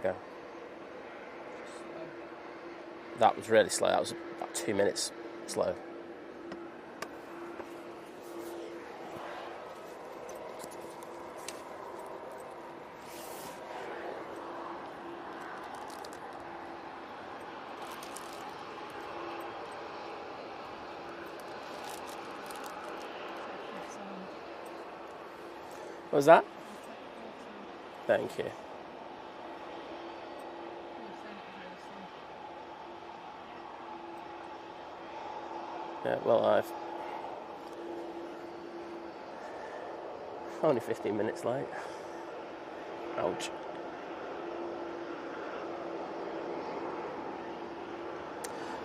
go. That was really slow. That was about 2 minutes slow. What was that? Thank you. Yeah, well, I've only 15 minutes late. Ouch.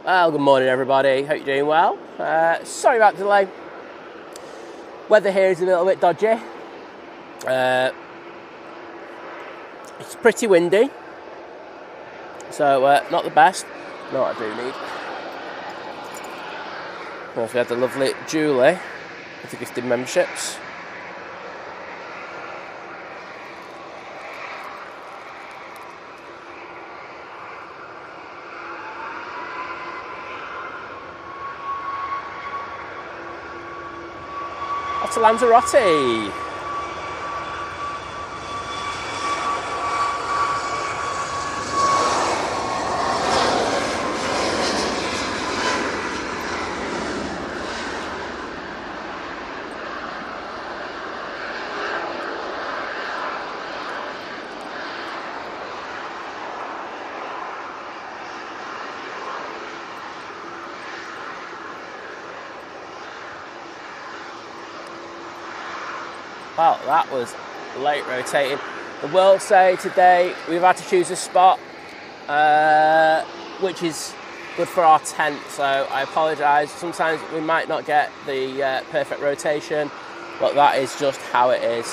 Well, good morning, everybody. Hope you're doing well. Sorry about the delay. Weather here is a little bit dodgy. It's pretty windy, so not the best. No, I do need. We had the lovely Julie with the gifted memberships. Off to Lanzarote. Well, that was late rotating. The will say today we've had to choose a spot, which is good for our tent, so I apologise. Sometimes we might not get the perfect rotation, but that is just how it is.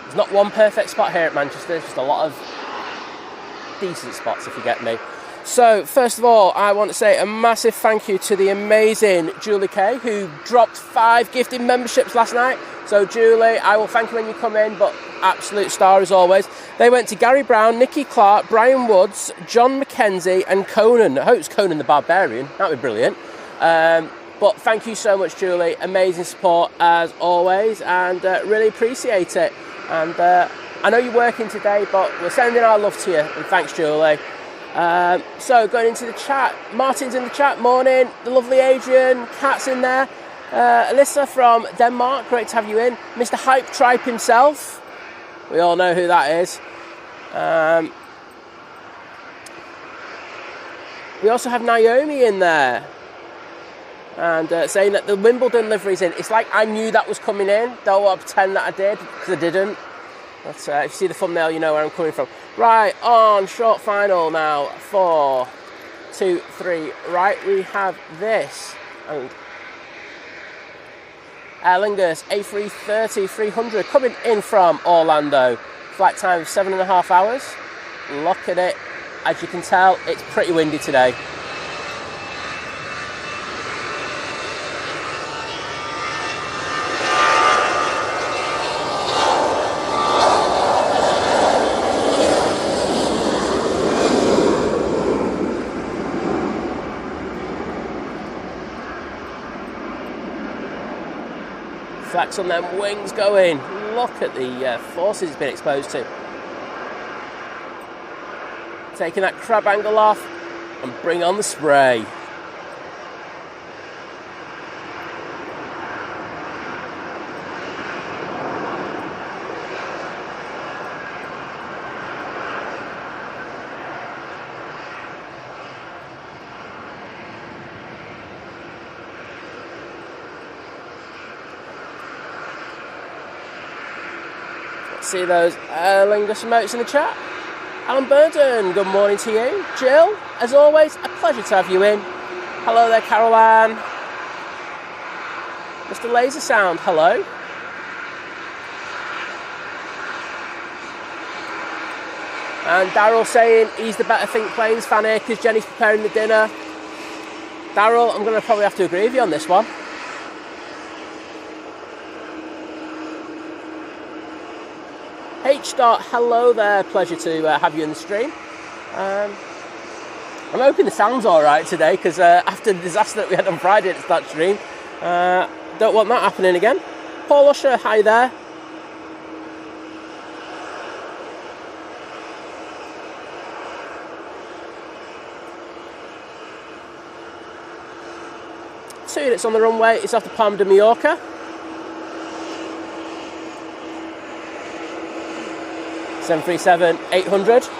There's not one perfect spot here at Manchester, there's just a lot of decent spots, if you get me. So, first of all, I want to say a massive thank you to the amazing Julie Kay, who dropped 5 gifted memberships last night. So, Julie, I will thank you when you come in, but absolute star as always. They went to Gary Brown, Nicky Clark, Brian Woods, John McKenzie and Conan. I hope it's Conan the Barbarian. That would be brilliant. But thank you so much, Julie. Amazing support as always, and really appreciate it. And I know you're working today, but we're sending our love to you, and thanks, Julie. So going into the chat, Martin's in the chat, morning, the lovely Adrian, Kat's in there, Alyssa from Denmark, great to have you in, Mr. Hype Tribe himself, we all know who that is. We also have Naomi in there, and saying that the Wimbledon livery's in. It's like I knew that was coming in, though I'll pretend that I did, because I didn't. But if you see the thumbnail, you know where I'm coming from. Right, on short final now. 4, 2, 3. Right, we have this. And Aer Lingus A330 300 coming in from Orlando. Flight time of 7.5 hours. Look at it. As you can tell, it's pretty windy today. Flex on them wings going. Look at the forces it's been exposed to. Taking that crab angle off and bring on the spray. See those Lingus emotes in the chat. Alan Burden, good morning to you. Jill, as always, a pleasure to have you in. Hello there, Caroline. Mr. Laser Sound, hello. And Daryl saying he's the better Think Planes fan here because Jenny's preparing the dinner. Daryl, I'm going to probably have to agree with you on this one. Start, hello there, pleasure to have you in the stream. I'm hoping the sound's alright today, because after the disaster that we had on Friday at the start stream, don't want that happening again. Paul Usher, hi there. Two units on the runway, it's off the Palma de Mallorca. 737-800.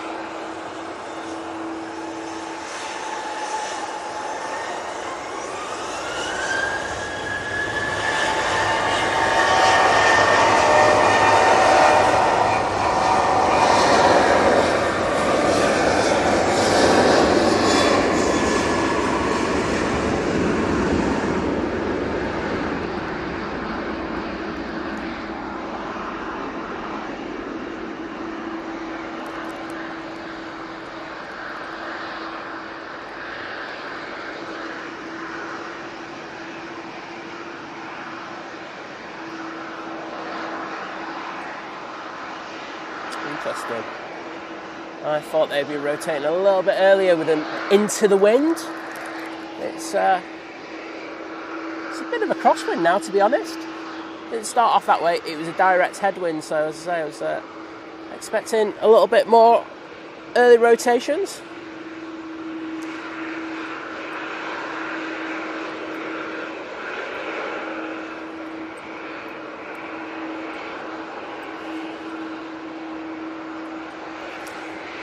Interesting. I thought they'd be rotating a little bit earlier with them into the wind. It's a bit of a crosswind now, to be honest. Didn't start off that way. It was a direct headwind, so as I say, I was expecting a little bit more early rotations.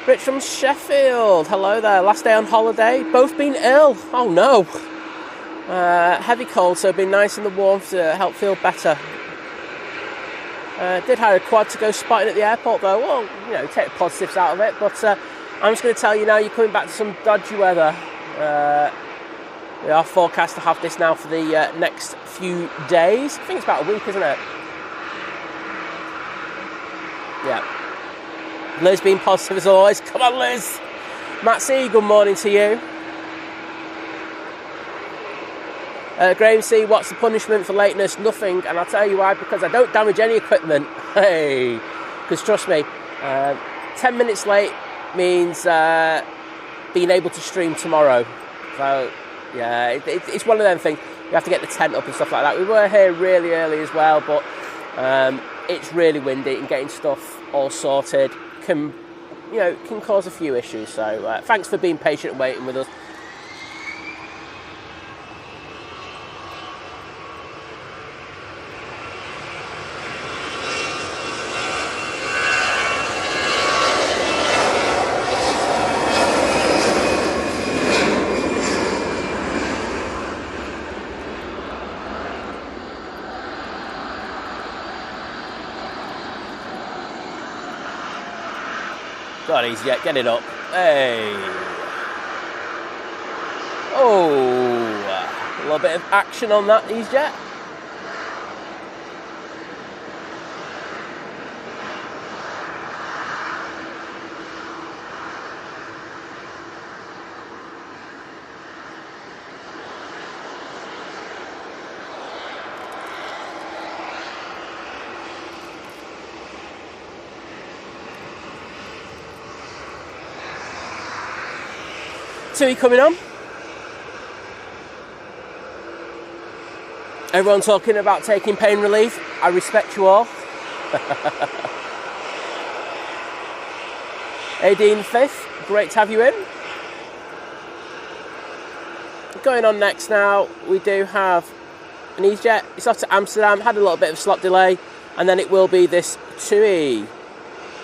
Rich from Sheffield, hello there. Last day on holiday, both been ill. Oh no. Heavy cold, so been nice in the warmth to help feel better. Did hire a quad to go spotting at the airport though. Well, you know, take the positives out of it. But I'm just going to tell you now, you're coming back to some dodgy weather. We are forecast to have this now for the next few days. I think it's about a week, isn't it? Yeah. Liz being positive as always. Come on, Liz. Matt C, good morning to you. Graham C, what's the punishment for lateness? Nothing. And I'll tell you why, because I don't damage any equipment. Hey. Because trust me, 10 minutes late means being able to stream tomorrow. So, yeah, it's one of them things. You have to get the tent up and stuff like that. We were here really early as well, but it's really windy, and getting stuff all sorted can cause a few issues. So thanks for being patient and waiting with us. Got EasyJet, get it up. Hey. Oh, a little bit of action on that EasyJet. Tui coming on. Everyone talking about taking pain relief. I respect you all. Aideen Fifth, great to have you in. Going on next now, we do have an EasyJet. It's off to Amsterdam, had a little bit of slot delay, and then it will be this TUI.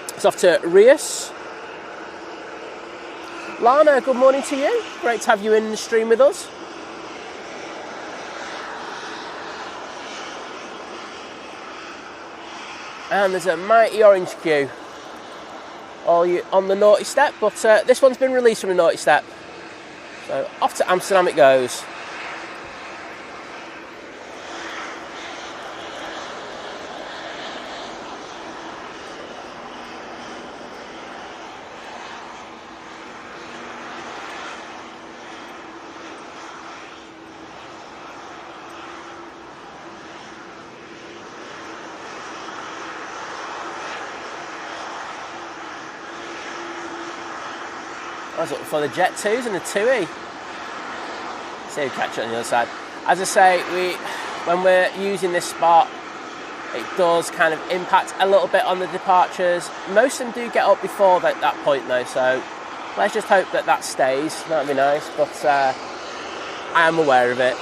It's off to Rius. Lana, good morning to you. Great to have you in the stream with us. And there's a mighty orange queue. All you on the naughty step, but this one's been released from the naughty step. So off to Amsterdam it goes. I was up for the Jet2s and the TUI. See who catch it on the other side. As I say, when we're using this spot, it does kind of impact a little bit on the departures. Most of them do get up before that point though, so let's just hope that stays. That'd be nice, but I am aware of it.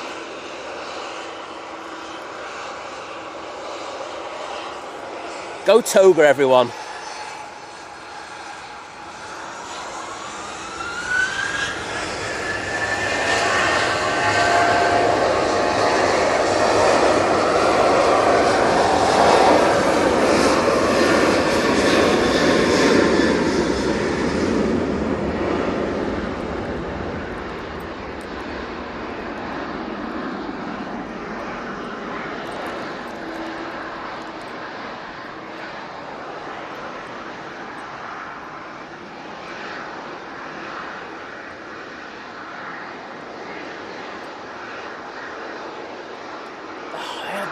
Go Toga, everyone.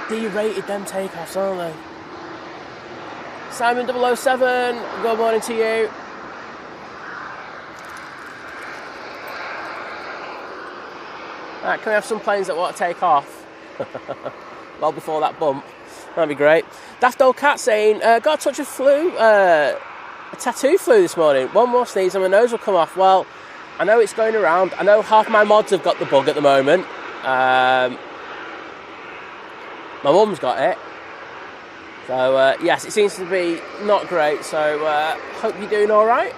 De-rated them takeoffs, aren't they? Simon 007, good morning to you. Right, can we have some planes that want to take off? Well before that bump. That'd be great. Daft Old Cat saying, got a touch of flu, a tattoo flu this morning. One more sneeze and my nose will come off. Well, I know it's going around. I know half my mods have got the bug at the moment. My mum's got it, so yes, it seems to be not great, so hope you're doing all right.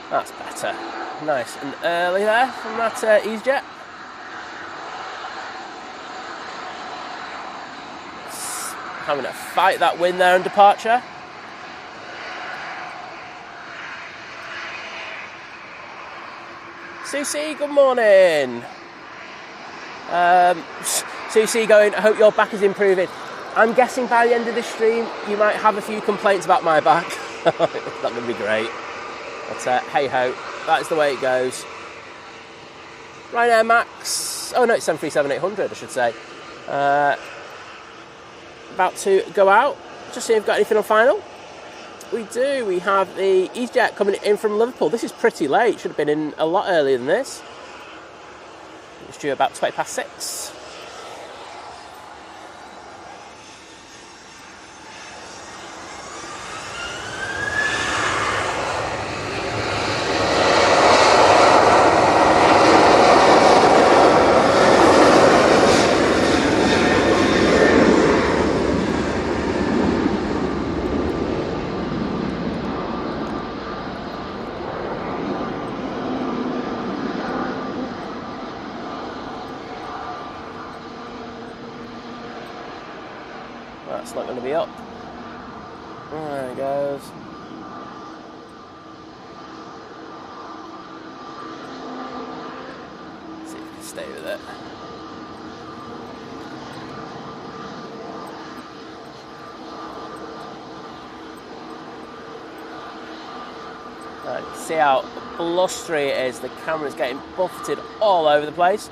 That's better. Nice and early there from that EasyJet. Having to fight that wind there on departure. Susie, good morning. Susie going, I hope your back is improving. I'm guessing by the end of this stream you might have a few complaints about my back. That would be great. But hey ho, that's the way it goes. Ryanair Max, oh no, it's 737-800 I should say. About to go out, just see if we've got anything on final. We do, we have the EasyJet coming in from Liverpool. This is pretty late, should have been in a lot earlier than this. It's due about 6:20. That's not going to be up. There it goes. Let's see if we can stay with it. Right, see how blustery it is. The camera's getting buffeted all over the place.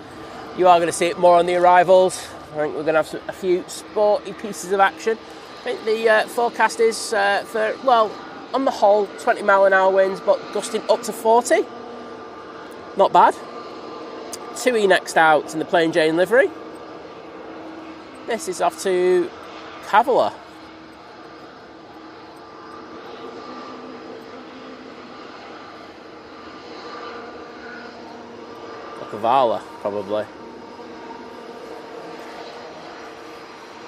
You are going to see it more on the arrivals. I think we're going to have a few sporty pieces of action. I think the forecast is for, well, on the whole, 20 mile an hour winds, but gusting up to 40. Not bad. TUI next out in the plain Jane livery. This is off to Kavala. Or Kavala, probably.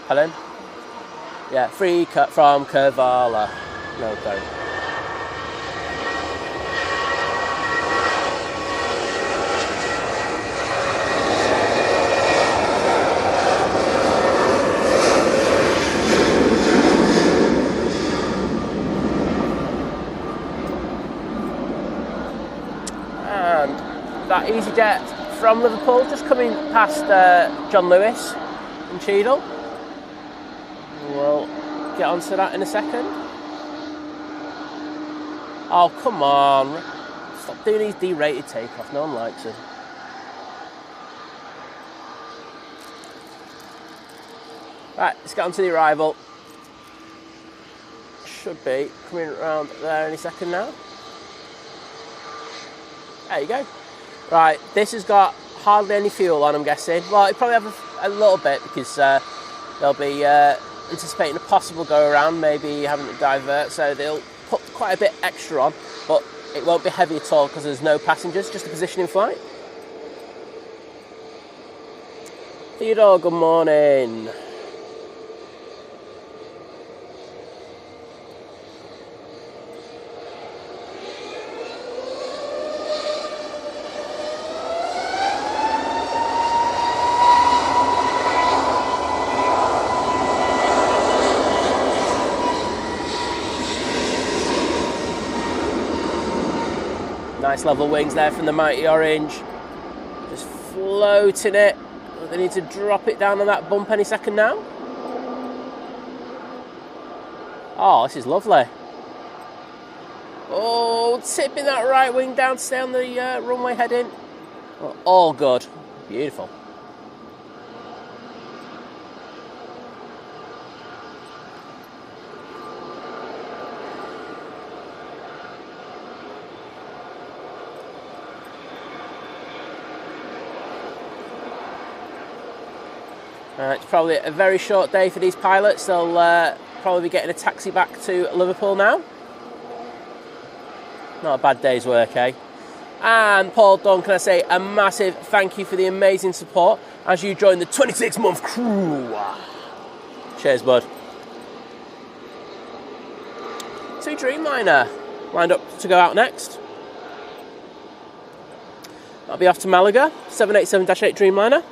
Helen? Yeah, free cut from Kavala. No, don't. And that EasyJet from Liverpool, just coming past John Lewis and Cheadle. We'll get onto that in a second. Oh, come on. Stop doing these derated takeoffs, no one likes them. Right, let's get on to the arrival. Should be coming around there any second now. There you go. Right, this has got hardly any fuel on, I'm guessing. Well, it probably have a little bit because they'll be anticipating a possible go around, maybe having to divert, so they'll put quite a bit extra on, but it won't be heavy at all because there's no passengers, just a positioning flight. Theodore, good morning. Nice level wings there from the Mighty Orange. Just floating it. They need to drop it down on that bump any second now. Oh, this is lovely. Oh, tipping that right wing down to stay on the runway heading. Oh, all good. Beautiful. It's probably a very short day for these pilots. They'll probably be getting a taxi back to Liverpool now. Not a bad day's work, eh? And Paul Dunn, can I say a massive thank you for the amazing support as you join the 26-month crew. Cheers, bud. So Dreamliner lined up to go out next. That'll be off to Malaga, 787-8 Dreamliner.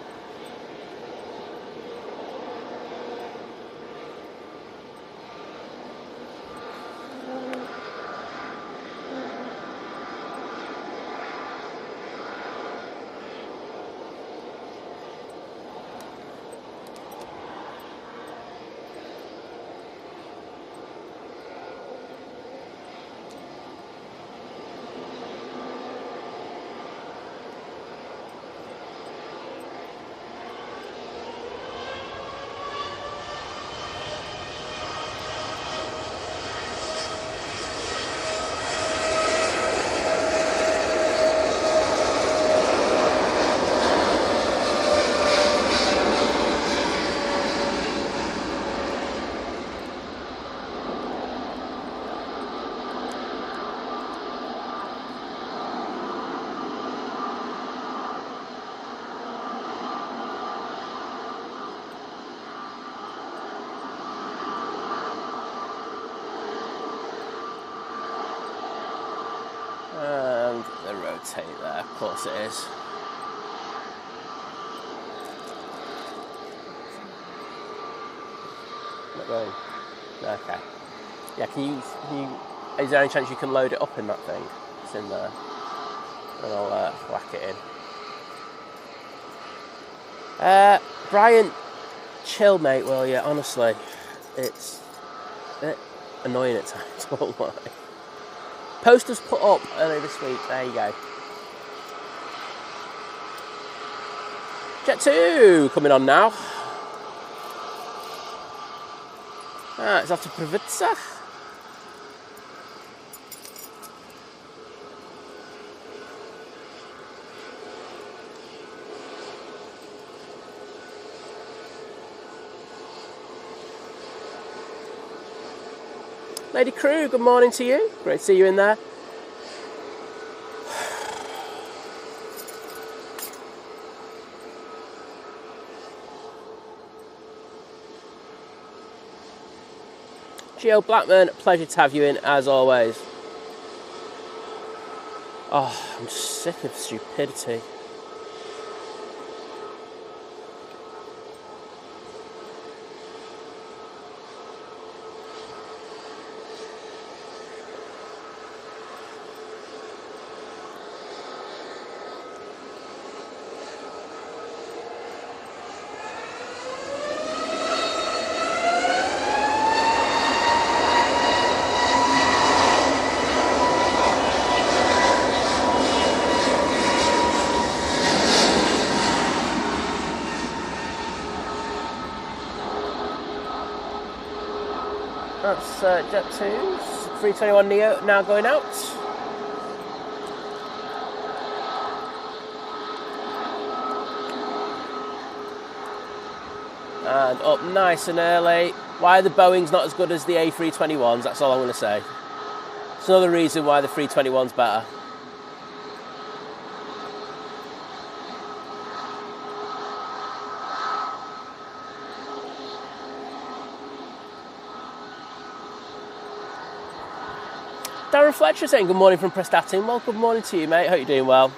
Rotate there, of course it is. Not going. Okay. Yeah, can you? Is there any chance you can load it up in that thing? It's in there. And I'll whack it in. Brian, chill, mate. Will you? Honestly, it's a bit annoying at times. Won't lie. Posters put up earlier this week. There you go. Jet2 coming on now. It's off to Previtsa. Lady Crew, good morning to you. Great to see you in there. Gio Blackman, pleasure to have you in as always. Oh, I'm just sick of stupidity. That's Jet2, 321 Neo now going out. And up nice and early. Why the Boeing's not as good as the A321s, that's all I'm going to say. It's another reason why the 321's better. Darren Fletcher saying good morning from Prestatyn. Well, good morning to you, mate. Hope you're doing well.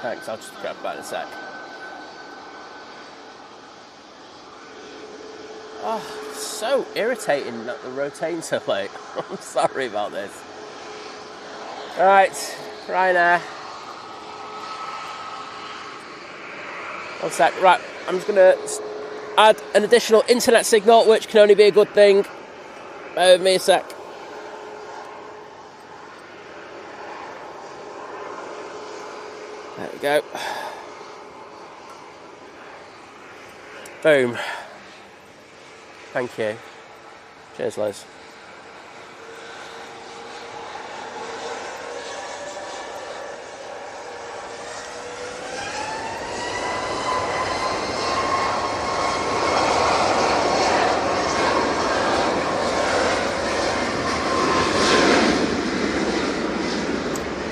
Thanks, I'll just grab that in a sec. Oh, it's so irritating that they're rotating so late. I'm sorry about this. Right, Ryanair. One sec, right, I'm just going to add an additional internet signal, which can only be a good thing. Bear with me a sec. There we go. Boom. Thank you. Cheers, Liz.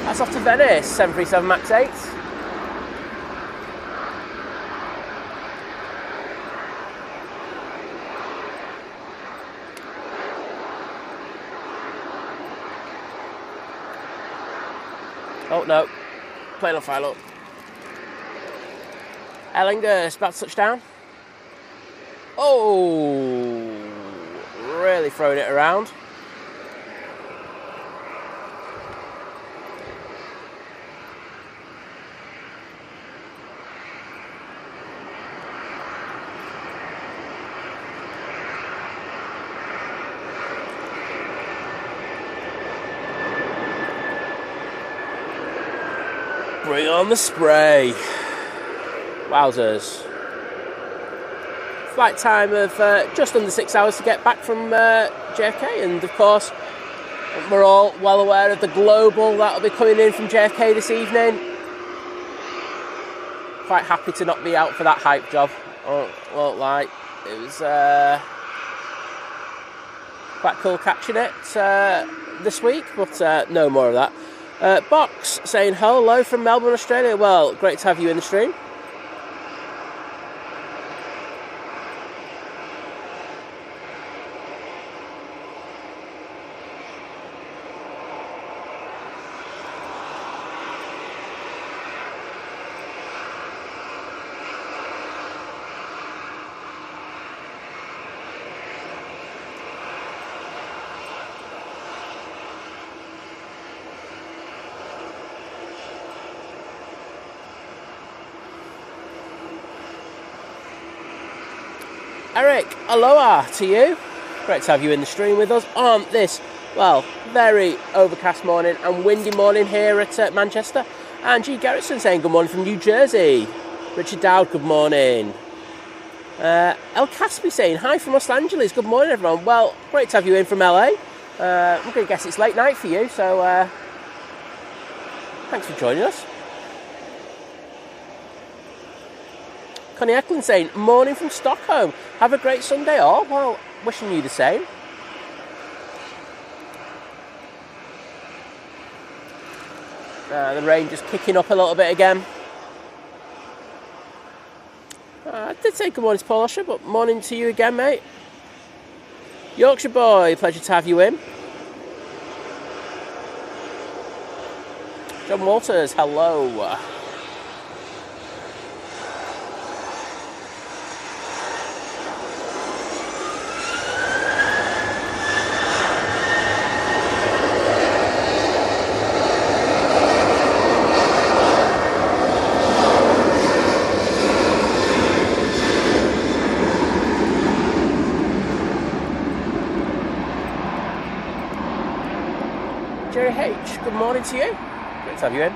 That's off to Venice, 737 MAX 8. Oh no, plane on fire up. Ellinghurst about to touch down. Oh, really throwing it around. Bring on the spray. Wowzers. Flight time of just under 6 hours to get back from JFK, and of course we're all well aware of the global that'll be coming in from JFK this evening. Quite happy to not be out for that hype job. Won't lie. It was quite cool catching it this week, but no more of that. Box saying hello from Melbourne, Australia. Well, great to have you in the stream. Eric, aloha to you. Great to have you in the stream with us on this, well, very overcast morning and windy morning here at Manchester. And G. Gerritsen saying good morning from New Jersey. Richard Dowd, good morning. El Caspi saying hi from Los Angeles. Good morning, everyone. Well, great to have you in from LA. I'm going to guess it's late night for you, so thanks for joining us. Connie Eklund saying, morning from Stockholm. Have a great Sunday all. Well, wishing you the same. The rain just kicking up a little bit again. I did say good morning to Paul Usher, but morning to you again, mate. Yorkshire boy, pleasure to have you in. John Walters, hello. morning to you. Great to have you in.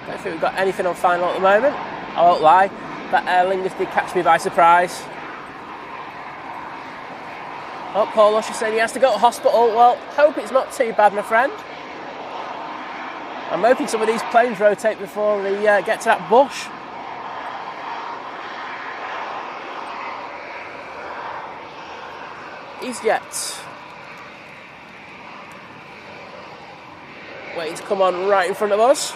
Don't think we've got anything on final at the moment. I won't lie, that airline just did catch me by surprise. Oh, Paul Lush is saying he has to go to hospital. Well, hope it's not too bad, my friend. I'm hoping some of these planes rotate before they get to that bush. EasyJet. Waiting to come on right in front of us.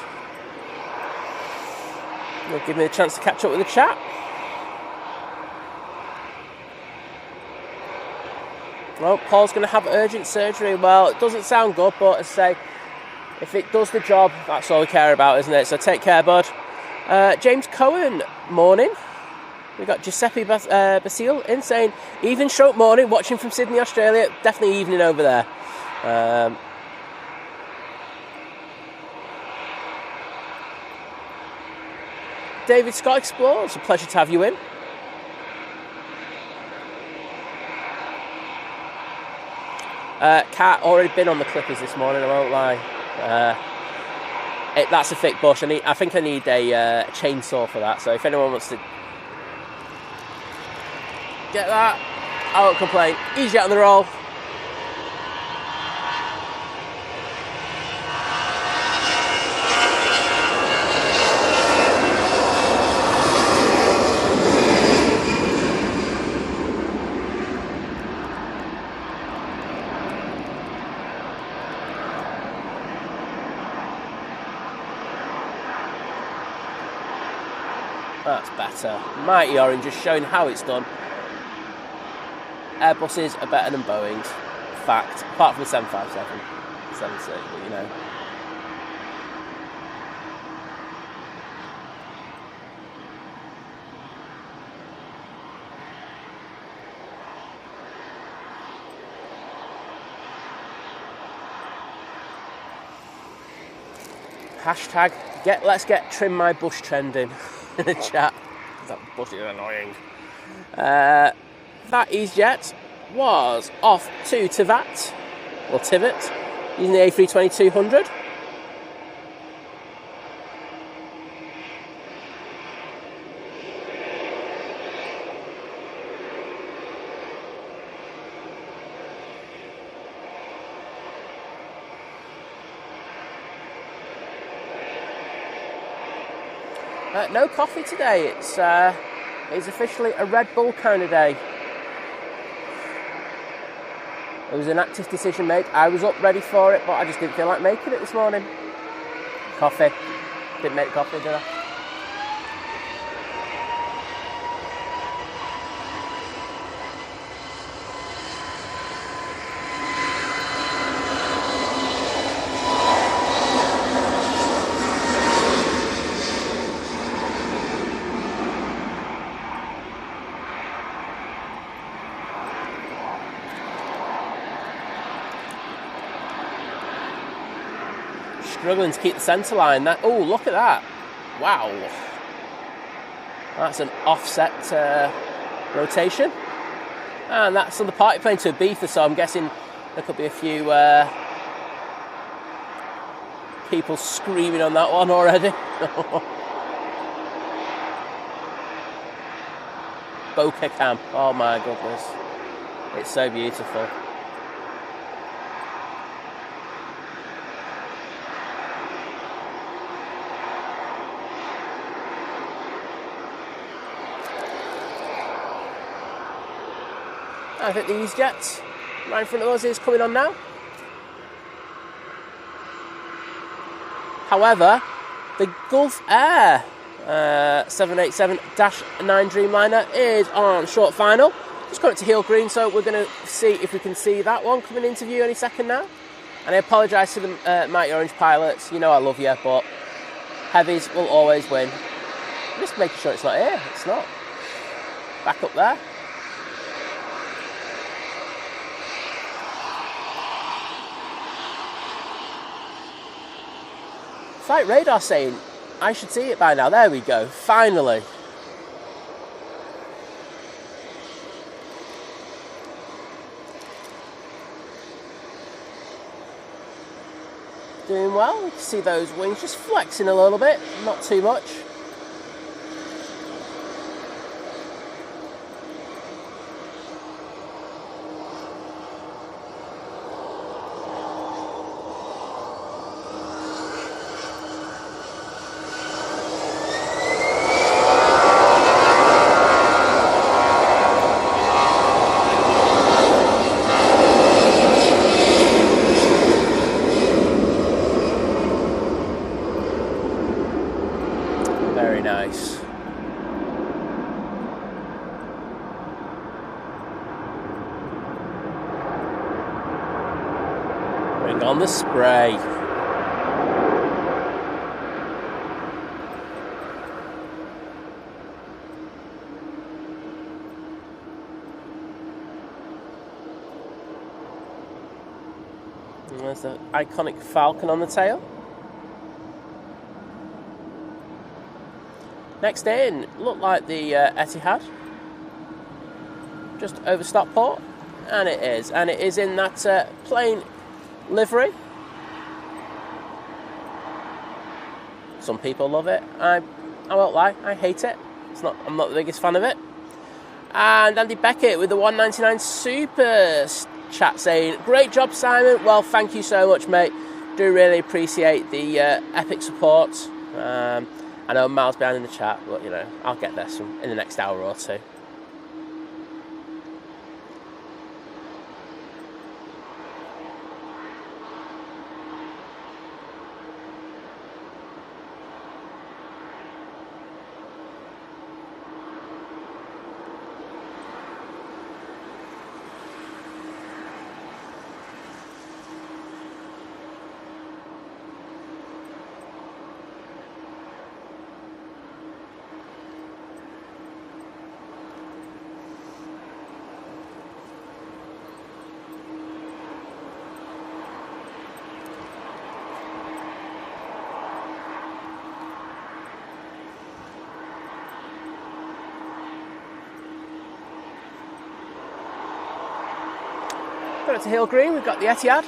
It'll give me a chance to catch up with the chat. Well, Paul's going to have urgent surgery. Well, it doesn't sound good, but as I say, if it does the job, that's all we care about, isn't it? So take care, bud. James Cohen, morning. We've got Giuseppe Basile in saying, evening stroke morning, watching from Sydney, Australia. Definitely evening over there. David Scott Explorer, it's a pleasure to have you in. Cat already been on the clippers this morning, I won't lie. That's a thick bush. I think I need a chainsaw for that, so if anyone wants to get that, I won't complain. EasyJet on the roll. That's better. Mighty Orange just showing how it's done. Airbuses are better than Boeing's. Fact. Apart from the 757. 737, but you know. Hashtag let's get trim my bush trending in the chat. That bush is annoying. That EasyJet was off to Tivat, or Tivat, using the A320-200. No coffee today. It's officially a Red Bull kind of day. It was an active decision made. I was up ready for it, but I just didn't feel like making it this morning. Coffee. Didn't make coffee, did I? Struggling to keep the centre line. Oh, look at that. Wow. That's an offset rotation. And that's on the party plane to Ibiza, so I'm guessing there could be a few people screaming on that one already. Bokeh cam. Oh my goodness. It's so beautiful. I think the EasyJet right in front of us is coming on now. However, the Gulf Air 787-9 Dreamliner is on short final. Just got it to heel green, so we're going to see if we can see that one coming into view any second now. And I apologise to the Mighty Orange pilots. You know I love you, but heavies will always win. I'm just making sure it's not here. It's not. Back up there. Flight radar saying I should see it by now. There we go. Finally. doing well. You can see those wings just flexing a little bit, not too much. Very nice. Bring on the spray. And there's the iconic falcon on the tail. Next in, look like the Etihad, just over Stockport, and it is in that plain livery. Some people love it. I won't lie, I hate it. I'm not the biggest fan of it. And Andy Beckett with the 199 super chat saying, "Great job, Simon. Well, thank you so much, mate. Do really appreciate the epic support." I know I'm miles behind in the chat, but, you know, I'll get there in the next hour or two. Got it to Hill Green, we've got the Etihad.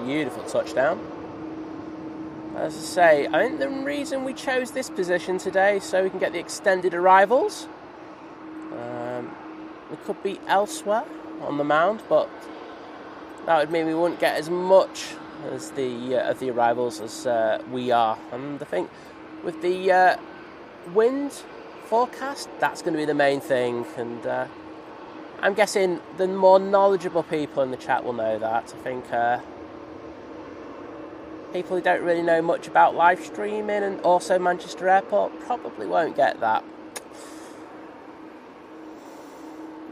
Beautiful touchdown. As I say, I think the reason we chose this position today so we can get the extended arrivals. We could be elsewhere on the mound, but that would mean we wouldn't get as much as the arrivals as we are. And I think with the wind forecast, that's going to be the main thing. And I'm guessing the more knowledgeable people in the chat will know that. I think people who don't really know much about live streaming and also Manchester Airport probably won't get that.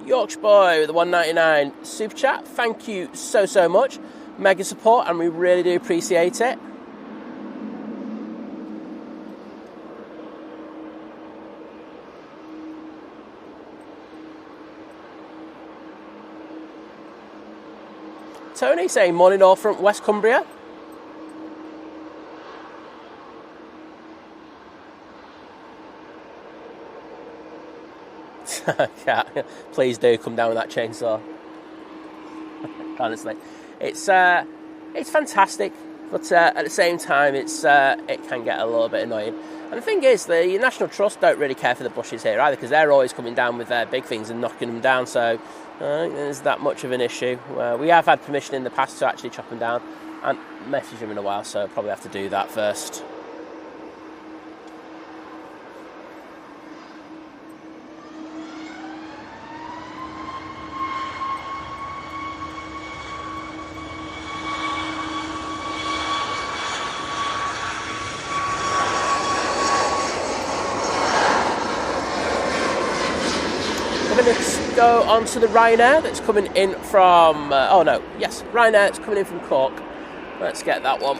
Yorkshire Boy with the 199 super chat. Thank you so much. Mega support, and we really do appreciate it. Tony saying morning all from West Cumbria. Please do come down with that chainsaw. Honestly, it's fantastic, but at the same time, it can get a little bit annoying. And the thing is, the National Trust don't really care for the bushes here either, because they're always coming down with their big things and knocking them down. So I don't think there's that much of an issue. We have had permission in the past to actually chop them down, and message them in a while, so I'll probably have to do that first. go on to the Ryanair that's coming in from... Ryanair that's coming in from Cork. Let's get that one.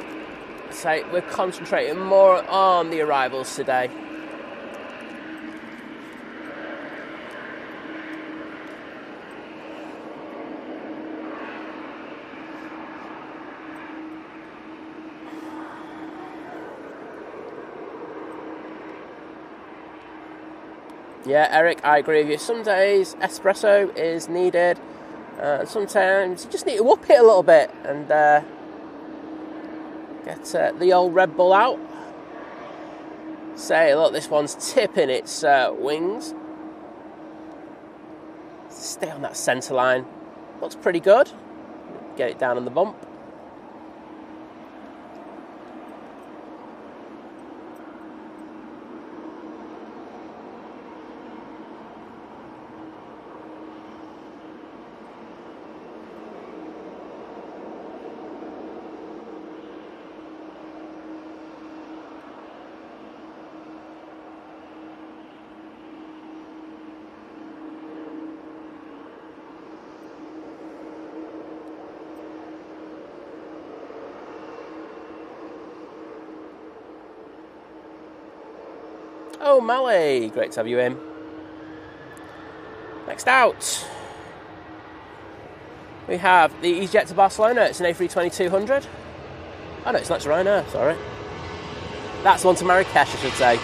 So we're concentrating more on the arrivals today. Yeah, Eric, I agree with you. Some days espresso is needed. Sometimes you just need to up it a little bit and get the old Red Bull out. Say, look, this one's tipping its wings. Stay on that centre line. Looks pretty good. Get it down on the bump. Oh, Mally, great to have you in. Next out, we have the EasyJet to Barcelona. It's an A320-200. Oh no, it's not Ryanair, sorry. That's one to Marrakesh, I should say.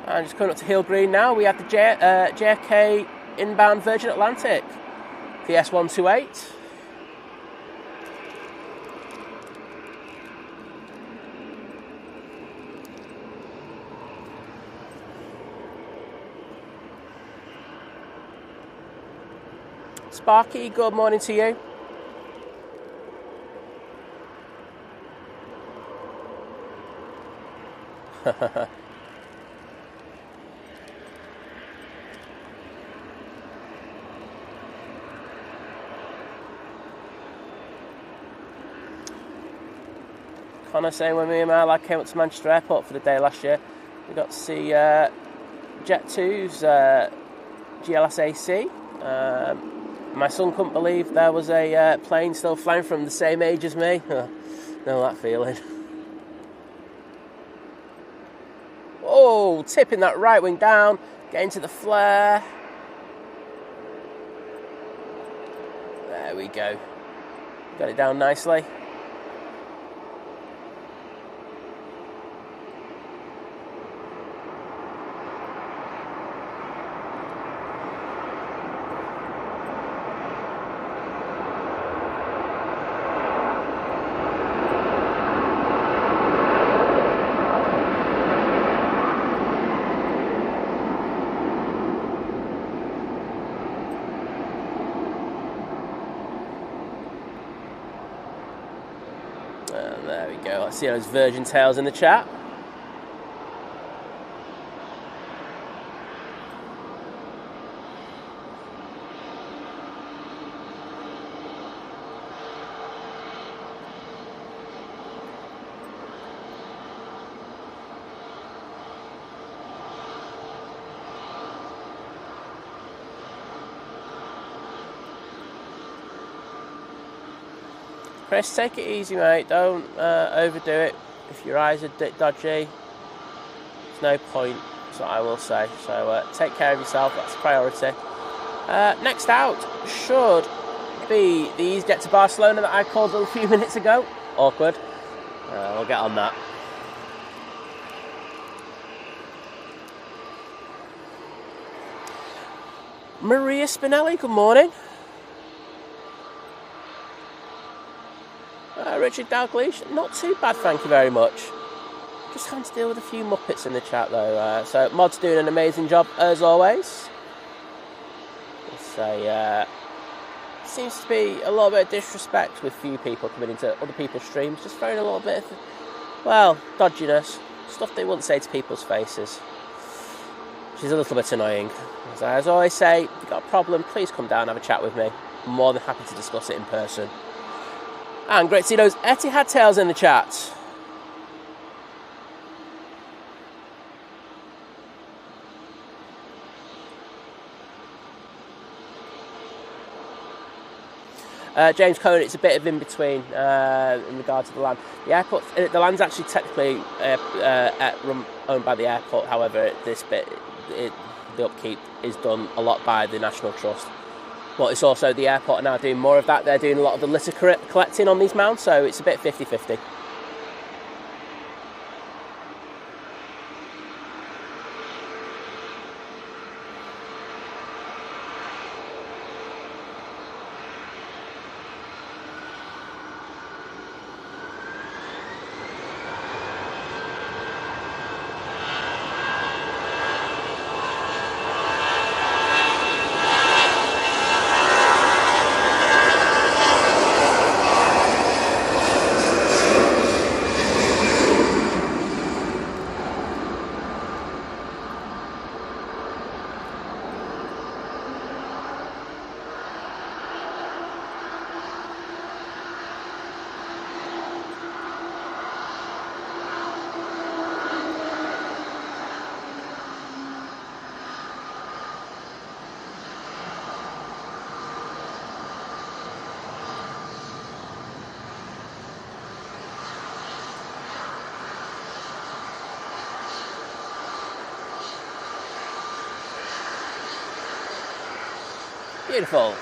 And just coming up to Hill Green now, we have the JFK inbound Virgin Atlantic, the S128. Sparky, good morning to you. Connor saying when me and my lad came up to Manchester Airport for the day last year, we got to see Jet2's GLS-AC. My son couldn't believe there was a plane still flying from the same age as me. Know that feeling. Oh, tipping that right wing down, getting to the flare. There we go. Got it down nicely. There we go. Let's see those Virgin tails in the chat. Chris, take it easy, mate. Don't overdo it. If your eyes are dodgy, there's no point. That's what I will say. So take care of yourself. That's a priority. Next out should be the EasyJet to Barcelona that I called a few minutes ago. Awkward. We'll get on that. Maria Spinelli, good morning. Richard Dalgleish, not too bad, thank you very much. Just having to deal with a few Muppets in the chat though. So Mod's doing an amazing job as always. So seems to be a little bit of disrespect with few people coming into other people's streams, just throwing a little bit of well, dodginess, stuff they wouldn't say to people's faces, which is a little bit annoying. As I always say, if you've got a problem, please come down and have a chat with me. I'm more than happy to discuss it in person. And great to see those Etihad tails in the chat. James Cohen, it's a bit of in between in regard to the land. The airport, the land's actually technically owned by the airport. However, this bit, the upkeep is done a lot by the National Trust. But it's also the airport are now doing more of that. They're doing a lot of the litter collecting on these mounds, so it's a bit 50-50. Beautiful.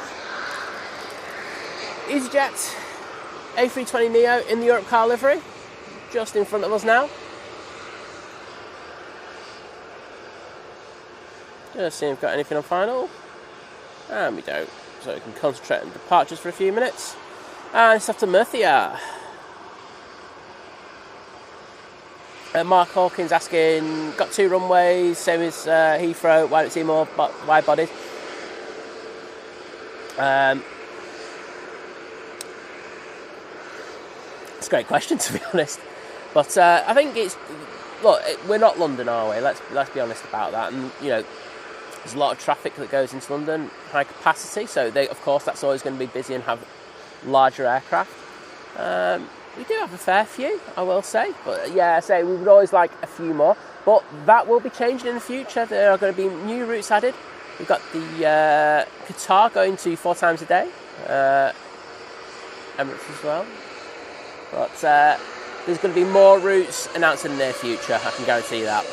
EasyJet A320neo in the Europe car livery, just in front of us now. Just see if we've got anything on final. And we don't. So we can concentrate on departures for a few minutes. And it's off to Murcia. Mark Hawkins asking, got 2 runways, same as Heathrow, why don't see more wide bodies? It's a great question, to be honest. But I think it's, look, we're not London, are we? Let's be honest about that. And you know, there's a lot of traffic that goes into London, high capacity. So of course, that's always going to be busy and have larger aircraft. We do have a fair few, I will say. But yeah, I say we would always like a few more. But that will be changing in the future. There are going to be new routes added. We've got the Qatar going to 4 times a day, Emirates as well. But there's going to be more routes announced in the near future, I can guarantee that.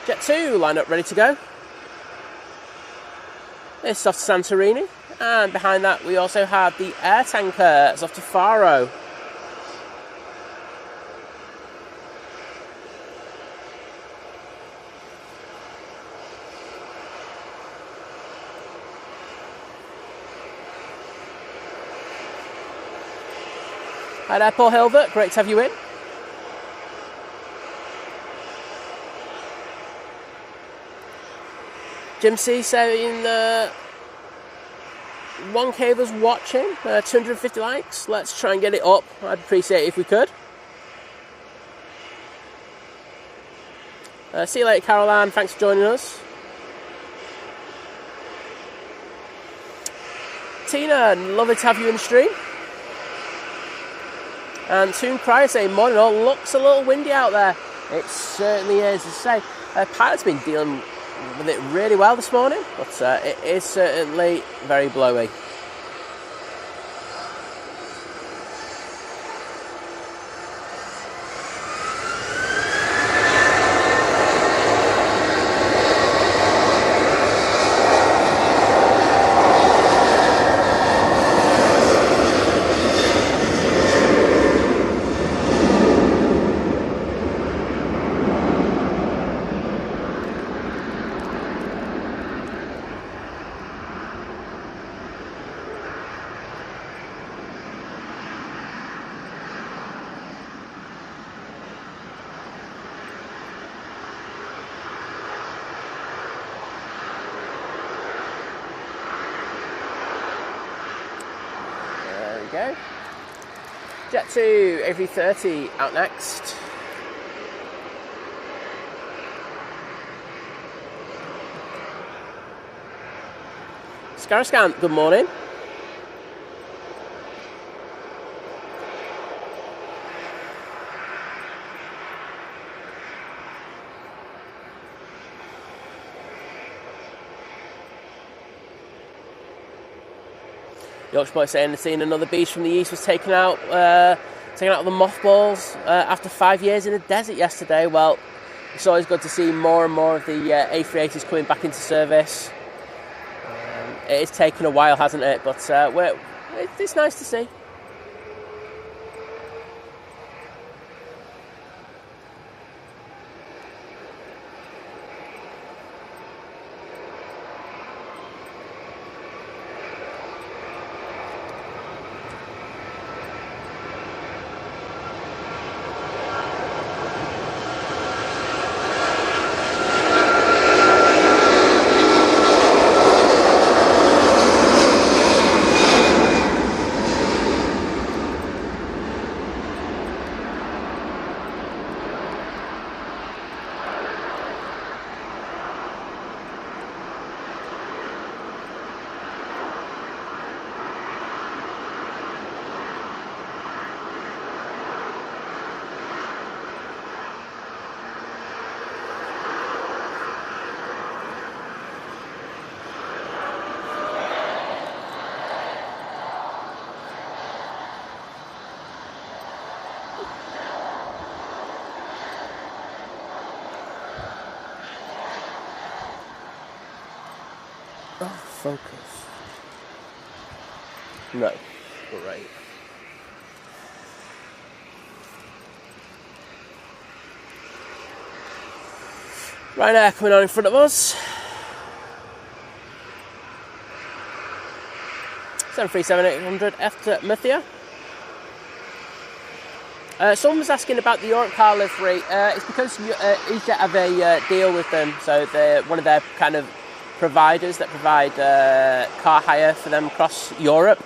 Jet2 lined up ready to go. This is off to Santorini, and behind that we also have the air tanker. It's off to Faro. Hi there, Paul Hilbert. Great to have you in. Jim C saying 1K of us watching, 250 likes. Let's try and get it up. I'd appreciate it if we could. See you later, Carol Ann. Thanks for joining us. Tina, lovely to have you in the stream. And Toon Cryer saying, morning all, looks a little windy out there. It certainly is. As I say, pilot's been dealing with it really well this morning, but it is certainly very blowy. Go. Jet2 A330 out next. Scarascan, good morning. Yorkshire boy saying they've seen another beast from the east was taken out of the mothballs after 5 years in the desert yesterday. Well, it's always good to see more and more of the A380s coming back into service. It has taken a while, hasn't it? But it's nice to see. Focus. No. Great. Ryanair coming on in front of us. 737-800 after Mithia. Someone was asking about the Europe car livery. It's because EasyJet have a deal with them, so they're one of their kind of providers that provide car hire for them across Europe.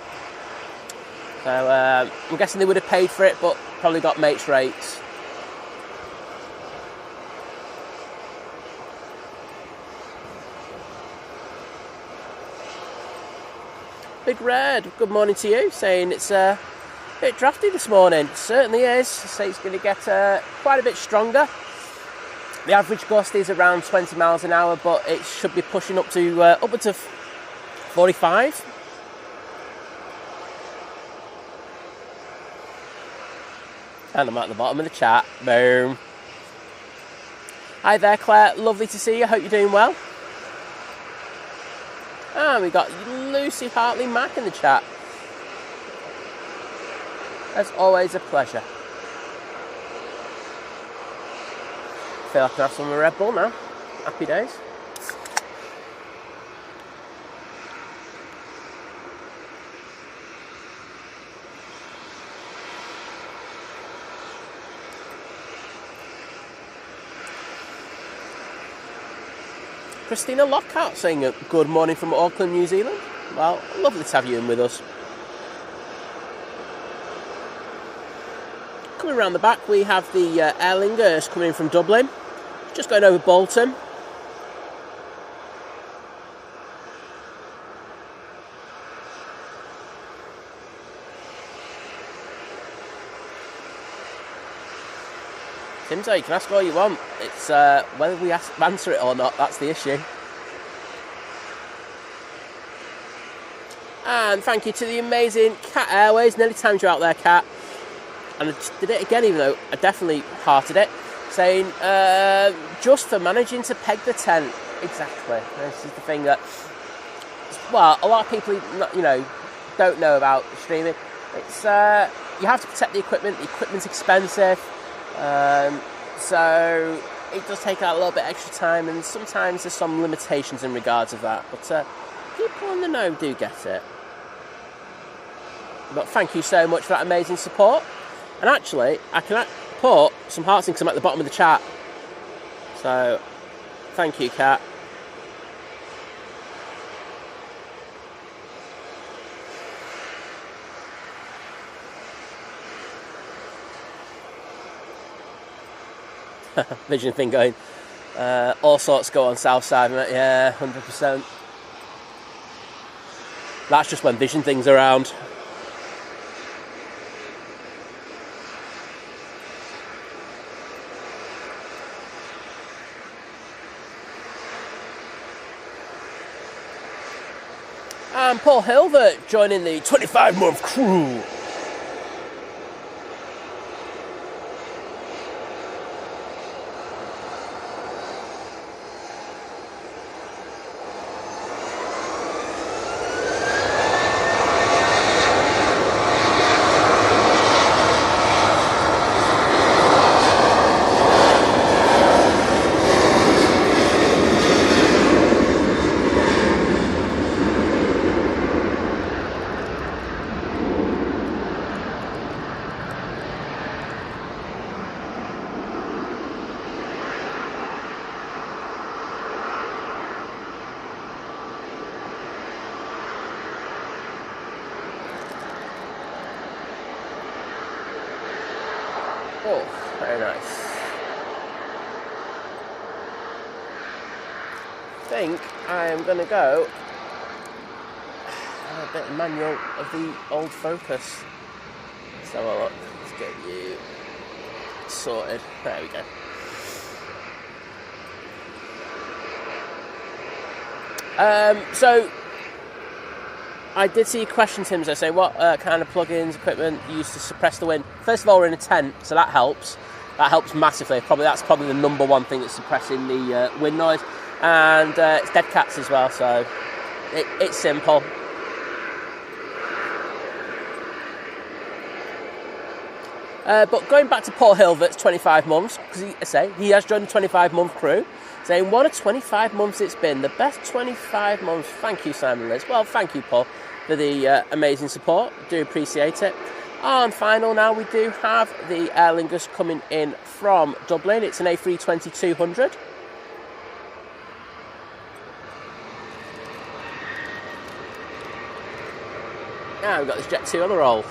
So I'm guessing they would have paid for it, but probably got mates rates. Big Red, good morning to you, saying it's a bit drafty this morning. It certainly is. So it's going to get quite a bit stronger. The average gust is around 20 miles an hour, but it should be pushing up to upwards of 45. And I'm at the bottom of the chat. Boom. Hi there, Claire. Lovely to see you. Hope you're doing well. And we got Lucy Hartley Mack in the chat. As always, a pleasure. I feel like I can have some of a Red Bull now. Happy days. Christina Lockhart saying a good morning from Auckland, New Zealand. Well, lovely to have you in with us. Coming around the back, we have the Aer Lingus coming in from Dublin. Just going over Bolton. Timzo, you can ask all you want. It's whether we answer it or not, that's the issue. And thank you to the amazing Cat Airways. Nearly timed you out there, Cat. And I just did it again, even though I definitely hearted it. Saying, just for managing to peg the tent. Exactly. This is the thing that, well, a lot of people, you know, don't know about streaming. It's you have to protect the equipment. The equipment's expensive. So it does take out a little bit extra time, and sometimes there's some limitations in regards of that. But people in the know do get it. But thank you so much for that amazing support. And actually, I can put some hearts in because I'm at the bottom of the chat. So, thank you, Kat. Vision thing going. All sorts go on south side, mate. Yeah, 100%. That's just when Vision thing's around. And Paul Hilbert joining the 25-month crew. Oh, very nice. I think I am going to go a bit manual of the old Focus. Let's have a look. Let's get you sorted. There we go. So I did see a question, Tim, so say what kind of plugins, equipment you use to suppress the wind. First of all, we're in a tent, so that helps. That helps massively. That's probably the number one thing that's suppressing the wind noise. And it's dead cats as well, so it's simple. But going back to Paul Hilvert's 25 months, because he has joined the 25-month crew, saying what a 25 months it's been, the best 25 months. Thank you, Simon Liz. Well, thank you, Paul, for the amazing support. Do appreciate it. And final now, we do have the Aer Lingus coming in from Dublin. It's an A320-200. Now we've got this Jet2 on the roll.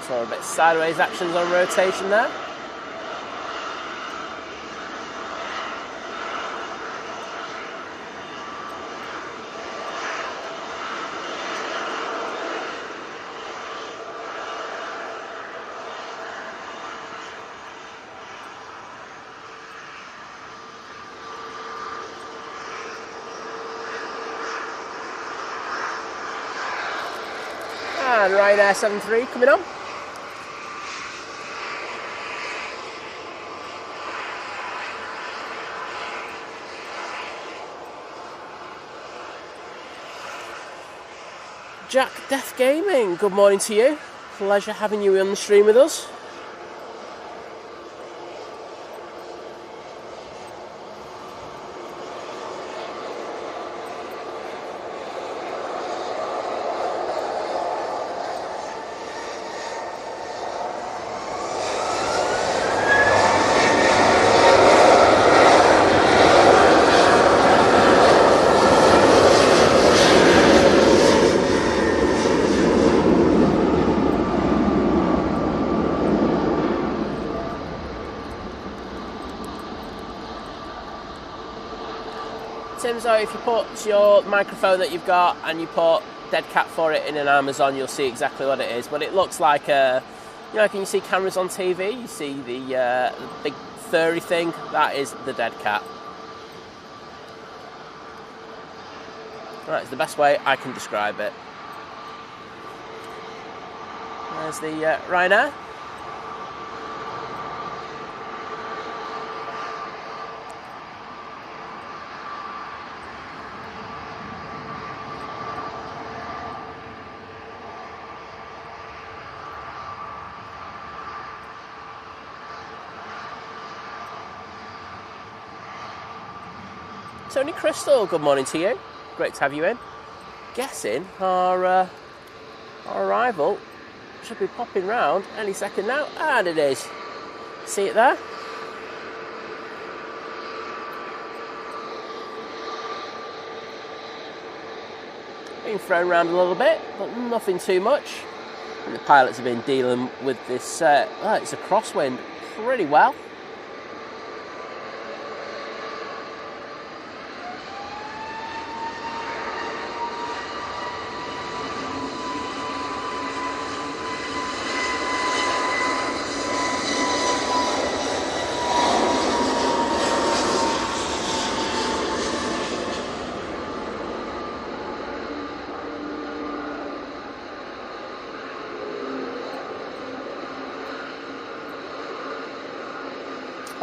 So a bit sideways actions on rotation there. And Ryanair 73 coming on. Jack Death Gaming, good morning to you. Pleasure having you on the stream with us. terms of if you put your microphone that you've got and you put dead cat for it in an Amazon, you'll see exactly what it is. But it looks like a, you know, can you see cameras on TV? You see the big furry thing? That is the dead cat. Right, it's the best way I can describe it. There's the Ryanair. Tony Crystal, good morning to you. Great to have you in. Guessing our arrival should be popping round any second now, and it is. See it there? Being thrown around a little bit, but nothing too much. And the pilots have been dealing with this, it's a crosswind, pretty well.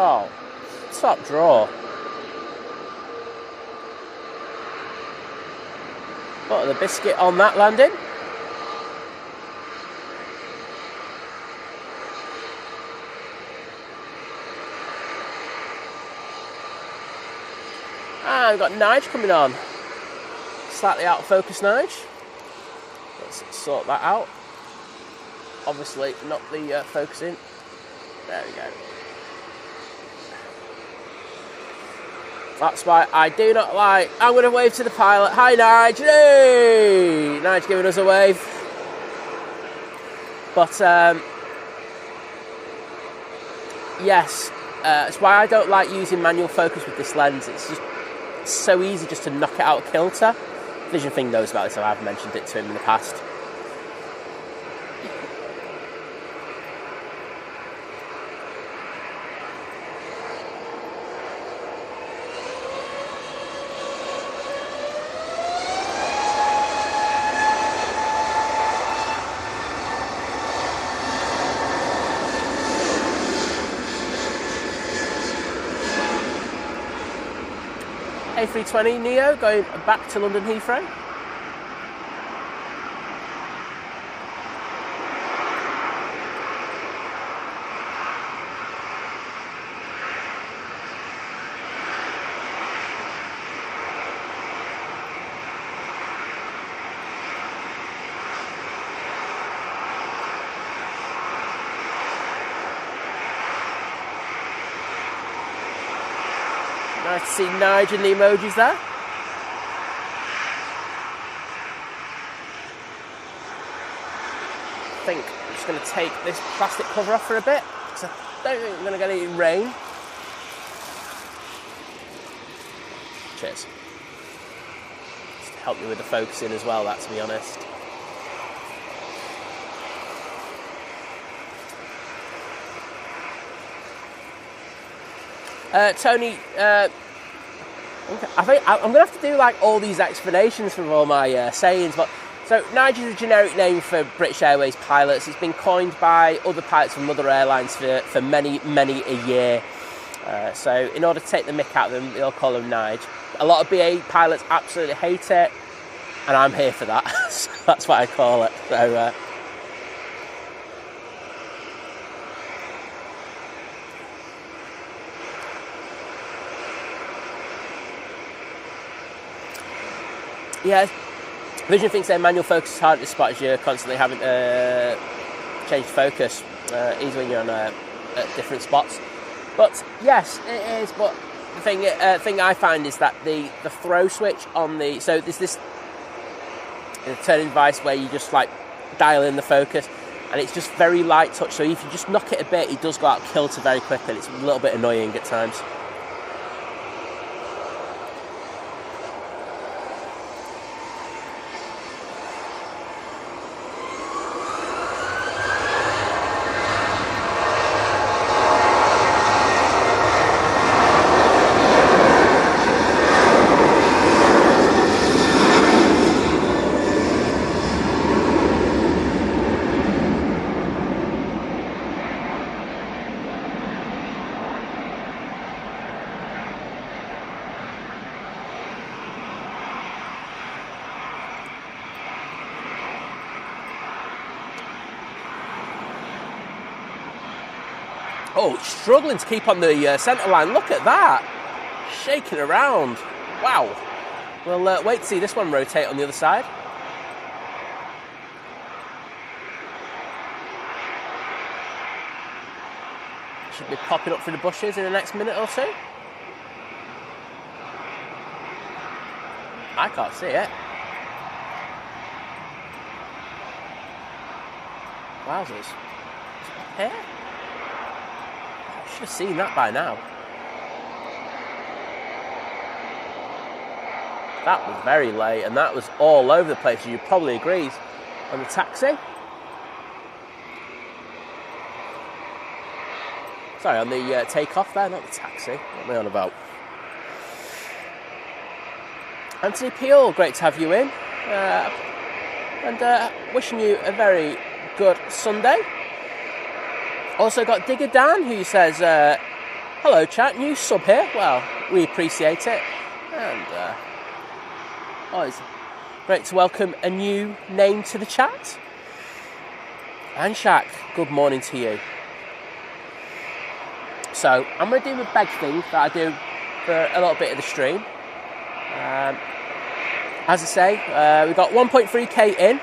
Oh, top draw. Butter the biscuit on that landing. And we've got Nige coming on. Slightly out of focus, Nige. Let's sort that out. Obviously not the focusing. There we go. That's why I do not like... I'm going to wave to the pilot. Hi, Nige. Hey! Nige giving us a wave. But, yes, it's why I don't like using manual focus with this lens. It's just so easy just to knock it out of kilter. Vision Thing knows about this, so I've mentioned it to him in the past. A320 Neo going back to London Heathrow. Nice to see Nige and the emojis there. I think I'm just going to take this plastic cover off for a bit, because I don't think I'm going to get any rain. Cheers. Just to help me with the focusing as well, that, to be honest. Tony, I think I'm going to have to do like all these explanations for all my sayings, but so Nige is a generic name for British Airways pilots. It's been coined by other pilots from other airlines for many a year. So in order to take the mick out of them, they'll call him Nige. A lot of BA pilots absolutely hate it, and I'm here for that. So that's what I call it. So. Yeah, Vision thinks their manual focus is hard to spot as you're constantly having to change focus, even when you're on at different spots. But yes, it is. But the thing I find is that the throw switch on the... So there's this turning device where you just like dial in the focus, and it's just very light touch. So if you just knock it a bit, it does go out of kilter very quickly. It's a little bit annoying at times. Oh, struggling to keep on the centre line. Look at that. Shaking around. Wow. We'll wait to see this one rotate on the other side. Should be popping up through the bushes in the next minute or two. I can't see it. Wowzers. Is it up here? I should have seen that by now. That was very late, and that was all over the place, as you probably agree, on the taxi. Sorry, on the takeoff there, not the taxi. What am I on about? Anthony Peel, great to have you in. And wishing you a very good Sunday. Also got Digger Dan, who says, hello chat, new sub here. Well, we appreciate it. And always great to welcome a new name to the chat. And Shaq, good morning to you. So, I'm going to do the beg thing that I do for a little bit of the stream. As I say, we've got 1.3k in.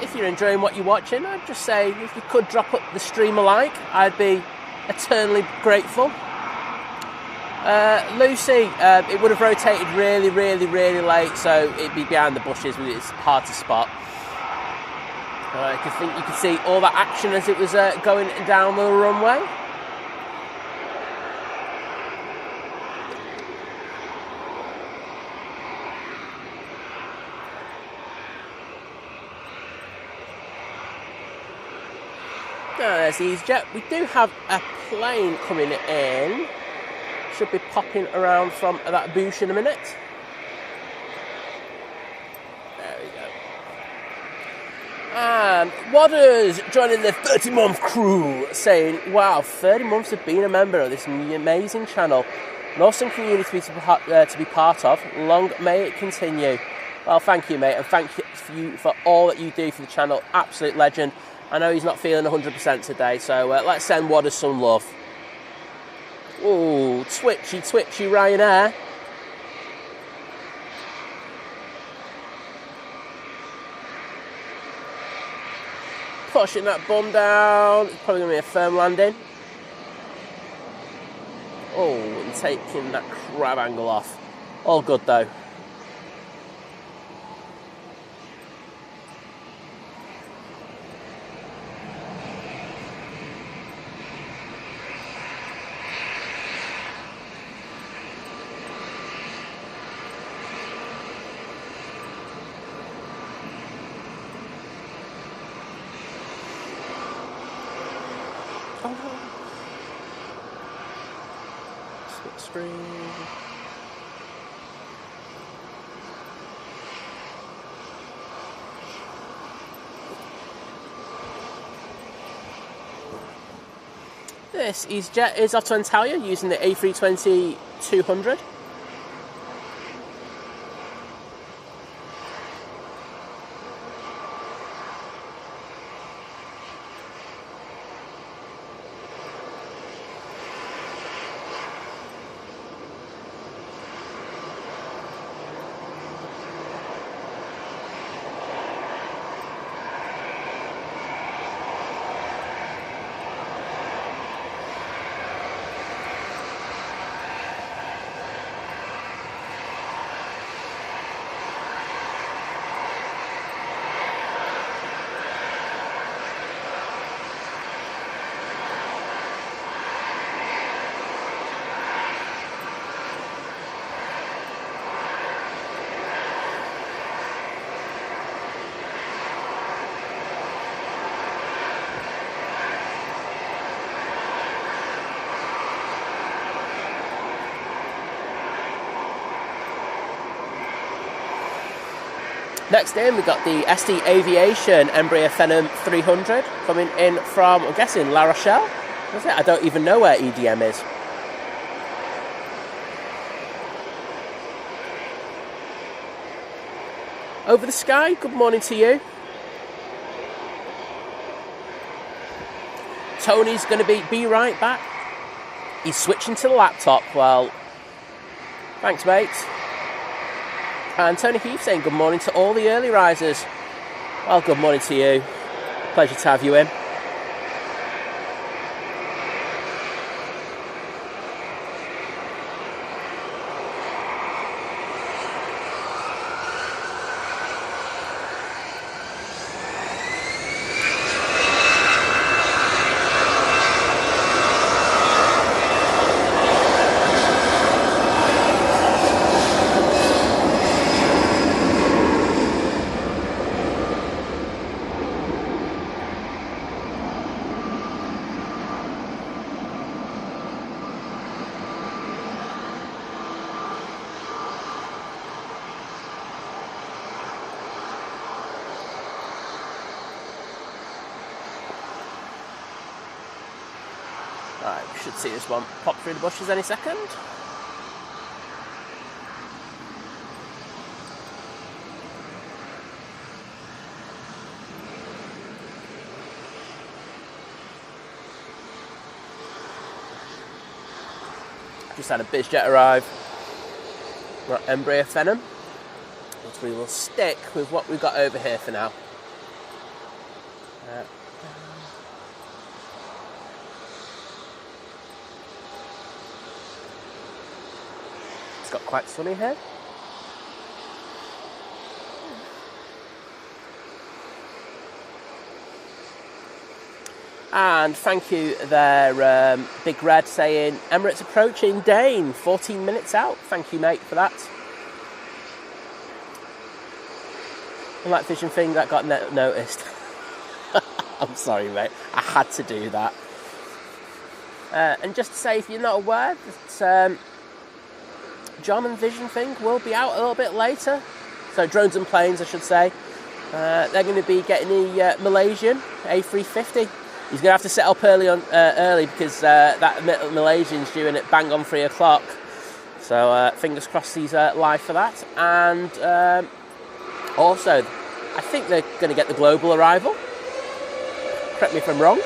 If you're enjoying what you're watching, I'd just say if you could drop up the stream a like, I'd be eternally grateful. Lucy, it would have rotated really late, so it'd be behind the bushes, but it's hard to spot. I think you could see all that action as it was going down the runway. There's EasyJet. We do have a plane coming in. Should be popping around from that bush in a minute. There we go. And Wadders joining the 30-month crew, saying, wow, 30 months of being a member of this amazing channel. An awesome community to be part of. Long may it continue. Well, thank you, mate, and thank you for all that you do for the channel. Absolute legend. I know he's not feeling 100% today, so let's send Wadders some love. Ooh, twitchy Ryanair. Pushing that bum down. It's probably going to be a firm landing. Oh, and taking that crab angle off. All good, though. This EasyJet is off to Antalya using the A320-200. Next in, we've got the ST Aviation Embraer Phenom 300 coming in from, I'm guessing, La Rochelle. Is it? I don't even know where EDM is. Over the Sky, good morning to you. Tony's going to be right back. He's switching to the laptop. Well, thanks, mate. And Tony Heath saying good morning to all the early risers. Well, good morning to you. Pleasure to have you in. Right, we should see this one pop through the bushes any second. Just had a BizJet arrive. We're at Embraer Phenom, but we will stick with what we've got over here for now. It's got quite sunny here. And thank you there, Big Red, saying Emirates approaching Dane, 14 minutes out. Thank you, mate, for that. And that fishing thing that got noticed. I'm sorry, mate. I had to do that. And just to say, if you're not aware, that John and Vision thing will be out a little bit later. So drones and planes, I should say. They're going to be getting the Malaysian A350. He's going to have to set up early because that Malaysian's due in at bang on 3 o'clock. So fingers crossed he's live for that. And also, I think they're going to get the global arrival. Correct me if I'm wrong.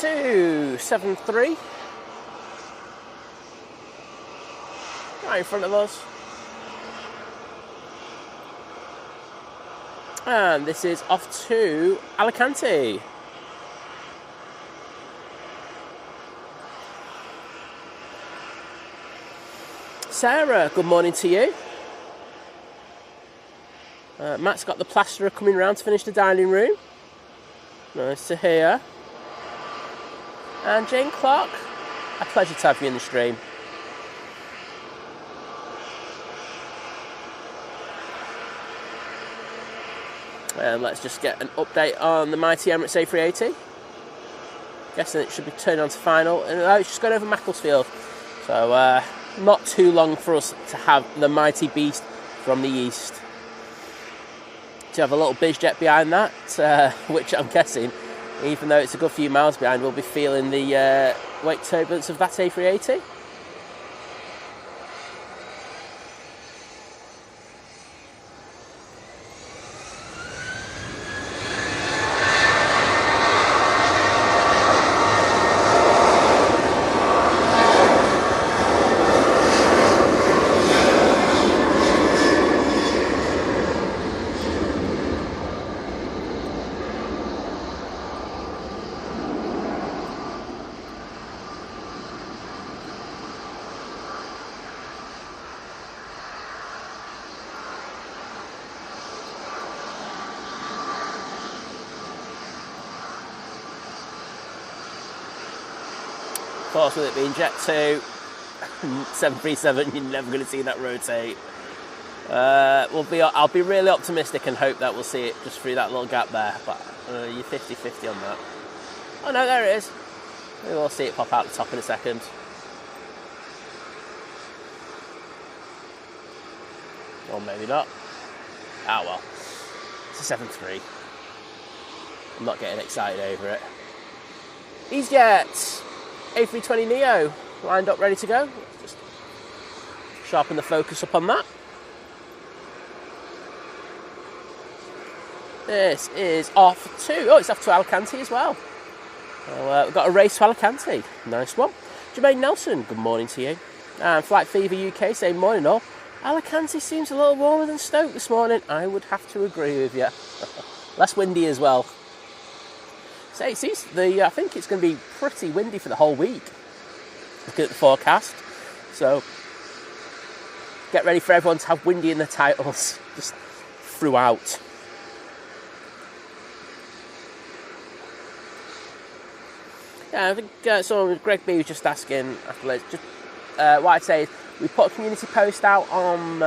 Jet273 right in front of us, and this is off to Alicante. Sarah, good morning to you. Matt's got the plasterer coming round to finish the dining room. Nice to hear. And Jane Clark, a pleasure to have you in the stream. And let's just get an update on the mighty Emirates A380. Guessing it should be turned on to final. And it's just gone over Macclesfield. So not too long for us to have the mighty beast from the east. To have a little BizJet behind that, which I'm guessing, even though it's a good few miles behind, we'll be feeling the wake turbulence of that A380. Of course, with it being Jet2, 737, you're never going to see that rotate. I'll be really optimistic and hope that we'll see it just through that little gap there, but you're 50-50 on that. Oh no, there it is. We will see it pop out the top in a second. Or maybe not. Ah well, it's a 7.3. I'm not getting excited over it. EasyJet A320neo lined up, ready to go. Let's just sharpen the focus up on that. This is off to, it's off to Alicante as well. So, we've got a race to Alicante. Nice one. Jermaine Nelson, good morning to you. And Flight Fever UK saying morning all. Alicante seems a little warmer than Stoke this morning. I would have to agree with you. Less windy as well. So it seems I think it's going to be pretty windy for the whole week. Look at the forecast. So get ready for everyone to have windy in the titles just throughout. Yeah, I think Greg B was just asking afterwards. Just what I'd say is we put a community post out on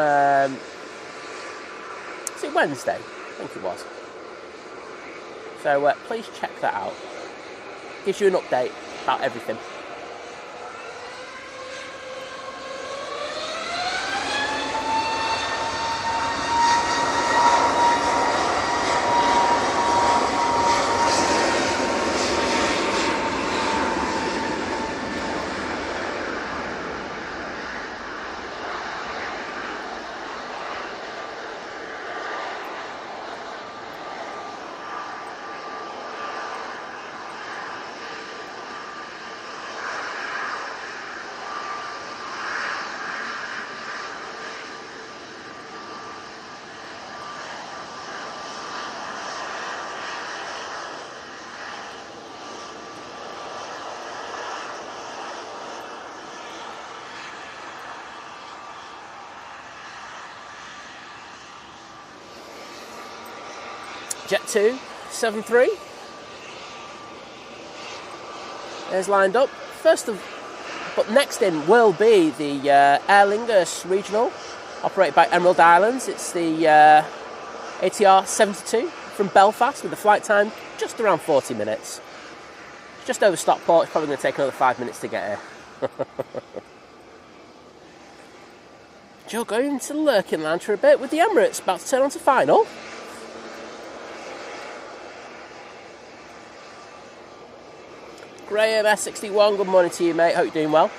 is it Wednesday? I think it was. So please check that out. Gives you an update about everything. Jet2, 7.3 is lined up. But next in will be the Aer Lingus regional, operated by Emerald Islands. It's the ATR 72 from Belfast with a flight time just around 40 minutes. Just over Stockport. It's probably going to take another 5 minutes to get here. Joe going to the lurking lounge for a bit with the Emirates about to turn on to final. Graham S61, good morning to you, mate. Hope you're doing well.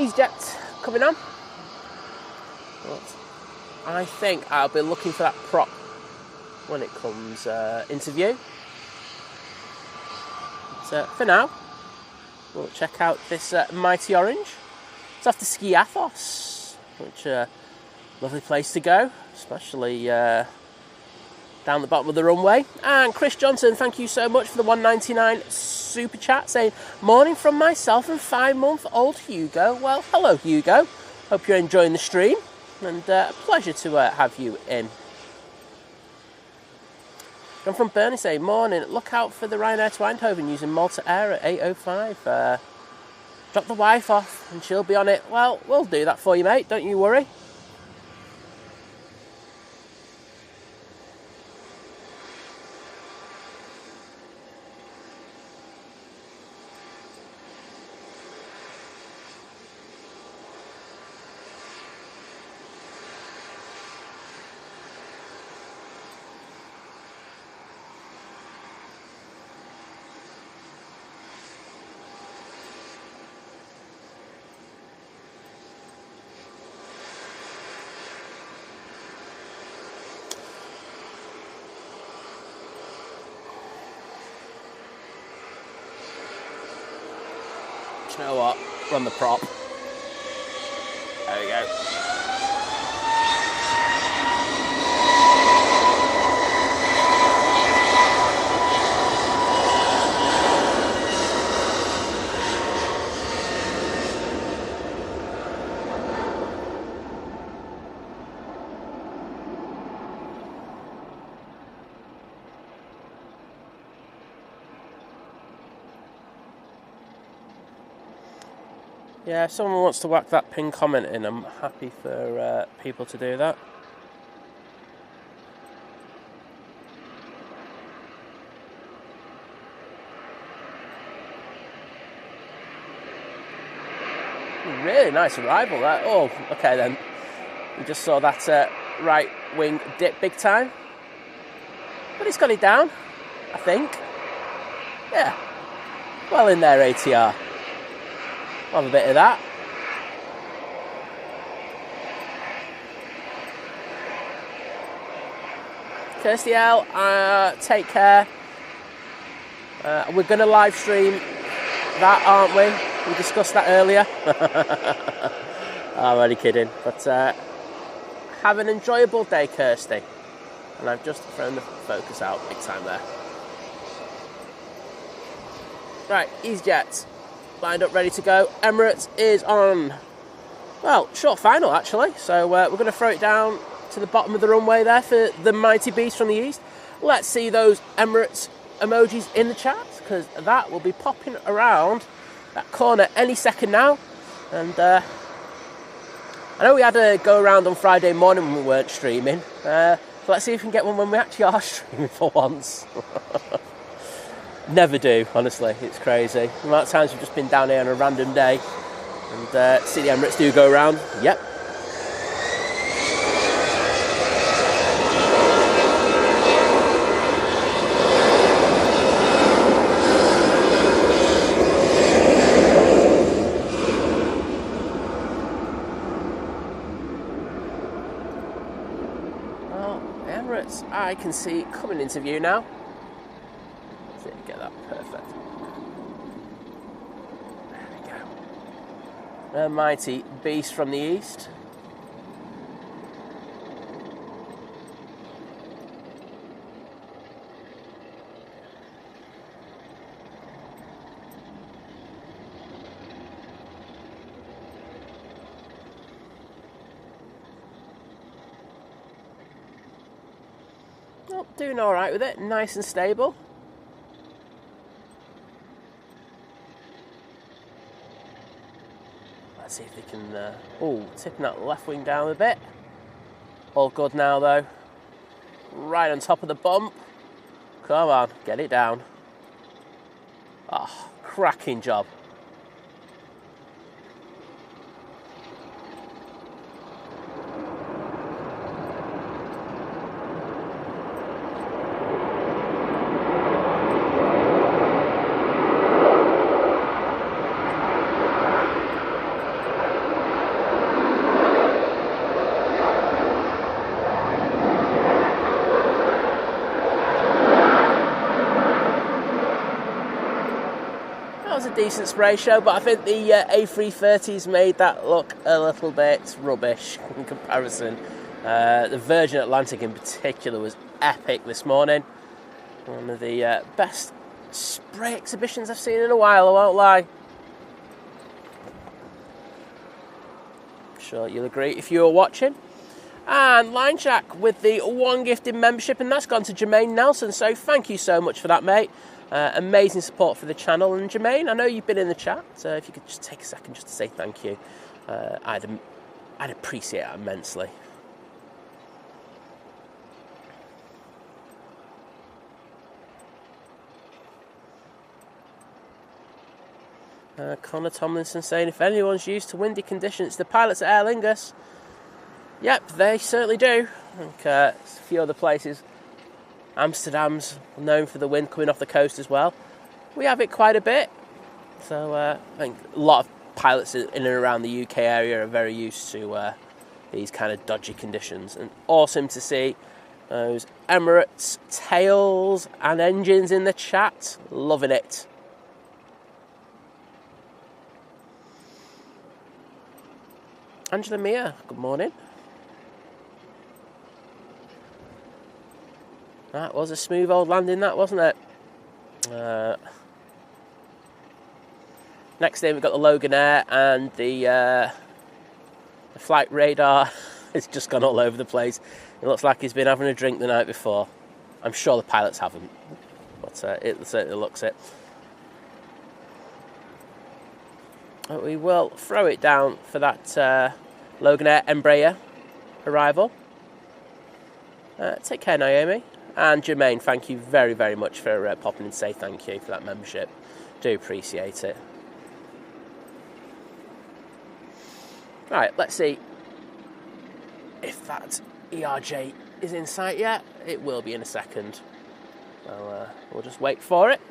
EasyJet coming on. But I think I'll be looking for that prop when it comes into view. But for now, we'll check out this mighty orange. It's off to Skiathos, which lovely place to go, especially down the bottom of the runway. And Chris Johnson, thank you so much for the $1.99 super chat, saying morning from myself and 5-month-old Hugo. Well, hello Hugo, hope you're enjoying the stream, and a pleasure to have you in. John from Burnley saying morning, look out for the Ryanair to Eindhoven using Malta Air at 8:05. Drop the wife off and she'll be on it. Well, we'll do that for you, mate, don't you worry. You know what? Run the prop. There we go. Yeah, if someone wants to whack that pin comment in, I'm happy for people to do that. Really nice arrival there. Oh, okay then. We just saw that right wing dip big time. But he's got it down, I think. Yeah. Well in there, ATR. Have a bit of that. Kirsty L, take care. We're going to live stream that, aren't we? We discussed that earlier. I'm only kidding. But have an enjoyable day, Kirsty. And I've just thrown the focus out big time there. Right, EasyJet. Lined up, ready to go. Emirates is on, well, short final actually. So we're going to throw it down to the bottom of the runway there for the mighty beast from the east. Let's see those Emirates emojis in the chat, because that will be popping around that corner any second now. And I know we had a go around on Friday morning when we weren't streaming. So let's see if we can get one when we actually are streaming for once. Never do, honestly, it's crazy. The amount of times we've just been down here on a random day and see the Emirates do go around. Yep. Well, Emirates, I can see coming into view now. Get that perfect. There we go. The mighty beast from the east. Oh, doing all right with it. Nice and stable. See if they can, tipping that left wing down a bit. All good now though. Right on top of the bump. Come on, get it down. Oh, cracking job. Decent spray show, but I think the A330s made that look a little bit rubbish in comparison. The Virgin Atlantic in particular was epic this morning. One of the best spray exhibitions I've seen in a while, I won't lie. I'm sure you'll agree if you were watching. And Line Jack with the one gifted membership, and that's gone to Jermaine Nelson, so thank you so much for that, mate. Amazing support for the channel. And Jermaine, I know you've been in the chat, so if you could just take a second just to say thank you, I'd appreciate it immensely. Connor Tomlinson saying, if anyone's used to windy conditions, the pilots at Aer Lingus. Yep, they certainly do. I think a few other places. Amsterdam's known for the wind coming off the coast as well. We have it quite a bit. So I think a lot of pilots in and around the UK area are very used to these kind of dodgy conditions. And awesome to see those Emirates tails and engines in the chat. Loving it. Angela Mia, good morning. That was a smooth old landing, that, wasn't it? Next in, we've got the Loganair, and the flight radar has just gone all over the place. It looks like he's been having a drink the night before. I'm sure the pilots haven't, but it certainly looks it. But we will throw it down for that Loganair Embraer arrival. Take care, Naomi. And Jermaine, thank you very, very much for popping and say thank you for that membership. Do appreciate it. Right, let's see if that ERJ is in sight yet. It will be in a second. So we'll just wait for it.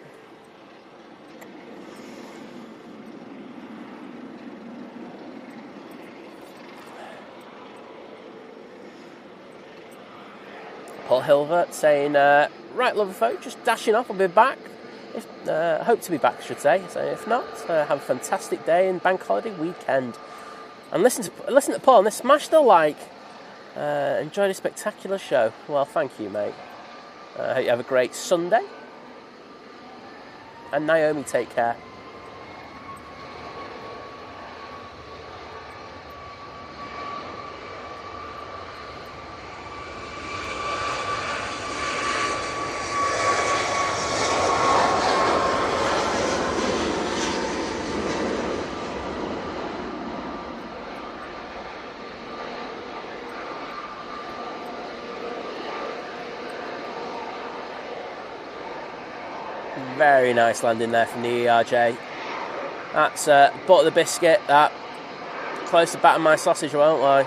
Paul Hilvert saying, right, lovely folk, just dashing off, I'll be back. Hope to be back, I should say. So if not, have a fantastic day and bank holiday weekend. And listen to Paul, and they smash the like. Enjoyed a spectacular show. Well, thank you, mate. I hope you have a great Sunday. And Naomi, take care. Very nice landing there from the ERJ. That's butter the biscuit, that. Close to batter my sausage, I won't lie.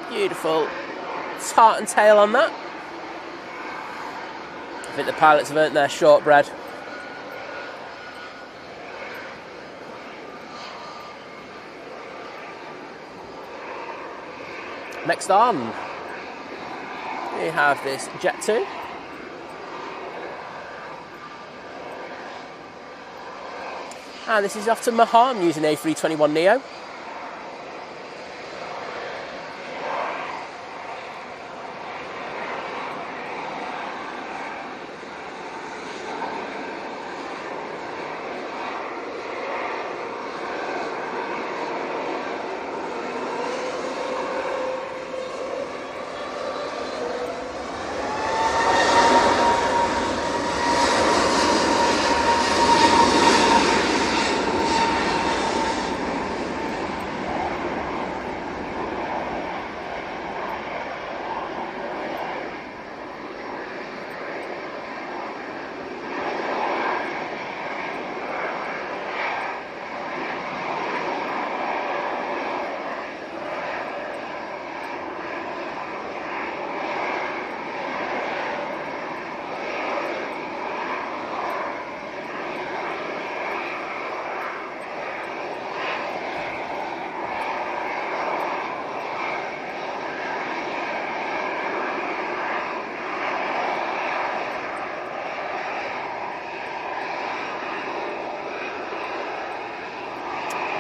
Beautiful tartan tail on that. I think the pilots have earned their shortbread. Next on, we have this Jet2. And this is off to Maham using A321neo.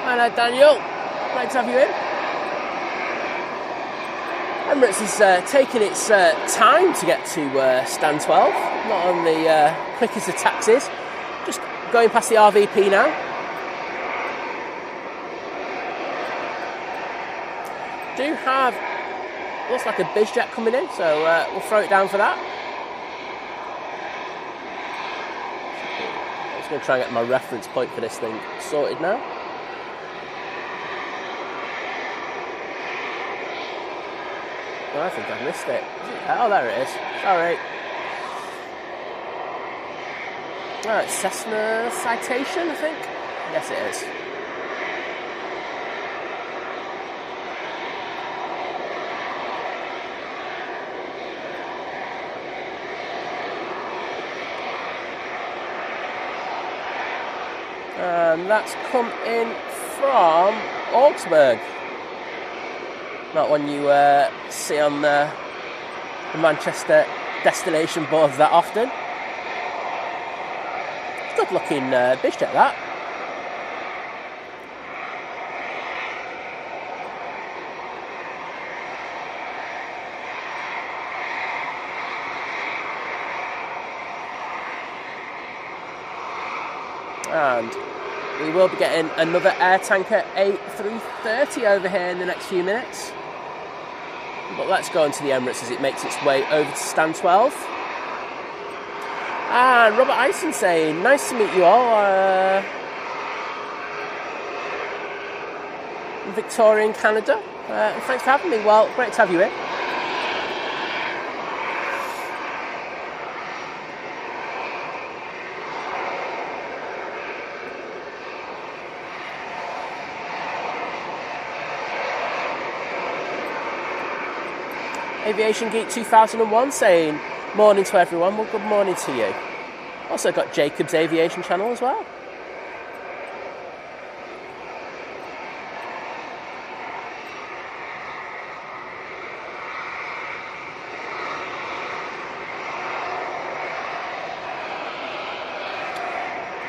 Hello, Daniel. Great to have you in. Emirates is taking its time to get to stand 12. Not on the quickest of taxis. Just going past the RVP now. Do have, looks like a BizJet coming in, so we'll throw it down for that. I'm just going to try and get my reference point for this thing sorted now. Oh, I think I've missed it. Oh, there it is. Sorry. Alright, Cessna Citation, I think? Yes, it is. And that's come in from Augsburg. Not one you see on the Manchester destination boards that often. Good looking bizjet, that. And we will be getting another air tanker A330 over here in the next few minutes. But let's go on to the Emirates as it makes its way over to stand 12. And Robert Ison saying, nice to meet you all. In Victoria, Canada. Thanks for having me. Well, great to have you here. Aviation Geek 2001 saying, morning to everyone. Well, good morning to you. Also got Jacob's Aviation channel as well.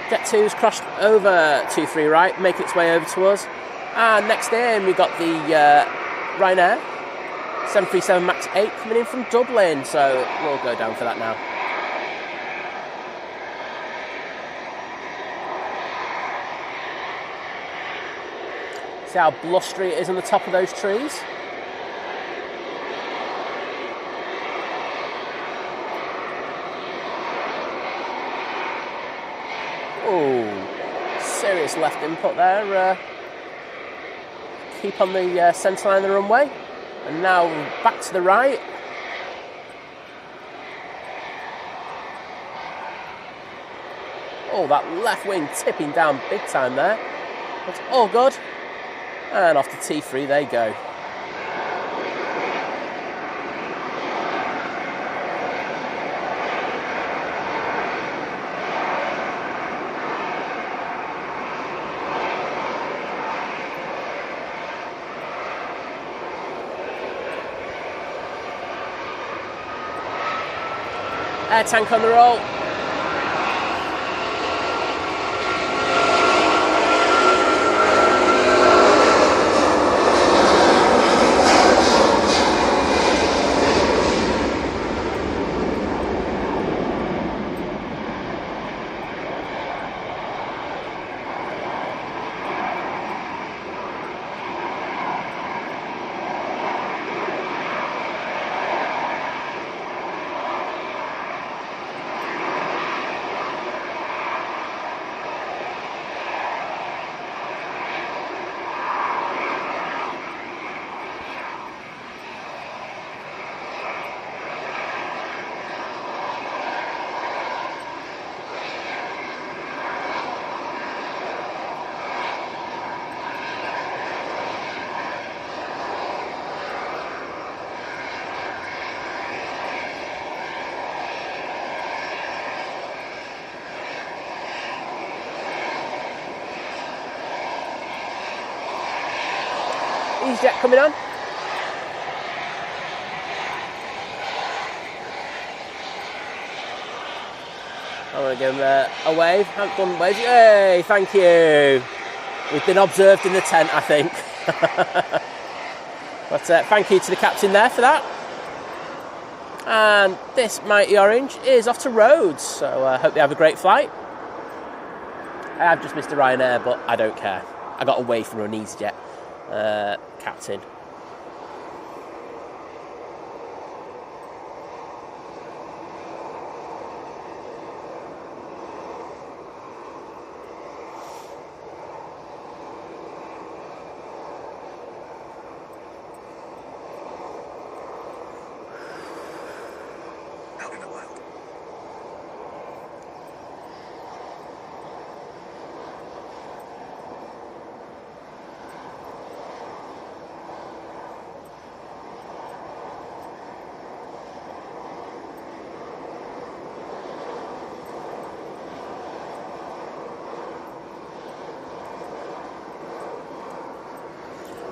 Jet2's crossed over 23 right, making its way over to us. And next in, we've got the Ryanair 737 MAX 8 coming in from Dublin, so we'll go down for that now. See how blustery it is on the top of those trees? Oh, serious left input there. Keep on the centre line of the runway. And now back to the right. Oh, that left wing tipping down big time there. That's all good. And off to T3 they go. Air tank on the roll. EasyJet coming on. I want to give him a wave. Haven't done waves. Hey, thank you. We've been observed in the tent, I think. But thank you to the captain there for that. And this mighty orange is off to Rhodes, so I hope they have a great flight. I have just missed a Ryanair, but I don't care. I got away from an EasyJet captain.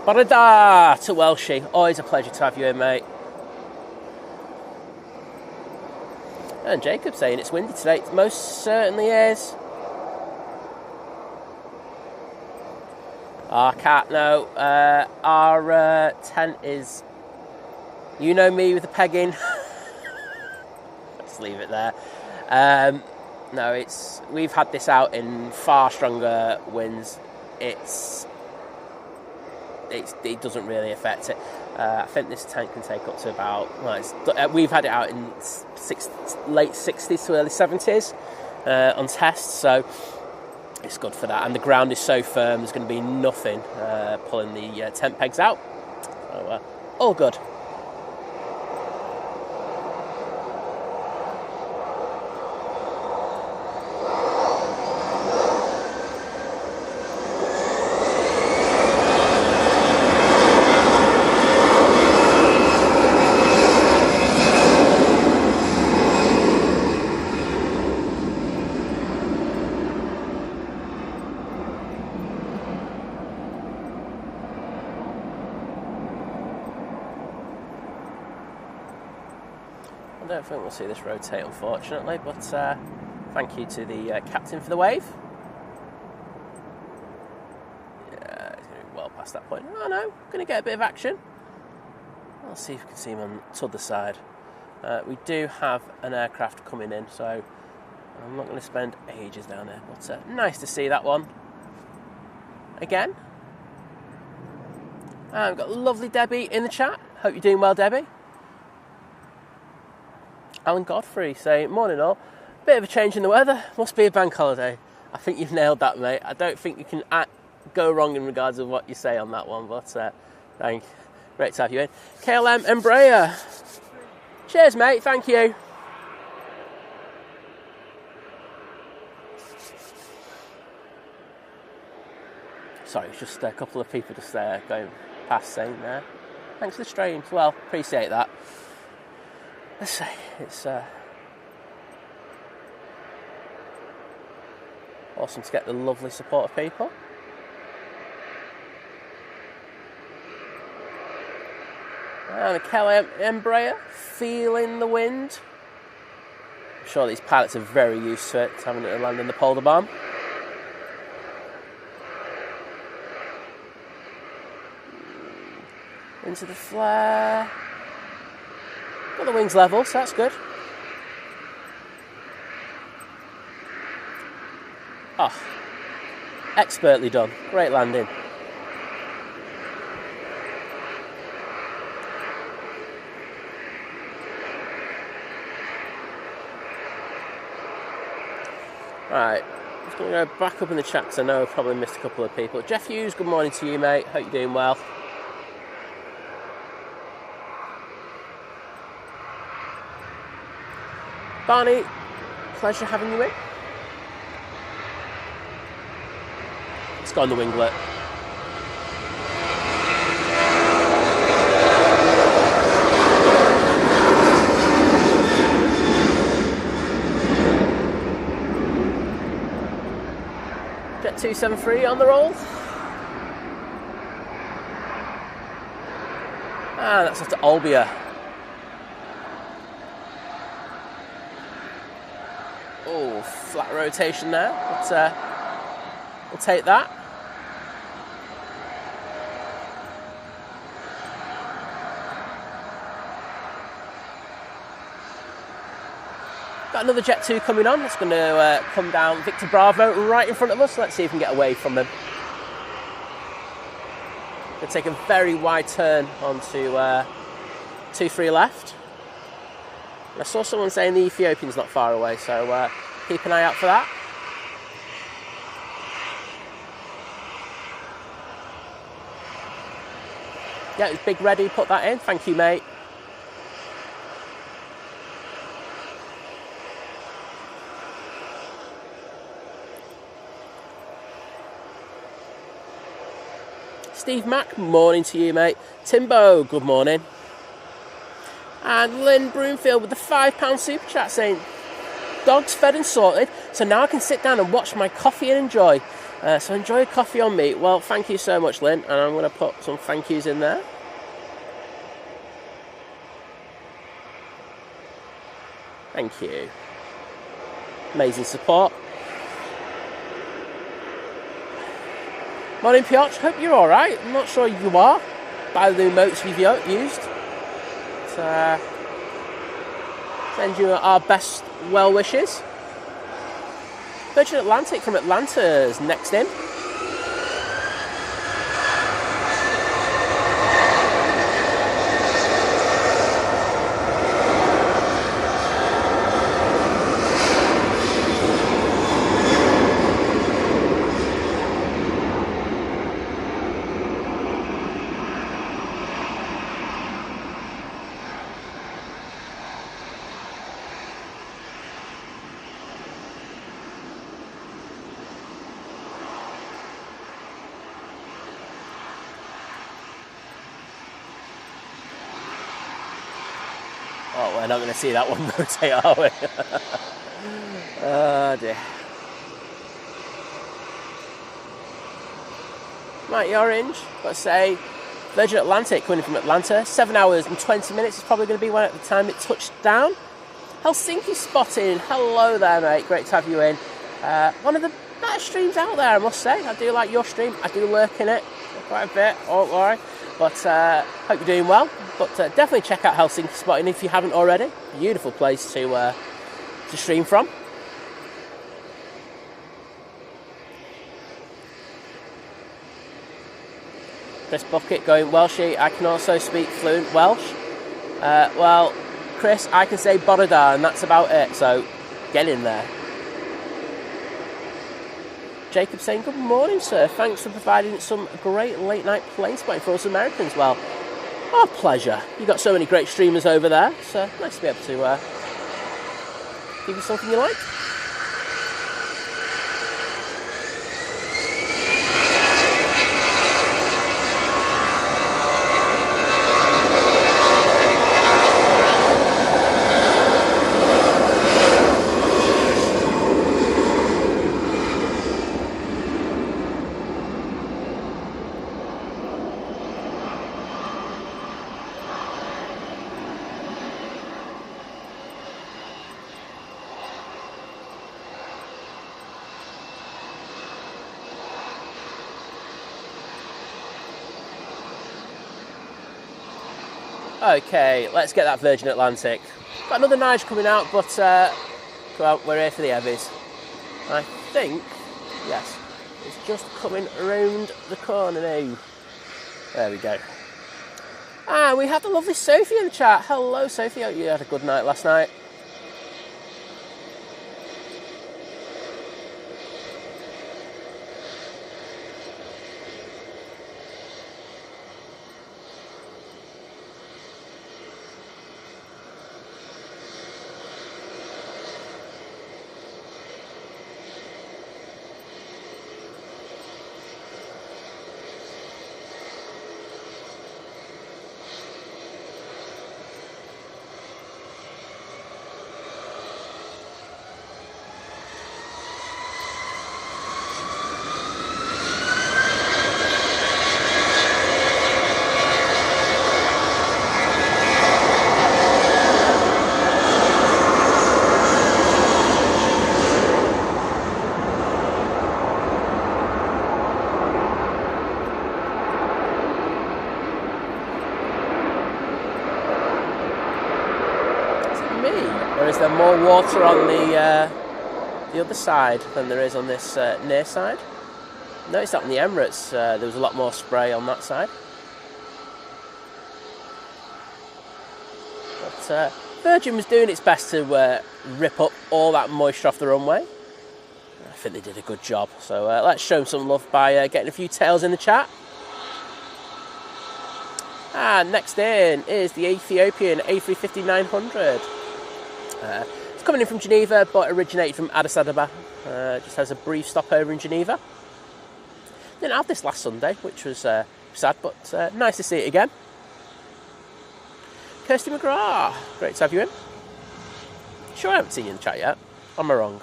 Barada to Welshie. Always a pleasure to have you here, mate. And Jacob saying it's windy today. It most certainly is. Our cat, no. Our tent is, you know me with the pegging. Let's leave it there. No, we've had this out in far stronger winds. It doesn't really affect it. I think this tent can take up to about, we've had it out in late 60s to early 70s on tests, so it's good for that. And the ground is so firm, there's going to be nothing pulling the tent pegs out. So, all good. I don't think we'll see this rotate, unfortunately, but thank you to the captain for the wave. Yeah, he's going to be well past that point. Oh no, going to get a bit of action. I'll see if we can see him on the other side. We do have an aircraft coming in, so I'm not going to spend ages down there, but nice to see that one again. And we've got lovely Debbie in the chat. Hope you're doing well, Debbie. Alan Godfrey saying, morning all, bit of a change in the weather, must be a bank holiday. I think you've nailed that, mate. I don't think you can go wrong in regards of what you say on that one, but thank you. Great to have you in. KLM Embraer. Cheers, mate, thank you. Sorry, it's just a couple of people just going past saying thanks for the stream. Well, appreciate that. Let's say it's awesome to get the lovely support of people. And the KLM Embraer, feeling the wind. I'm sure these pilots are very used to it, having to land in the polar bomb. Into the flare. Got the wings level, so that's good. Oh, expertly done. Great landing. Right, I'm just going to go back up in the chat because I know I've probably missed a couple of people. Jeff Hughes, good morning to you, mate. Hope you're doing well. Barney, pleasure having you in. Let's go on the winglet. Jet 273 on the roll. And that's off to Olbia. Oh, flat rotation there, but we'll take that. Got another Jet 2 coming on. It's going to come down Victor Bravo right in front of us. Let's see if we can get away from them. Going to take a very wide turn onto 2-3 left. I saw someone saying the Ethiopian's not far away, so keep an eye out for that. Yeah, it was Big Reddy put that in. Thank you, mate. Steve Mack, morning to you, mate. Timbo, good morning. And Lynn Broomfield with the £5 super chat saying, dogs fed and sorted, so now I can sit down and watch my coffee and enjoy. So enjoy a coffee on me. Well, thank you so much, Lynn, and I'm going to put some thank yous in there. Thank you. Amazing support. Morning, Piotr. Hope you're all right. I'm not sure you are by the emotes you've used. Send you our best well wishes. Virgin Atlantic from Atlanta is next in. Oh, we're not going to see that one rotate, are we? Oh dear. Right, Orange, let's say Virgin Atlantic coming from Atlanta, 7 hours and 20 minutes is probably going to be when at the time it touched down. Helsinki spotting, hello there mate, great to have you in. One of the better streams out there, I must say. I do like your stream, I do lurk in it quite a bit, don't worry. But hope you're doing well. But definitely check out Helsinki spotting if you haven't already. Beautiful place to stream from. Chris Bucket going Welshie. I can also speak fluent Welsh. Well, Chris, I can say Borodar and that's about it. So get in there. Jacob saying, good morning, sir. Thanks for providing some great late night plane spotting for us Americans. Well, our pleasure. You've got so many great streamers over there. So nice to be able to give you something you like. Okay, let's get that Virgin Atlantic. Got another Nige coming out, but well, we're here for the heavies. I think, yes, it's just coming around the corner now. There we go. And we have the lovely Sophie in the chat. Hello, Sophie. Hope you had a good night last night. More water on the other side than there is on this near side. Noticed that on the Emirates there was a lot more spray on that side. But Virgin was doing its best to rip up all that moisture off the runway. I think they did a good job. So let's show them some love by getting a few tails in the chat. And next in is the Ethiopian A350-900. It's coming in from Geneva, but originated from Addis Ababa. Just has a brief stopover in Geneva. Didn't have this last Sunday, which was sad, but nice to see it again. Kirsty McGrath, great to have you in. Sure, I haven't seen you in the chat yet. Am I wrong?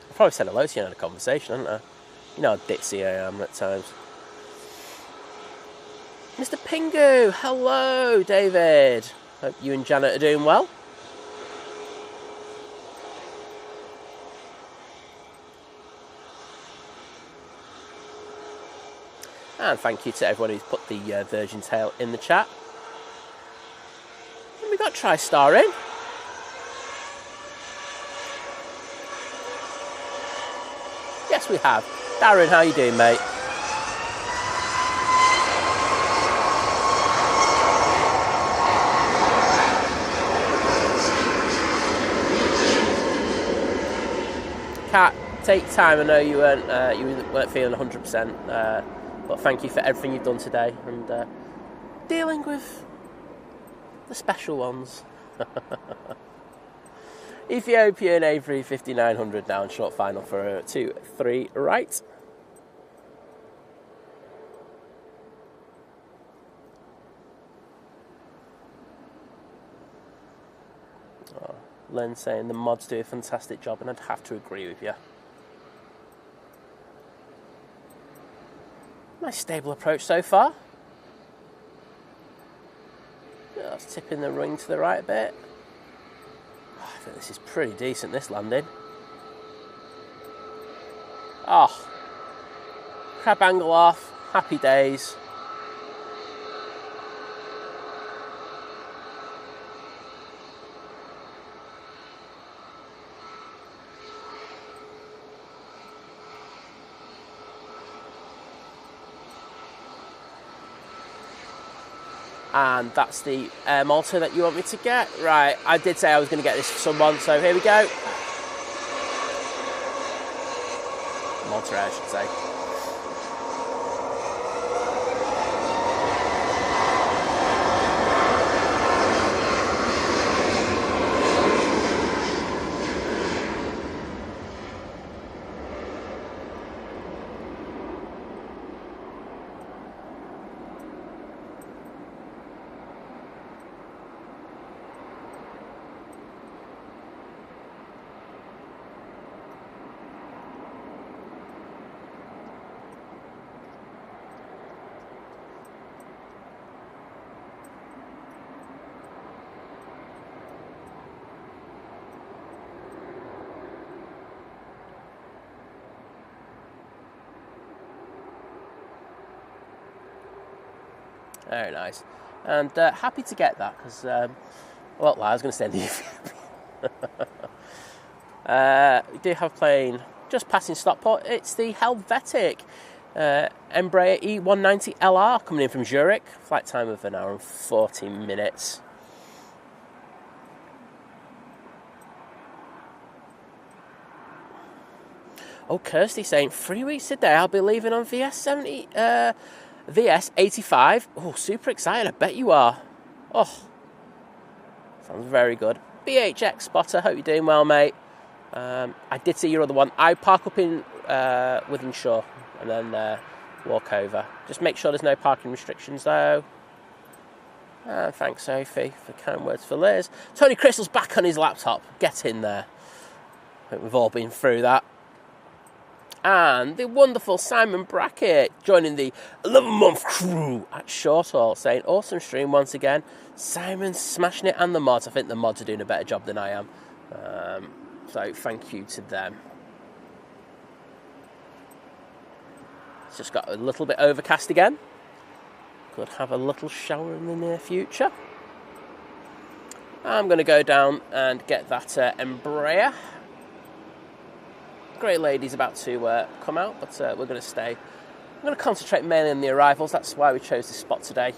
I probably said hello to you in a conversation, haven't I? You know how ditzy I am at times. Mr. Pingu, hello, David. Hope you and Janet are doing well. And thank you to everyone who's put the Virgin Tail in the chat. And we got TriStar in. Yes, we have. Darren, how you doing, mate? Kat, take time. I know you weren't feeling 100%, but thank you for everything you've done today and dealing with the special ones. Ethiopian A350 900 now in short final for 2-3 right. Oh, Len saying the mods do a fantastic job, and I'd have to agree with you. Nice stable approach so far. Just tipping the wing to the right a bit. Oh, I think this is pretty decent, this landing. Oh, crab angle off, happy days. And that's the Air Malta that you want me to get. Right, I did say I was going to get this for someone, so here we go. Malta Air, I should say. Very nice. And happy to get that because, well, I was going to send you. We do have a plane just passing Stockport. It's the Helvetic Embraer E190 LR coming in from Zurich. Flight time of 1 hour and 40 minutes. Oh, Kirsty saying 3 weeks today. I'll be leaving on VS85. Oh, super excited. I bet you are. Oh, sounds very good. BHX Spotter. Hope you're doing well, mate. I did see your other one. I park up in Withenshaw and then walk over. Just make sure there's no parking restrictions, though. Thanks, Sophie, for kind words for Liz. Tony Crystal's back on his laptop. Get in there. I think we've all been through that. And the wonderful Simon Brackett joining the 11-month crew at Short Haul, saying, awesome stream once again. Simon smashing it, and the mods. I think the mods are doing a better job than I am. So thank you to them. It's just got a little bit overcast again. Could have a little shower in the near future. I'm going to go down and get that Embraer. Great lady's about to come out, but we're going to stay. I'm going to concentrate mainly on the arrivals. That's why we chose this spot today.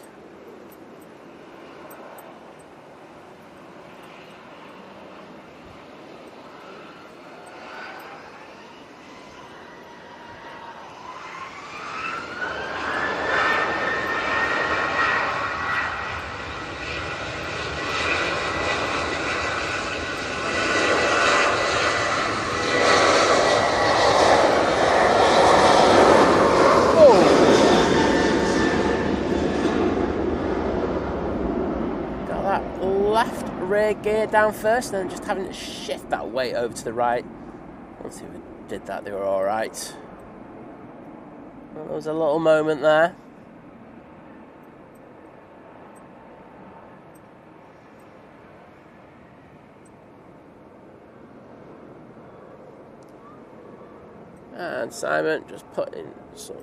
Gear down first, and then just having to shift that weight over to the right. Once we did that, they were all right. Well, there was a little moment there. And Simon just putting some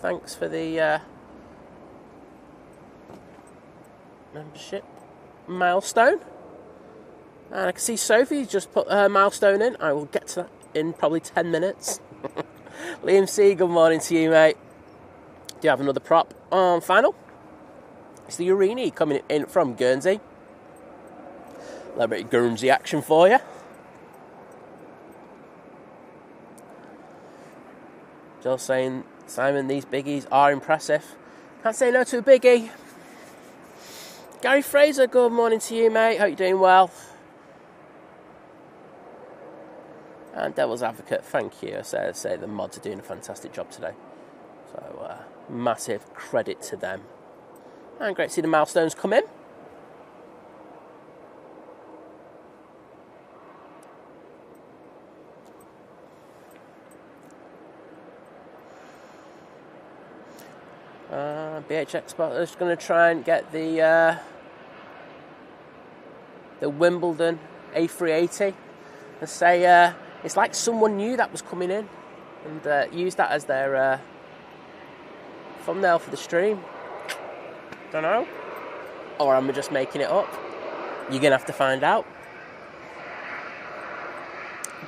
thanks for the membership milestone. And I can see Sophie's just put her milestone in. I will get to that in probably 10 minutes. Liam C, good morning to you, mate. Do you have another prop on final? It's the Urini coming in from Guernsey. A little bit of Guernsey action for you. Jill saying, Simon, these biggies are impressive. Can't say no to a biggie. Gary Fraser, good morning to you, mate. Hope you're doing well. And Devil's Advocate, thank you. I say the mods are doing a fantastic job today. So, massive credit to them. And great to see the milestones come in. BH Export is going to try and get the Wimbledon A380 and say it's like someone knew that was coming in and used that as their thumbnail for the stream. Don't know. Or am I just making it up? You're going to have to find out.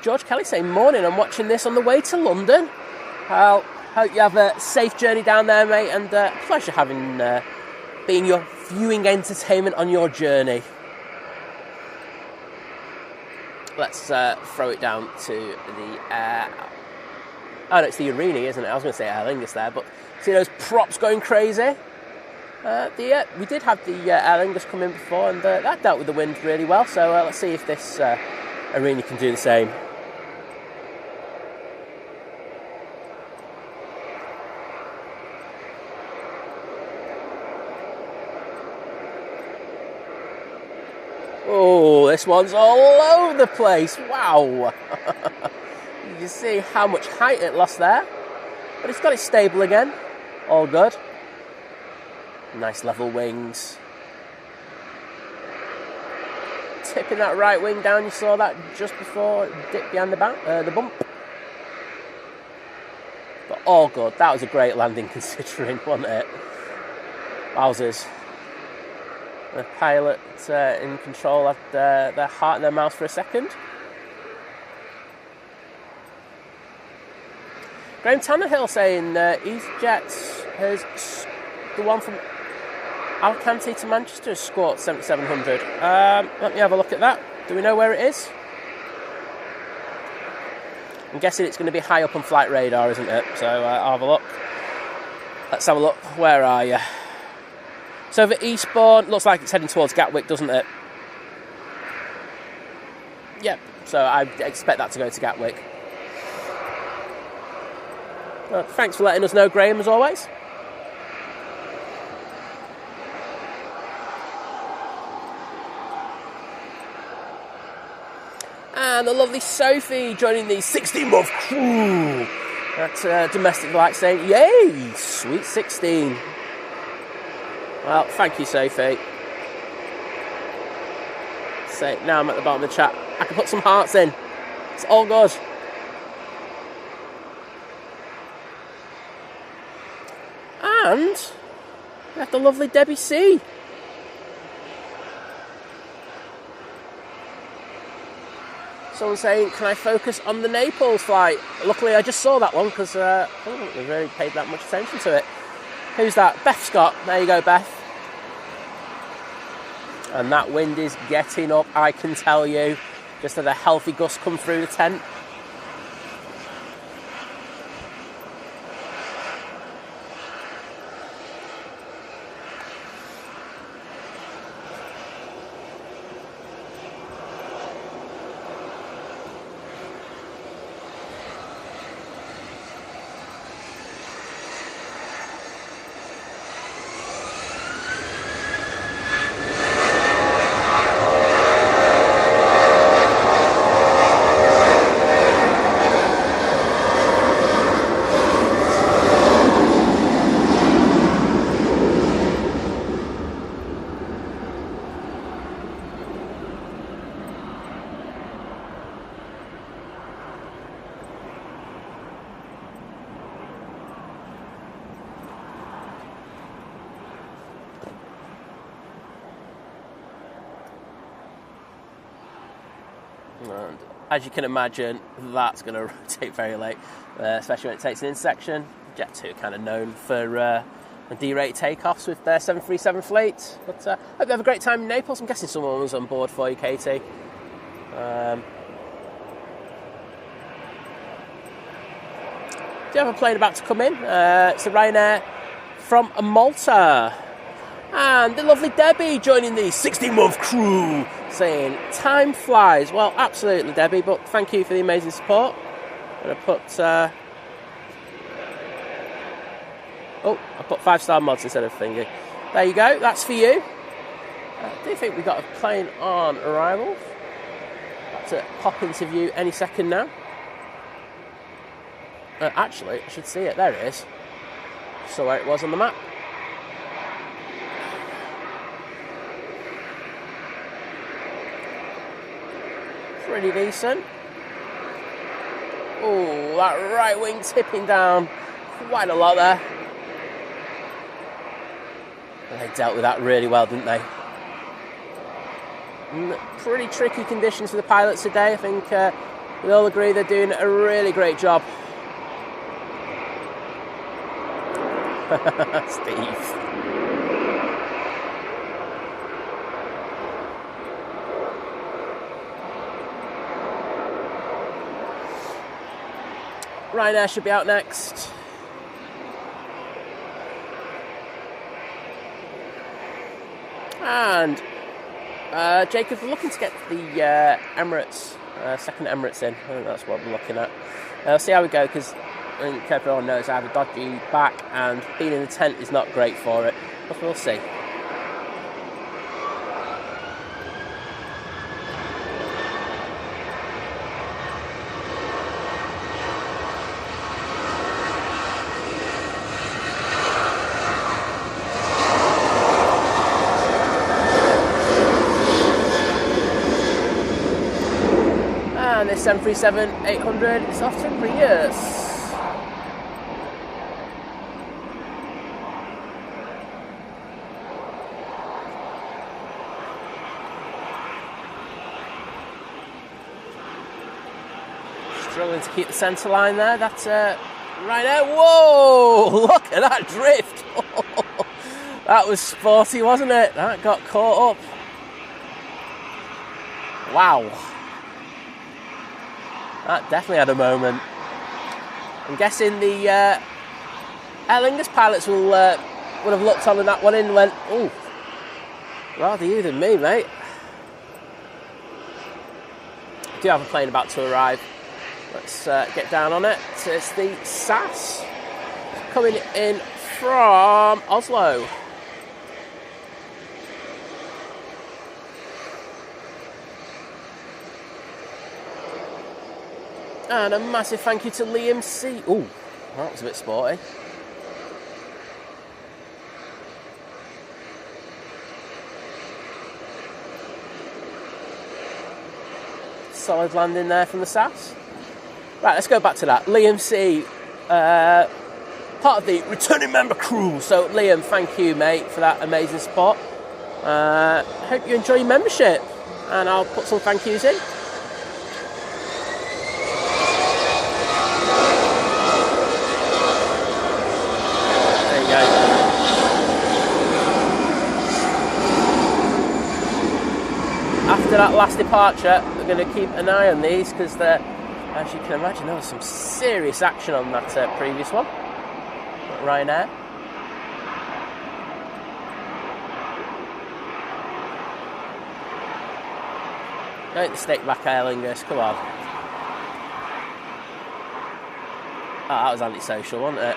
George Kelly saying, morning, I'm watching this on the way to London. Well, hope you have a safe journey down there, mate, and pleasure having being your viewing entertainment on your journey. Let's throw it down to the oh no, it's the Urini, isn't it? I was going to say Aer Lingus there, but see those props going crazy? We did have the Aer Lingus come in before, and that dealt with the wind really well, so let's see if this Urini can do the same. Oh, this one's all over the place. Wow. You can see how much height it lost there. But it's got it stable again. All good. Nice level wings. Tipping that right wing down. You saw that just before it dipped behind the bump. But all good. That was a great landing considering, wasn't it? Wowzers. The pilot in control had their heart in their mouth for a second. Graham Tannehill saying EasyJet has the one from Alicante to Manchester has scored 7,700. Let me have a look at that. Do we know where it is? I'm guessing it's going to be high up on flight radar, isn't it? So I'll have a look. Let's have a look. Where are you? So over Eastbourne, looks like it's heading towards Gatwick, doesn't it? Yep, so I expect that to go to Gatwick. Well, thanks for letting us know, Graham, as always. And the lovely Sophie joining the 16-month crew at Domestic Delight saying, yay, sweet 16. Well, thank you, Sophie. So now I'm at the bottom of the chat. I can put some hearts in. It's all good. And we have the lovely Debbie C. Someone saying, can I focus on the Naples flight? Luckily, I just saw that one because I don't think we really paid that much attention to it. Who's that? Beth Scott. There you go, Beth. And that wind is getting up, I can tell you. Just had a healthy gust come through the tent. And as you can imagine, that's going to rotate very late, especially when it takes an in-section. Jet2 kind of known for D-rate takeoffs with their 737 fleet. But hope you have a great time in Naples. I'm guessing someone was on board for you, Katie. Do you have a plane about to come in? It's a Ryanair from Malta. And the lovely Debbie joining the 16-month crew, saying, time flies. Well, absolutely, Debbie, but thank you for the amazing support. I'm going to put... I put 5-star mods instead of thingy. There you go, that's for you. I do think we've got a plane on arrival. About to pop into view any second now. Actually, I should see it. There it is. So where it was on the map. Pretty decent. Oh, that right wing tipping down quite a lot there. They dealt with that really well, didn't they? Pretty tricky conditions for the pilots today. I think we all agree they're doing a really great job. Steve. Ryanair should be out next. And Jacob, we're looking to get the Emirates, second Emirates in. I think that's what we're looking at. We'll see how we go, because I think everyone knows I have a dodgy back, and being in the tent is not great for it. But we'll see. And this 737-800 is off to Reyes. Struggling to keep the centre line there. That's Ryanair. Whoa! Look at that drift. That was sporty, wasn't it? That got caught up. Wow. That definitely had a moment. I'm guessing the Aer Lingus pilots would have looked on that one and went, "Oh, rather you than me, mate." I do have a plane about to arrive. Let's get down on it. It's the SAS coming in from Oslo. And a massive thank you to Liam C. Oh, that was a bit sporty. Solid landing there from the SAS. Right, let's go back to that. Liam C. Part of the returning member crew. So, Liam, thank you, mate, for that amazing spot. Hope you enjoy your membership. And I'll put some thank yous in. After that last departure, we're going to keep an eye on these, because as you can imagine, there was some serious action on that previous one at Ryanair. Don't stick back, Aer Lingus, come on. Oh, that was antisocial, wasn't it?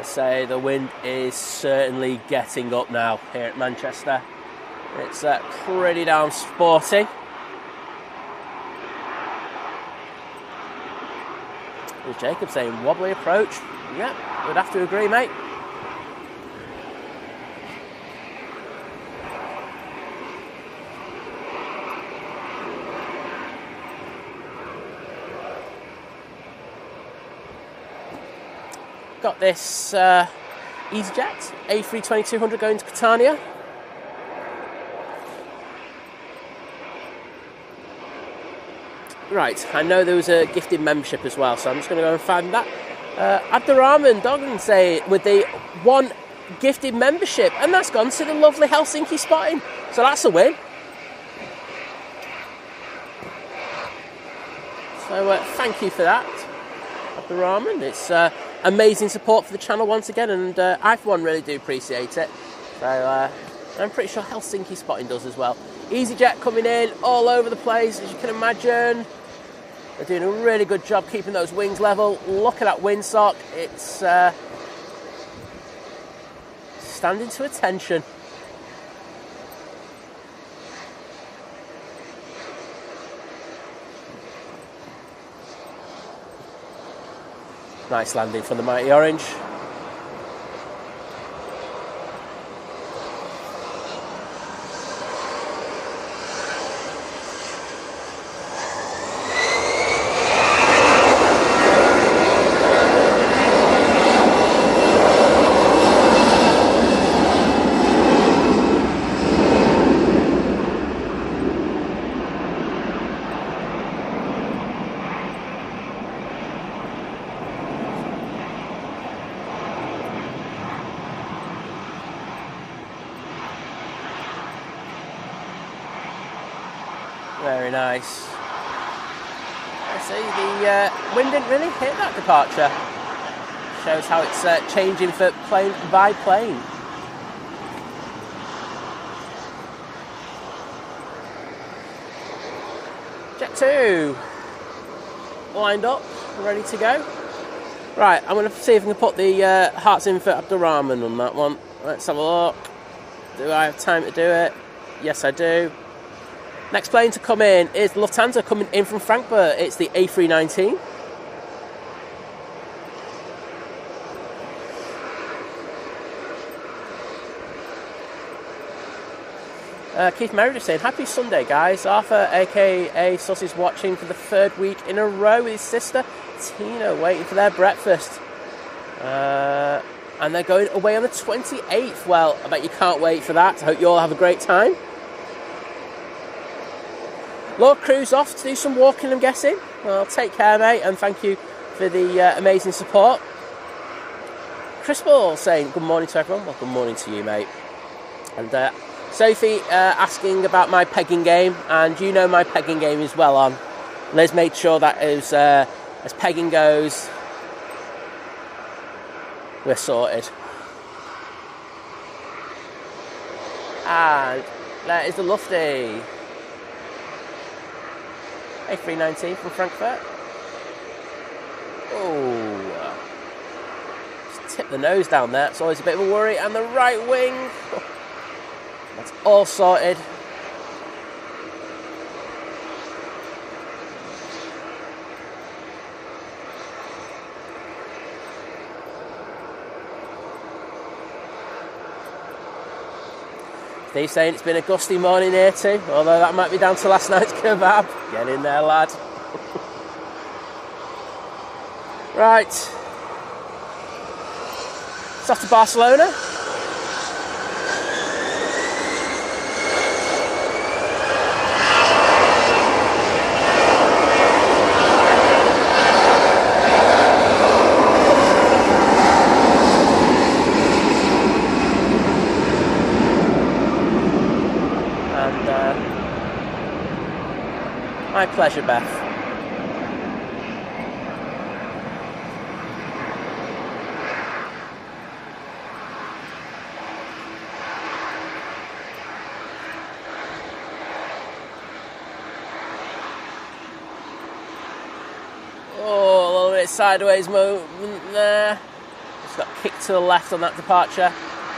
Say the wind is certainly getting up now here at Manchester. It's pretty damn sporty. As Jacob saying, wobbly approach. Yep, would have to agree, mate. Got this EasyJet A320-200 going to Catania. Right, I know there was a gifted membership as well, so I'm just going to go and find that. Abdurrahman Doggan say with the one gifted membership, and that's gone to the lovely Helsinki spotting. So that's a win. So thank you for that, Abdurrahman. It's amazing support for the channel once again, and I for one really do appreciate it. So I'm pretty sure Helsinki spotting does as well. EasyJet coming in all over the place, as you can imagine. They're doing a really good job keeping those wings level. Look at that windsock. It's standing to attention. Nice landing from the Mighty Orange. Very nice. I see the wind didn't really hit that departure. Shows how it's changing for plane by plane. Jet2 lined up, ready to go. Right, I'm going to see if I can put the hearts in for Abdurrahman on that one. Let's have a look. Do I have time to do it? Yes, I do. Next plane to come in is Lufthansa coming in from Frankfurt. It's the A319. Keith Meredith saying, happy Sunday, guys. Arthur, aka Sus, is watching for the third week in a row with his sister Tina, waiting for their breakfast. And they're going away on the 28th. Well, I bet you can't wait for that. I hope you all have a great time. Lord Crew's off to do some walking, I'm guessing. Well, take care, mate, and thank you for the amazing support. Chris Ball saying, good morning to everyone. Well, good morning to you, mate. And Sophie asking about my pegging game, and you know my pegging game is well on. Liz made sure that as pegging goes, we're sorted. And there is the Lufty. A319 from Frankfurt. Oh, just tip the nose down there. It's always a bit of a worry. And the right wing. That's all sorted. Steve saying it's been a gusty morning here too, although that might be down to last night's kebab. Get in there, lad. Right. It's off to Barcelona. My pleasure, Beth. Oh, a little bit sideways movement there. Just got kicked to the left on that departure.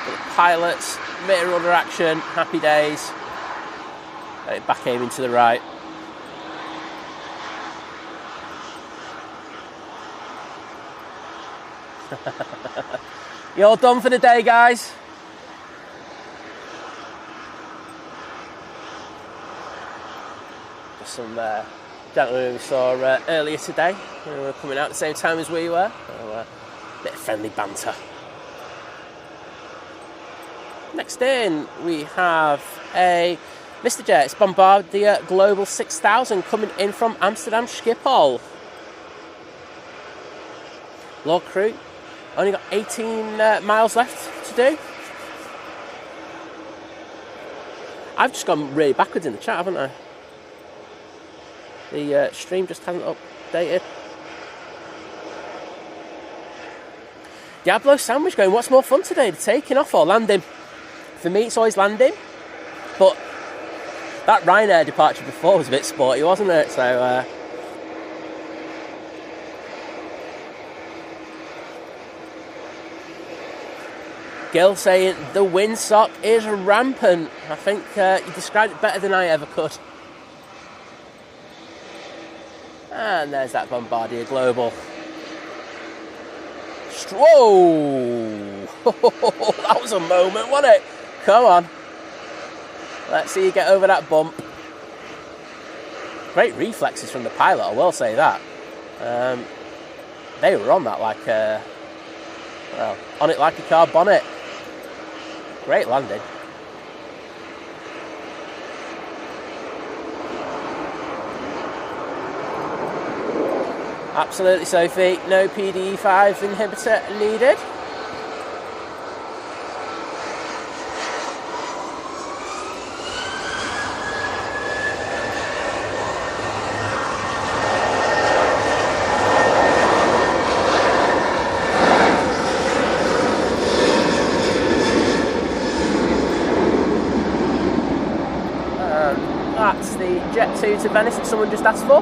The pilots, bit of rudder action, happy days. Back aiming to the right. You all done for the day, guys? Just some gentlemen we saw earlier today who were coming out at the same time as we were. So, bit of friendly banter. Next in, we have a Mr. Jet. It's Bombardier Global 6000 coming in from Amsterdam Schiphol. Log crew, only got 18 miles left to do. I've just gone really backwards in the chat, haven't I? The stream just hasn't updated. Diablo Sandwich going, what's more fun today, the taking off or landing? For me, it's always landing. But that Ryanair departure before was a bit sporty, wasn't it? So, Gil saying the windsock is rampant. I think you described it better than I ever could. And there's that Bombardier Global. Whoa! That was a moment, wasn't it? Come on. Let's see you get over that bump. Great reflexes from the pilot, I will say that. They were on that like well, on it like a car bonnet. Great landing. Absolutely, Sophie. No PDE5 inhibitor needed. That's the Jet2 to Venice that someone just asked for.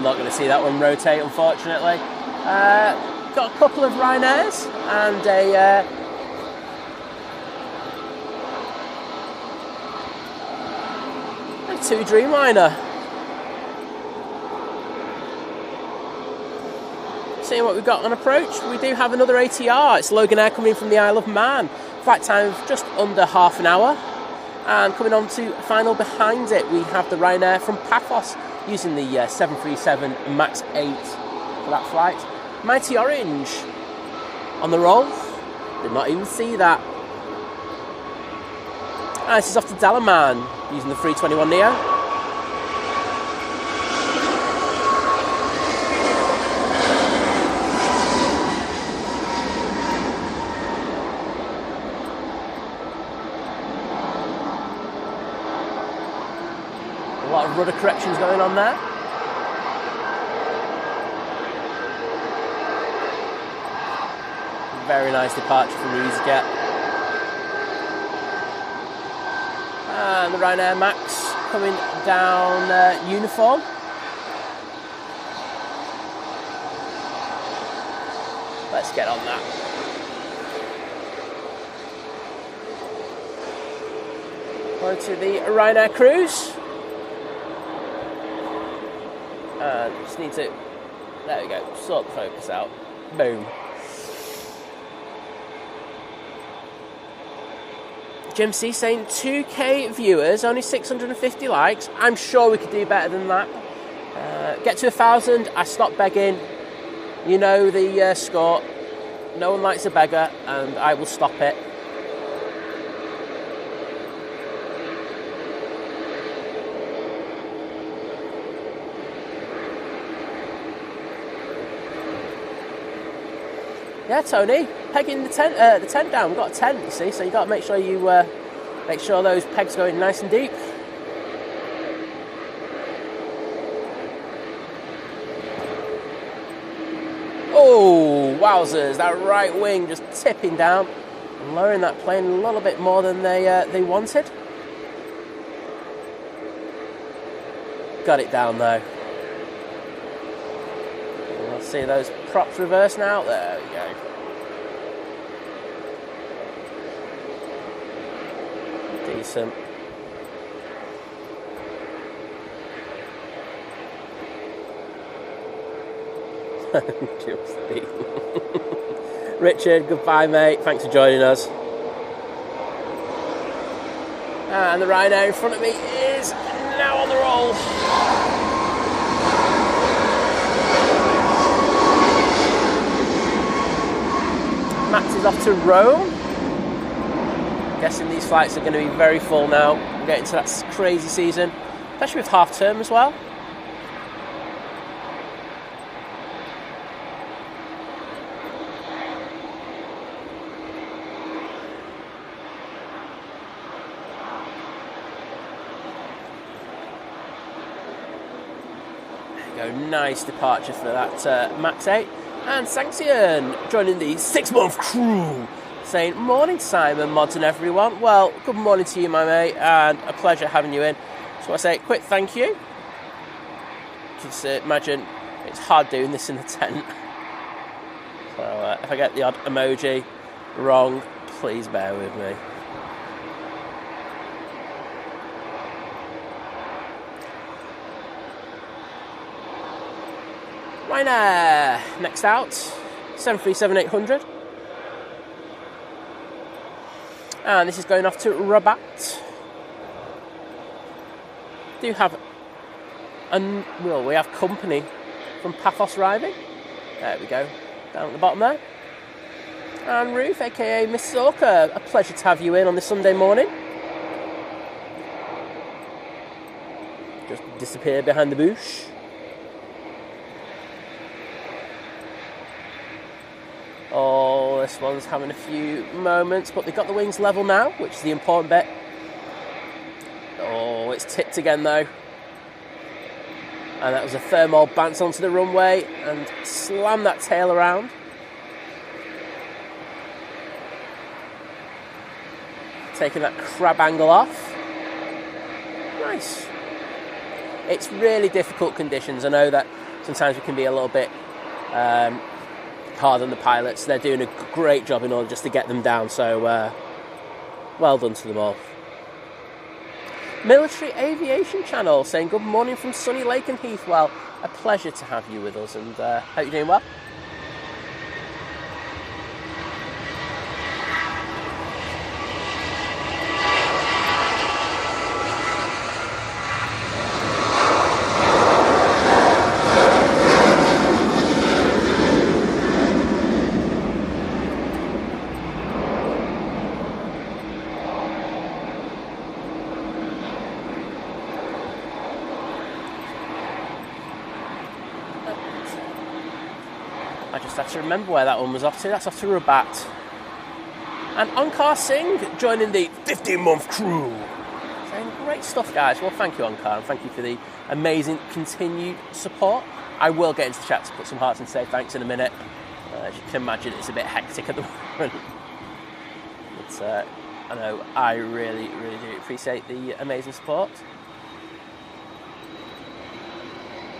Not going to see that one rotate, unfortunately. Got a couple of Ryanairs and a two Dreamliner. Seeing what we've got on approach, we do have another ATR. It's Loganair coming from the Isle of Man. Flight time of just under half an hour. And coming on to final behind it, we have the Ryanair from Paphos, using the 737 MAX 8 for that flight. Mighty Orange on the roll. Did not even see that. And this is off to Dalaman, using the 321neo. A lot of rudder corrections going on there. Very nice departure from the EasyJet. And the Ryanair Max coming down uniform. Let's get on that. On to the Ryanair cruise. Just need to, there we go, sort the focus out. Boom. Jim C saying 2k viewers, only 650 likes. I'm sure we could do better than that. Get to 1,000, I stop begging. You know the score. No one likes a beggar, and I will stop it. Yeah, Tony, pegging the tent down. We've got a tent, you see, so you've got to make sure you make sure those pegs go in nice and deep. Oh, wowzers! That right wing just tipping down and lowering that plane a little bit more than they wanted. Got it down though. Let's see those props reverse now. There we go. Decent. Richard, goodbye, mate. Thanks for joining us. And the Ryanair in front of me is now on the roll. Max is off to Rome. Guessing these flights are going to be very full now. We're getting to that crazy season, especially with half term as well. Nice departure for that Max 8. And Sanxion joining the 6-month crew, saying, morning Simon, mods and everyone. Well, good morning to you, my mate, and a pleasure having you in. So I say a quick thank you. Just imagine it's hard doing this in the tent. So if I get the odd emoji wrong, please bear with me. Ryanair, next out, 737-800. And this is going off to Rabat. We have company from Paphos arriving. There we go, down at the bottom there. And Ruth, aka Miss Orca, a pleasure to have you in on this Sunday morning. Just disappear behind the bush. Oh, this one's having a few moments, but they've got the wings level now, which is the important bit. Oh, it's tipped again though. And that was a thermal bounce onto the runway and slammed that tail around. Taking that crab angle off. Nice. It's really difficult conditions. I know that sometimes we can be a little bit hard on the pilots. They're doing a great job in order just to get them down, so well done to them all. Military Aviation Channel saying good morning from sunny Lake and Heath. Well, a pleasure to have you with us, and hope you're doing well. To remember where that one was off to. That's off to Rabat. And Onkar Singh joining the 15-month crew. Saying great stuff, guys. Well, thank you, Onkar, and thank you for the amazing continued support. I will get into the chat to put some hearts and say thanks in a minute. As you can imagine, it's a bit hectic at the moment. But I know I really, really do appreciate the amazing support.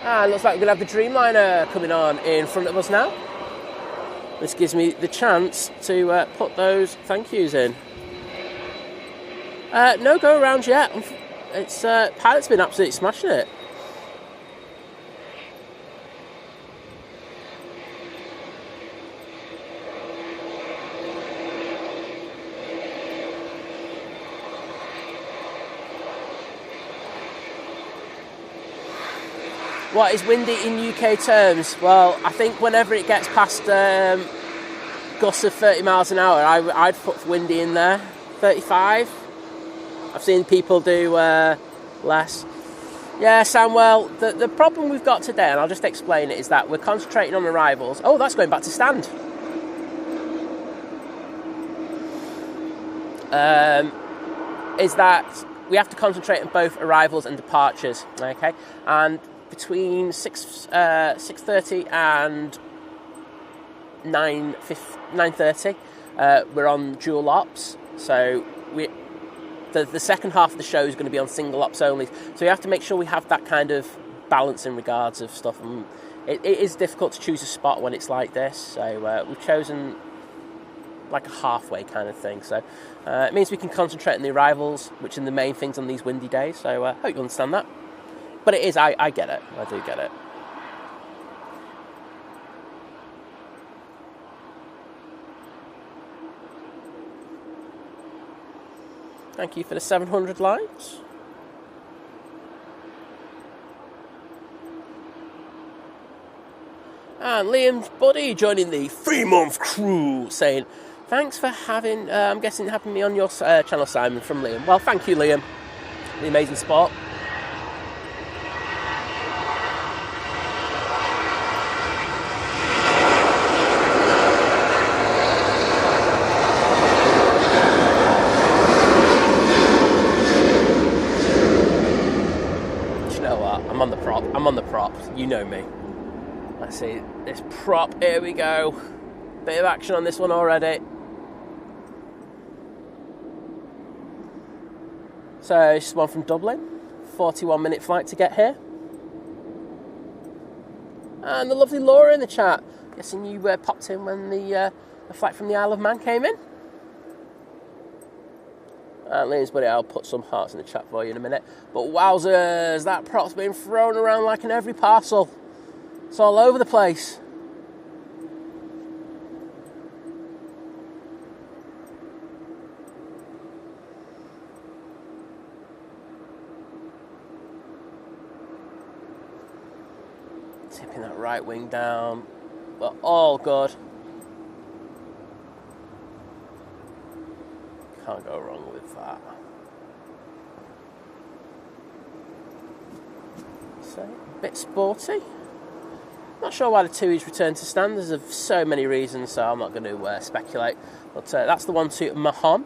Looks like we're going to have the Dreamliner coming on in front of us now. This gives me the chance to put those thank yous in. No go around yet. It's pilot's been absolutely smashing it. What is windy in UK terms? Well, I think whenever it gets past gusts of 30 miles an hour, I'd put windy in there. 35. I've seen people do less. Yeah, Samuel, the problem we've got today, and I'll just explain it, is that we're concentrating on arrivals. Oh, that's going back to stand. Is that we have to concentrate on both arrivals and departures, okay? And between 6:30 and 9:30, we're on dual ops. So the second half of the show is going to be on single ops only. So we have to make sure we have that kind of balance in regards of stuff. And it is difficult to choose a spot when it's like this. So we've chosen like a halfway kind of thing. So it means we can concentrate on the arrivals, which are the main things on these windy days. So I hope you understand that. But it is, I get it. I do get it. Thank you for the 700 likes. And Liam's buddy joining the 3-month crew, saying, thanks for having, I'm guessing, having me on your channel, Simon, from Liam. Well, thank you, Liam. The amazing spot. Do you know what? I'm on the prop. I'm on the prop. You know me. Let's see, this prop, here we go. Bit of action on this one already. So, this is one from Dublin. 41-minute flight to get here. And the lovely Laura in the chat. Guessing you popped in when the flight from the Isle of Man came in. And Liam's buddy, I'll put some hearts in the chat for you in a minute. But wowzers, that prop's been thrown around like in every parcel. It's all over the place. Tipping that right wing down, but all good. Can't go wrong with that. So, a bit sporty. Not sure why the 2's returned to standards of so many reasons, so I'm not going to speculate. But that's the one to Mahon.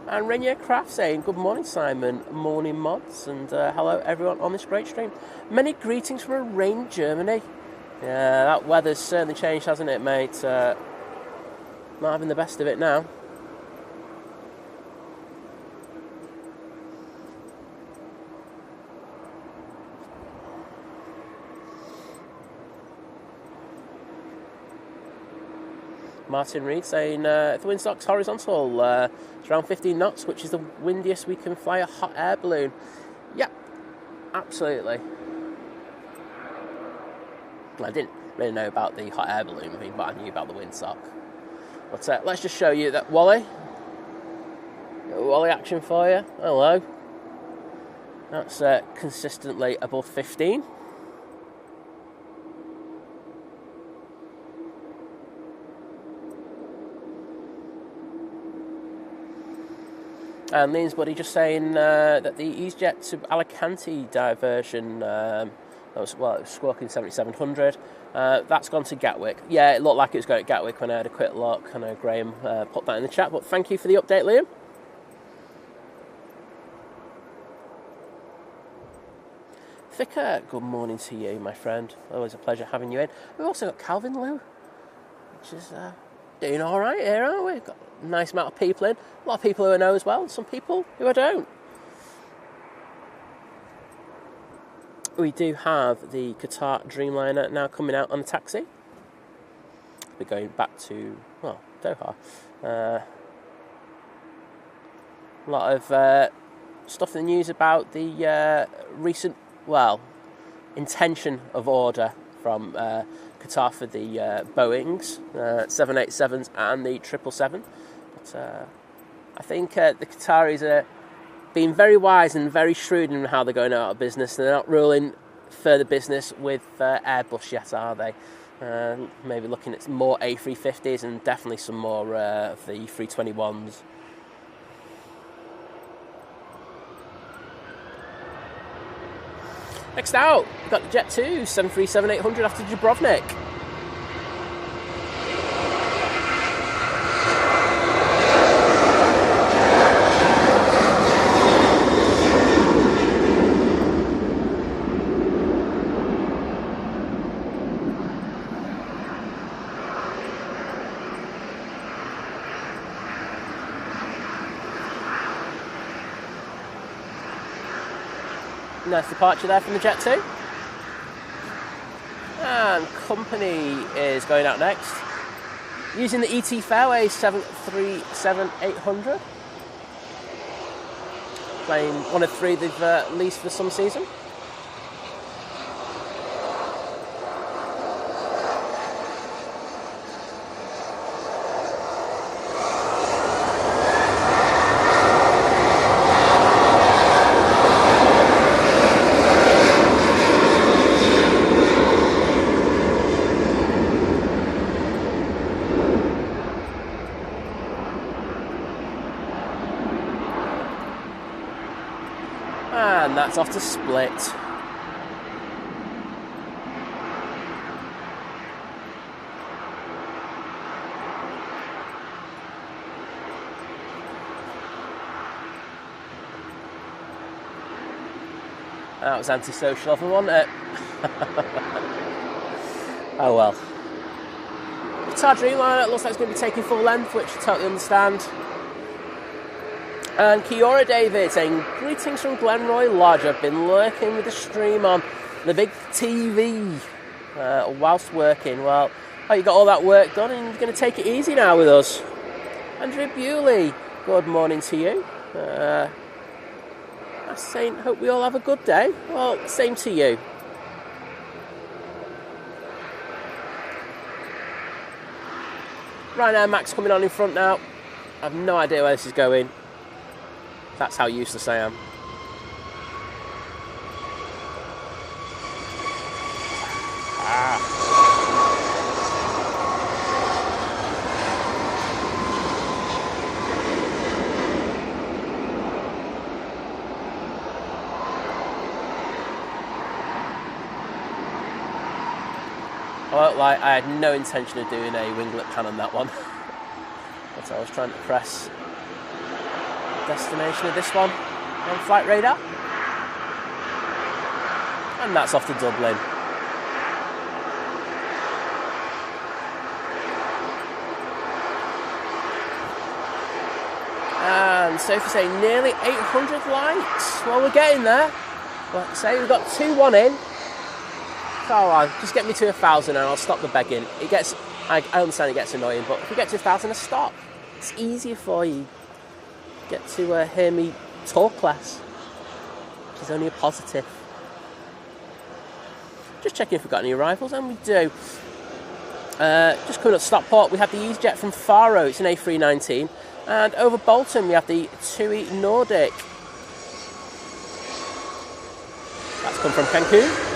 And Rainier Craft saying, good morning, Simon. Morning, mods. And hello, everyone on this great stream. Many greetings from a rainy Germany. Yeah, that weather's certainly changed, hasn't it, mate? Not having the best of it now. Martin Reed saying, if the windsock's horizontal, it's around 15 knots, which is the windiest we can fly a hot air balloon. Yep, absolutely. I didn't really know about the hot air balloon thing, but I knew about the windsock. But let's just show you that Wally. Wally action for you. Hello. That's consistently above 15. And Liam's buddy just saying that the EasyJet to Alicante diversion, it was squawking 7700, that's gone to Gatwick. Yeah, it looked like it was going to Gatwick when I had a quick look. I know Graham put that in the chat, but thank you for the update, Liam. Vicar, good morning to you, my friend. Always a pleasure having you in. We've also got Calvin Lou, which is doing all right here, aren't we? We've got a nice amount of people in. A lot of people who I know as well, and some people who I don't. We do have the Qatar Dreamliner now coming out on a taxi. We're going back to, well, Doha. A lot of stuff in the news about the recent, intention of order from Qatar for the Boeings, 787s and the 777. But I think the Qataris are being very wise and very shrewd in how they're going out of business. They're not ruling further business with Airbus yet, are they? Maybe looking at more A350s and definitely some more of the 321s. Next out, we've got the Jet2 737-800 after Dubrovnik. Nice departure there from the Jet2. And company is going out next. Using the ET Fairways 737-800. Playing one of three they've leased for some season. And that's off to Split. That was antisocial of them, wasn't it? Oh well. Qatar Dreamliner looks like it's going to be taking full length, which I totally understand. And Kia ora David saying, greetings from Glenroy Lodge. I've been lurking with the stream on the big TV whilst working. Well, you got all that work done and you're going to take it easy now with us. Andrew Bewley, good morning to you. I'm saying, hope we all have a good day. Well, same to you. Ryanair Max coming on in front now. I have no idea where this is going. That's how useless I am. I had no intention of doing a winglet pan on that one. But I was trying to press destination of this one on flight radar. And that's off to Dublin. And Sophie saying nearly 800 likes. Well, we're getting there. Like I say, we've got 2-1 in. Oh, well, just get me to 1,000 and I'll stop the begging. I understand it gets annoying, but if we get to 1,000, I stop. It's easier for you. Get to hear me talk less, which is only a positive. Just checking if we've got any arrivals, and we do. Just coming up to Stockport, we have the EasyJet from Faro, it's an A319, and over Bolton we have the TUI Nordic. That's come from Cancun.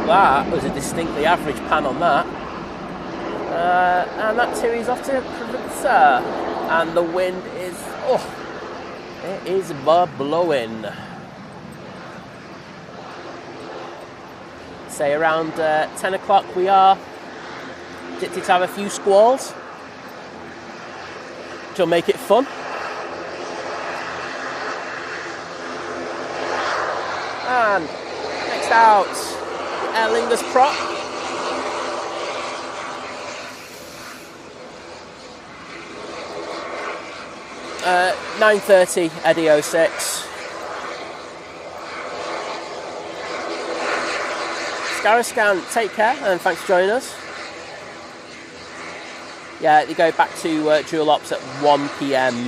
That was a distinctly average pan on that. And that TUI's off to Provenza. And the wind is, it is blowing. Say around 10 o'clock we are predicted to have a few squalls, which will make it fun. And next out, Aer Lingus prop. Uh, 9:30 Eddie 06. Scarascan, take care and thanks for joining us. Yeah, they go back to dual ops at 1 PM.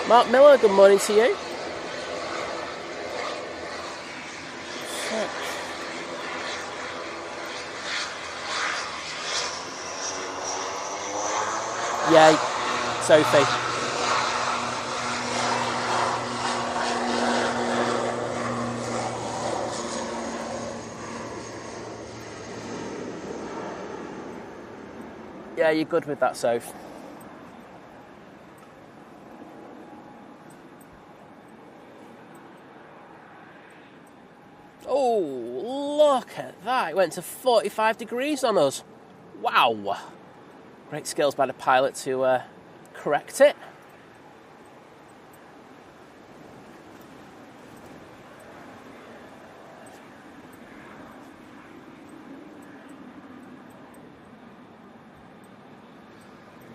Mark Miller, good morning to you. Yay, Sophie. Yeah, you're good with that, Soph. Oh, look at that. It went to 45 degrees on us. Wow. Great skills by the pilot to correct it.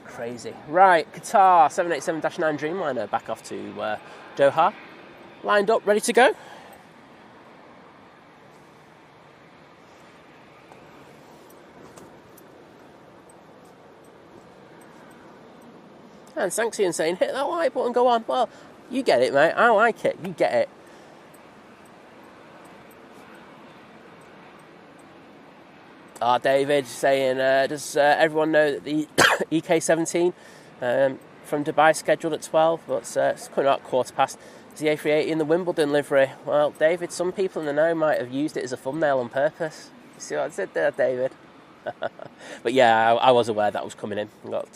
Crazy. Right, Qatar 787-9 Dreamliner back off to Doha. Lined up, ready to go. And Sanxian saying, hit that like button, go on. Well, you get it, mate. I like it. You get it. David saying, does everyone know that the EK17 from Dubai is scheduled at 12? But it's coming out 15:15. Is the A380 in the Wimbledon livery? Well, David, some people in the know might have used it as a thumbnail on purpose. You see what I did there, David? But yeah, I was aware that was coming in. Got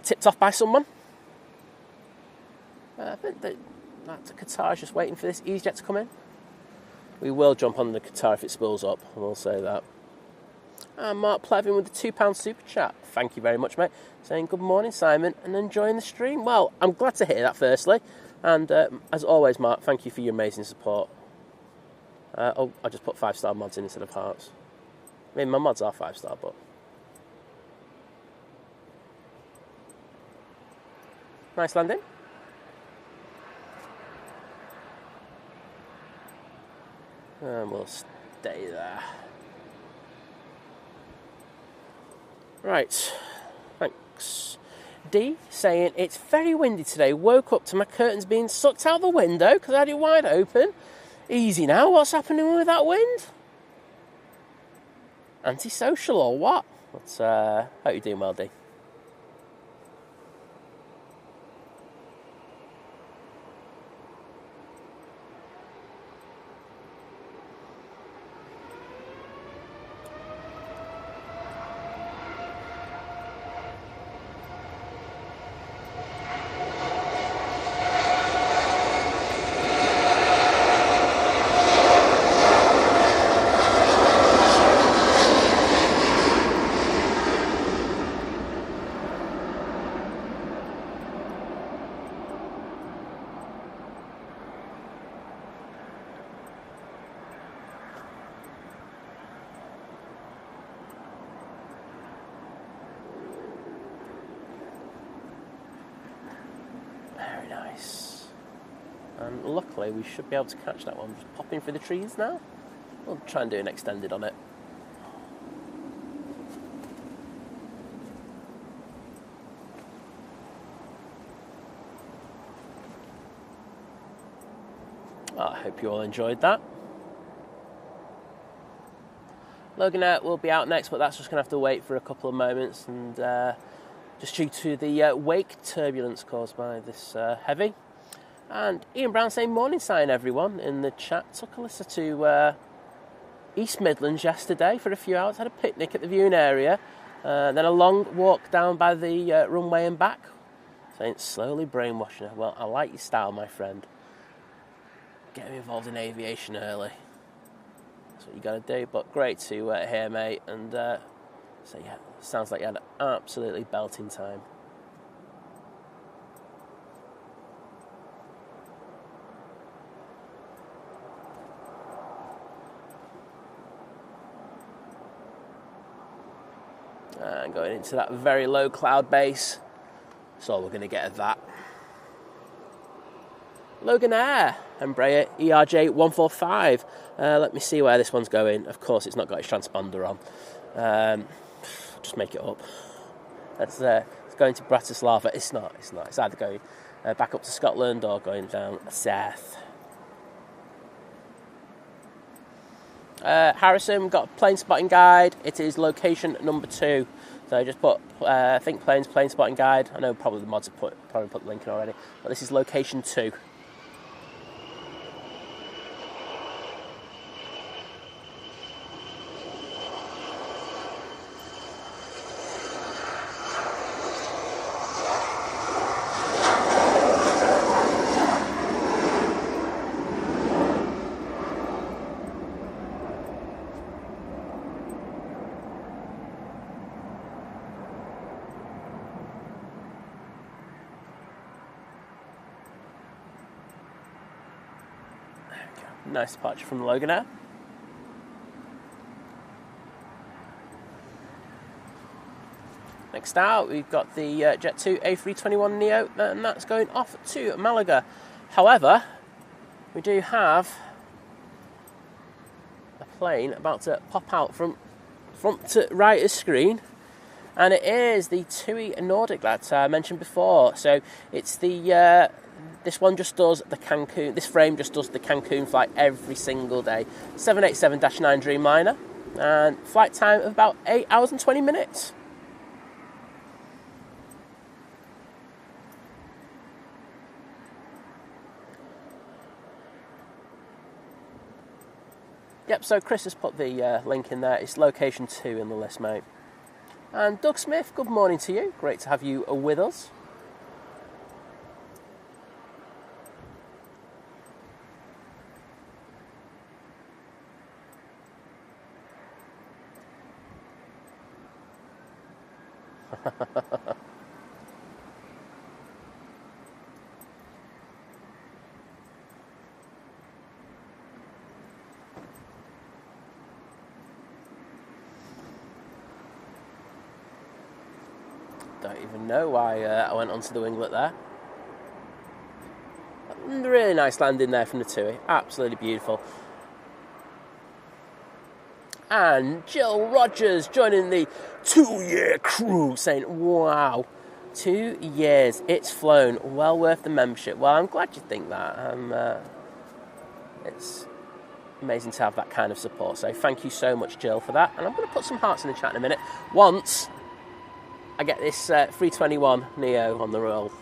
tipped off by someone. I think that Qatar is just waiting for this EasyJet to come in. We will jump on the Qatar if it spills up, I will say that. And Mark Plevin with the £2 super chat. Thank you very much, mate. Saying good morning, Simon, and enjoying the stream. Well, I'm glad to hear that, firstly. And as always, Mark, thank you for your amazing support. I just put 5-star mods in instead of hearts. I mean, my mods are 5-star, but... Nice landing. And we'll stay there. Right, thanks. D saying, it's very windy today. Woke up to my curtains being sucked out the window because I had it wide open. Easy now, what's happening with that wind? Antisocial or what? But, hope you're doing well, D. And luckily we should be able to catch that one. Just popping through the trees now. We'll try and do an extended on it. I hope you all enjoyed that. Loganair will be out next, but that's just going to have to wait for a couple of moments, and just due to the wake turbulence caused by this heavy. And Ian Brown saying, morning sign everyone in the chat. Took Alyssa to East Midlands yesterday for a few hours, had a picnic at the viewing area, then a long walk down by the runway and back. Saying, slowly brainwashing her. Well, I like your style, my friend. Get involved in aviation early. That's what you got to do. But great to hear, mate. And so yeah, sounds like you had an absolutely belting time. And going into that very low cloud base. That's all we're going to get of that. Loganair, Embraer ERJ 145. Let me see where this one's going. Of course, it's not got its transponder on. Just make it up. It's going to Bratislava. It's not. It's either going back up to Scotland or going down south. Harrison, got a plane spotting guide. It is location number 2. So just put, I think plane spotting guide. I know probably the mods have probably put the link in already. But this is location 2. Nice departure from the Loganair. Next out, we've got the Jet2 A321 Neo, and that's going off to Malaga. However, we do have a plane about to pop out from front to right of screen, and it is the TUI Nordic that I mentioned before. So it's the this one just does the Cancun. This frame just does the Cancun flight every single day. 787-9 Dreamliner. and flight time of about 8 hours and 20 minutes. Yep, so Chris has put the link in there. It's location 2 in the list, mate. And Doug Smith, good morning to you. Great to have you with us. Don't even know why I went onto the winglet there. Really nice landing there from the TUI. Absolutely beautiful. And Jill Rogers joining the 2-year crew, saying, wow, 2 years, it's flown, well worth the membership. Well, I'm glad you think that. It's amazing to have that kind of support. So thank you so much, Jill, for that. And I'm going to put some hearts in the chat in a minute. Once I get this 321 Neo on the roll.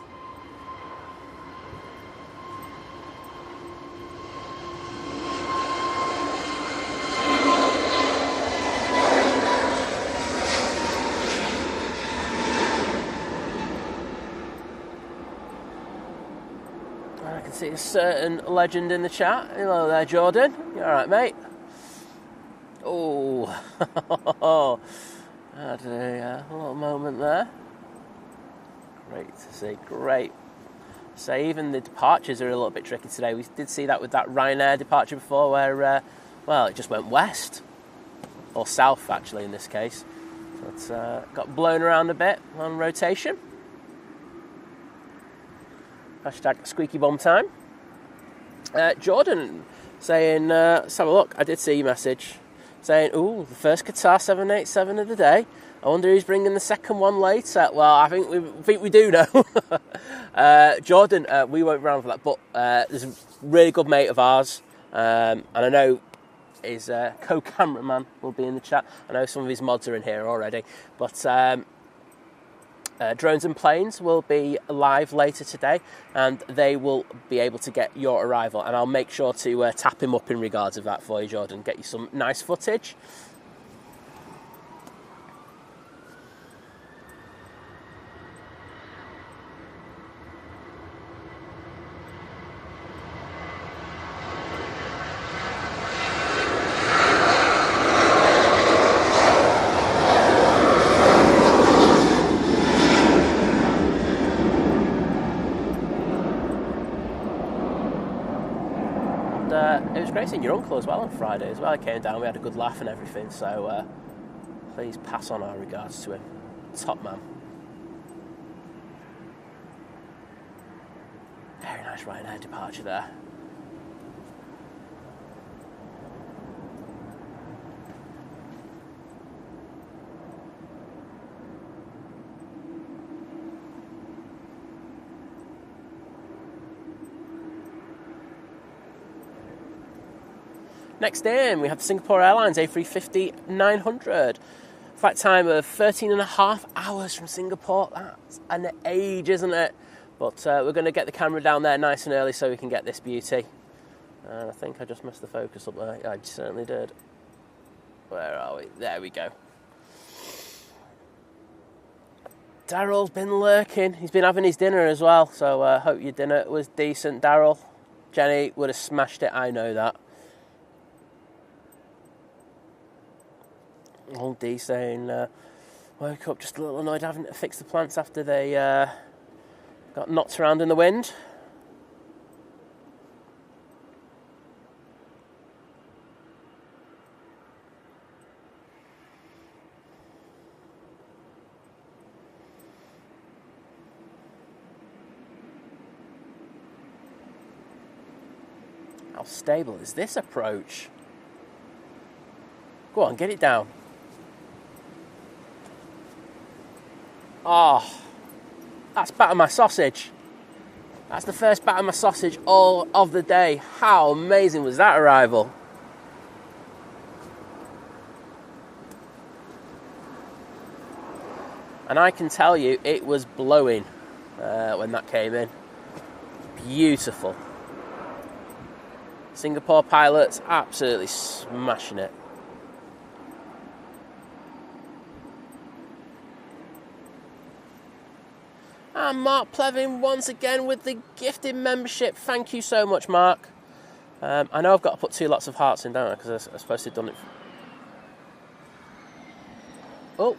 I can see a certain legend in the chat. Hello there, Jordan. You all right, mate? Oh, had a little moment there. Great to see, great. So even the departures are a little bit tricky today. We did see that with that Ryanair departure before where, well, it just went west. Or south, actually, in this case. So it got blown around a bit on rotation. Hashtag squeaky bum time. Jordan saying, let's have a look. I did see your message. Saying, ooh, the first Qatar 787 of the day. I wonder who's bringing the second one later. Well, I think we do know. Jordan, we won't be around for that, but there's a really good mate of ours, and I know his co-cameraman will be in the chat. I know some of his mods are in here already, but Drones and Planes will be live later today, and they will be able to get your arrival, and I'll make sure to tap him up in regards of that for you, Jordan, get you some nice footage. It was great seeing your uncle as well on Friday as well. He came down, we had a good laugh and everything, so please pass on our regards to him. Top man. Very nice Ryanair departure there. Next in, we have the Singapore Airlines A350-900. Flight time of 13.5 hours from Singapore. That's an age, isn't it? But we're going to get the camera down there nice and early so we can get this beauty. And I think I just missed the focus up there. I certainly did. Where are we? There we go. Daryl's been lurking. He's been having his dinner as well, so I hope your dinner was decent, Daryl. Jenny would have smashed it, I know that. Old D saying, woke up just a little annoyed having to fix the plants after they got knocked around in the wind. How stable is this approach? Go on, get it down. Oh, that's batter my sausage. That's the first batter my sausage all of the day. How amazing was that arrival? And I can tell you, it was blowing when that came in. Beautiful. Singapore pilots absolutely smashing it. And Mark Plevin once again with the gifted membership. Thank you so much, Mark. I know I've got to put 2 lots of hearts in, don't I? Because I'm supposed to have done it. Oh,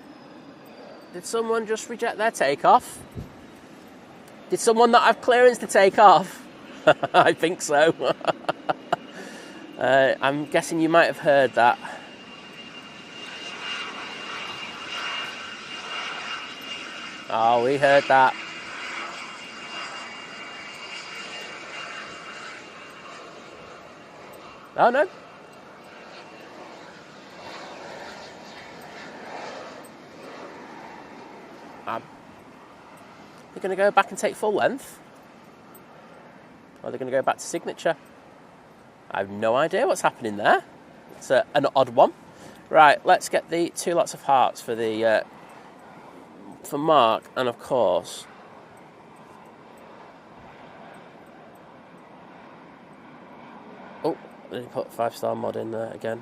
did someone just reject their takeoff? Did someone not have clearance to take off? I think so. I'm guessing you might have heard that. Oh, we heard that. Oh, no. They're going to go back and take full length? Or they're going to go back to signature? I have no idea what's happening there. It's an odd one. Right, let's get the 2 lots of hearts for the for Mark, and of course oh, did he put 5-star mod in there again?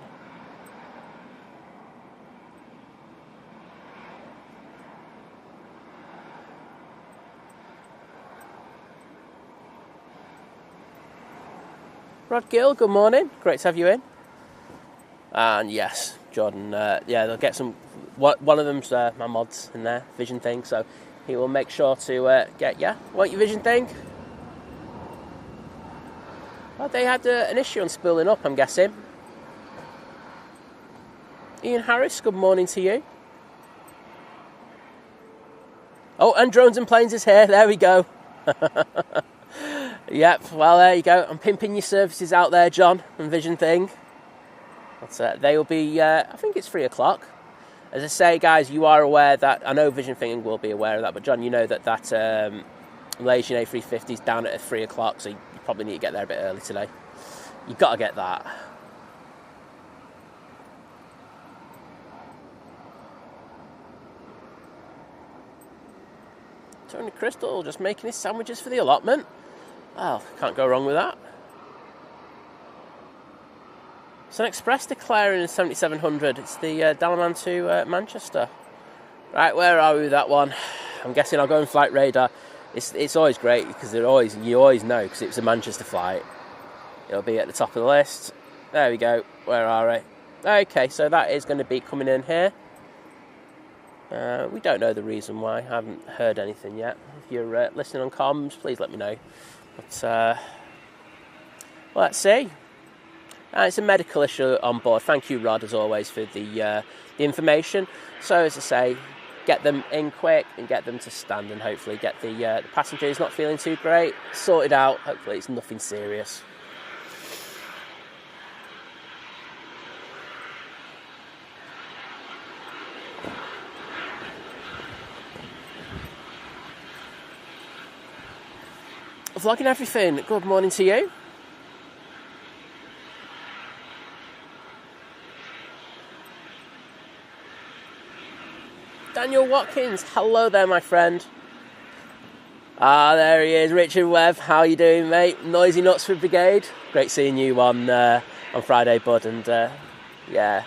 Rod Gill, good morning. Great to have you in. And yes, Jordan, yeah, they'll get some. One of them's my mods in there, Vision thing, so he will make sure to get, yeah, what your Vision thing? Well, they had an issue on spooling up, I'm guessing. Ian Harris, good morning to you. Oh, and Drones and Planes is here, there we go. Yep, well, there you go. I'm pimping your services out there, John, and Vision thing. But, they will be, I think it's 3 o'clock. As I say, guys, you are aware that, I know Vision thing will be aware of that, but John, you know that Malaysian A350 is down at 3 o'clock, so you probably need to get there a bit early today. You've got to get that. Tony Crystal just making his sandwiches for the allotment. Oh, can't go wrong with that. Sun Express declaring in 7700. It's the Dalaman to Manchester. Right, where are we with that one? I'm guessing I'll go in flight radar. It's always great because you always know because it's a Manchester flight. It'll be at the top of the list. There we go. Where are we? Okay, so that is going to be coming in here. We don't know the reason why. I haven't heard anything yet. If you're listening on comms, please let me know. But well, let's see. It's a medical issue on board. Thank you, Rod, as always, for the information. So, as I say, get them in quick and get them to stand and hopefully get the passenger who's not feeling too great sorted out. Hopefully it's nothing serious. Vlogging everything. Good morning to you. Daniel Watkins, hello there, my friend. There he is, Richard Webb. How you doing, mate? Noisy Knutsford Brigade. Great seeing you on Friday, bud. And yeah,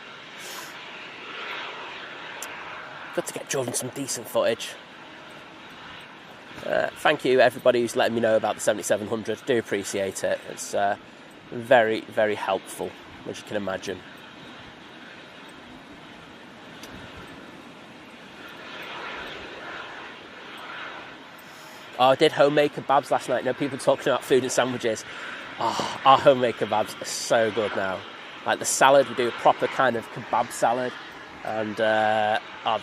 got to get Jordan some decent footage. Thank you, everybody who's letting me know about the 7700. Do appreciate it. It's very, very helpful, as you can imagine. Oh, I did homemade kebabs last night. People talking about food and sandwiches. Oh, our homemade kebabs are so good now. Like the salad, we do a proper kind of kebab salad. And the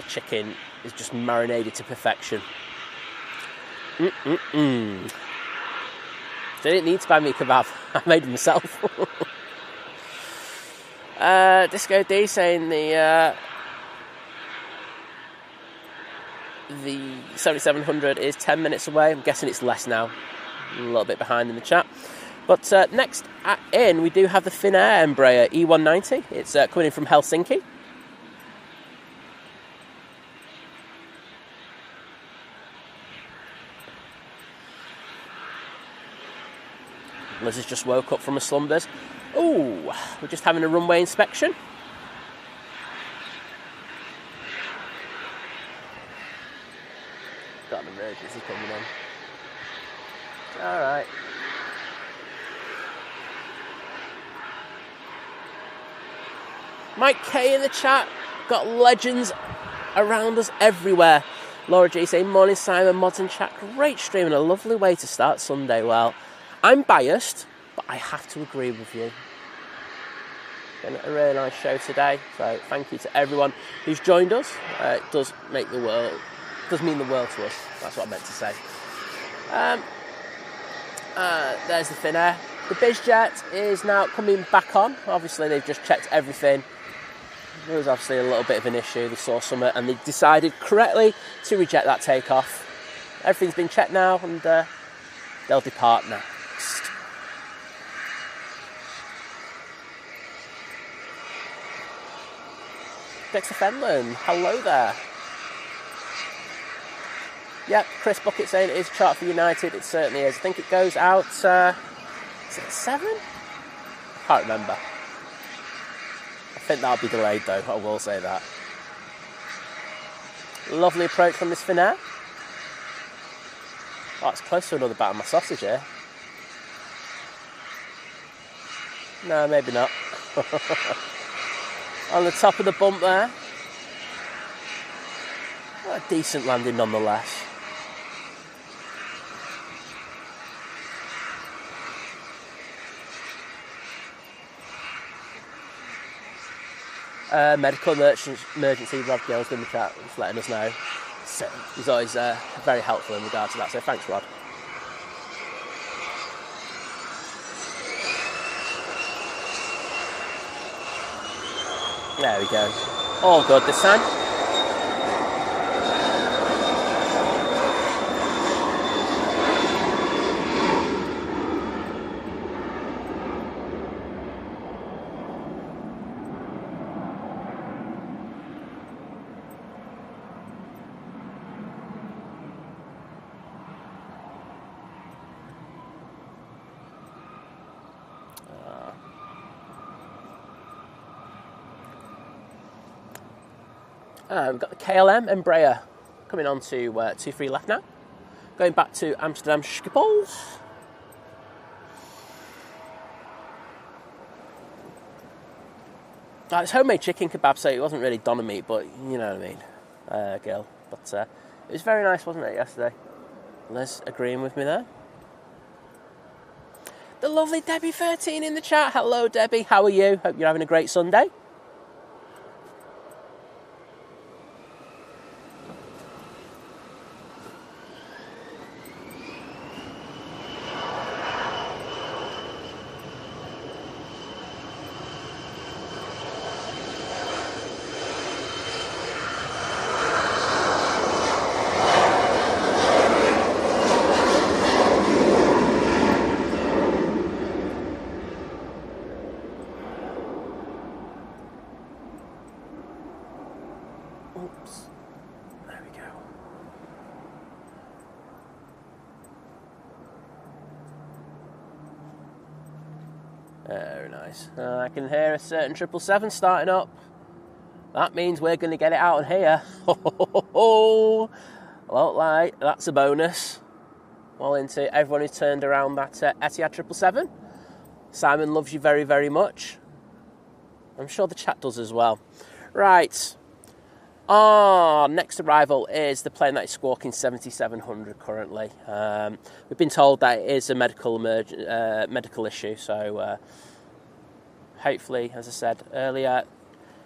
chicken is just marinated to perfection. They didn't need to buy me a kebab. I made them myself. Disco D saying the 7700 is 10 minutes away. I'm guessing it's less now. I'm a little bit behind in the chat. But next in, we do have the Finnair Embraer E190. It's coming in from Helsinki. Liz has just woke up from her slumbers. Ooh, we're just having a runway inspection. Got an emergency coming in. Alright. Mike K in the chat. Got legends around us everywhere. Laura G saying, morning Simon, mods and chat. Great stream and a lovely way to start Sunday. Well, I'm biased, but I have to agree with you. Been a really nice show today. So thank you to everyone who's joined us. It does mean the world to us. That's what I meant to say. There's the Finnair. The BizJet is now coming back on. Obviously, they've just checked everything. There was obviously a little bit of an issue. They saw something and they decided correctly to reject that takeoff. Everything's been checked now and they'll depart next. Dexter Fenlon, hello there. Yep, Chris Bucket saying it is a chart for United. It certainly is. I think it goes out, is it 7? I can't remember. I think that'll be delayed though, I will say that. Lovely approach from this Finnair. Oh, it's close to another bat on my sausage here. No, maybe not. On the top of the bump there. What a decent landing nonetheless. Medical emergency, Rob Gill's in the chat, just letting us know. So he's always very helpful in regard to that, so thanks, Rod. There we go. All good this time. We've got the KLM Embraer coming on to 23 left now. Going back to Amsterdam Schiphol. It's homemade chicken kebab, so it wasn't really doner meat, but you know what I mean, Gil. But it was very nice, wasn't it, yesterday? Liz agreeing with me there. The lovely Debbie13 in the chat. Hello, Debbie. How are you? Hope you're having a great Sunday. Very nice. I can hear a certain 777 starting up. That means we're going to get it out of here. Won't lie, that's a bonus. Well into everyone who's turned around that Etihad 777. Simon loves you very, very much. I'm sure the chat does as well. Right. Our next arrival is the plane that is squawking 7700 currently. We've been told that it is a medical issue, so hopefully, as I said earlier,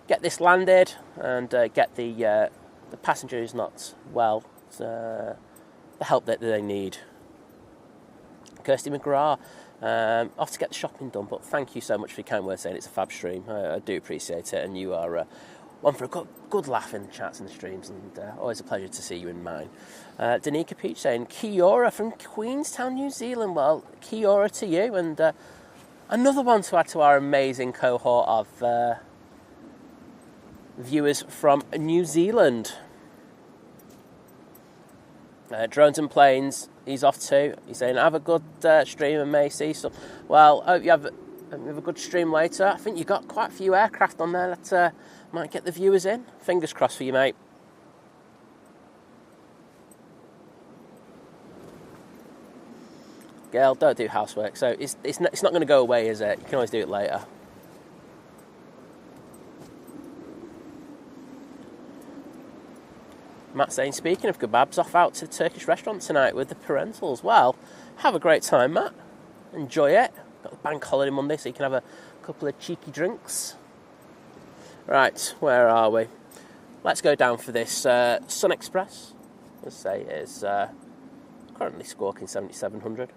get this landed and get the passenger who's not well the help that they need. Kirsty McGrath, off to get the shopping done, but thank you so much for your kind words saying it's a fab stream. I do appreciate it, and you are one for a good laugh in the chats and the streams, and always a pleasure to see you in mine. Danica Peach saying, Kia ora from Queenstown, New Zealand. Well, Kia ora to you, and another one to add to our amazing cohort of viewers from New Zealand. Drones and Planes he's off too. He's saying, have a good stream and may see some. Well, hope you have a good stream later. I think you've got quite a few aircraft on there that might get the viewers in. Fingers crossed for you, mate. Girl, don't do housework. So it's not going to go away, is it? You can always do it later. Matt saying, speaking of kebabs, off out to the Turkish restaurant tonight with the parentals. Well, have a great time, Matt. Enjoy it. Got the bank holiday Monday, so you can have a couple of cheeky drinks. Right, where are we? Let's go down for this Sun Express. Let's say it is currently squawking 7,700.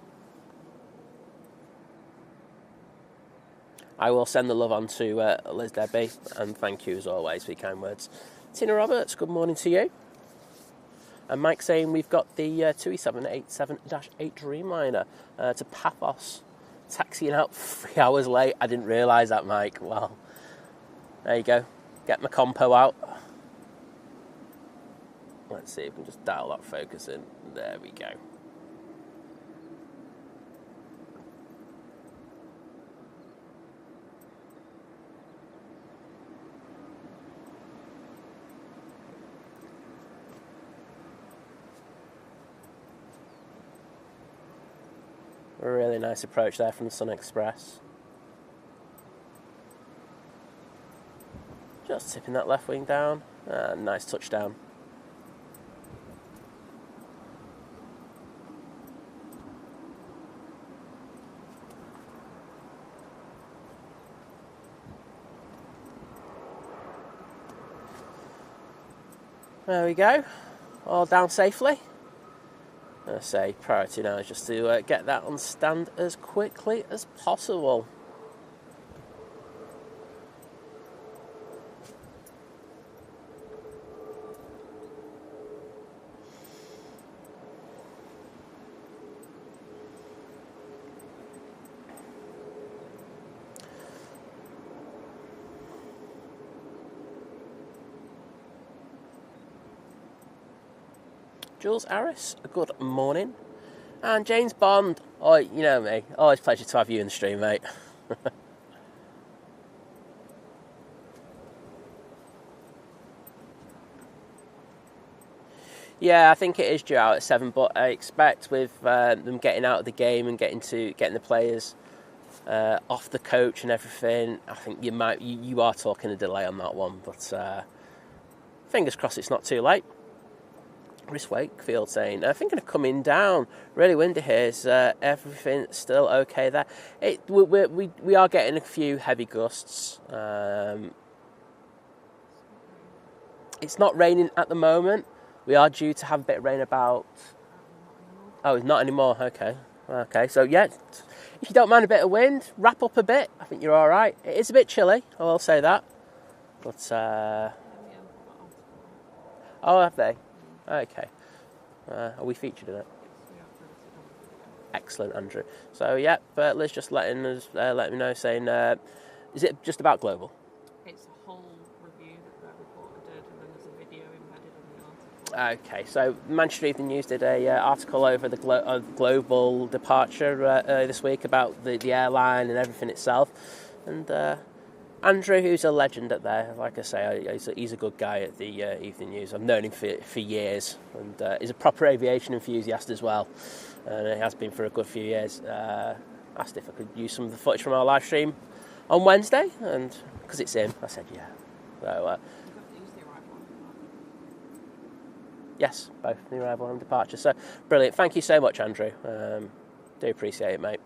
I will send the love on to Liz Debbie, and thank you as always for your kind words. Tina Roberts, good morning to you. And Mike saying we've got the 287-87-8 Dreamliner to Paphos, taxiing out 3 hours late. I didn't realise that, Mike. Well, there you go. Get my compo out. Let's see if we can just dial that focus in. There we go. A really nice approach there from the Sun Express. Just tipping that left wing down. Nice touchdown. There we go. All down safely. I say priority now is just to get that on stand as quickly as possible. Jules Harris, a good morning. And James Bond, oh, you know me, always a pleasure to have you in the stream, mate. Yeah, I think it is due out at 7, but I expect with them getting out of the game and getting the players off the coach and everything, I think you are talking a delay on that one, but fingers crossed it's not too late. Chris Wakefield saying, thinking of coming down. Really windy here. Is everything still okay there? We are getting a few heavy gusts. It's not raining at the moment. We are due to have a bit of rain about... Oh, it's not anymore. Okay. So, yeah, if you don't mind a bit of wind, wrap up a bit. I think you're all right. It is a bit chilly, I will say that. But, oh, have they? Okay. Are we featured in it? Excellent, Andrew. So, yeah, but Liz just let me know, saying, is it just about global? It's a whole review that reporter did, and then there's a video embedded in the article. Okay, so Manchester Evening News did a article over the global departure this week about the airline and everything itself. And Andrew, who's a legend at there, like I say, he's a good guy at the Evening News. I've known him for years, and he's a proper aviation enthusiast as well. And he has been for a good few years. Asked if I could use some of the footage from our live stream on Wednesday, and because it's him, I said yeah. So, yes, both the arrival and departure. So, brilliant. Thank you so much, Andrew. Do appreciate it, mate.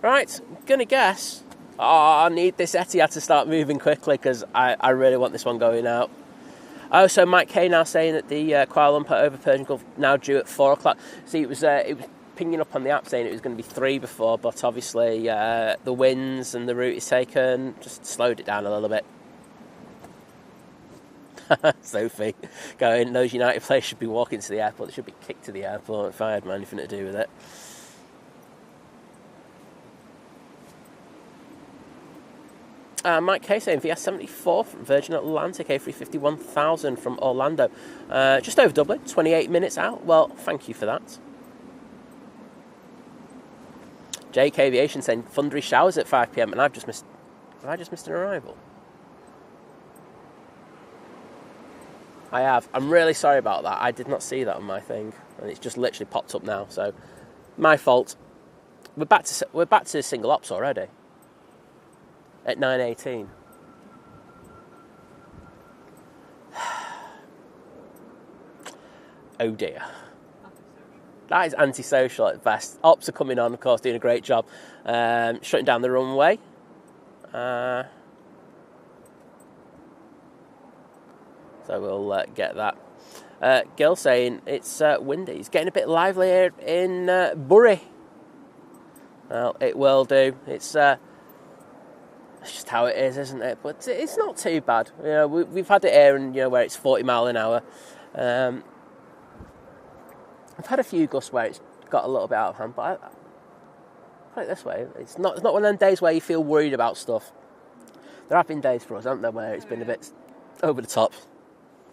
Right, gonna guess. I need this Etihad to start moving quickly because I really want this one going out. Oh, so Mike Kay now saying that the Kuala Lumpur over Persian Gulf now due at 4 o'clock. See, it was pinging up on the app saying it was going to be 3 before, but obviously the winds and the route is taken just slowed it down a little bit. Sophie going, those United players should be walking to the airport. They should be kicked to the airport if I had anything to do with it. Mike K saying VS74 from Virgin Atlantic A350 1000 from Orlando. Just over Dublin, 28 minutes out. Well, thank you for that. JK Aviation saying thundery showers at 5 p.m. and have I just missed an arrival? I have. I'm really sorry about that. I did not see that on my thing, and it's just literally popped up now. So, my fault. We're back to single ops already. At 9:18. Oh dear. That is antisocial at best. Ops are coming on, of course, doing a great job. Shutting down the runway. So we'll get that. Gil saying it's windy. It's getting a bit lively here in Bury. Well, it will do. It's just how it is, isn't it? But it's not too bad. You know, we've had it here, and where it's 40 mile an hour. I've had a few gusts where it's got a little bit out of hand, but I put it this way: it's not one of them days where you feel worried about stuff. There have been days for us, haven't there, where it's been a bit over the top,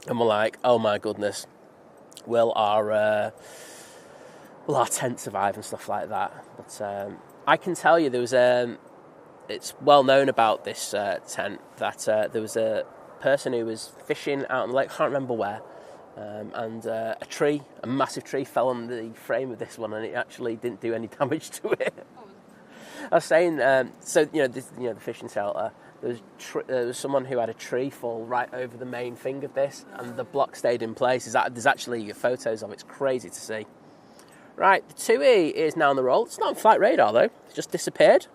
and we're like, "Oh my goodness, will our tent survive?" and stuff like that. But I can tell you, there was it's well known about this tent that there was a person who was fishing out on the lake. I can't remember where. And a massive tree fell on the frame of this one, and it actually didn't do any damage to it. I was saying, the fishing shelter, there was someone who had a tree fall right over the main thing of this, and the block stayed in place. There's actually photos of it. It's crazy to see. Right, the 2E is now on the roll. It's not on flight radar, though. It just disappeared.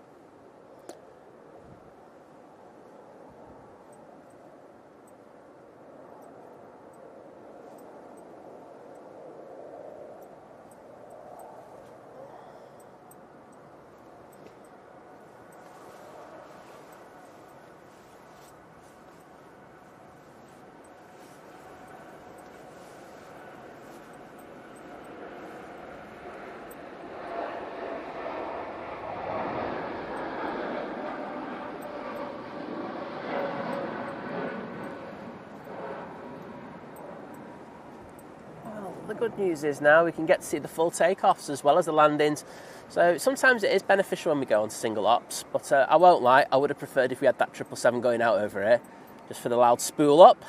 The good news is now we can get to see the full takeoffs as well as the landings. So sometimes it is beneficial when we go on to single ops, but I won't lie, I would have preferred if we had that 777 going out over here, just for the loud spool up.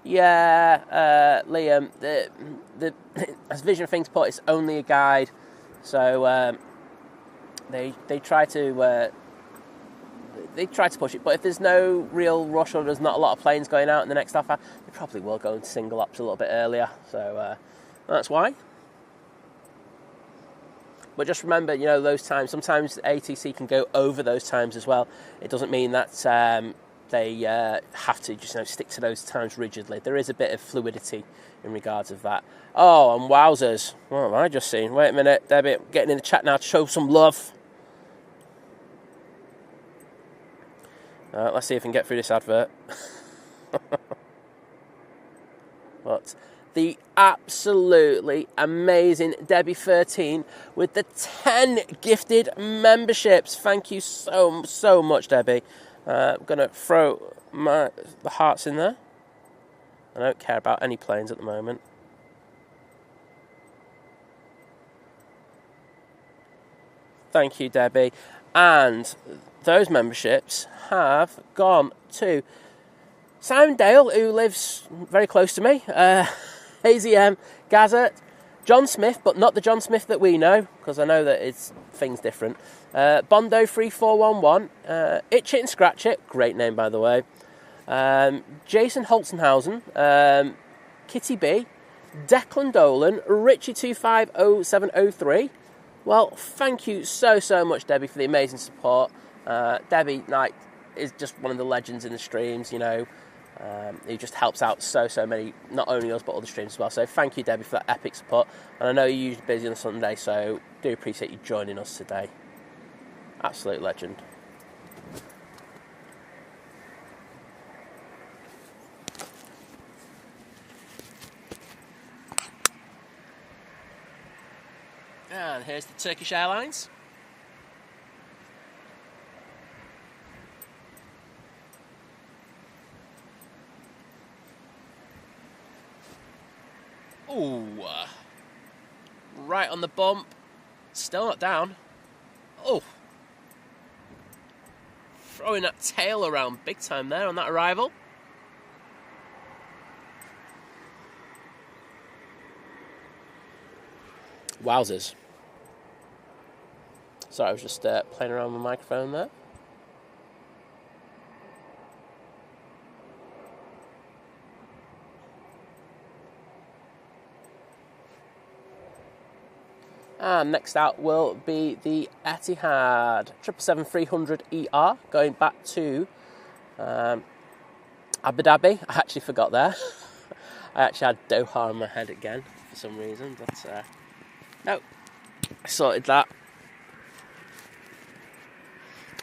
Yeah, Liam, the as Vision Things put, it's only a guide, so they try to push it, but if there's no real rush or there's not a lot of planes going out in the next half hour, they probably will go into single ops a little bit earlier, so that's why. But just remember, those times, sometimes ATC can go over those times as well. It doesn't mean that they have to just stick to those times rigidly. There is a bit of fluidity in regards of that. Oh, and wowzers, what have I just seen? Wait a minute, Debbie, getting in the chat now to show some love. Let's see if we can get through this advert. But the absolutely amazing Debbie 13 with the 10 gifted memberships. Thank you so much, Debbie. I'm going to throw the hearts in there. I don't care about any planes at the moment. Thank you, Debbie. And those memberships have gone to Simon Dale, who lives very close to me, AZM, Gazette, John Smith, but not the John Smith that we know, because I know that it's things different, Bondo 3411, Itch It and Scratch It, great name by the way, Jason Holzenhausen, Kitty B, Declan Dolan, Richie 250703. Well, thank you so much, Debbie, for the amazing support. Debbie Knight is just one of the legends in the streams, who just helps out so many, not only us, but other streams as well. So thank you, Debbie, for that epic support. And I know you're usually busy on a Sunday, so do appreciate you joining us today. Absolute legend. And here's the Turkish Airlines. Ooh. Right on the bump. Still not down. Oh. Throwing that tail around big time there on that arrival. Wowzers. Sorry, I was just playing around with my microphone there. And next out will be the Etihad 777-300ER going back to Abu Dhabi. I actually forgot there. I actually had Doha in my head again for some reason, but no, I sorted that.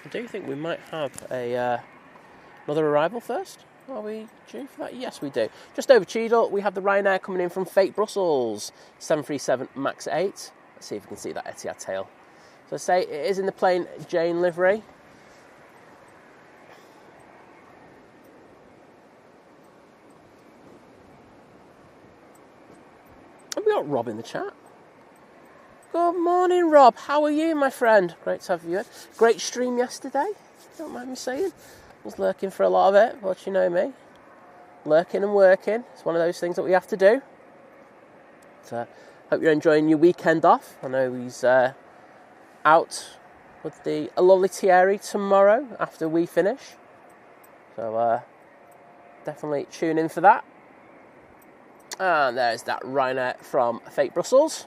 I do think we might have another arrival first. Are we due for that? Yes, we do. Just over Cheadle, we have the Ryanair coming in from Fate Brussels, 737 MAX 8. Let's see if we can see that Etihad tail. So I say it is in the plain Jane livery. Have we got Rob in the chat? Good morning, Rob. How are you, my friend? Great to have you. Great stream yesterday. Don't mind me saying. I was lurking for a lot of it, but you know me. Lurking and working. It's one of those things that we have to do. So, hope you're enjoying your weekend off. I know he's out with a lovely Thierry tomorrow after we finish. So definitely tune in for that. And there's that Ryanair from Fate Brussels.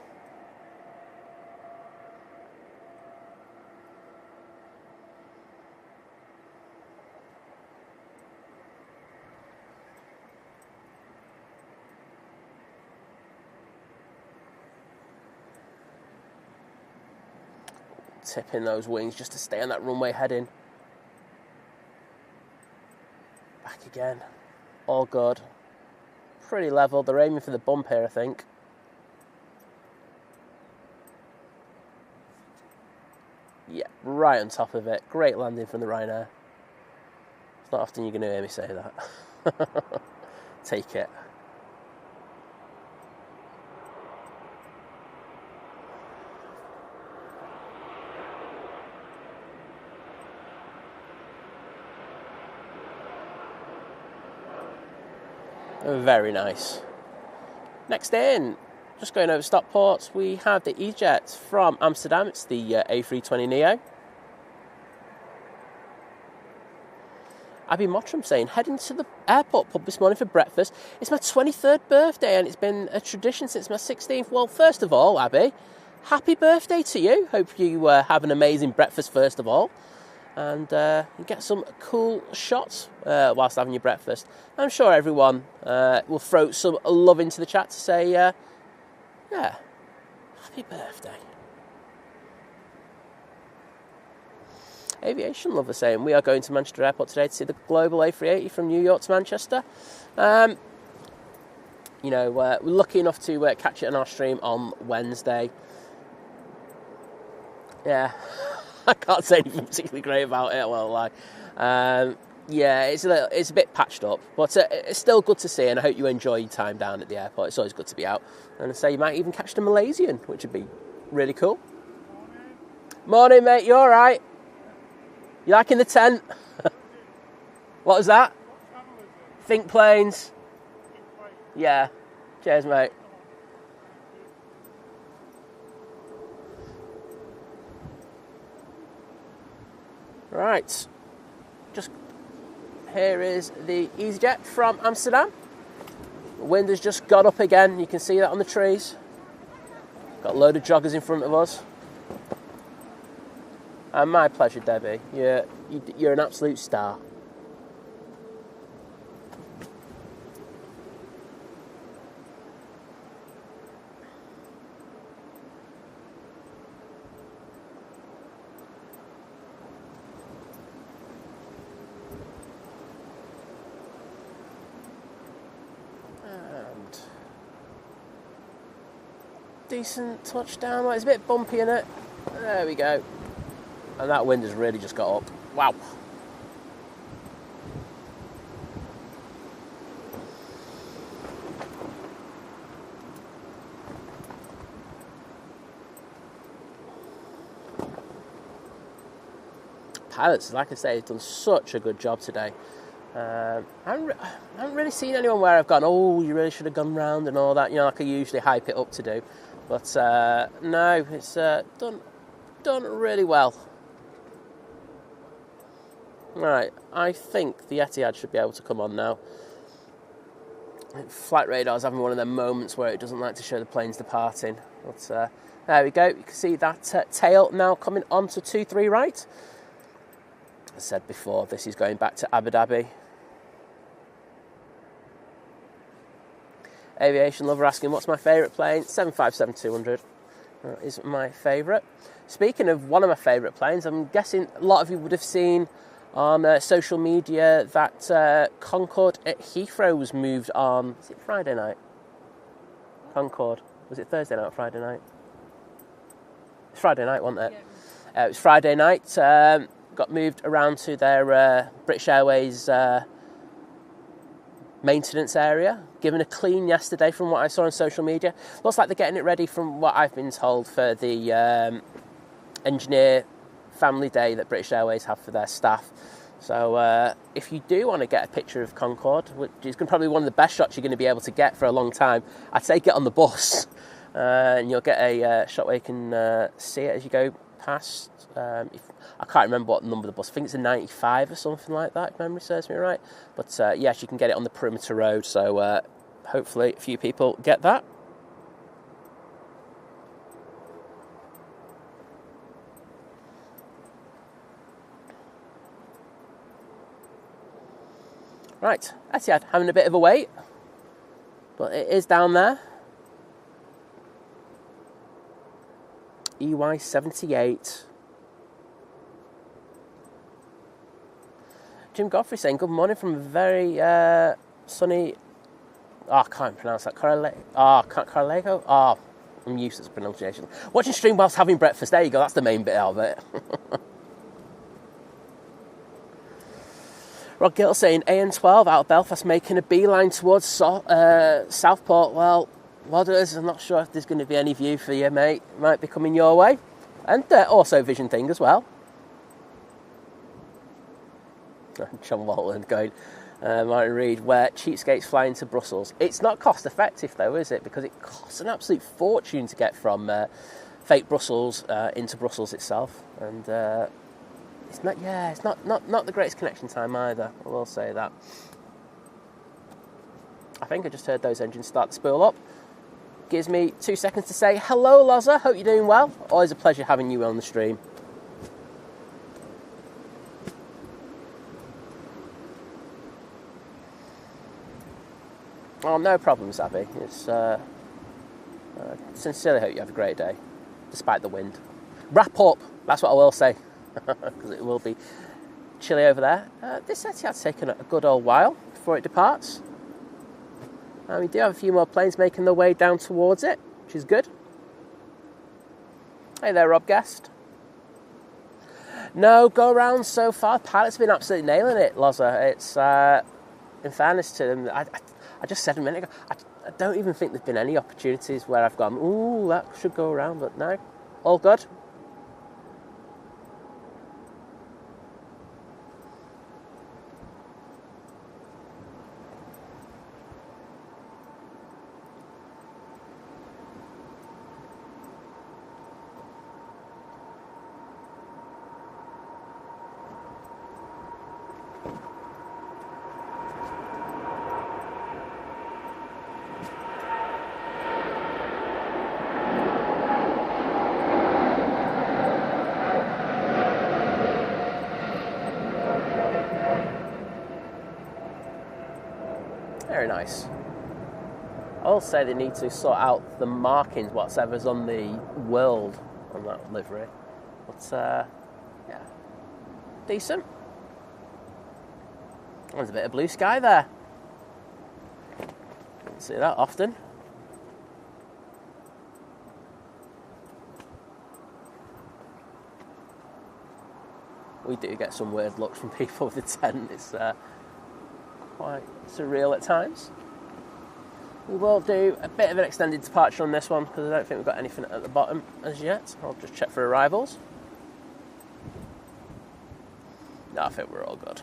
Tipping those wings just to stay on that runway heading. Back again. All good. Pretty level. They're aiming for the bump here, I think. Yeah, right on top of it. Great landing from the Ryanair. It's not often you're going to hear me say that. Take it. Very nice. Next in, just going over stop ports, we have the EasyJet from Amsterdam. It's the A320neo. Abby Mottram saying, heading to the airport pub this morning for breakfast. It's my 23rd birthday and it's been a tradition since my 16th. Well, first of all, Abby, happy birthday to you. Hope you have an amazing breakfast first of all. And you get some cool shots whilst having your breakfast. I'm sure everyone will throw some love into the chat to say, yeah, happy birthday. Aviation lover saying, we are going to Manchester Airport today to see the Global A380 from New York to Manchester. We're lucky enough to catch it on our stream on Wednesday. Yeah. I can't say anything particularly great about it. Well, it's a bit patched up, but it's still good to see, and I hope you enjoy your time down at the airport. It's always good to be out, and I say you might even catch the Malaysian, which would be really cool. Morning, mate. You all right? You liking the tent? What was that? Think planes. Yeah. Cheers, mate. Right, just here is the EasyJet from Amsterdam. The wind has just got up again, you can see that on the trees. Got a load of joggers in front of us. And my pleasure, Debbie, you're an absolute star. Decent touchdown. Well, it's a bit bumpy in it. There we go. And that wind has really just got up. Wow. pilots, like I say, have done such a good job today. I haven't really seen anyone where I've gone, oh, you really should have gone round and all that, you know, like I usually hype it up to do. But no, it's done really well. Right, I think the Etihad should be able to come on now. Flight radar's having one of them moments where it doesn't like to show the planes departing. But there we go, you can see that tail now coming onto 23 right. As I said before, this is going back to Abu Dhabi. Aviation lover asking, what's my favourite plane? 757-200 is my favourite. Speaking of one of my favourite planes, I'm guessing a lot of you would have seen on social media that Concorde at Heathrow was moved on, is it Friday night? Concorde. Was it Thursday night or Friday night? It's Friday night, wasn't it? Yeah. It was Friday night. Got moved around to their British Airways maintenance area. Given a clean yesterday from what I saw on social media. Looks like they're getting it ready from what I've been told for the engineer family day that British Airways have for their staff. So if you do want to get a picture of Concorde, which is probably one of the best shots you're going to be able to get for a long time, I'd say get on the bus and you'll get a shot where you can see it as you go past. I can't remember what number the bus, I think it's a 95 or something like that, if memory serves me right. But yes, you can get it on the perimeter road, so hopefully a few people get that. Right, Etihad having a bit of a wait, but it is down there. EY78. Jim Godfrey saying, good morning from a very sunny... Oh, I can't pronounce that. Correlego? Oh, I'm useless at pronunciation. Watching stream whilst having breakfast. There you go, that's the main bit of it. Rod Gill saying, AN12 out of Belfast making a beeline towards Southport. Well, Wadders, I'm not sure if there's going to be any view for you, mate. Might be coming your way. And also Vision Thing as well. John Walton going, Martin Reed, where cheapskates fly into Brussels. It's not cost effective though, is it? Because it costs an absolute fortune to get from fake Brussels into Brussels itself. And it's not the greatest connection time either, I will say that. I think I just heard those engines start to spool up. Gives me 2 seconds to say hello, Loza. Hope you're doing well. Always a pleasure having you on the stream. Oh, no problems, Abby. It's sincerely hope you have a great day, despite the wind. Wrap up. That's what I will say, because it will be chilly over there. This Etihad's taken a good old while before it departs. We do have a few more planes making their way down towards it, which is good. Hey there, Rob Guest. No go around so far. Pilots have been absolutely nailing it, Loza. It's in fairness to them, I just said a minute ago, I don't even think there's been any opportunities where I've gone, ooh, that should go around, but no, all good. Very nice. I'll say they need to sort out the markings, whatever's on the world on that livery. But, yeah, decent. There's a bit of blue sky there. Don't see that often. We do get some weird looks from people with the tent. It's quite surreal at times. We will do a bit of an extended departure on this one because I don't think we've got anything at the bottom as yet. I'll just check for arrivals. No, I think we're all good.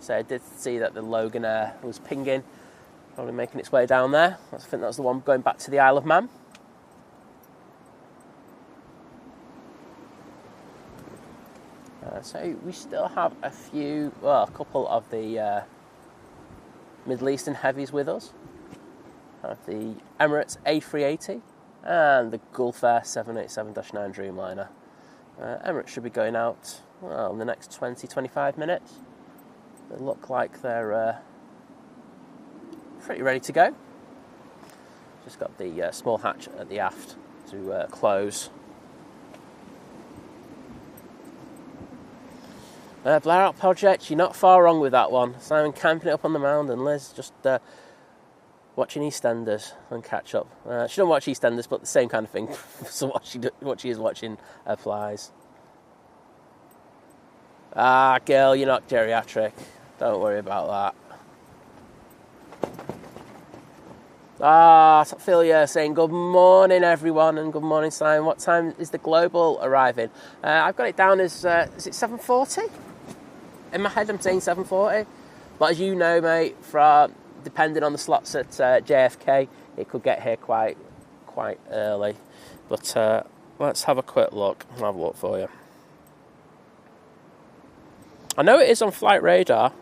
So I did see that the Loganair was pinging, probably making its way down there. I think that's the one going back to the Isle of Man. So we still have a couple of the Middle Eastern heavies with us. The Emirates A380 and the Gulf Air 787-9 Dreamliner. Emirates should be going out in the next 20-25 minutes. They look like they're pretty ready to go. Just got the small hatch at the aft to close. Blair Out Project, you're not far wrong with that one. Simon camping it up on the mound and Liz just watching EastEnders and catch up. She doesn't watch EastEnders, but the same kind of thing. So what she is watching applies. Girl, you're not geriatric. Don't worry about that. Ophelia saying good morning everyone and good morning Simon. What time is the Global arriving? I've got it down as, is it 7:40? In my head I'm saying 7:40. But as you know mate, depending on the slots at JFK, it could get here quite early. But let's have a quick look. I'll have a look for you. I know it is on flight radar,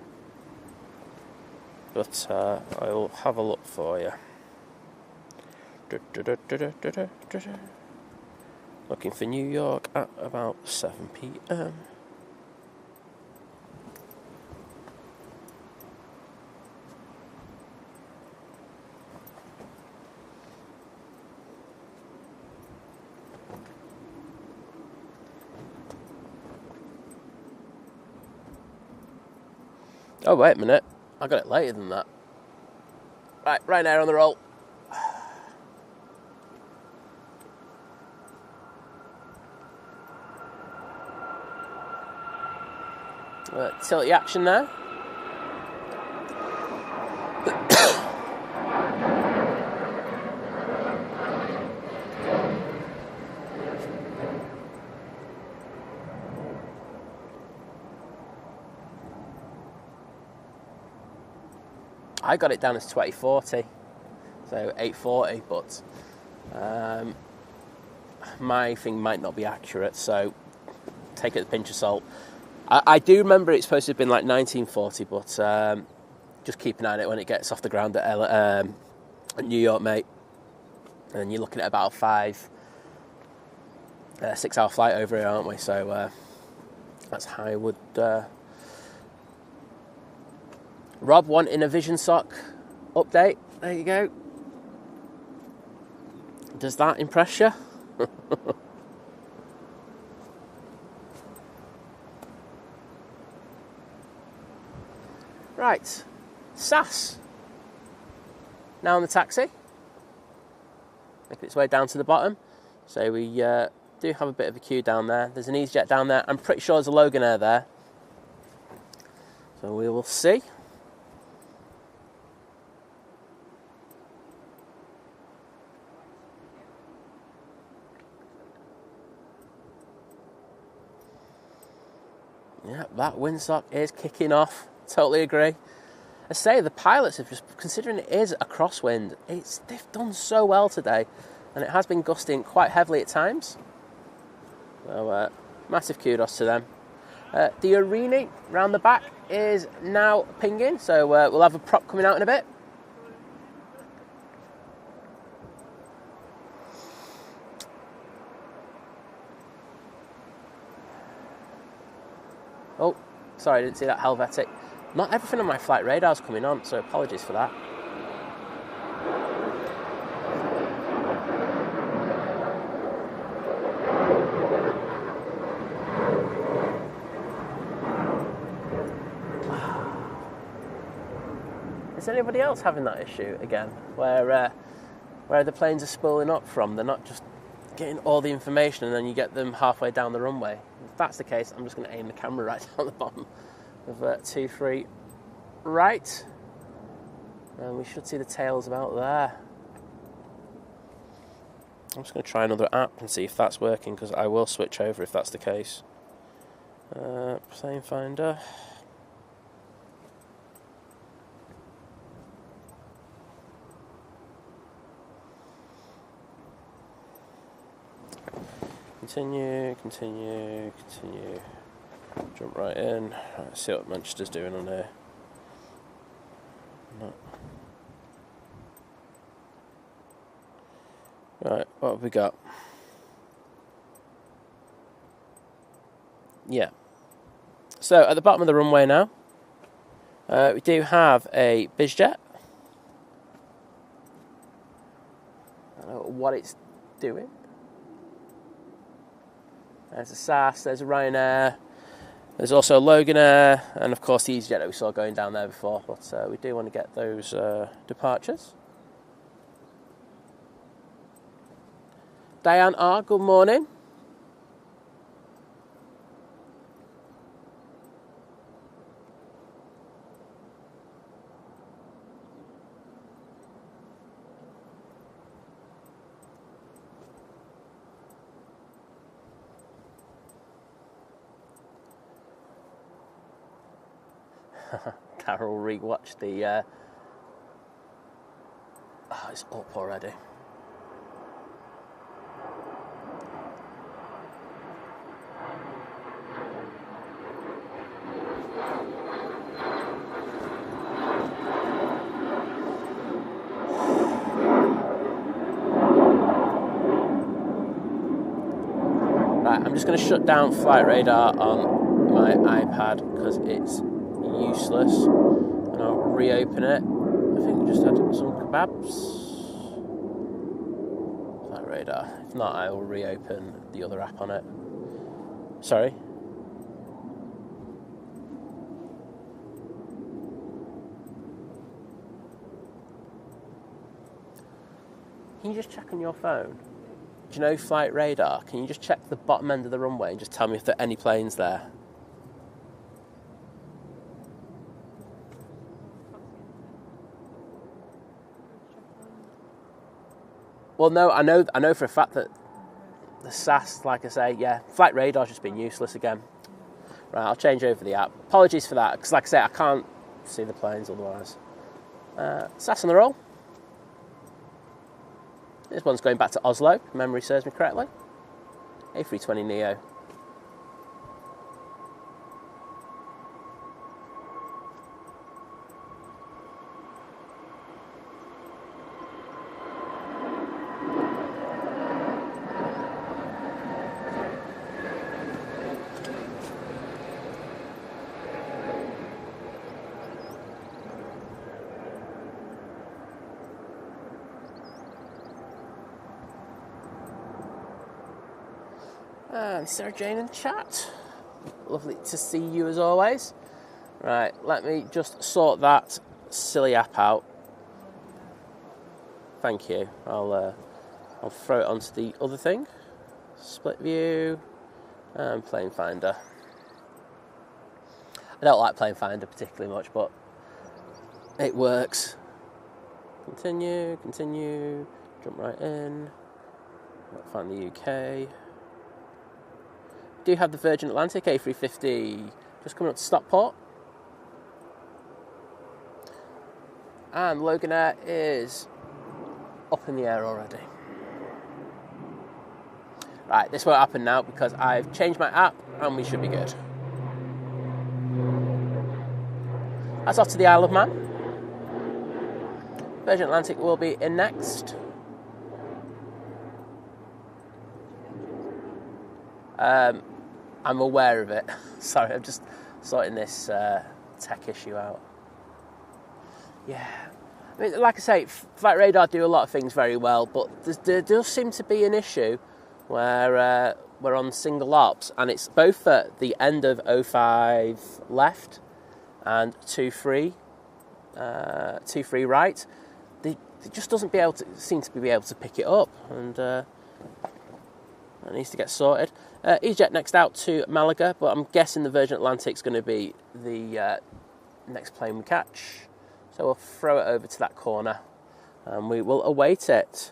but I'll have a look for you. Looking for New York at about 7 p.m. Oh, wait a minute. I got it later than that. Right, Ryanair on the roll. Tilt the action there. I got it down as 2040, so 840, but my thing might not be accurate, so take it with a pinch of salt. I do remember it's supposed to have been like 1940, but just keep an eye on it when it gets off the ground at New York, mate. And you're looking at about a 6-hour flight over here, aren't we? So that's how I would... Rob wanting a Vision Sock update. There you go. Does that impress you? Right. SAS. Now on the taxi. Making its way down to the bottom. So we do have a bit of a queue down there. There's an EasyJet down there. I'm pretty sure there's a Loganair there. So we will see. Yeah, that windsock is kicking off. Totally agree. I say the pilots have just, considering it is a crosswind, they've done so well today, and it has been gusting quite heavily at times. So massive kudos to them. The Urini round the back is now pinging, so we'll have a prop coming out in a bit. Oh, sorry, I didn't see that Helvetic. Not everything on my flight radar is coming on, so apologies for that. Is anybody else having that issue again, where the planes are spooling up from? They're not just getting all the information and then you get them halfway down the runway. If that's the case, I'm just going to aim the camera right down the bottom of 23 right, and we should see the tails about there. I'm just going to try another app and see if that's working, because I will switch over if that's the case. Plane finder. Continue. Jump right in. Right, see what Manchester's doing on here. No. Right, what have we got? Yeah. So at the bottom of the runway now, we do have a BizJet. I don't know what it's doing. There's a SAS, there's a Ryanair, there's also a Loganair, and of course the EasyJet that we saw going down there before, but we do want to get those departures. Diane R, good morning. Carol rewatched the... Oh, it's up already. Right, I'm just going to shut down flight radar on my iPad because it's useless, and I'll reopen it. I think we just had some kebabs. Flight radar. If not, I will reopen the other app on it. Sorry. Can you just check on your phone? Do you know flight radar? Can you just check the bottom end of the runway and just tell me if there are any planes there? Well, no, I know for a fact that the SAS, like I say, yeah, flight radar's just been useless again. Right, I'll change over the app. Apologies for that, because like I say, I can't see the planes otherwise. SAS on the roll. This one's going back to Oslo, if memory serves me correctly. A320neo. And Sarah Jane in chat. Lovely to see you as always. Right, let me just sort that silly app out. Thank you. I'll throw it onto the other thing. Split view and plane finder. I don't like plane finder particularly much, but it works. Continue, jump right in. Find the UK. Do have the Virgin Atlantic A350 just coming up to Stockport. And Loganair is up in the air already. Right, this won't happen now because I've changed my app and we should be good. That's off to the Isle of Man. Virgin Atlantic will be in next. I'm aware of it. Sorry, I'm just sorting this tech issue out. Yeah. I mean, like I say, Flight Radar do a lot of things very well, but there does seem to be an issue where we're on single ops, and it's both at the end of 05 left and 23 right. They just doesn't seem to be able to pick it up, and that needs to get sorted. EasyJet next out to Malaga, but I'm guessing the Virgin Atlantic's going to be the next plane we catch. So we'll throw it over to that corner and we will await it.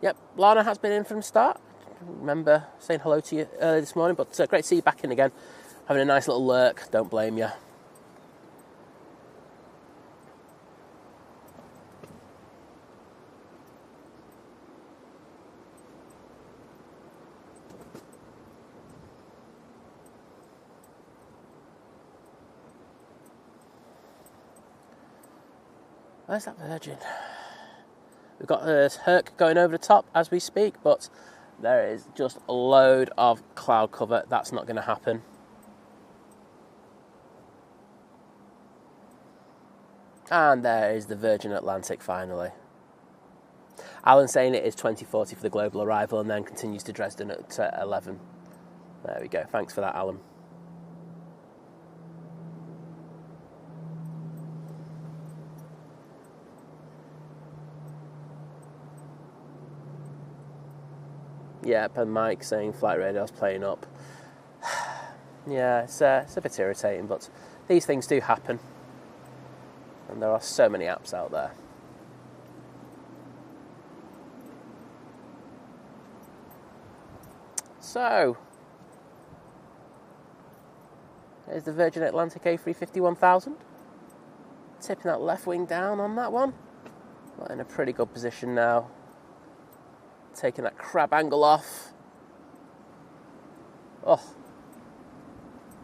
Yep, Lana has been in from the start. I remember saying hello to you earlier this morning, but great to see you back in again. Having a nice little lurk, don't blame you. Where's that Virgin? We've got Herc going over the top as we speak, but there is just a load of cloud cover. That's not going to happen. And there is the Virgin Atlantic finally. Alan saying it is 2040 for the global arrival and then continues to Dresden at 11. There we go. Thanks for that, Alan. Yeah, and Mike saying flight radar's playing up. Yeah, it's a bit irritating, but these things do happen. And there are so many apps out there. So, there's the Virgin Atlantic A350 1000. Tipping that left wing down on that one. Well, in a pretty good position now. Taking that crab angle off. Oh,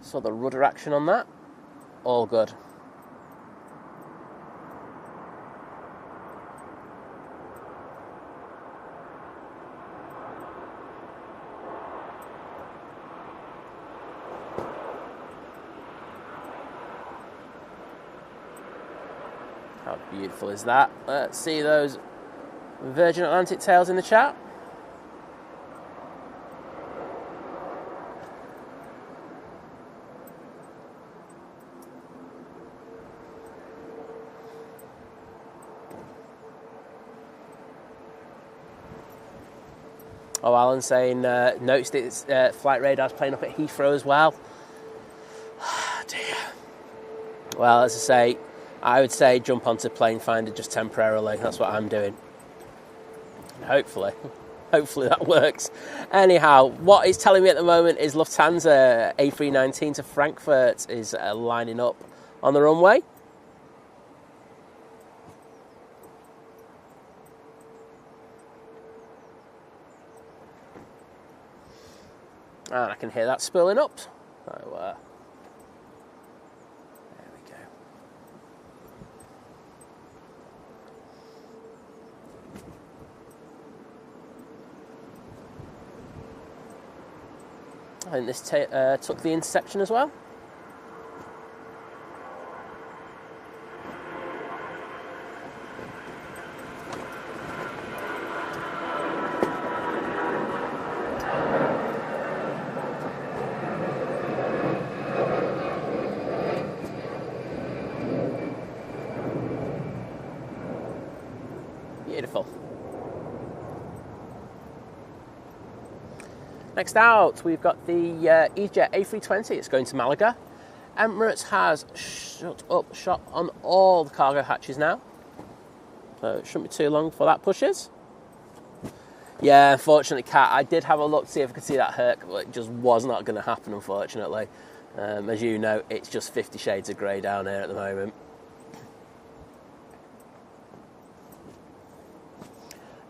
saw the rudder action on that. All good. How beautiful is that? Let's see those Virgin Atlantic tails in the chat. Oh, Alan saying, noticed it's flight radar's playing up at Heathrow as well. Oh, dear. Well, as I say, I would say jump onto Plane Finder just temporarily. That's what I'm doing. Hopefully that works. Anyhow, what it's telling me at the moment is Lufthansa A319 to Frankfurt is lining up on the runway. And I can hear that spilling up. So, there we go. I think this took the intersection as well. Beautiful. Next out, we've got the EasyJet A320. It's going to Malaga. Emirates has shut on all the cargo hatches now. So it shouldn't be too long before that pushes. Yeah, unfortunately, Kat, I did have a look to see if I could see that Herc, but it just was not going to happen, unfortunately. As you know, it's just 50 shades of grey down here at the moment.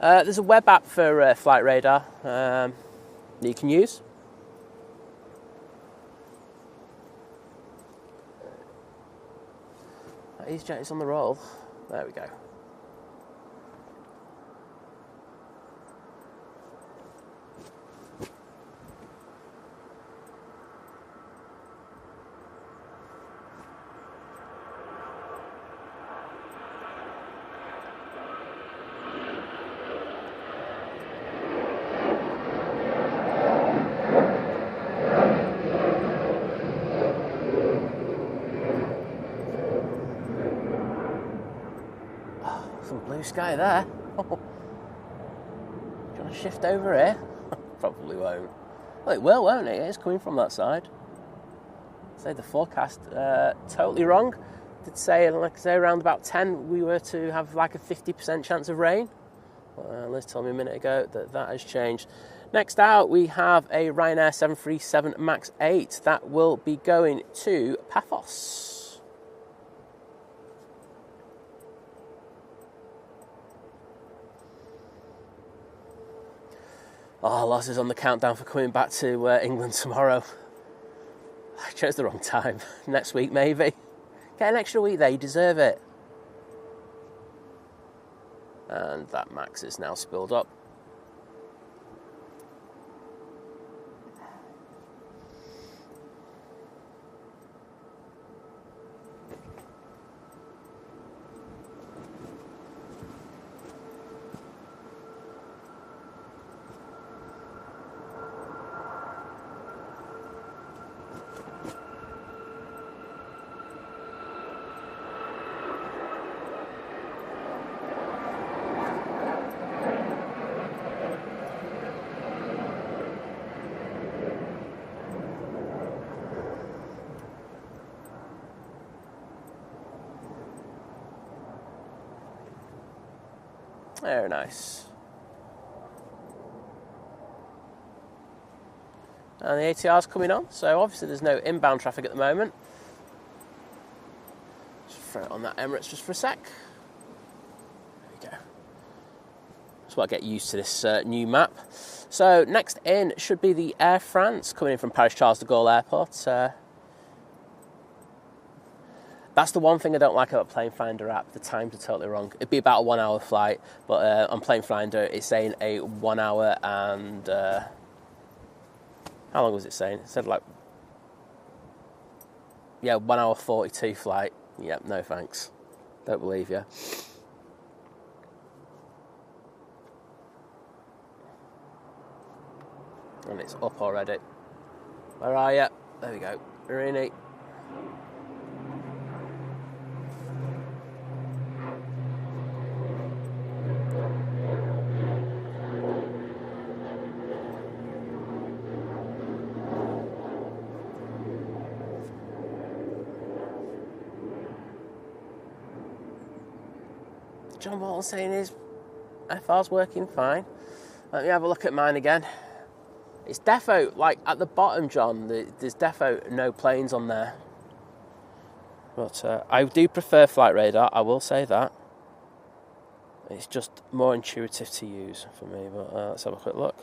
There's a web app for Flight Radar that you can use. EasyJet is on the roll. There we go. Some blue sky there. Do you want to shift over here? Probably won't. Well, it will, won't it? It's coming from that side. Say the forecast totally wrong. Did say, like I say, around about 10 we were to have like a 50% chance of rain. Liz told me a minute ago that that has changed. Next out, we have a Ryanair 737 MAX 8 that will be going to Paphos. Oh, Loz is on the countdown for coming back to England tomorrow. I chose the wrong time. Next week, maybe. Get an extra week there, you deserve it. And that Max is now spilled up. Very nice. And the ATR's coming on, so obviously there's no inbound traffic at the moment. Just throw it on that Emirates just for a sec. There we go. Just want to get used to this new map. So next in should be the Air France coming in from Paris Charles de Gaulle Airport. That's the one thing I don't like about Plane Finder app. The times are totally wrong. It'd be about a 1 hour flight, but on Plane Finder it's saying a 1 hour and... how long was it saying? It said like... Yeah, 1 hour 42 flight. Yep, no thanks. Don't believe you. And it's up already. Where are you? There we go. Urini. John Walton saying his FR's working fine. Let me have a look at mine again. It's defo, like at the bottom, John, there's defo no planes on there. But I do prefer Flight Radar, I will say that. It's just more intuitive to use for me, but let's have a quick look.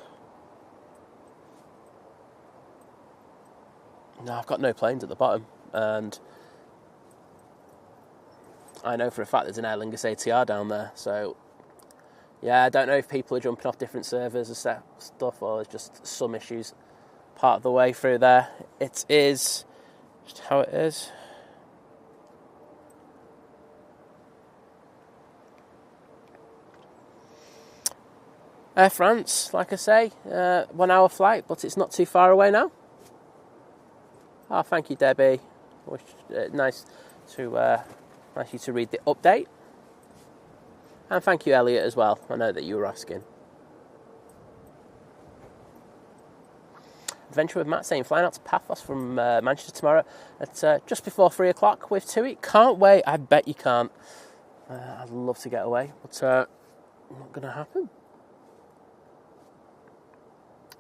No, I've got no planes at the bottom, and I know for a fact there's an Aer Lingus ATR down there, so yeah, I don't know if people are jumping off different servers and stuff, or there's just some issues part of the way through there. It is just how it is. Air France, like I say, 1 hour flight, but it's not too far away now. Oh, thank you, Debbie. Nice you to read the update. And thank you, Elliot, as well. I know that you were asking. Adventure with Matt saying, flying out to Paphos from Manchester tomorrow at just before 3 o'clock with TUI. Can't wait. I bet you can't. I'd love to get away, but not going to happen.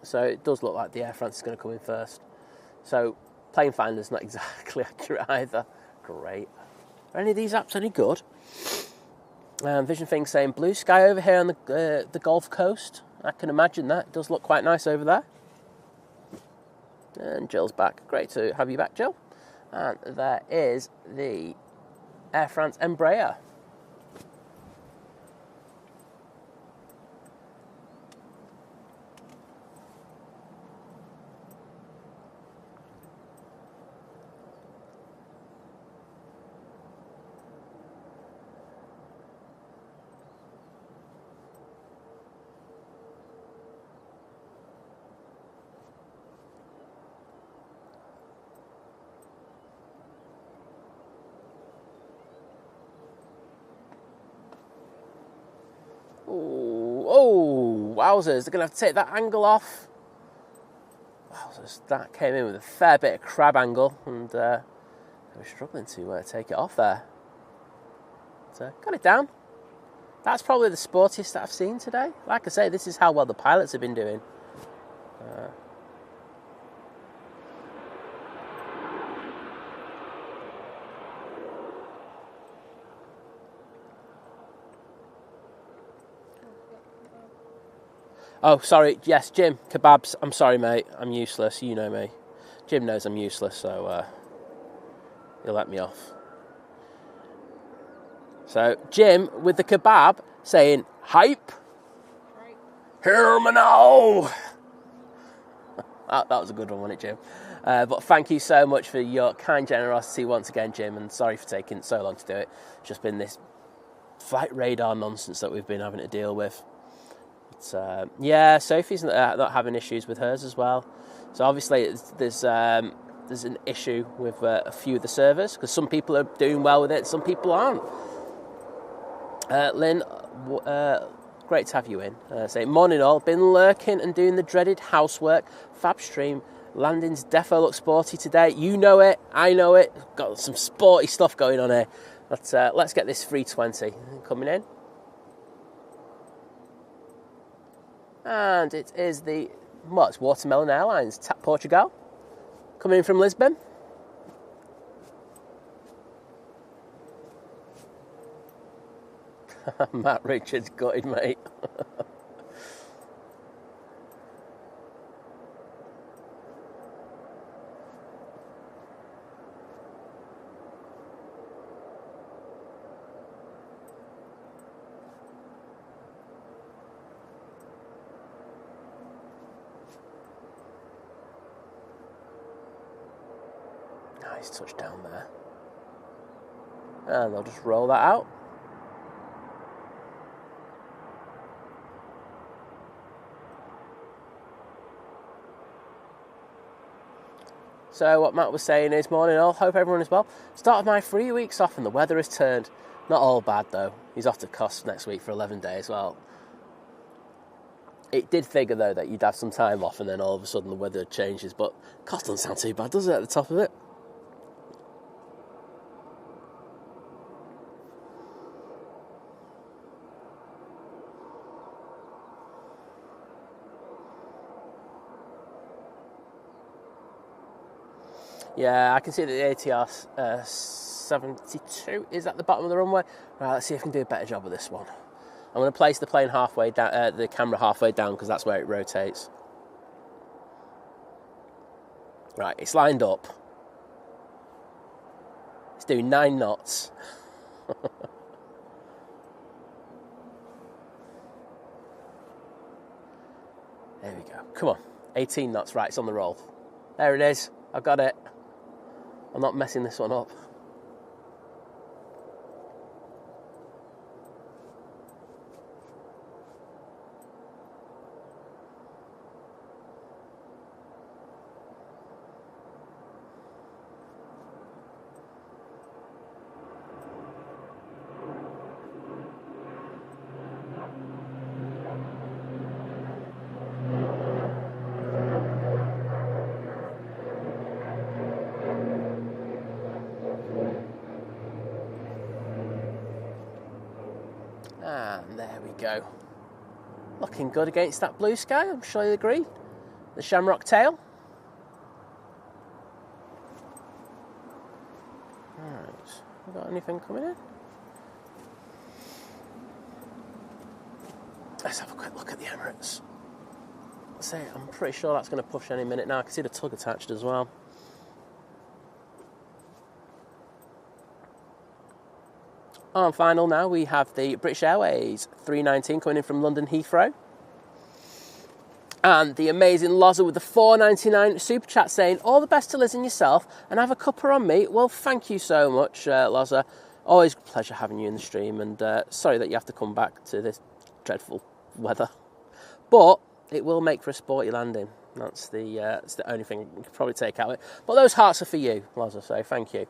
So it does look like the Air France is going to come in first. So Plane Finder's not exactly accurate either. Great. Are any of these apps any good? Vision Thing saying blue sky over here on the Gulf Coast. I can imagine that. It does look quite nice over there. And Jill's back. Great to have you back, Jill. And there is the Air France Embraer. Oh, wowzers, they're going to have to take that angle off. Wowzers, that came in with a fair bit of crab angle, and they were struggling to take it off there. So, got it down. That's probably the sportiest that I've seen today. Like I say, this is how well the pilots have been doing. Oh, sorry. Yes, Jim, kebabs. I'm sorry, mate. I'm useless. You know me. Jim knows I'm useless, so he'll let me off. So, Jim, with the kebab, saying, hype. Right. Hear me now. That was a good one, wasn't it, Jim? But thank you so much for your kind generosity once again, Jim, and sorry for taking so long to do it. It's just been this flight radar nonsense that we've been having to deal with. But, yeah, Sophie's not having issues with hers as well. So obviously there's an issue with a few of the servers, because some people are doing well with it, some people aren't. Lynn, great to have you in. Say, morning all, been lurking and doing the dreaded housework. Fab stream, landings defo look sporty today. You know it, I know it. Got some sporty stuff going on here. But let's get this 320 coming in. And it is it's Watermelon Airlines, TAP Portugal, coming in from Lisbon. Matt Richards gutted, mate. Nice touchdown there. And they'll just roll that out. So what Matt was saying is, morning all, hope everyone is well. Start of my 3 weeks off and the weather has turned. Not all bad though. He's off to Kos next week for 11 days. Well, it did figure though that you'd have some time off and then all of a sudden the weather changes. But Kos doesn't sound too bad, does it, at the top of it? Yeah, I can see that the ATR 72 is at the bottom of the runway. Right, let's see if I can do a better job of this one. I'm going to place the plane halfway down, the camera halfway down, because that's where it rotates. Right, it's lined up. It's doing 9 knots. There we go. Come on, 18 knots. Right, it's on the roll. There it is. I've got it. I'm not messing this one up. And there we go. Looking good against that blue sky, I'm sure you'll agree. The shamrock tail. Right, we got anything coming in? Let's have a quick look at the Emirates. I'm pretty sure that's going to push any minute now. I can see the tug attached as well. On final now, we have the British Airways 319 coming in from London Heathrow. And the amazing Loza with the $4.99 super chat saying, all the best to Liz and yourself, and have a cuppa on me. Well, thank you so much, Loza. Always a pleasure having you in the stream, and sorry that you have to come back to this dreadful weather. But it will make for a sporty landing. That's the only thing you could probably take out of it. But those hearts are for you, Loza, so thank you.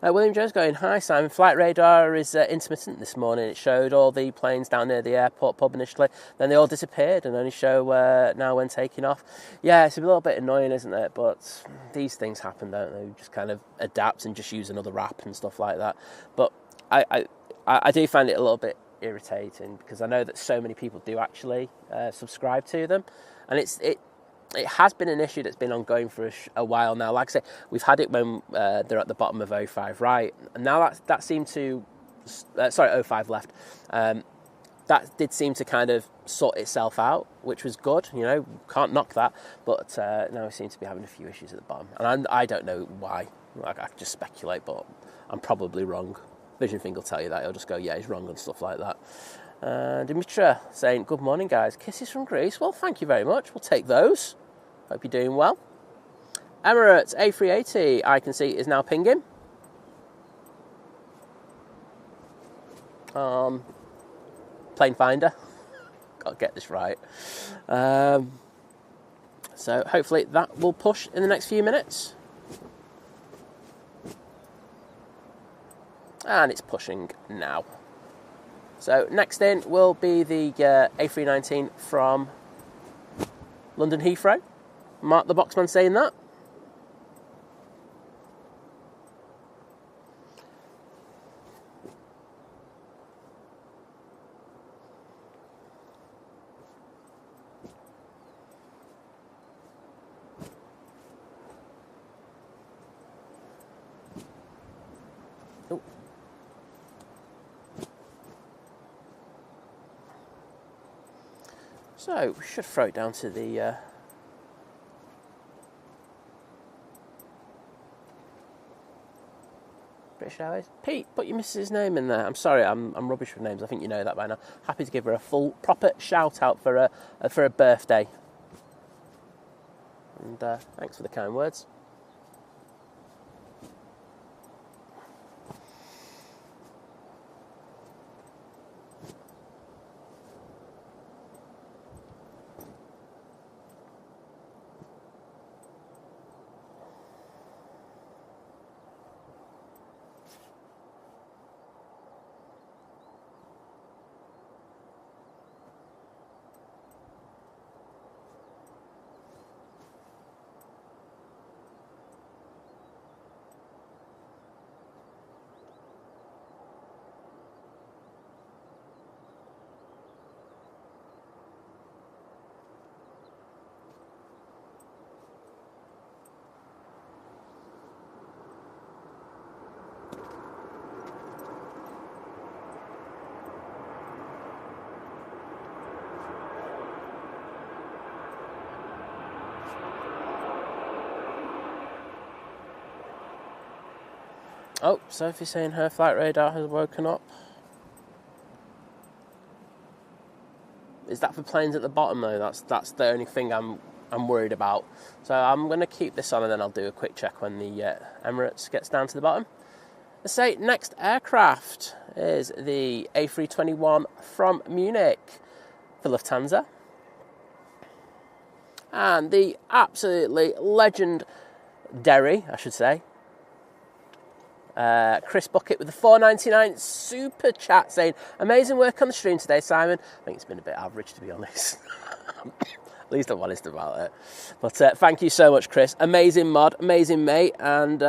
William Jones going, hi Simon, flight radar is intermittent this morning. It showed all the planes down near the airport pub initially, then they all disappeared and only show now when taking off. Yeah, it's a little bit annoying, isn't it? But these things happen, don't they? You just kind of adapt and just use another app and stuff like that. But I do find it a little bit irritating because I know that so many people do actually subscribe to them, and it has been an issue that's been ongoing for a while now. Like I say, we've had it when they're at the bottom of 05 right, and now that seemed to, 05 left. That did seem to kind of sort itself out, which was good. You know, can't knock that. But now we seem to be having a few issues at the bottom, and I don't know why. I can just speculate, but I'm probably wrong. Vision Thing will tell you that. He'll just go, yeah, he's wrong and stuff like that. Dimitra saying, good morning, guys. Kisses from Greece. Well, thank you very much. We'll take those. Hope you're doing well. Emirates A380, I can see, is now pinging. Plane Finder. Got to get this right. So hopefully that will push in the next few minutes. And it's pushing now. So next in will be the A319 from London Heathrow. Mark the Boxman saying that. Oh. So we should throw it down to the British Airways. Pete, put your missus' name in there. I'm sorry, I'm rubbish with names. I think you know that by now. Happy to give her a full, proper shout out for a birthday. And thanks for the kind words. Oh, Sophie's saying her flight radar has woken up. Is that for planes at the bottom though? That's the only thing I'm worried about. So I'm going to keep this on and then I'll do a quick check when the Emirates gets down to the bottom. Let's say next aircraft is the A321 from Munich for Lufthansa. And the absolutely legendary, I should say, Chris Bucket with the $4.99 super chat saying, amazing work on the stream today, Simon. I think it's been a bit average, to be honest. At least I'm honest about it. But thank you so much, Chris. Amazing mod, amazing mate, and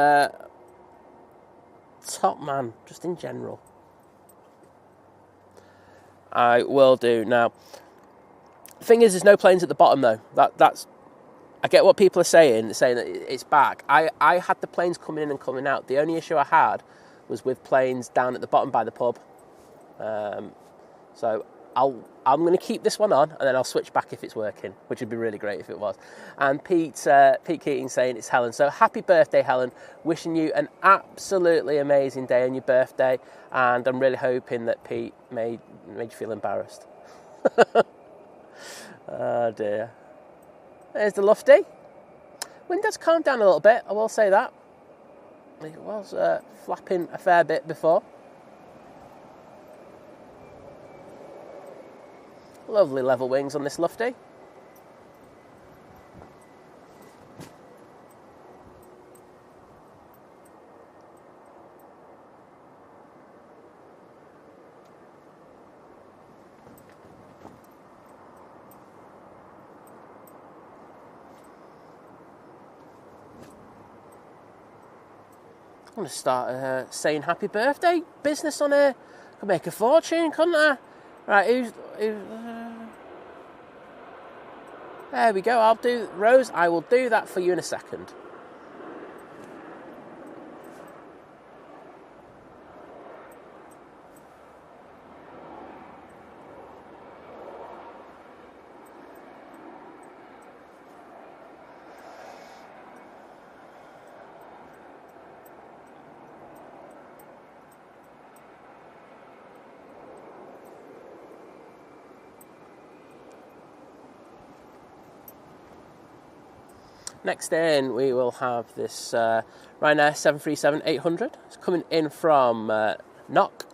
top man, just in general. I will do. Now, the thing is, there's no planes at the bottom, though. That's I get what people are saying that it's back. I had the planes coming in and coming out. The only issue I had was with planes down at the bottom by the pub. So I'm going to keep this one on, and then I'll switch back if it's working, which would be really great if it was. And Pete Keating saying it's Helen. So happy birthday, Helen. Wishing you an absolutely amazing day on your birthday, and I'm really hoping that Pete made you feel embarrassed. Oh dear. There's the Lufty. Wind has calmed down a little bit, I will say that. It was flapping a fair bit before. Lovely level wings on this Lufty. I'm going to start saying happy birthday business on here. Could make a fortune, couldn't I? Right, there we go. Rose, I will do that for you in a second. Next in, we will have this Ryanair 737-800. It's coming in from Knock.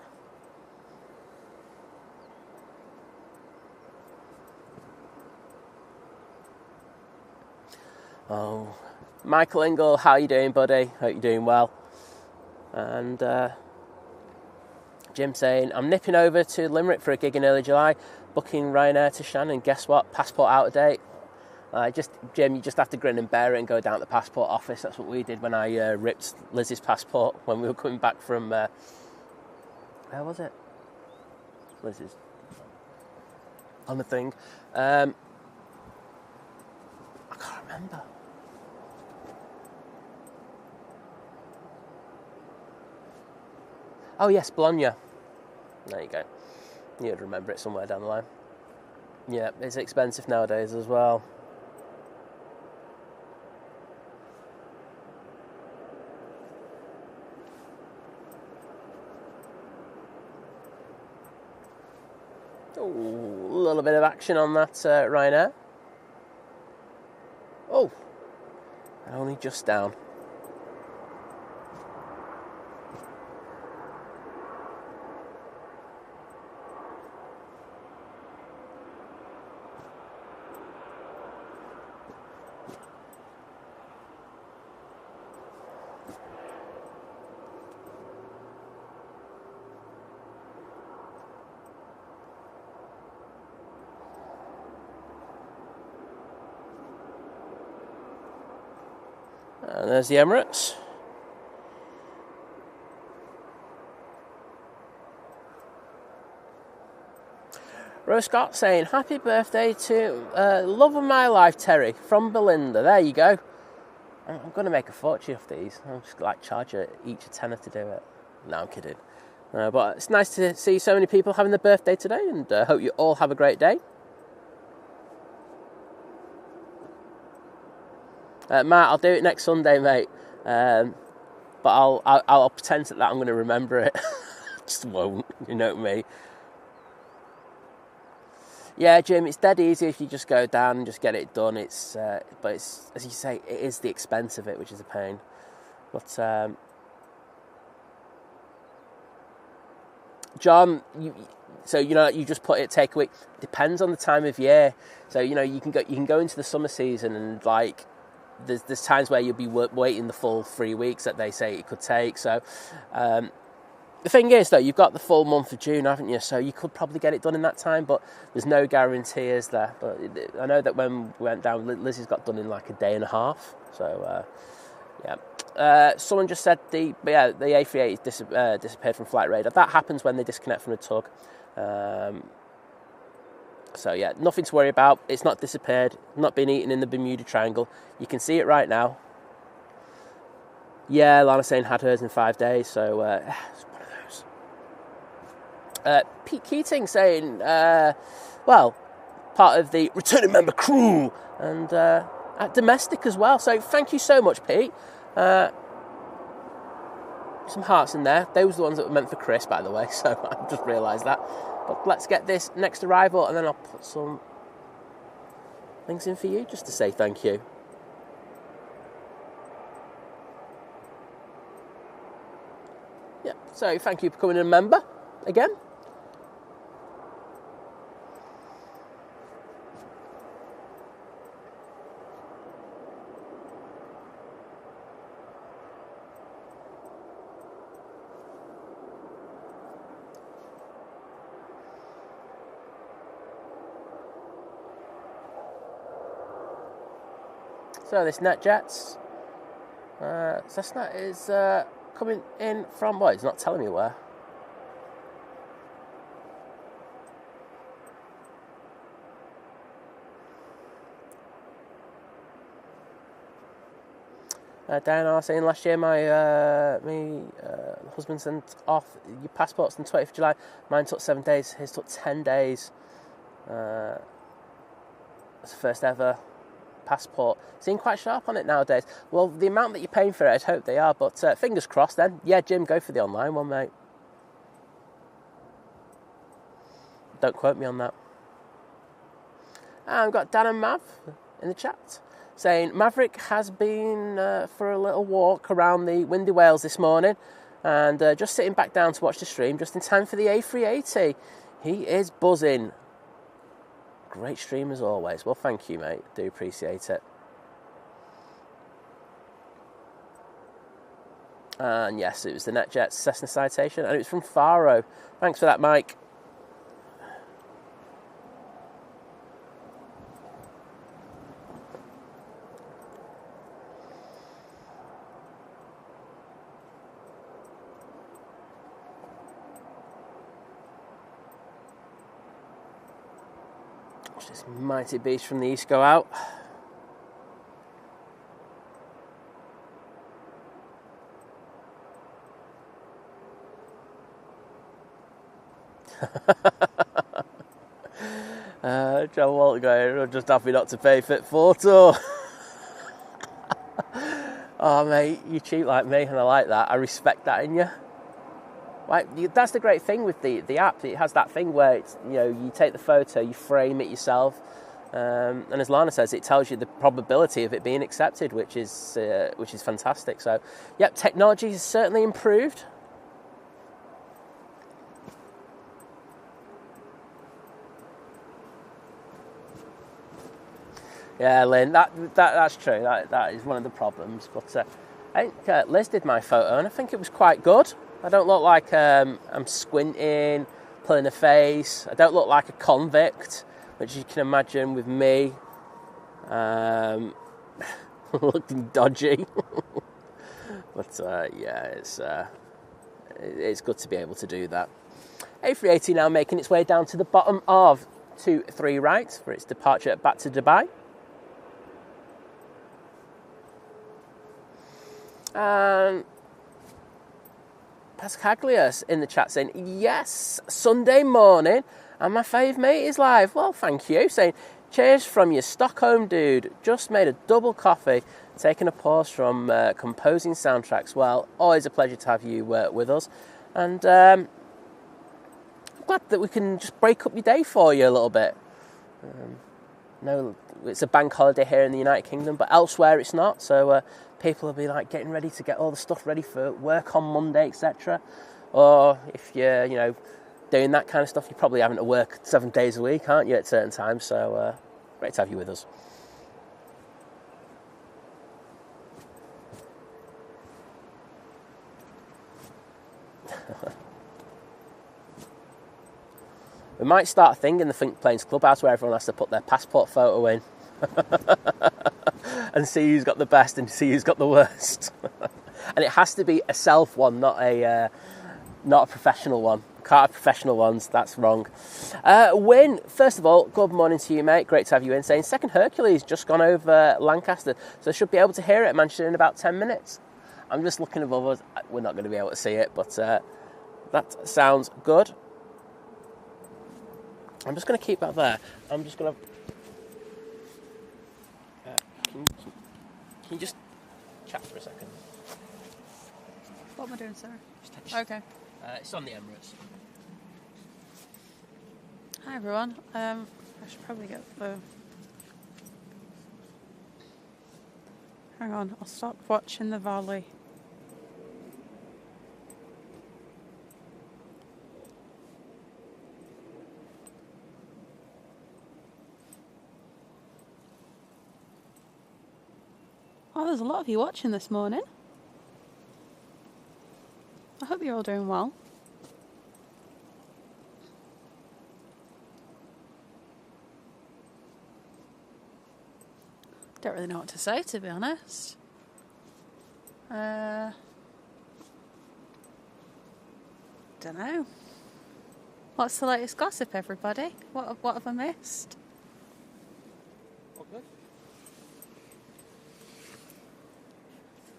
Oh, Michael Ingle, how you doing, buddy? Hope you're doing well. And Jim saying, I'm nipping over to Limerick for a gig in early July, booking Ryanair to Shannon. Guess what? Passport out of date. Jim, you just have to grin and bear it and go down to the passport office. That's what we did when I ripped Lizzie's passport when we were coming back from... where was it? Lizzie's. On the thing. I can't remember. Oh, yes, Bologna. There you go. You'd remember it somewhere down the line. Yeah, it's expensive nowadays as well. Ooh, a little bit of action on that Ryanair. Oh, only just down. And there's the Emirates. Rose Scott saying, happy birthday to love of my life, Terry, from Belinda. There you go. I'm going to make a fortune off these. I'll just charge each a tenner to do it. No, I'm kidding. But it's nice to see so many people having their birthday today, and hope you all have a great day. Matt, I'll do it next Sunday, mate. But I'll pretend that I'm going to remember it. Just won't, you know me. Yeah, Jim, it's dead easy if you just go down and just get it done. But it's, as you say, it is the expense of it, which is a pain. But John, you just put it takeaway. Depends on the time of year. So you can go into the summer season and there's times where you'll be waiting the full 3 weeks that they say it could take. So the thing is, though, you've got the full month of June, haven't you? So you could probably get it done in that time, but there's no guarantee, is there? But I know that when we went down, Lizzie's got done in a day and a half. So, yeah. Someone just said the A380 disappeared from Flight Radar. That happens when they disconnect from a tug. So, yeah, nothing to worry about. It's not disappeared, not been eaten in the Bermuda Triangle. You can see it right now. Yeah, Lana saying had hers in 5 days, so it's one of those. Pete Keating saying, part of the returning member crew and at domestic as well. So thank you so much, Pete. Some hearts in there. Those are the ones that were meant for Chris, by the way, so I just realised that. But let's get this next arrival, and then I'll put some things in for you just to say thank you. Yeah, so thank you for becoming a member again. So this NetJets, Cessna is coming in from, it's not telling me where. Diana saying last year my husband sent off your passports on the 20th of July. Mine took 7 days. His took 10 days. It's the first ever passport. Seem quite sharp on it nowadays. Well, the amount that you're paying for it, I'd hope they are. But fingers crossed then. Yeah, Jim, go for the online one, mate. Don't quote me on that. And we've got Dan and Mav in the chat saying Maverick has been for a little walk around the windy Wales this morning and just sitting back down to watch the stream just in time for the A380. He is buzzing. Great stream as always. Well, thank you, mate. Do appreciate it. And yes, it was the NetJets Cessna citation and it was from Faro. Thanks for that, Mike. Watch this mighty beast from the east go out. John Walton going, I'm just happy not to pay Fit Photo. Oh, mate, you cheap like me, and I like that. I respect that in you. Like, that's the great thing with the app. It has that thing where it's, you know, you take the photo, you frame it yourself, and as Lana says, it tells you the probability of it being accepted, which is fantastic. So, yep, technology has certainly improved. Yeah, Lynn, that's true. That is one of the problems. But I think Liz did my photo, and I think it was quite good. I don't look like I'm squinting, pulling a face. I don't look like a convict, which you can imagine with me looking dodgy. But yeah, it's good to be able to do that. A380 now making its way down to the bottom of 23 right for its departure back to Dubai. Pascaglius in the chat saying, yes, Sunday morning, and my fave mate is live. Well, thank you. Saying, cheers from your Stockholm dude. Just made a double coffee, taking a pause from composing soundtracks. Well, always a pleasure to have you with us. And I'm glad that we can just break up your day for you a little bit. No, it's a bank holiday here in the United Kingdom, but elsewhere it's not. So people will be like getting ready to get all the stuff ready for work on Monday, etc. Or if you're, doing that kind of stuff, you're probably having to work 7 days a week, aren't you, at certain times? So great to have you with us. We might start a thing in the Think Planes Clubhouse where everyone has to put their passport photo in and see who's got the best and see who's got the worst. And it has to be a self one, not a professional one. Can't have professional ones, that's wrong. Win, first of all, good morning to you, mate. Great to have you in. Saying second Hercules just gone over Lancaster, so should be able to hear it at Manchester in about 10 minutes. I'm just looking above us. We're not going to be able to see it, but that sounds good. I'm just going to keep that there. I'm just going to... Can you just chat for a second? What am I doing, sir? Okay. It's on the Emirates. Hi, everyone. I should probably get the... Hang on, I'll stop watching the volley. Oh, there's a lot of you watching this morning. I hope you're all doing well. Don't really know what to say, to be honest. Don't know. What's the latest gossip, everybody? What have I missed?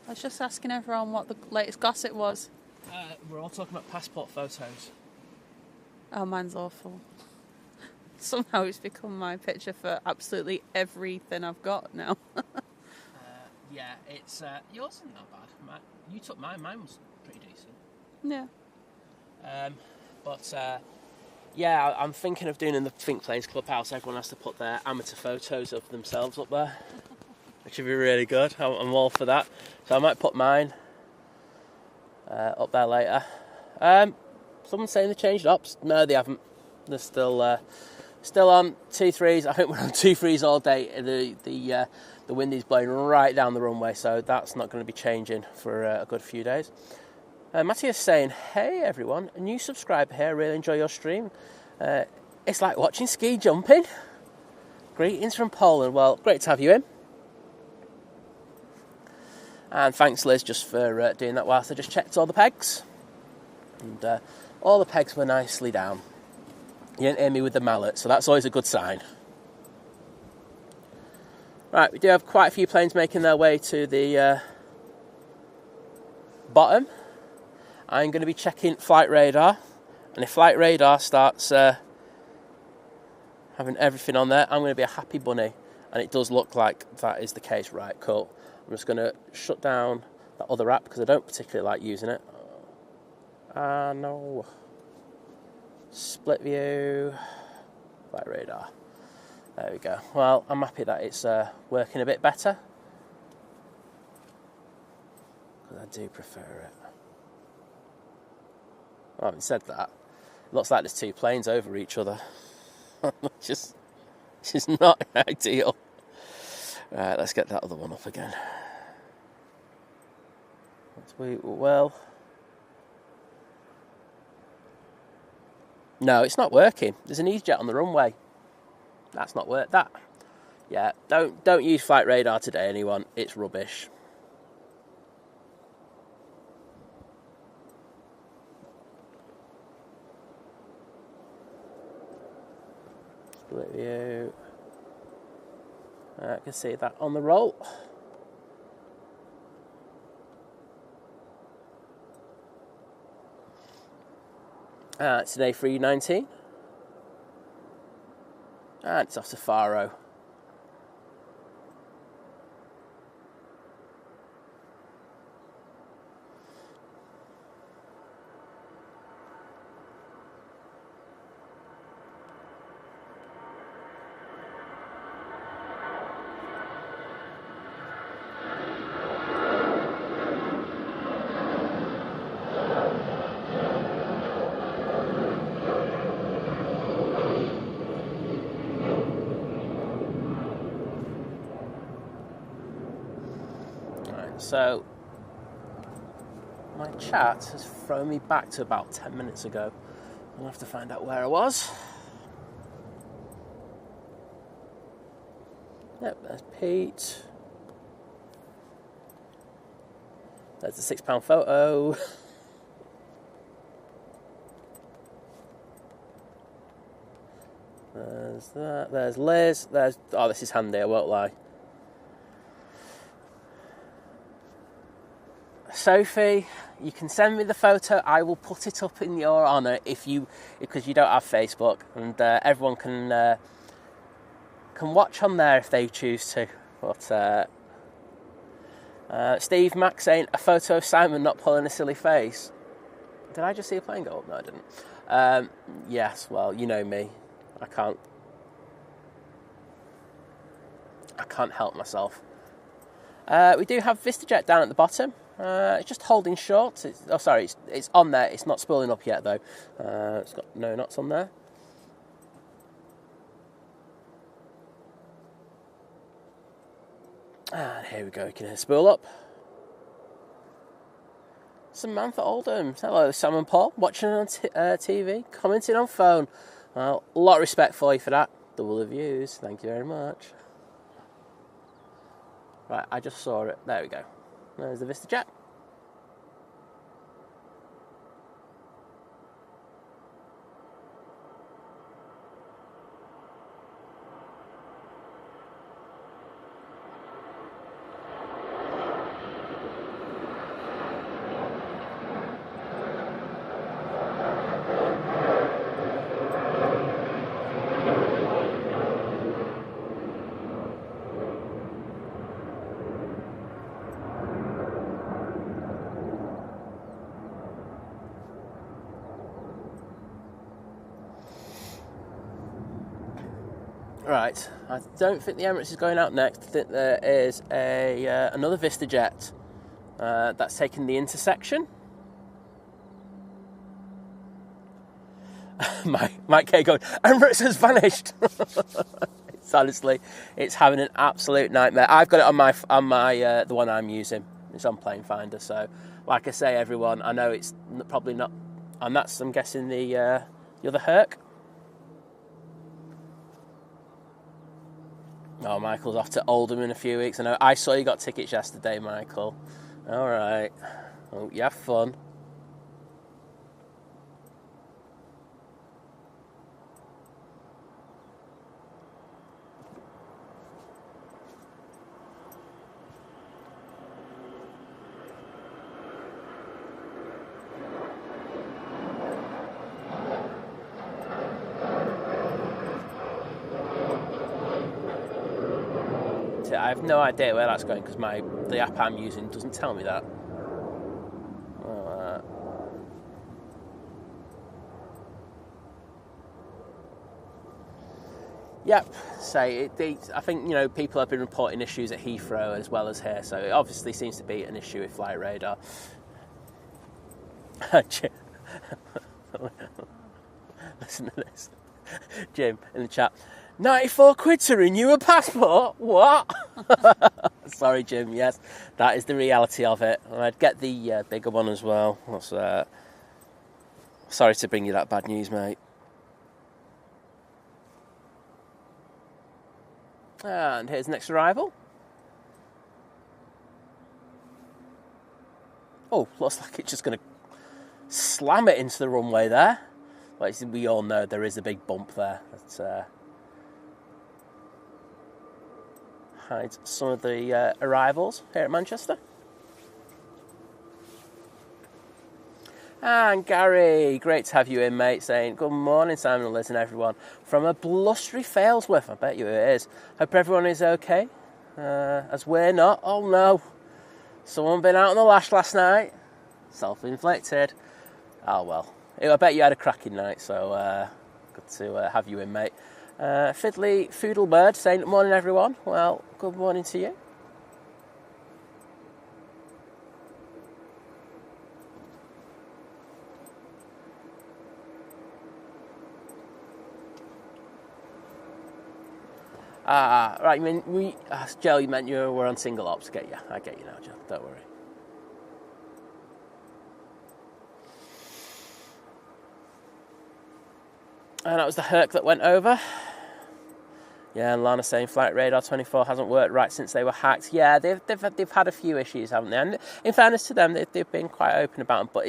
I was just asking everyone what the latest gossip was. We're all talking about passport photos. Oh, mine's awful. Somehow it's become my picture for absolutely everything I've got now. Yeah, it's yours isn't that bad. You took mine. Mine was pretty decent. Yeah. Yeah, I'm thinking of doing in the Think Planes Clubhouse. Everyone has to put their amateur photos of themselves up there, which would be really good. I'm all for that. So I might put mine up there later. Someone's saying they changed ops. No, they haven't. They're still on 2-3s. I think we're on 2-3s all day. The wind is blowing right down the runway, so that's not going to be changing for a good few days. Matthias saying, hey everyone, a new subscriber here, really enjoy your stream. It's like watching ski jumping. Greetings from Poland. Well, great to have you in. And thanks Liz just for doing that whilst I just checked all the pegs. And all the pegs were nicely down. You didn't hear me with the mallet, so that's always a good sign. Right, we do have quite a few planes making their way to the bottom. I'm going to be checking flight radar, and if flight radar starts having everything on there, I'm going to be a happy bunny, and it does look like that is the case. Right, cool. I'm just going to shut down that other app because I don't particularly like using it. No. Split view, flight radar. There we go. Well, I'm happy that it's working a bit better, because I do prefer it. Well, having said that, it looks like there's two planes over each other. which is not ideal. Right, let's get that other one up again. Well, no, it's not working. There's an EasyJet on the runway. That's not work. Yeah, don't use flight radar today, anyone. It's rubbish. Split view. I can see that on the roll. It's an A319. And it's off to Faro. So, my chat has thrown me back to about 10 minutes ago. I'll have to find out where I was. Yep, there's Pete. There's the £6 photo. There's that. There's Liz. Oh, this is handy, I won't lie. Sophie, you can send me the photo. I will put it up in your honour because you don't have Facebook, and everyone can watch on there if they choose to. But Steve Mack saying a photo of Simon not pulling a silly face. Did I just see a plane go up? No, I didn't. Yes, well, you know me. I can't help myself. We do have VistaJet down at the bottom. It's just holding short. It's on there. It's not spooling up yet, though. It's got no knots on there. And here we go. We can spool up. Samantha Oldham. Hello, Sam and Paul. Watching on TV, commenting on phone. Well, a lot of respect for you for that. Double the views. Thank you very much. Right, I just saw it. There we go. There's the VistaJet. Right, I don't think the Emirates is going out next. I think there is another VistaJet that's taking the intersection. Mike K going, Emirates has vanished. It's honestly, it's having an absolute nightmare. I've got it on my the one I'm using. It's on Plane Finder. So, like I say, everyone, I know it's probably not, and that's, I'm guessing, the other Herc. Oh, Michael's off to Oldham in a few weeks. I know. I saw you got tickets yesterday, Michael. All right. Oh, you have fun. I have no idea where that's going because the app I'm using doesn't tell me that. Yep. So I think people have been reporting issues at Heathrow as well as here. So it obviously seems to be an issue with flight radar. Listen to this, Jim in the chat. 94 quid to renew a passport? What? Sorry, Jim. Yes, that is the reality of it. I'd get the bigger one as well. Sorry to bring you that bad news, mate. And here's the next arrival. Oh, looks like it's just going to slam it into the runway there. Well, we all know there is a big bump there. Hides some of the arrivals here at Manchester. And Gary, great to have you in, mate, saying, good morning, Simon and Liz and everyone, from a blustery Failsworth. I bet you it is. Hope everyone is okay, as we're not. Oh no, someone been out on the lash last night. Self-inflicted. Oh well, I bet you had a cracking night, so good to have you in, mate. Fiddly Foodlebird saying, good morning, everyone. Well, good morning to you. Right, Joe, you meant you were on single ops. I get you now, Joe, don't worry. And that was the Herc that went over. Yeah, and Lana saying Flight Radar 24 hasn't worked right since they were hacked. Yeah, they've had a few issues, haven't they? And in fairness to them, they've been quite open about them, but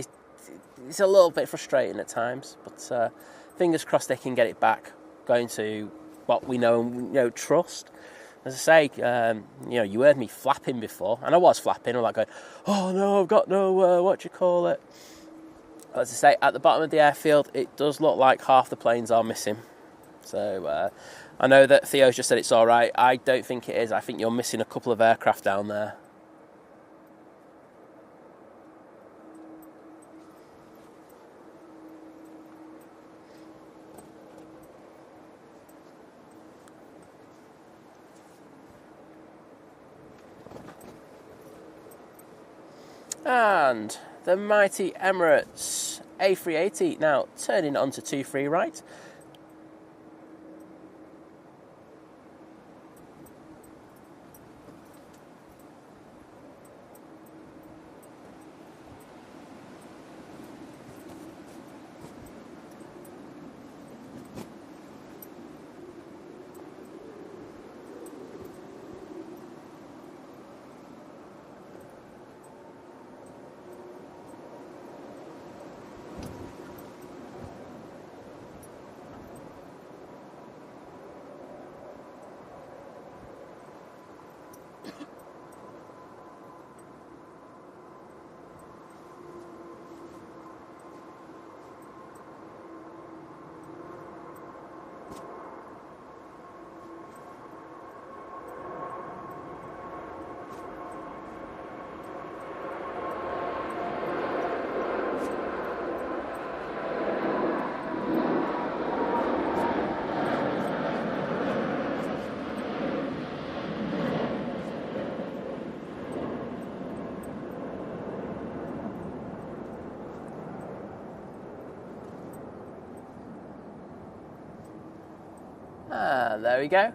it's a little bit frustrating at times. But fingers crossed they can get it back, going to what we know and trust. As I say, you heard me flapping before, and I was flapping. I'm like going, oh no, I've got no it. As I say, at the bottom of the airfield, it does look like half the planes are missing. So I know that Theo's just said it's all right. I don't think it is. I think you're missing a couple of aircraft down there. And the mighty Emirates A380 now turning onto 2-3 right. And there we go.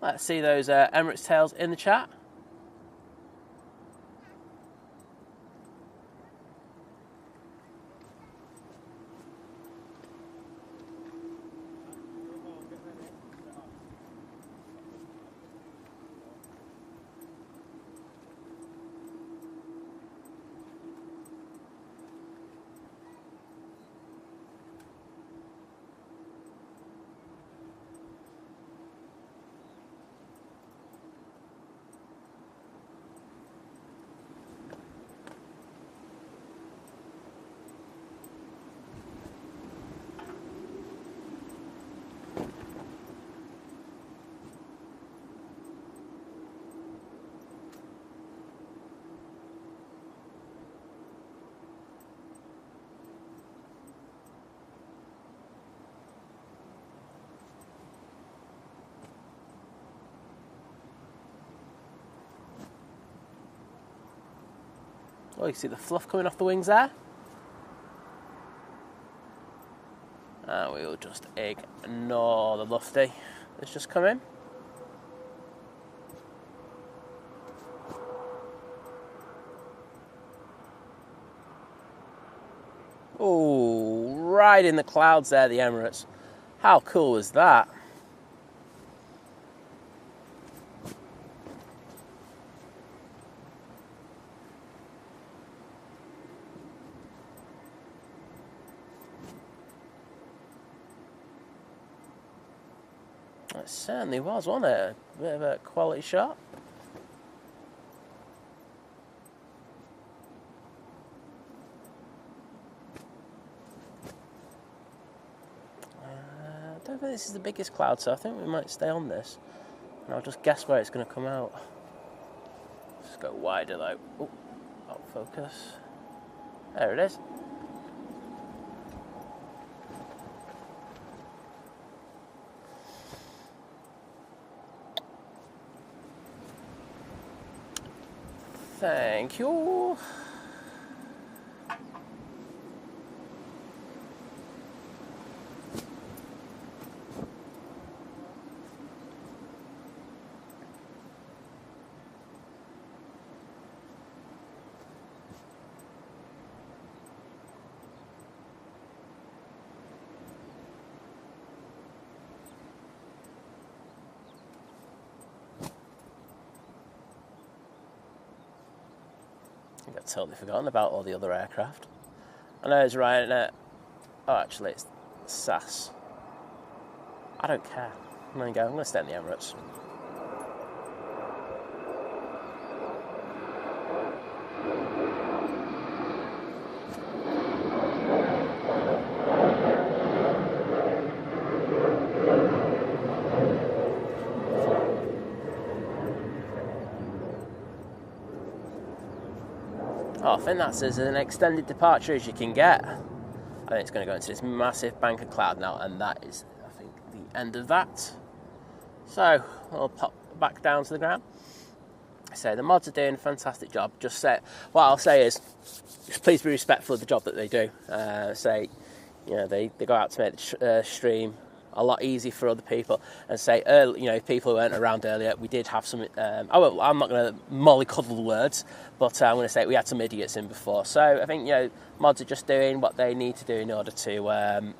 Let's see those Emirates tails in the chat. Oh, you see the fluff coming off the wings there? And we will just ignore the lufty that's just come in. Oh, right in the clouds there, the Emirates. How cool was that? It certainly was, wasn't it? A bit of a quality shot. I don't think this is the biggest cloud, so I think we might stay on this. And I'll just guess where it's going to come out. Let's go wider though. Oh, out of focus. There it is. Thank you. I've totally forgotten about all the other aircraft. I know it's Ryanair. Oh, actually, it's SAS. I don't care. I'm going to go. I'm going to stay in the Emirates. Oh, I think that's as an extended departure as you can get. I think it's going to go into this massive bank of cloud now, and that is, I think, the end of that. So, I'll pop back down to the ground. I say the mods are doing a fantastic job. Just say, what I'll say is, just please be respectful of the job that they do. You know, they go out to make the stream a lot easier for other people, and say, you know, people who weren't around earlier, we did have some, I'm not going to mollycoddle the words, but I'm going to say we had some idiots in before. So I think, you know, mods are just doing what they need to do in order to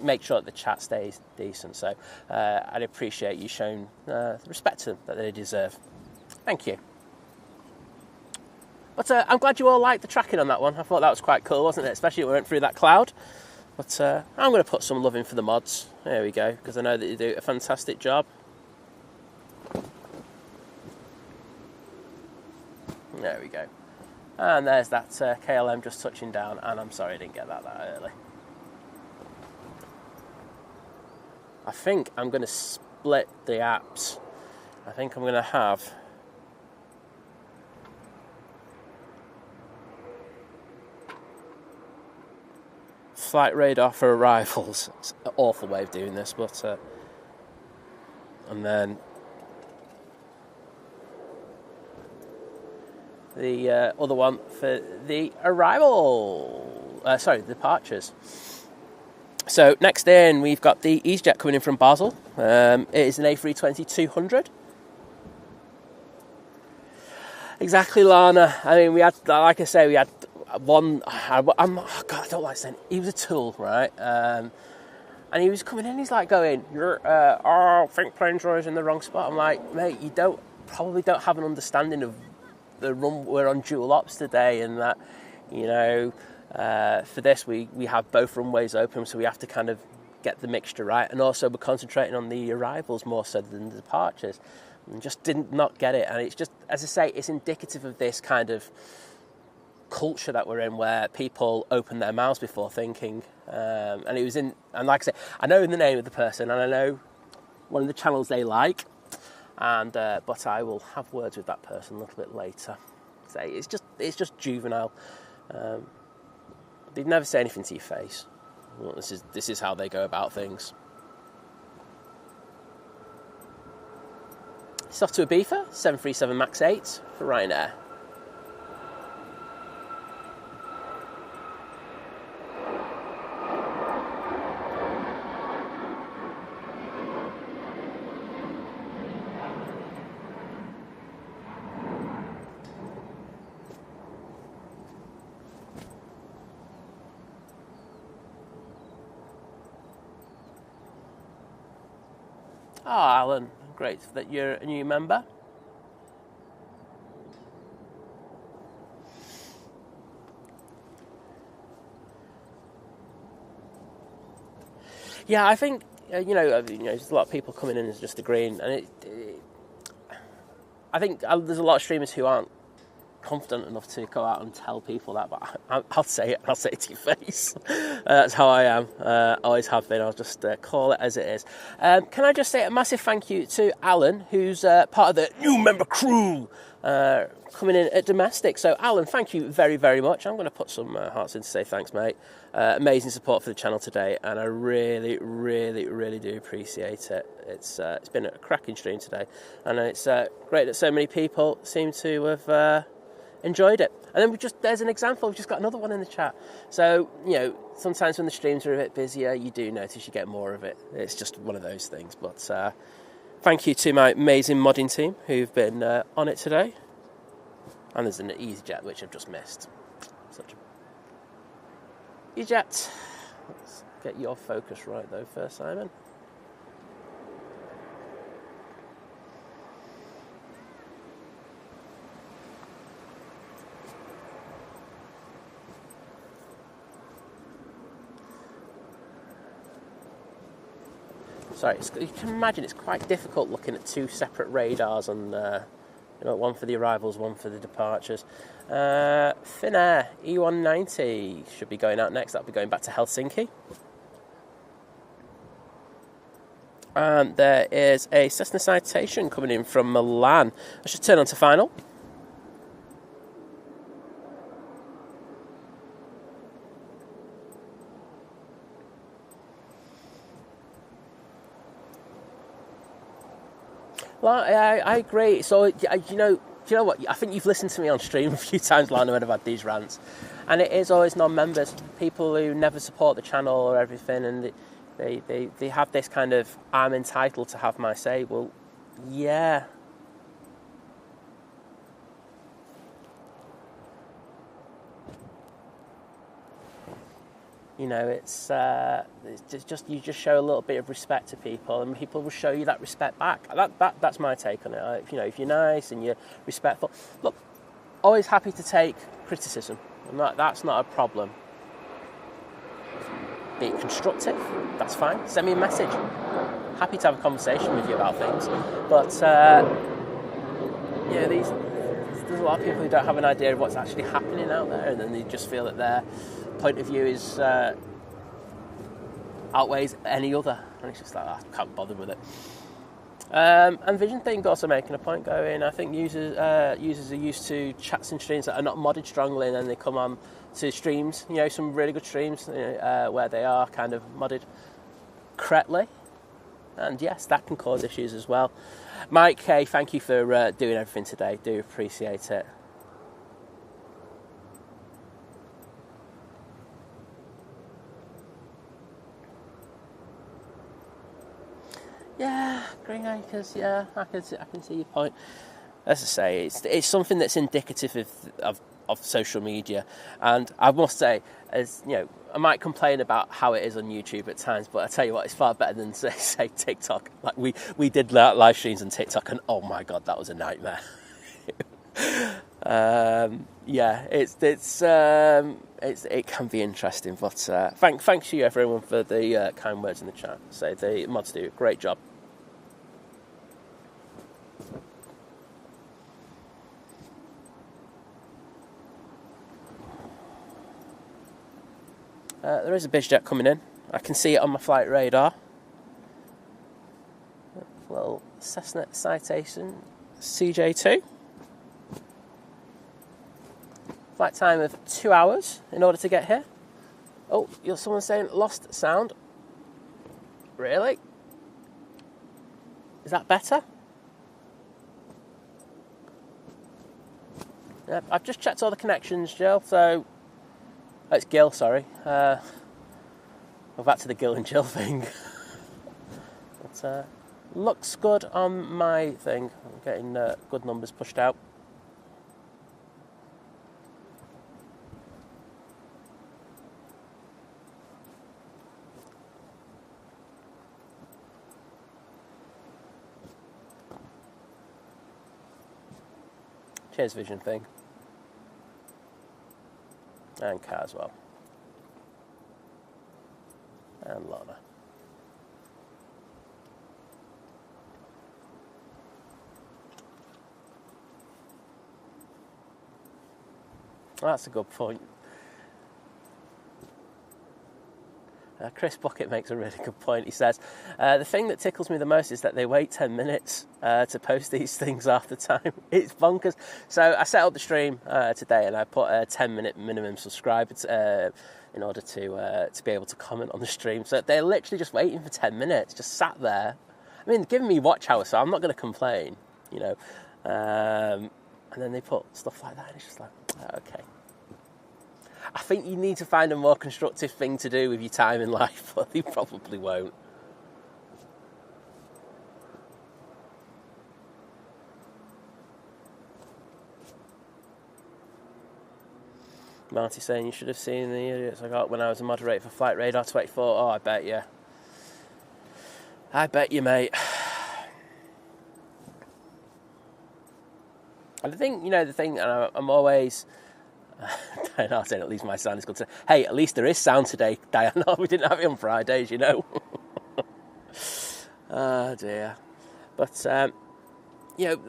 make sure that the chat stays decent. So I'd appreciate you showing the respect to them that they deserve. Thank you. But I'm glad you all liked the tracking on that one. I thought that was quite cool, wasn't it? Especially when we went through that cloud. But I'm going to put some love in for the mods. There we go, because I know that they do a fantastic job. There we go. And there's that KLM just touching down, and I'm sorry I didn't get that early. I think I'm going to split the apps. I think I'm going to have flight radar for arrivals. It's an awful way of doing this, but And then the other one for the departures. So next in, we've got the EasyJet coming in from Basel. It is an A320-200. Exactly, Lana. I mean, we had, like I say, we had one. I don't like saying he was a tool, right? And he was coming in. He's like going, I think planes are always in the wrong spot. I'm like, mate, you probably don't have an understanding of the run. We're on dual ops today, and that, you know, for this we have both runways open, so we have to kind of get the mixture right, and also we're concentrating on the arrivals more so than the departures. And just did not get it, and it's just, as I say, it's indicative of this kind of culture that we're in, where people open their mouths before thinking. And it was and like I say, I know the name of the person, and I know one of the channels they like, and but I will have words with that person a little bit later. So it's just juvenile. They'd never say anything to your face. Well, this is how they go about things. It's off to Ibiza, 737 MAX 8 for Ryanair. Alan, great that you're a new member. Yeah, I think there's a lot of people coming in as just agreeing, and I think there's a lot of streamers who aren't confident enough to go out and tell people that, but I'll say it. I'll say it to your face. That's how I am. Always have been. I'll just call it as it is. Can I just say a massive thank you to Alan, who's part of the new member crew coming in at domestic. So Alan, thank you very, very much. I'm going to put some hearts in to say thanks, mate. Amazing support for the channel today, and I really, really, really do appreciate it. It's been a cracking stream today, and it's great that so many people seem to have enjoyed it. And then there's an example, we've just got another one in the chat. So, sometimes when the streams are a bit busier, you do notice you get more of it. It's just one of those things. But thank you to my amazing modding team who've been on it today. And there's an EasyJet, which I've just missed. EasyJet. Let's get your focus right, though, first, Simon. Sorry, you can imagine it's quite difficult looking at two separate radars, and one for the arrivals, one for the departures. Finnair E190 should be going out next. That'll be going back to Helsinki. And there is a Cessna Citation coming in from Milan. I should turn on to final. Well, I agree. So, do you know what? I think you've listened to me on stream a few times, Lana, when I've had these rants. And it is always non-members, people who never support the channel or everything, and they have this kind of, I'm entitled to have my say. Well, yeah. It's just you just show a little bit of respect to people, and people will show you that respect back. That's my take on it. If you're nice and you're respectful, look, always happy to take criticism, and that's not a problem. Be it constructive, that's fine. Send me a message. Happy to have a conversation with you about things, but there's a lot of people who don't have an idea of what's actually happening out there, and then they just feel that their point of view is outweighs any other, and it's just like, I can't bother with it. And Vision Thing also making a point, going, I think users are used to chats and streams that are not modded strongly, and then they come on to streams, some really good streams where they are kind of modded correctly, And yes, that can cause issues as well. Mike K, thank you for doing everything today. Do appreciate it. Yeah, Green Acres. Yeah, I can see your point. As I say, it's something that's indicative of social media, and I must say, as you know, I might complain about how it is on YouTube at times, but I tell you what, it's far better than say TikTok. Like we did live streams on TikTok, and oh my god, that was a nightmare. Yeah, it can be interesting, but thanks to you everyone for the kind words in the chat. So the mods do a great job. There is a BizJet coming in. I can see it on my flight radar. A little Cessna Citation CJ2. Flight time of 2 hours in order to get here. Oh, someone saying lost sound. Really? Is that better? Yep, I've just checked all the connections, Jill, so... Oh, it's Gil, sorry. We're back to the Gil and Jill thing. But looks good on my thing. I'm getting good numbers pushed out. Cheers, Vision thing. And car as well. And Lana. That's a good point. Chris Bucket makes a really good point. He says, the thing that tickles me the most is that they wait 10 minutes to post these things half the time. It's bonkers. So I set up the stream today and I put a 10-minute minimum subscribe in order to be able to comment on the stream. So they're literally just waiting for 10 minutes, just sat there. I mean, giving me watch hours, so I'm not going to complain, you know. And then they put stuff like that and it's just like, oh, okay. I think you need to find a more constructive thing to do with your time in life, but you probably won't. Marty saying you should have seen the idiots I got when I was a moderator for Flight Radar 24. Oh, I bet you. I bet you, mate. And I think, and I'm always... Diana saying at least my sound is good today. Hey, at least there is sound today, Diana. We didn't have it on Fridays, you know. Oh dear. But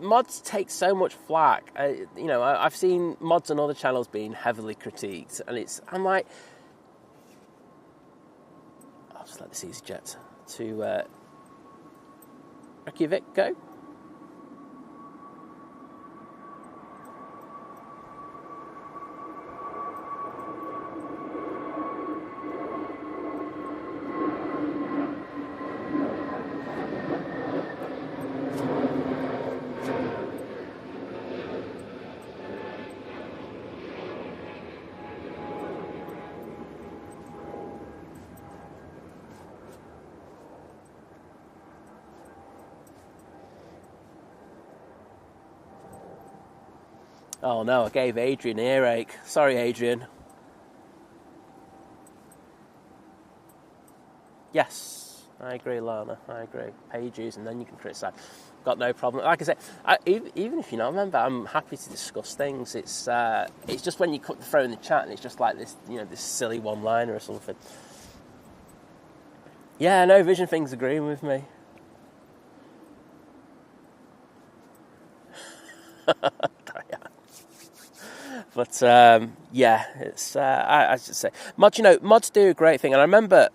mods take so much flack. I've seen mods on other channels being heavily critiqued, and I'm like, I'll just let this EasyJet to Reykjavik go. Oh no, I gave Adrian an earache. Sorry, Adrian. Yes, I agree, Lana. I agree. Pay your dues and then you can criticise. Got no problem. Like I say, even if you're not a member, I'm happy to discuss things. It's just when you throw in the chat and it's just like this, this silly one-liner or something. Yeah, no Vision thing's agreeing with me. But it's I should say mods do a great thing, and I remember.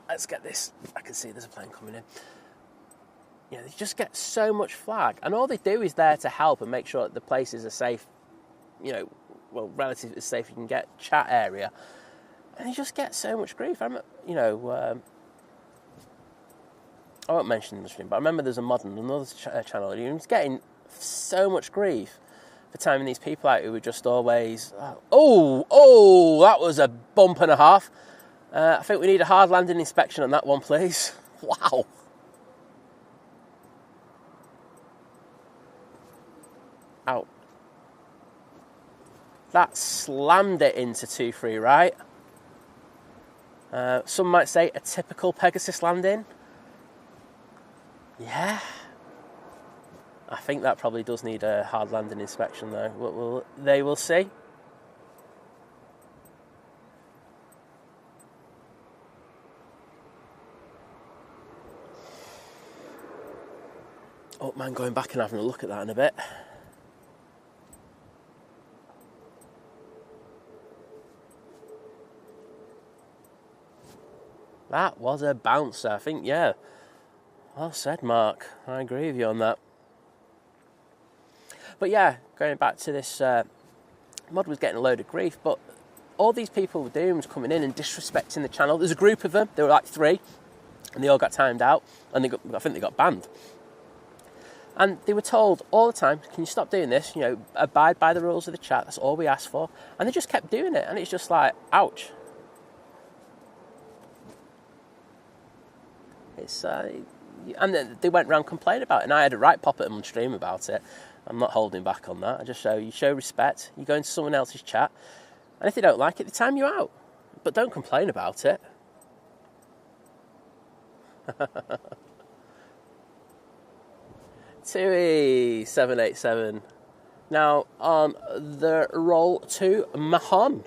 Let's get this. I can see there's a plane coming in. They just get so much flag, and all they do is there to help and make sure that the places are safe. Relatively safe you can get chat area, and you just get so much grief. I won't mention the stream, but I remember there's a mod on another channel, and he was getting so much grief for timing these people out who were just always, oh, that was a bump and a half. I think we need a hard landing inspection on that one, please. Wow. Out. That slammed it into 2-3 right. Some might say a typical Pegasus landing. Yeah. I think that probably does need a hard landing inspection though. They will see. I don't mind going back and having a look at that in a bit. That was a bouncer, I think, yeah. Well said, Mark. I agree with you on that. But yeah, going back to this, mod was getting a load of grief, but all these people were doing was coming in and disrespecting the channel. There's a group of them, there were like 3, and they all got timed out, and I think they got banned. And they were told all the time, can you stop doing this? You know, abide by the rules of the chat, that's all we ask for. And they just kept doing it, and it's just like, ouch. It's and then they went around complaining about it, and I had a right pop at them on stream about it. I'm not holding back on that. I just show respect. You go into someone else's chat, and if they don't like it, they time you out. But don't complain about it. Tui 787. Now on the roll to Mahon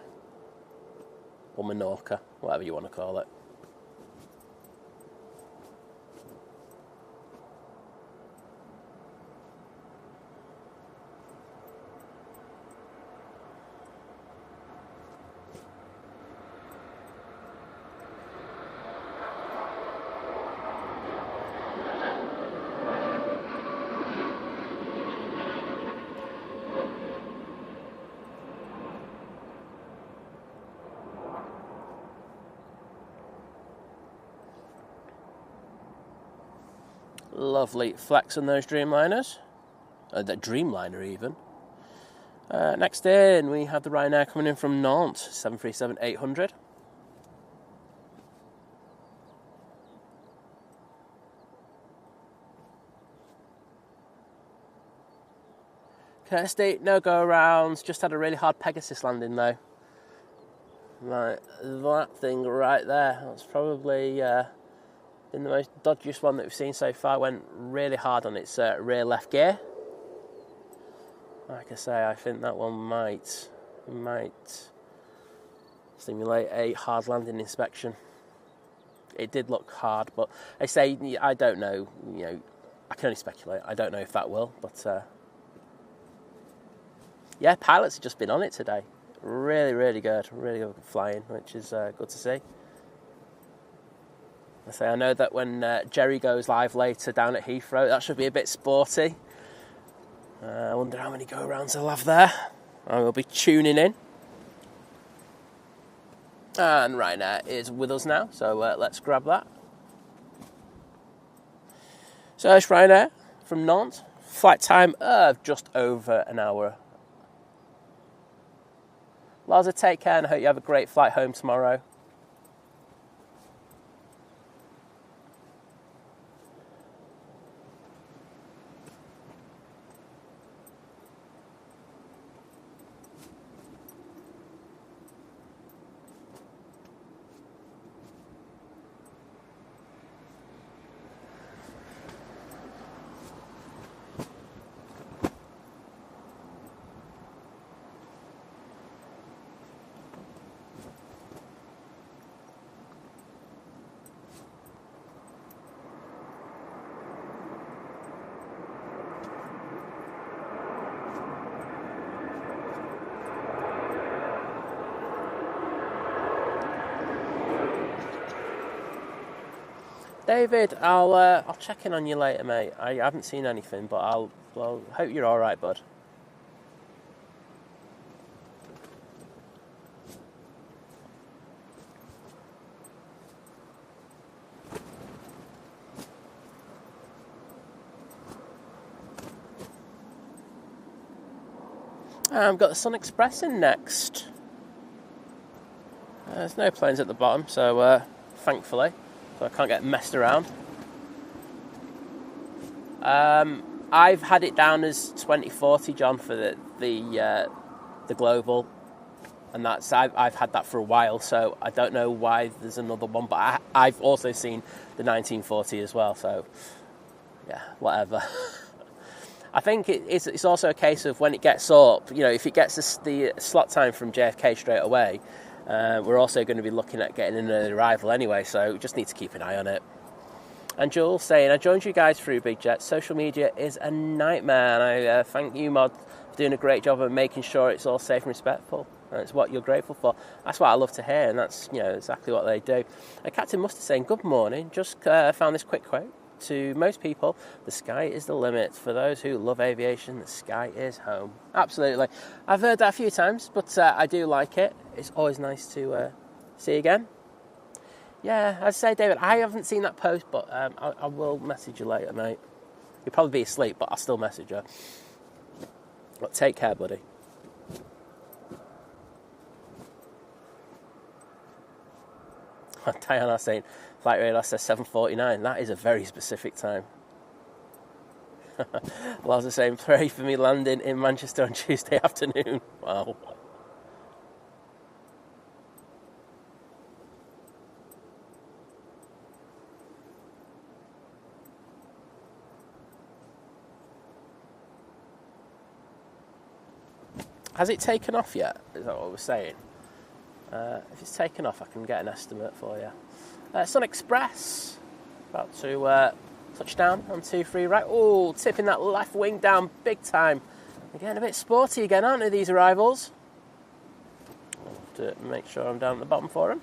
or Menorca, whatever you want to call it. Lovely flex on those Dreamliners. The Dreamliner even. Next in, we have the Ryanair coming in from Nantes, 737-800. Kirsty, no go-arounds, just had a really hard Pegasus landing though. Right, that thing right there, that's probably been the most dodgiest one that we've seen so far. Went really hard on its rear left gear. Like I say, I think that one might stimulate a hard landing inspection. It did look hard, but I say I don't know. You know, I can only speculate. I don't know if that will, but yeah, pilots have just been on it today. Really, really good flying, which is good to see. I know that when Jerry goes live later down at Heathrow, that should be a bit sporty. I wonder how many go-rounds they'll have there. I will be tuning in. And Ryanair is with us now, so let's grab that. So it's Ryanair from Nantes. Flight time of just over an hour. Laza, take care and I hope you have a great flight home tomorrow. David, I'll check in on you later, mate. I haven't seen anything, but I'll hope you're all right, bud. I've got the Sun Express in next. There's no planes at the bottom, so thankfully, so I can't get messed around. I've had it down as 2040, John, for the global, and that's I've had that for a while, so I don't know why there's another one, but I've also seen the 1940 as well, so yeah, whatever. I think it's also a case of when it gets up, you know, if it gets the slot time from JFK straight away, we're also going to be looking at getting an early arrival anyway, so we just need to keep an eye on it. And Jules saying, I joined you guys through Big Jet. Social media is a nightmare, and I thank you, Mod, for doing a great job of making sure it's all safe and respectful. And it's what you're grateful for. That's what I love to hear, and that's, you know, exactly what they do. Captain Mustard saying, good morning. Just found this quick quote. To most people, the sky is the limit. For those who love aviation, the sky is home. Absolutely. I've heard that a few times, but I do like it. It's always nice to see you again. Yeah, I'd say, David, I haven't seen that post, but I will message you later, mate. You'll probably be asleep, but I'll still message you. But take care, buddy. Diana saying, flight radar says 7:49. That is a very specific time. Laws are saying, pray for me landing in Manchester on Tuesday afternoon. Wow. Has it taken off yet? Is that what we're saying? If it's taken off, I can get an estimate for you. Sun Express, about to touch down on 2-3 right. Oh, tipping that left wing down big time. They're getting a bit sporty again, aren't they, these arrivals? I'll have to make sure I'm down at the bottom for them.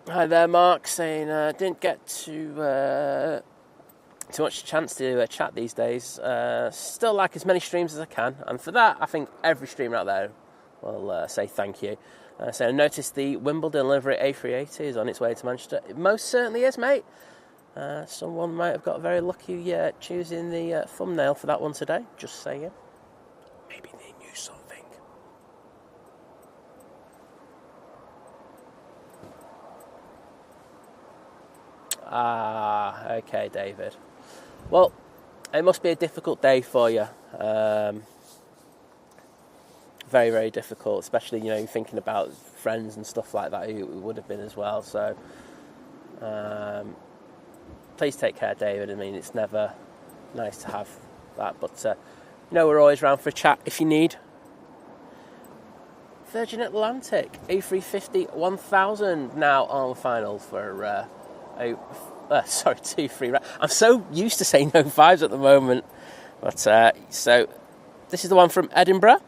Hi there, Mark, saying didn't get too much chance to chat these days. Still like as many streams as I can, and for that, I think every streamer out there will say thank you. So I noticed the Wimbledon livery A380 is on its way to Manchester. It most certainly is, mate. Someone might have got very lucky choosing the thumbnail for that one today. Just saying. Maybe they knew something. Ah, okay, David. Well, it must be a difficult day for you. Very, very difficult, especially, you know, thinking about friends and stuff like that who would have been as well. So, please take care, David. I mean, it's never nice to have that, but, you know, we're always around for a chat if you need. Virgin Atlantic A350 1000 now on final for 2-3 right. I'm so used to saying no fives at the moment, but so this is the one from Edinburgh.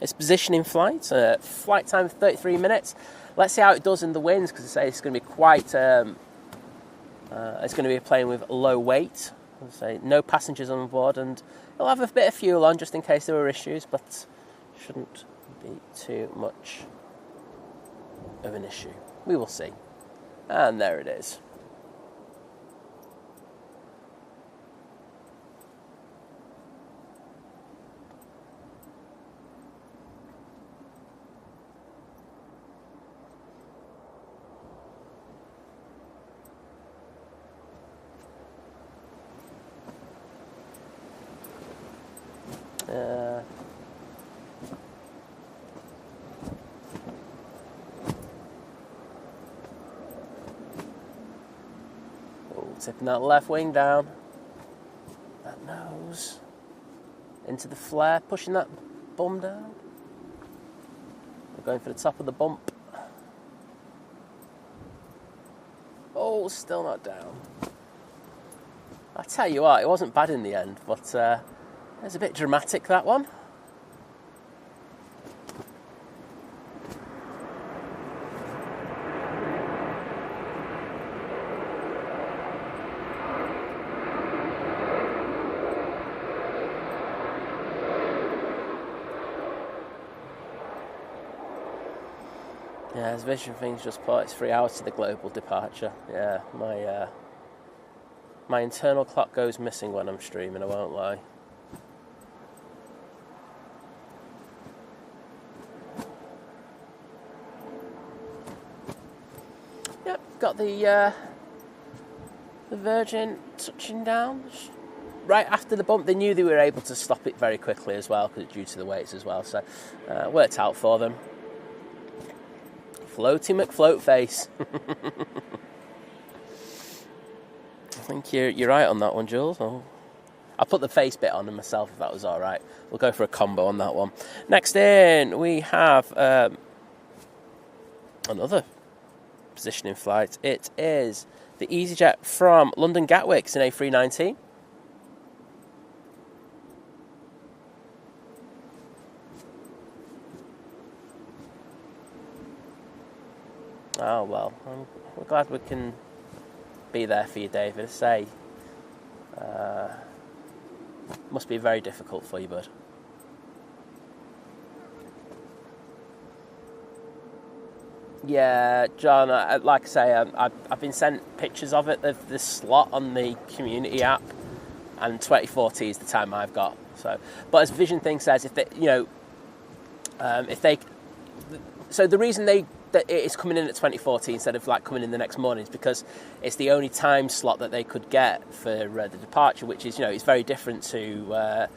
It's positioning flight, flight time of 33 minutes. Let's see how it does in the winds, because I say it's going to be quite it's going to be a plane with low weight. I say no passengers on board, and it'll have a bit of fuel on just in case there were issues, but shouldn't be too much of an issue. We will see. And there it is. Tipping that left wing down, that nose into the flare, pushing that bum down. We're going for the top of the bump. Oh, still not down. I tell you what, it wasn't bad in the end, but it was a bit dramatic, that one. Yeah, as Vision Things just put, it's 3 hours to the global departure. Yeah, my internal clock goes missing when I'm streaming, I won't lie. Yep, got the Virgin touching down right after the bump. They knew they were able to stop it very quickly as well, because due to the weights as well, so worked out for them. Floaty McFloat face. I think you're right on that one, Jules. I'll put the face bit on myself if that was all right. We'll go for a combo on that one. Next in, we have another positioning flight. It is the EasyJet from London Gatwick. It's an A319. Oh, well, we're glad we can be there for you, David. I say, must be very difficult for you, bud. Yeah, John, like I say, I've been sent pictures of it, of the slot on the community app, and 2040 is the time I've got. So, but as Vision Thing says, if they, so the reason that it is coming in at 2040 instead of like coming in the next morning is because it's the only time slot that they could get for the departure, which is, it's very different to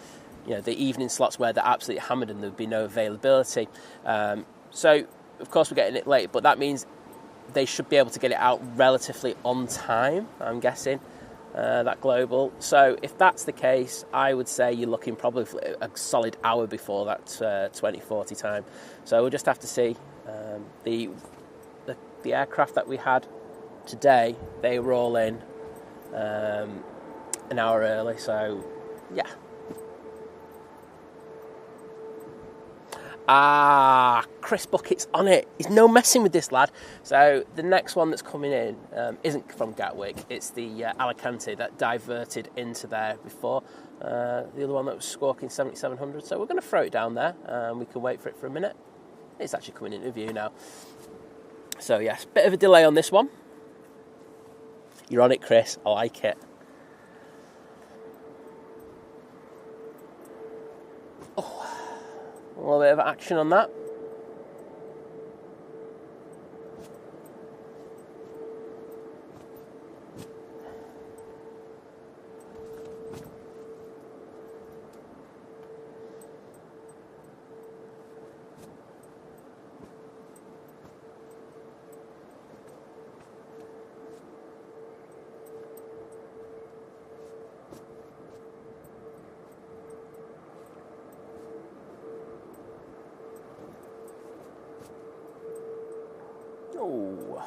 the evening slots where they're absolutely hammered and there would be no availability. So of course we're getting it late, but that means they should be able to get it out relatively on time, I'm guessing, that global. So if that's the case, I would say you're looking probably for a solid hour before that 2040 time. So we'll just have to see. The aircraft that we had today, they were all in an hour early, so yeah. Chris Bucket's on it. He's no messing with this lad. So the next one that's coming in isn't from Gatwick. It's the Alicante that diverted into there before. The other one that was squawking 7700. So we're going to throw it down there. We can wait for it for a minute. It's actually coming into view now. So yes, bit of a delay on this one. You're on it, Chris. I like it. A little bit of action on that. Oh.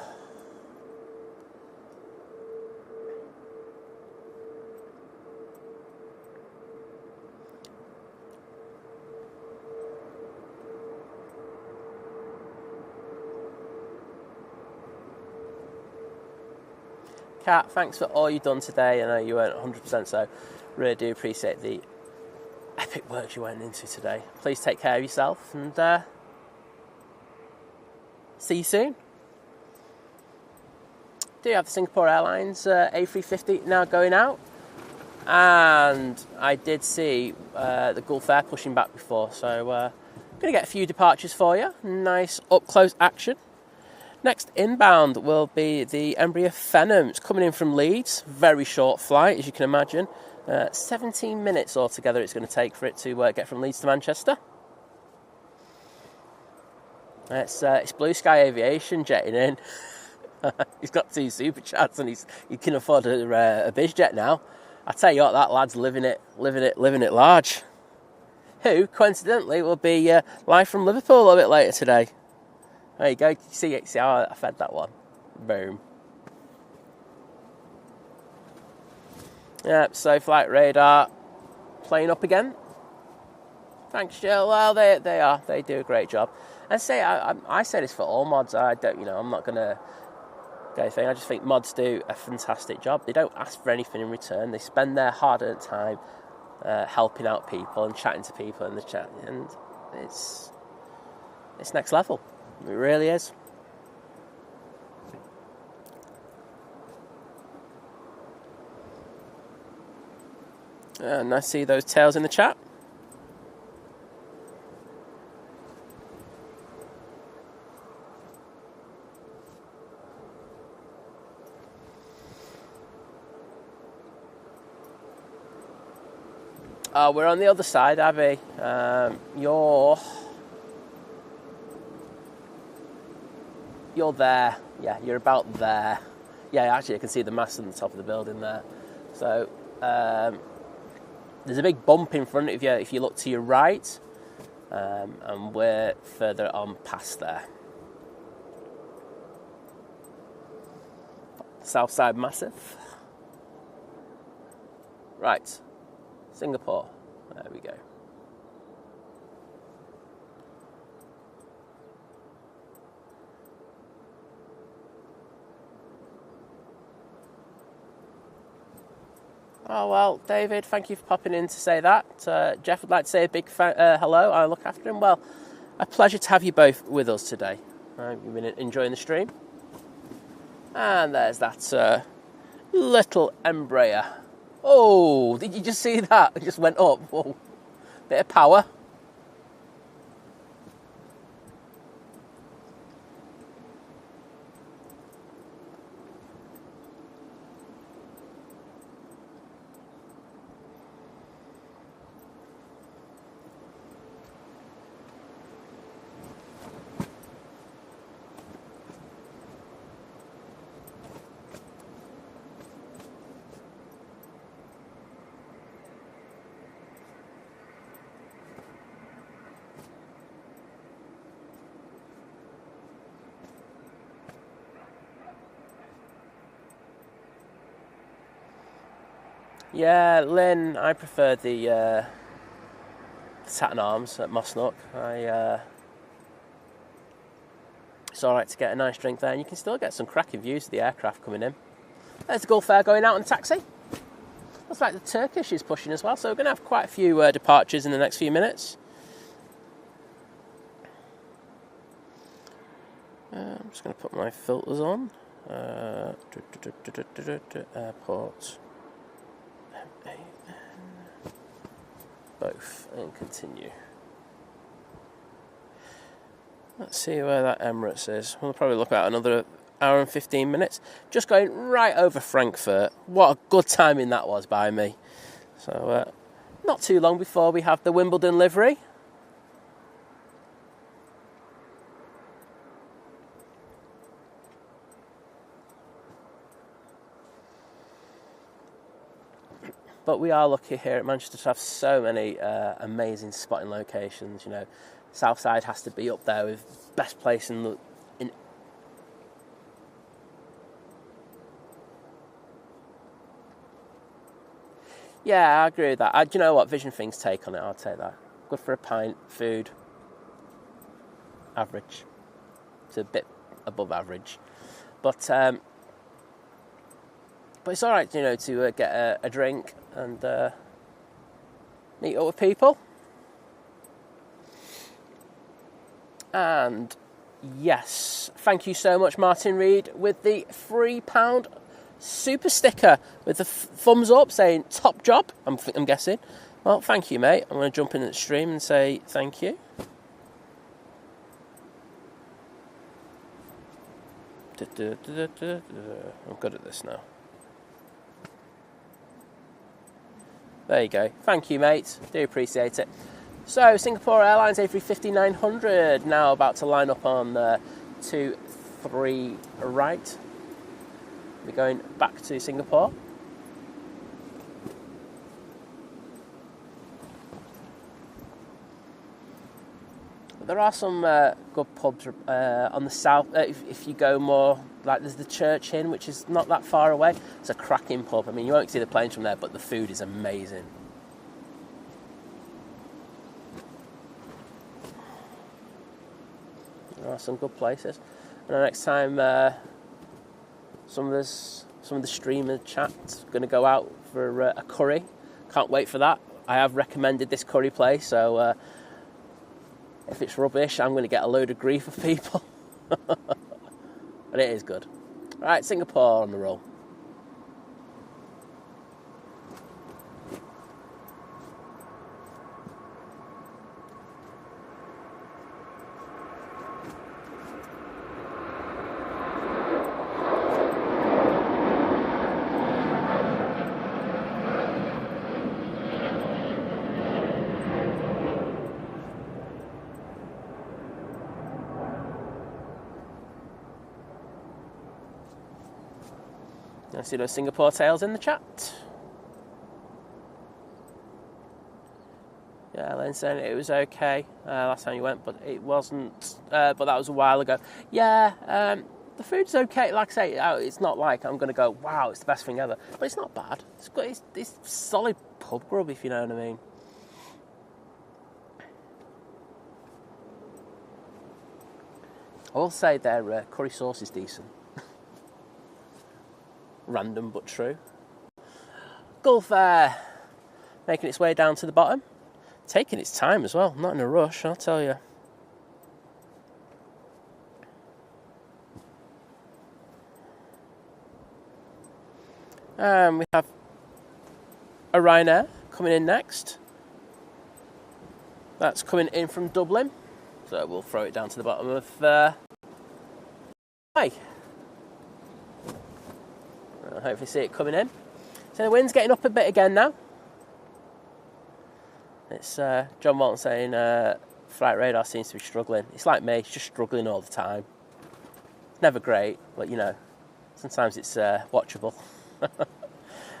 Kat, thanks for all you've done today. I know you weren't 100%, so really do appreciate the epic work you went into today. Please take care of yourself and see you soon. Do have the Singapore Airlines A350 now going out, and I did see the Gulf Air pushing back before, so going to get a few departures for you. Nice up close action. Next inbound will be the Embraer Phenom. It's coming in from Leeds. Very short flight, as you can imagine. 17 minutes altogether it's going to take for it to get from Leeds to Manchester. It's Blue Sky Aviation jetting in. He's got 2 super chats and he can afford a BizJet now. I tell you what, that lad's living it large. Who, coincidentally, will be live from Liverpool a little bit later today. There you go. See how I fed that one? Boom. Yeah, so flight radar playing up again. Thanks, Jill. Well, they are. They do a great job. And I say this for all mods. I don't, I'm not going to go anything. I just think mods do a fantastic job. They don't ask for anything in return. They spend their hard-earned time helping out people and chatting to people in the chat, and it's next level. It really is. And I see those tails in the chat. We're on the other side, Abby. You're there. Yeah, you're about there. Yeah, actually, I can see the mast on the top of the building there. So there's a big bump in front of you if you look to your right, and we're further on past there. South side massive. Right. Singapore. There we go. Oh, well, David, thank you for popping in to say that. Jeff would like to say a big hello. I'll look after him. Well, a pleasure to have you both with us today. You've been enjoying the stream. And there's that little Embraer. Oh, did you just see that? It just went up. Whoa. Bit of power. Yeah, Lynn, I prefer the Saturn Arms at Mossnook. It's alright to get a nice drink there, and you can still get some cracking views of the aircraft coming in. There's the Gulf Air going out on a taxi. Looks like the Turkish is pushing as well, so we're going to have quite a few departures in the next few minutes. I'm just going to put my filters on. Airport. Both, and continue. Let's see where that Emirates is. We'll probably look at another hour and 15 minutes. Just going right over Frankfurt. What a good timing that was by me. So, not too long before we have the Wimbledon livery. But we are lucky here at Manchester to have so many amazing spotting locations. You know, Southside has to be up there with best place in the. Yeah, I agree with that. Do you know what? Vision Things take on it. I'll take that. Good for a pint. Food. Average. It's a bit above average, but it's all right, you know, to get a drink and meet up with people. And yes, thank you so much, Martin Reed, with the £3 super sticker with the thumbs up saying top job. I'm guessing. Well, thank you, mate. I'm going to jump in at the stream and say thank you. I'm good at this now. There you go. Thank you, mate. Do appreciate it. So, Singapore Airlines A350-900 now about to line up on 2-3 right. We're going back to Singapore. There are some good pubs on the south. If you go more, like there's the Church Inn, which is not that far away. It's a cracking pub. I mean, you won't see the planes from there, but the food is amazing. There are some good places. And the next time, some of the streamer chat's going to go out for a curry. Can't wait for that. I have recommended this curry place, so. If it's rubbish, I'm going to get a load of grief of people. But it is good. All right, Singapore on the roll. I see those Singapore tails in the chat. Yeah, Len saying it was okay last time you went, but it wasn't. But that was a while ago. Yeah, the food's okay. Like I say, it's not like I'm going to go, wow, it's the best thing ever. But it's not bad. It's solid pub grub, if you know what I mean. I will say their curry sauce is decent. Random but true. Gulf Air making its way down to the bottom. Taking its time as well, not in a rush, I'll tell you. We have a Ryanair coming in next. That's coming in from Dublin, so we'll throw it down to the bottom of I'll hopefully see it coming in. So the wind's getting up a bit again now. It's John Walton saying flight radar seems to be struggling. It's like me, it's just struggling all the time. It's never great, but you know, sometimes it's watchable.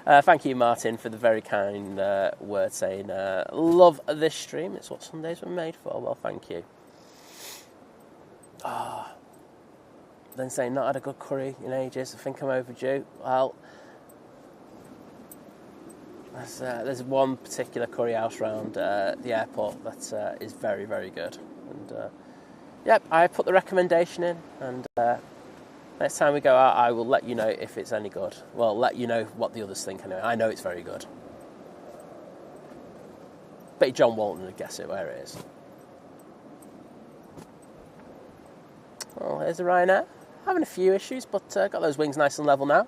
Thank you, Martin, for the very kind word saying love this stream. It's what Sundays were made for. Well, thank you. Then saying not had a good curry in ages. I think I'm overdue. Well, there's one particular curry house around the airport that is very, very good. And yep, I put the recommendation in, and next time we go out, I will let you know if it's any good. Well, let you know what the others think anyway. I know it's very good. Bet John Walton would guess it where it is. Well, here's the Ryanair. Having a few issues, but got those wings nice and level now.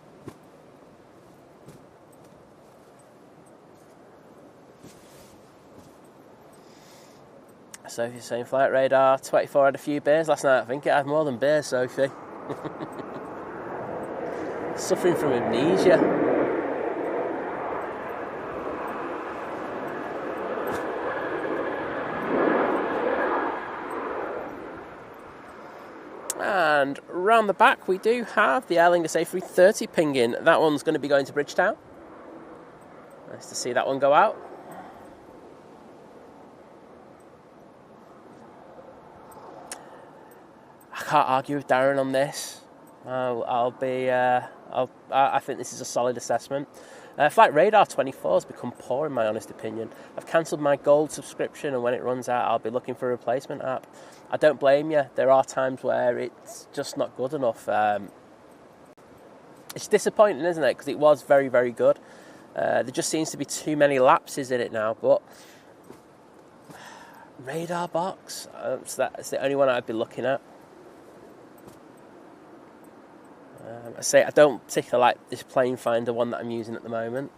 Sophie's saying flight radar 24 had a few beers last night. I think it had more than beers, Sophie. Suffering from amnesia. And round the back we do have the Air Lingus A330 pinging. That one's going to be going to Bridgetown. Nice to see that one go out. I can't argue with Darren on this. I think this is a solid assessment. Flight Radar 24 has become poor in my honest opinion. I've cancelled my gold subscription, and when it runs out I'll be looking for a replacement app. I don't blame you. There are times where it's just not good enough. It's disappointing, isn't it? Because it was very, very good. There just seems to be too many lapses in it now. But Radar box, so that's the only one I'd be looking at. I say I don't particularly like this plane finder one that I'm using at the moment.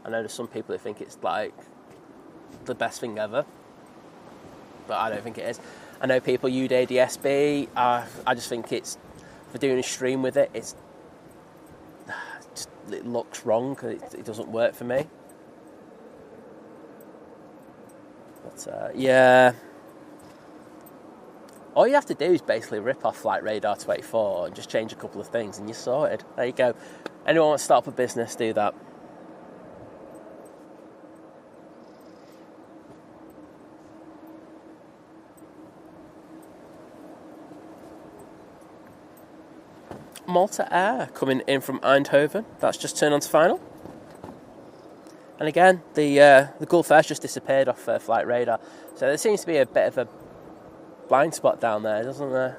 I know there's some people who think it's like the best thing ever, but I don't think it is. I know people use ADSB. I just think it's, for doing a stream with it, it looks wrong. It doesn't work for me. But yeah. All you have to do is basically rip off Flight Radar 24 and just change a couple of things and you're sorted. There you go. Anyone wants to start up a business, do that. Malta Air coming in from Eindhoven. That's just turned on to final. And again, the Gulf Air's just disappeared off Flight Radar. So there seems to be a bit of a blind spot down there, doesn't there?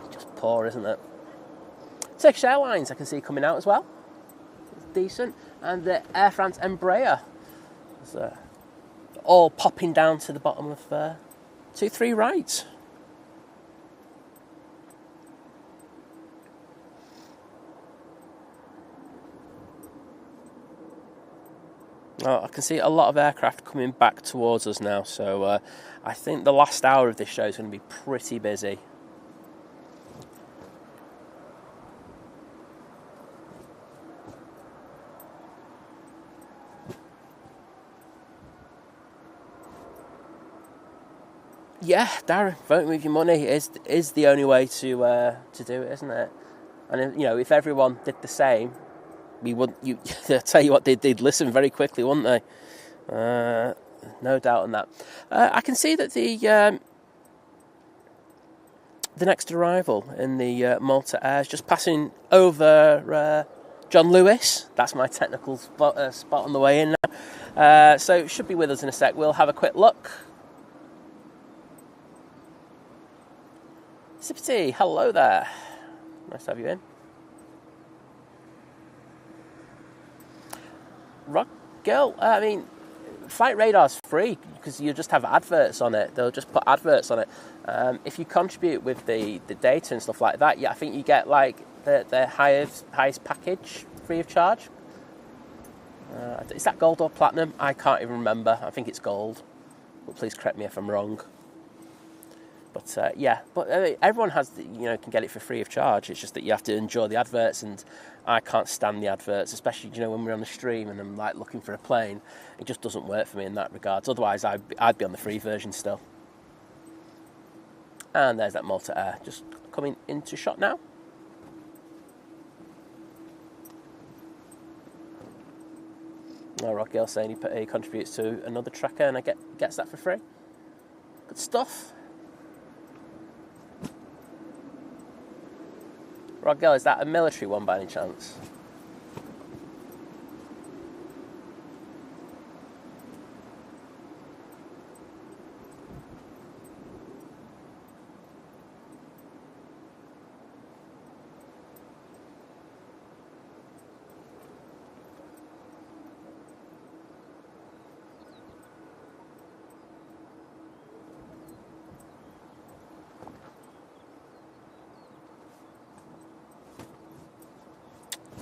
It's just poor, isn't it? Turkish Airlines I can see coming out as well. It's decent. And the Air France Embraer is all popping down to the bottom of 2-3 right. Oh, I can see a lot of aircraft coming back towards us now, so I think the last hour of this show is going to be pretty busy. Yeah, Darren, vote with your money is the only way to do it, isn't it? And if everyone did the same, we wouldn't. I tell you what, they'd listen very quickly, wouldn't they? No doubt on that. I can see that the next arrival in the Malta Air is just passing over John Lewis. That's my technical spot on the way in now. So it should be with us in a sec. We'll have a quick look. Sippity, hello there. Nice to have you in. Rock girl, Flight Radar's free because you just have adverts on it. They'll just put adverts on it. If you contribute with the data and stuff like that, I think you get like the highest package free of charge. Is that gold or platinum? I can't even remember. I think it's gold. But please correct me if I'm wrong. But everyone has can get it for free of charge. It's just that you have to enjoy the adverts, and I can't stand the adverts, especially when we're on the stream and I'm like looking for a plane. It just doesn't work for me in that regards. Otherwise, I'd be on the free version still. And there's that Malta Air just coming into shot now. Rock Girl saying he contributes to another tracker and gets that for free. Good stuff. Rock Girl, is that a military one by any chance?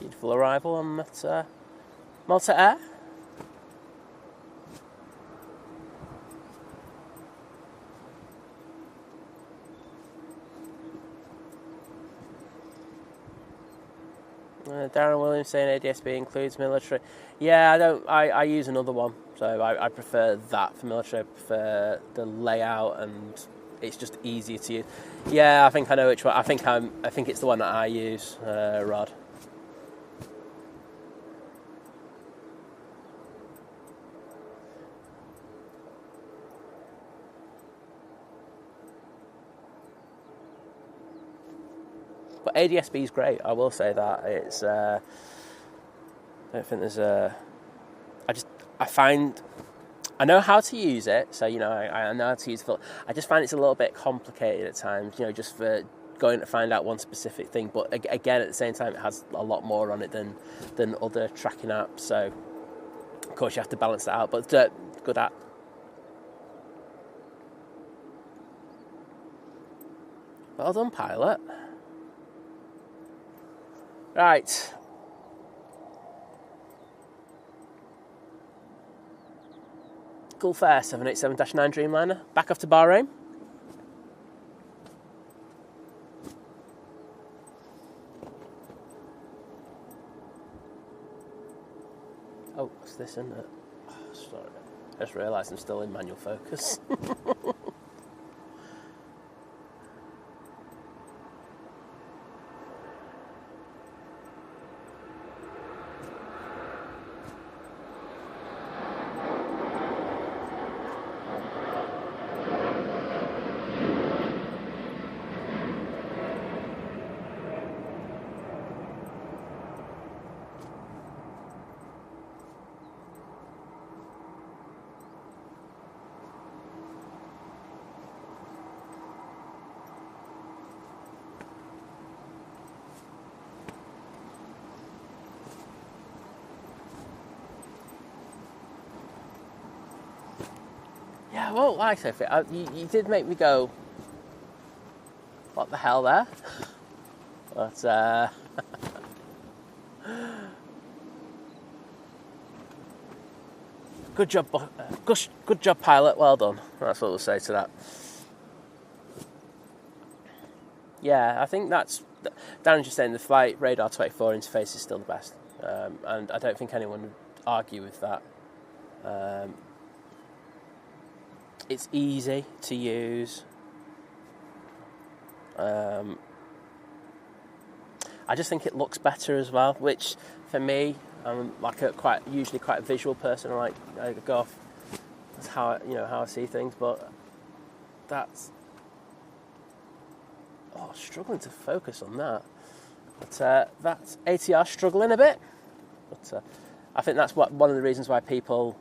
Beautiful arrival on that Malta Air. Darren Williams saying ADSB includes military. Yeah, I use another one, so I prefer that for military. I prefer the layout, and it's just easier to use. Yeah, I think I know which one. I think it's the one that I use, Rod. But ADSB is great. I will say that it's. I don't think there's a. I know how to use it, so I know how to use it. I just find it's a little bit complicated at times. Just for going to find out one specific thing. But again, at the same time, it has a lot more on it than other tracking apps. So of course you have to balance that out. But good app. Well done, pilot. Right. Gulf Air 787-9 Dreamliner. Back off to Bahrain. Oh, what's this, isn't it? Oh, sorry. I just realised I'm still in manual focus. Yeah, well, like I said, you did make me go, what the hell there? But, good job, pilot, well done. That's what we'll say to that. Yeah, I think that's, Darren's just saying the Flight Radar 24 interface is still the best. And I don't think anyone would argue with that. It's easy to use. I just think it looks better as well, which for me, I'm like usually quite a visual person. I go off, that's how I see things, but that's struggling to focus on that. But that's ATR struggling a bit. But I think that's one of the reasons why people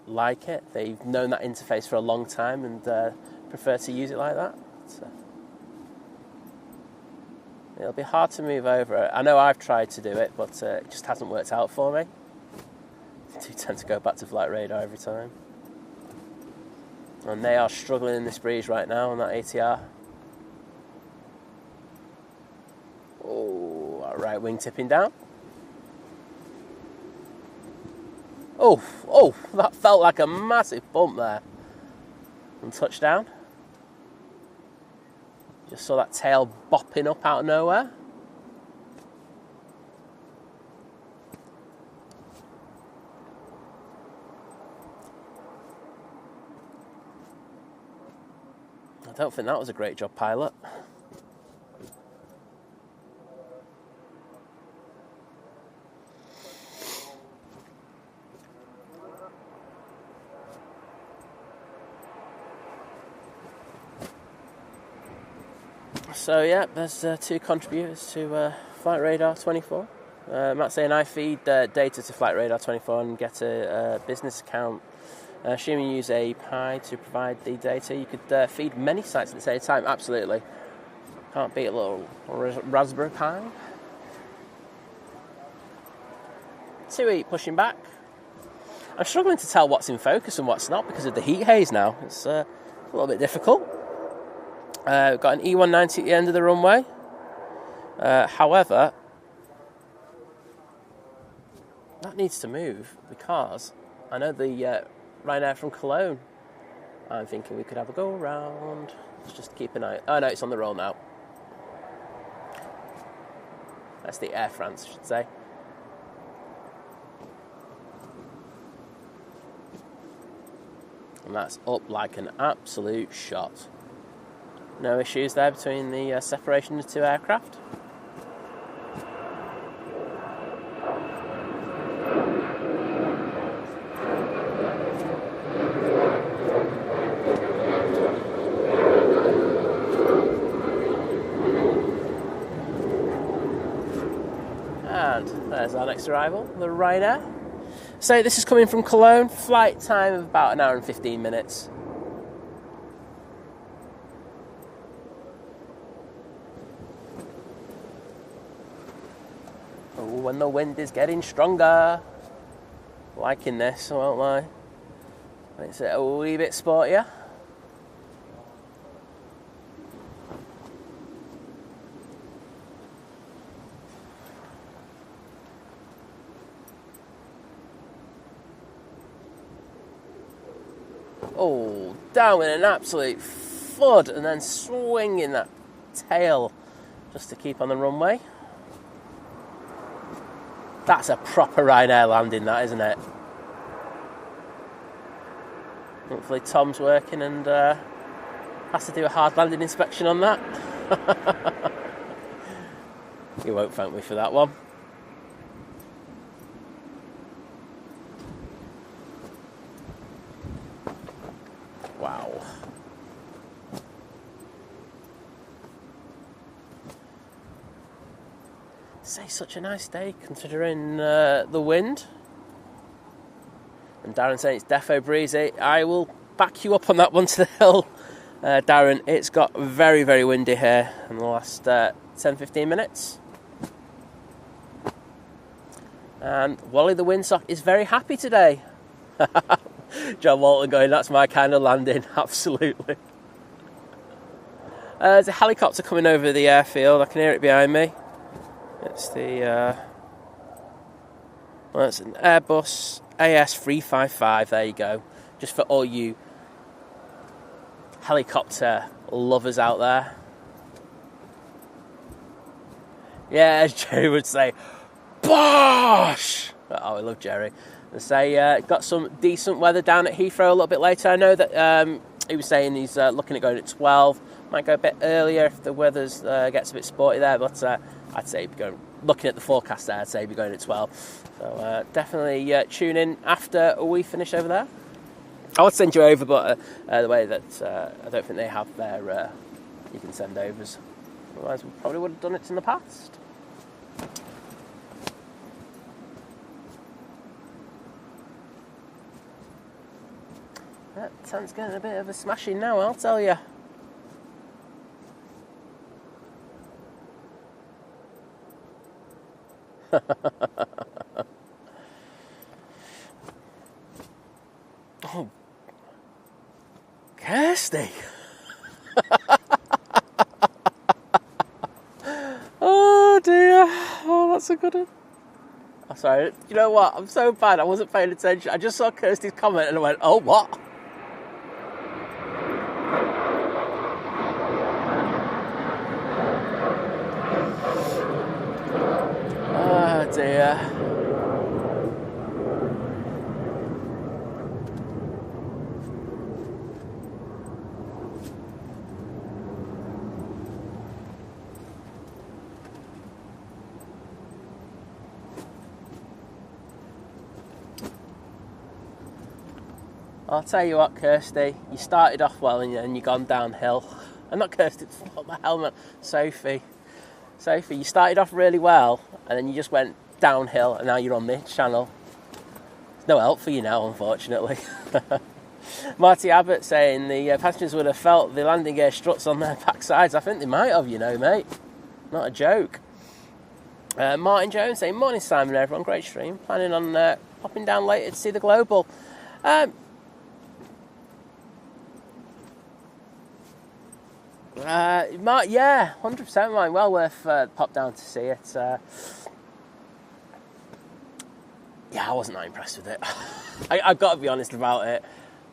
like it. They've known that interface for a long time and prefer to use it like that. It'll be hard to move over it. I know I've tried to do it, but it just hasn't worked out for me. I do tend to go back to flight radar every time. And they are struggling in this breeze right now on that ATR. Oh, right wing tipping down. Oh, that felt like a massive bump there. And touchdown. Just saw that tail bopping up out of nowhere. I don't think that was a great job, pilot. So yeah, there's two contributors to Flight Radar 24. Matt's saying I feed data to Flight Radar 24 and get a business account. Assuming you use a Pi to provide the data, you could feed many sites at the same time. Absolutely. Can't beat a little Raspberry Pi. 2E pushing back. I'm struggling to tell what's in focus and what's not because of the heat haze now. It's a little bit difficult. We've got an E190 at the end of the runway. However, that needs to move because I know the Ryanair from Cologne. I'm thinking we could have a go around. Let's just keep an eye. Oh no, it's on the roll now. That's the Air France, I should say. And that's up like an absolute shot. No issues there between the separation of the two aircraft. And there's our next arrival, the Ryanair. So this is coming from Cologne, flight time of about an hour and 15 minutes. When the wind is getting stronger. Liking this, won't lie. Makes it a wee bit sportier. Oh, down with an absolute thud and then swinging that tail just to keep on the runway. That's a proper Ryanair landing, that, isn't it? Hopefully Tom's working and has to do a hard landing inspection on that. He won't thank me for that one. Wow. Say such a nice day considering the wind. And Darren saying it's defo breezy. I will back you up on that one to the hill, Darren. It's got very, very windy here in the last 10-15 minutes. And Wally the windsock is very happy today. John Walton going, that's my kind of landing. Absolutely. There's a helicopter coming over the airfield. I can hear it behind me. It's the well, it's an Airbus AS355. There you go. Just for all you helicopter lovers out there. Yeah, as Jerry would say, bosh! Oh, I love Jerry. They say got some decent weather down at Heathrow a little bit later. I know that he was saying he's looking at going at 12. Might go a bit earlier if the weather gets a bit sporty there, but I'd say he'd be going looking at the forecast there, I'd say we're going at 12. So definitely tune in after we finish over there. I would send you over, but the way that I don't think they have their you can send overs. Otherwise, we probably would have done it in the past. That tent's getting a bit of a smashing now, I'll tell you. Oh, Kirsty. Oh dear. Oh, that's a good one. Oh, sorry. You know what? I'm so bad. I wasn't paying attention. I just saw Kirsty's comment and I went, oh, what? Oh dear. I'll tell you what, Kirsty, you started off well and then you've gone downhill. And not Kirsty, what the hell, man? Sophie, you started off really well and then you just went downhill and now you're on this channel. There's no help for you now, unfortunately. Marty Abbott saying the passengers would have felt the landing gear struts on their backsides. I think they might have, you know, mate. Not a joke. Martin Jones saying, morning Simon and everyone, great stream. Planning on popping down later to see the Global. Yeah, 100% mine. Well worth pop down to see it. Yeah, I wasn't that impressed with it. I've got to be honest about it.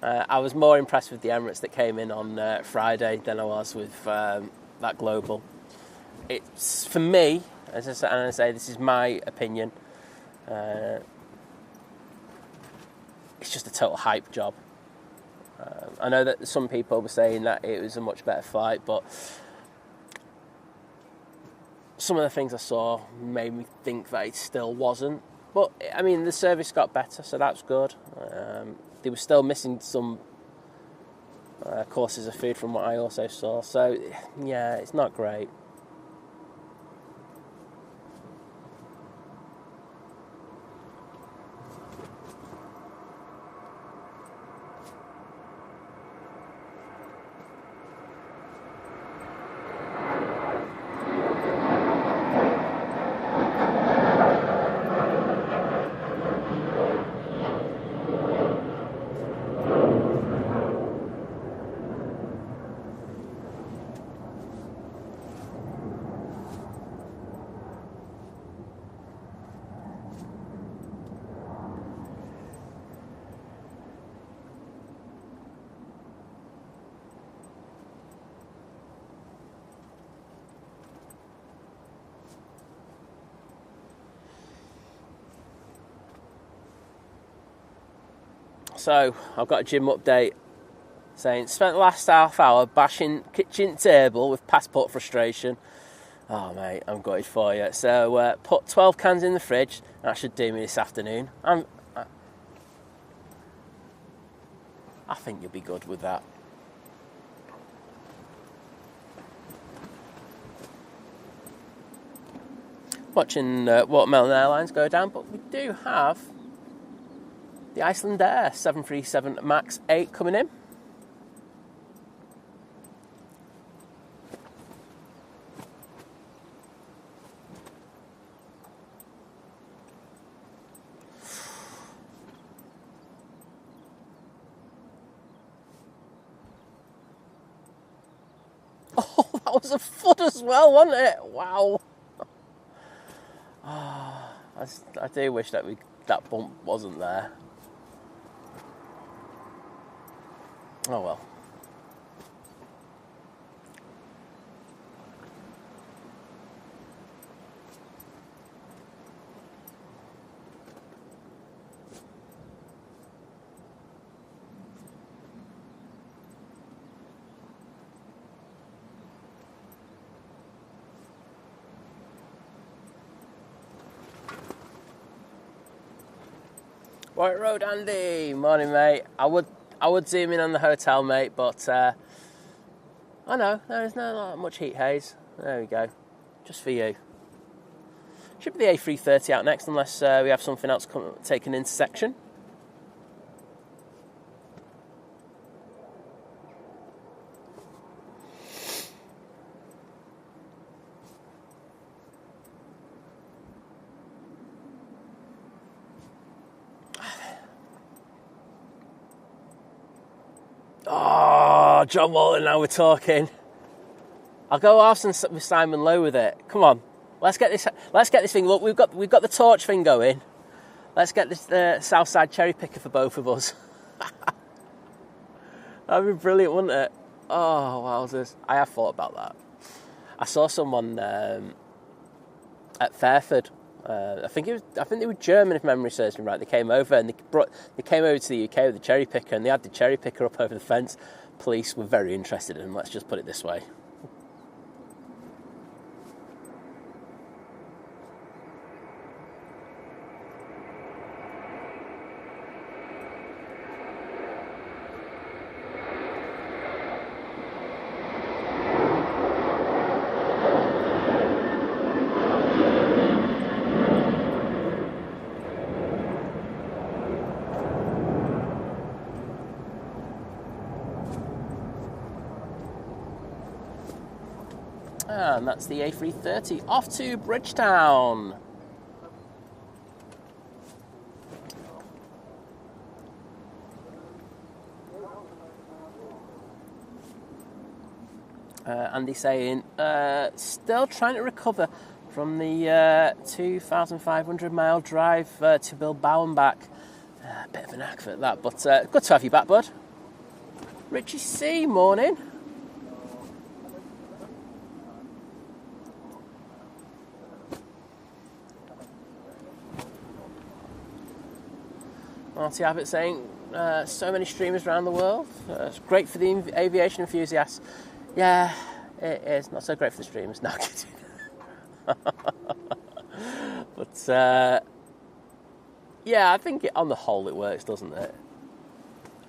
I was more impressed with the Emirates that came in on Friday than I was with that Global. It's, for me, as I say, this is my opinion, it's just a total hype job. I know that some people were saying that it was a much better flight, but some of the things I saw made me think that it still wasn't. But, I mean, the service got better, so that's good. They were still missing some courses of food from what I also saw. So, yeah, it's not great. So, I've got a gym update saying, spent the last half hour bashing kitchen table with passport frustration. Oh, mate, I'm gutted for you. So, put 12 cans in the fridge. That should do me this afternoon. I think you'll be good with that. Watching Watermelon Airlines go down, but we do have the Iceland Air 737 MAX 8 coming in. Oh, that was a foot as well, wasn't it? Wow. Oh, I do wish that that bump wasn't there. Oh well. White Road Andy, morning mate. I would zoom in on the hotel mate, but I know there's not much heat haze. There we go, just for you. Should be the A330 out next, unless we have something else take an intersection. Oh, John Walton, now we're talking. I'll go halves with Simon Lowe with it. Come on, let's get this thing. Look, we've got the torch thing going. Let's get this Southside cherry picker for both of us. That'd be brilliant, wouldn't it? Oh, wowzers! I have thought about that. I saw someone at Fairford. I think they were German, if memory serves me right. They came over and they came over to the UK with the cherry picker, and they had the cherry picker up over the fence. Police were very interested in them. Let's just put it this way. And that's the A330 off to Bridgetown. Andy saying, still trying to recover from the 2,500 mile drive to Bilbao and back. Bit of an knack for that, but good to have you back, bud. Richie C, morning. Marty Abbott saying, so many streamers around the world. It's great for the aviation enthusiasts. Yeah, it is. Not so great for the streamers. No, kidding. But, yeah, I think on the whole it works, doesn't it?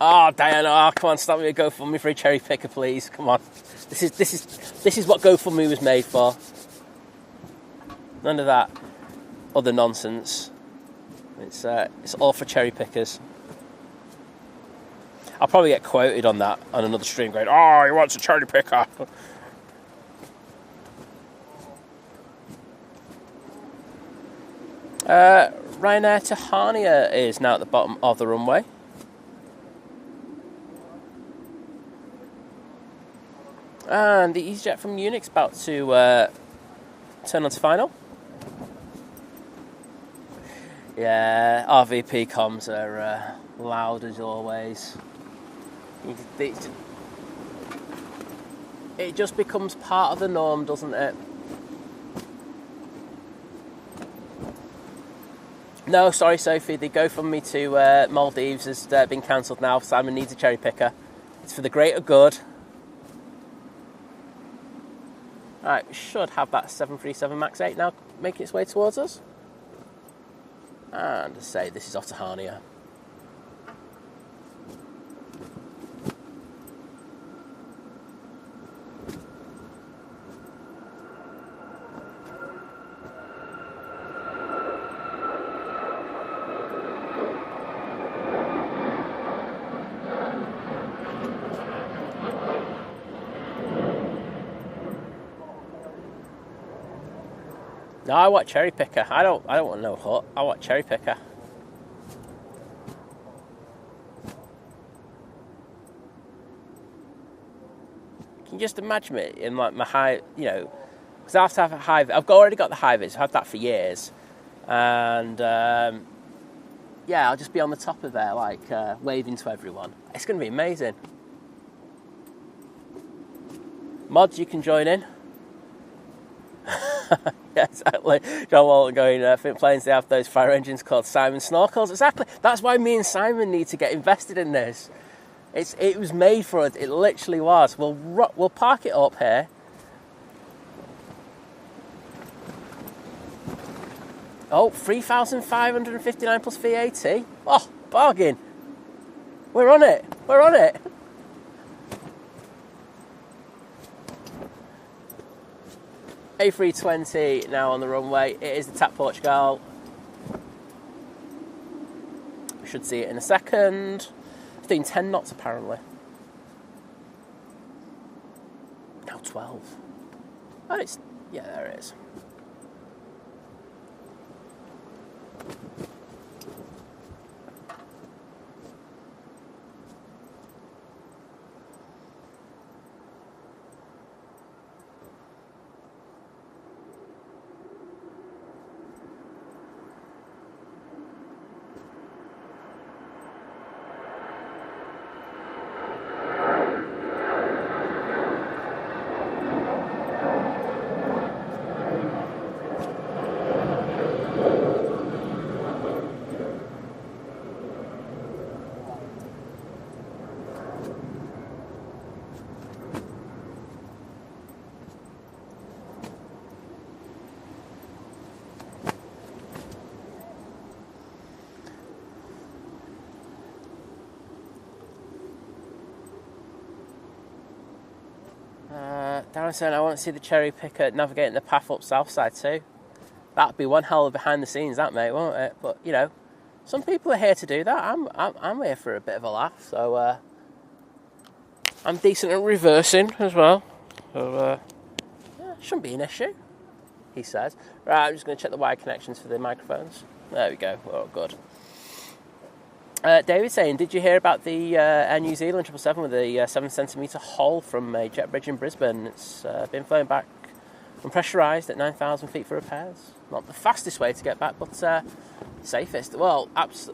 Oh, Diana, come on, stop me a GoFundMe for a cherry picker, please. Come on. This is what GoFundMe was made for. None of that other nonsense. It's all for cherry pickers. I'll probably get quoted on that on another stream going, oh, he wants a cherry picker. Ryanair to Harnia is now at the bottom of the runway. And the EasyJet from Munich's about to turn on to final. Yeah, RVP comms are loud as always. It just becomes part of the norm, doesn't it? No, sorry, Sophie. The GoFundMe to Maldives has been cancelled now. Simon needs a cherry picker. It's for the greater good. Alright, we should have that 737 MAX 8 now making its way towards us. And to say, this is off to Harnia. No, I want cherry picker. I don't want no hut. I want cherry picker. Can you just imagine me in like my high, because I have to have a high. I've already got the high vis. I've had that for years, and I'll just be on the top of there, like waving to everyone. It's going to be amazing. Mods, you can join in. Yeah, exactly. John Walton going, I think planes, they have those fire engines called Simon Snorkels. Exactly. That's why me and Simon need to get invested in this. It was made for it. It literally was. We'll park it up here. Oh, 3,559 plus VAT. Oh, Bargain. We're on it. We're on it. A320 now on the runway. It is the TAP Portugal. We should see it in a second. It's doing 10 knots apparently. Now 12. Oh, it's... yeah, there it is. Darren saying, I want to see the cherry picker navigating the path up south side too. That'd be one hell of behind the scenes, that, mate, won't it? But, you know, some people are here to do that. I'm here for a bit of a laugh, so I'm decent at reversing as well. So, yeah, shouldn't be an issue, he says. Right, I'm just going to check the wire connections for the microphones. There we go. Oh, good. David saying, did you hear about the Air New Zealand 777 with the 7cm hole from a jet bridge in Brisbane? It's been flown back unpressurised at 9,000 feet for repairs. Not the fastest way to get back, but safest. Well,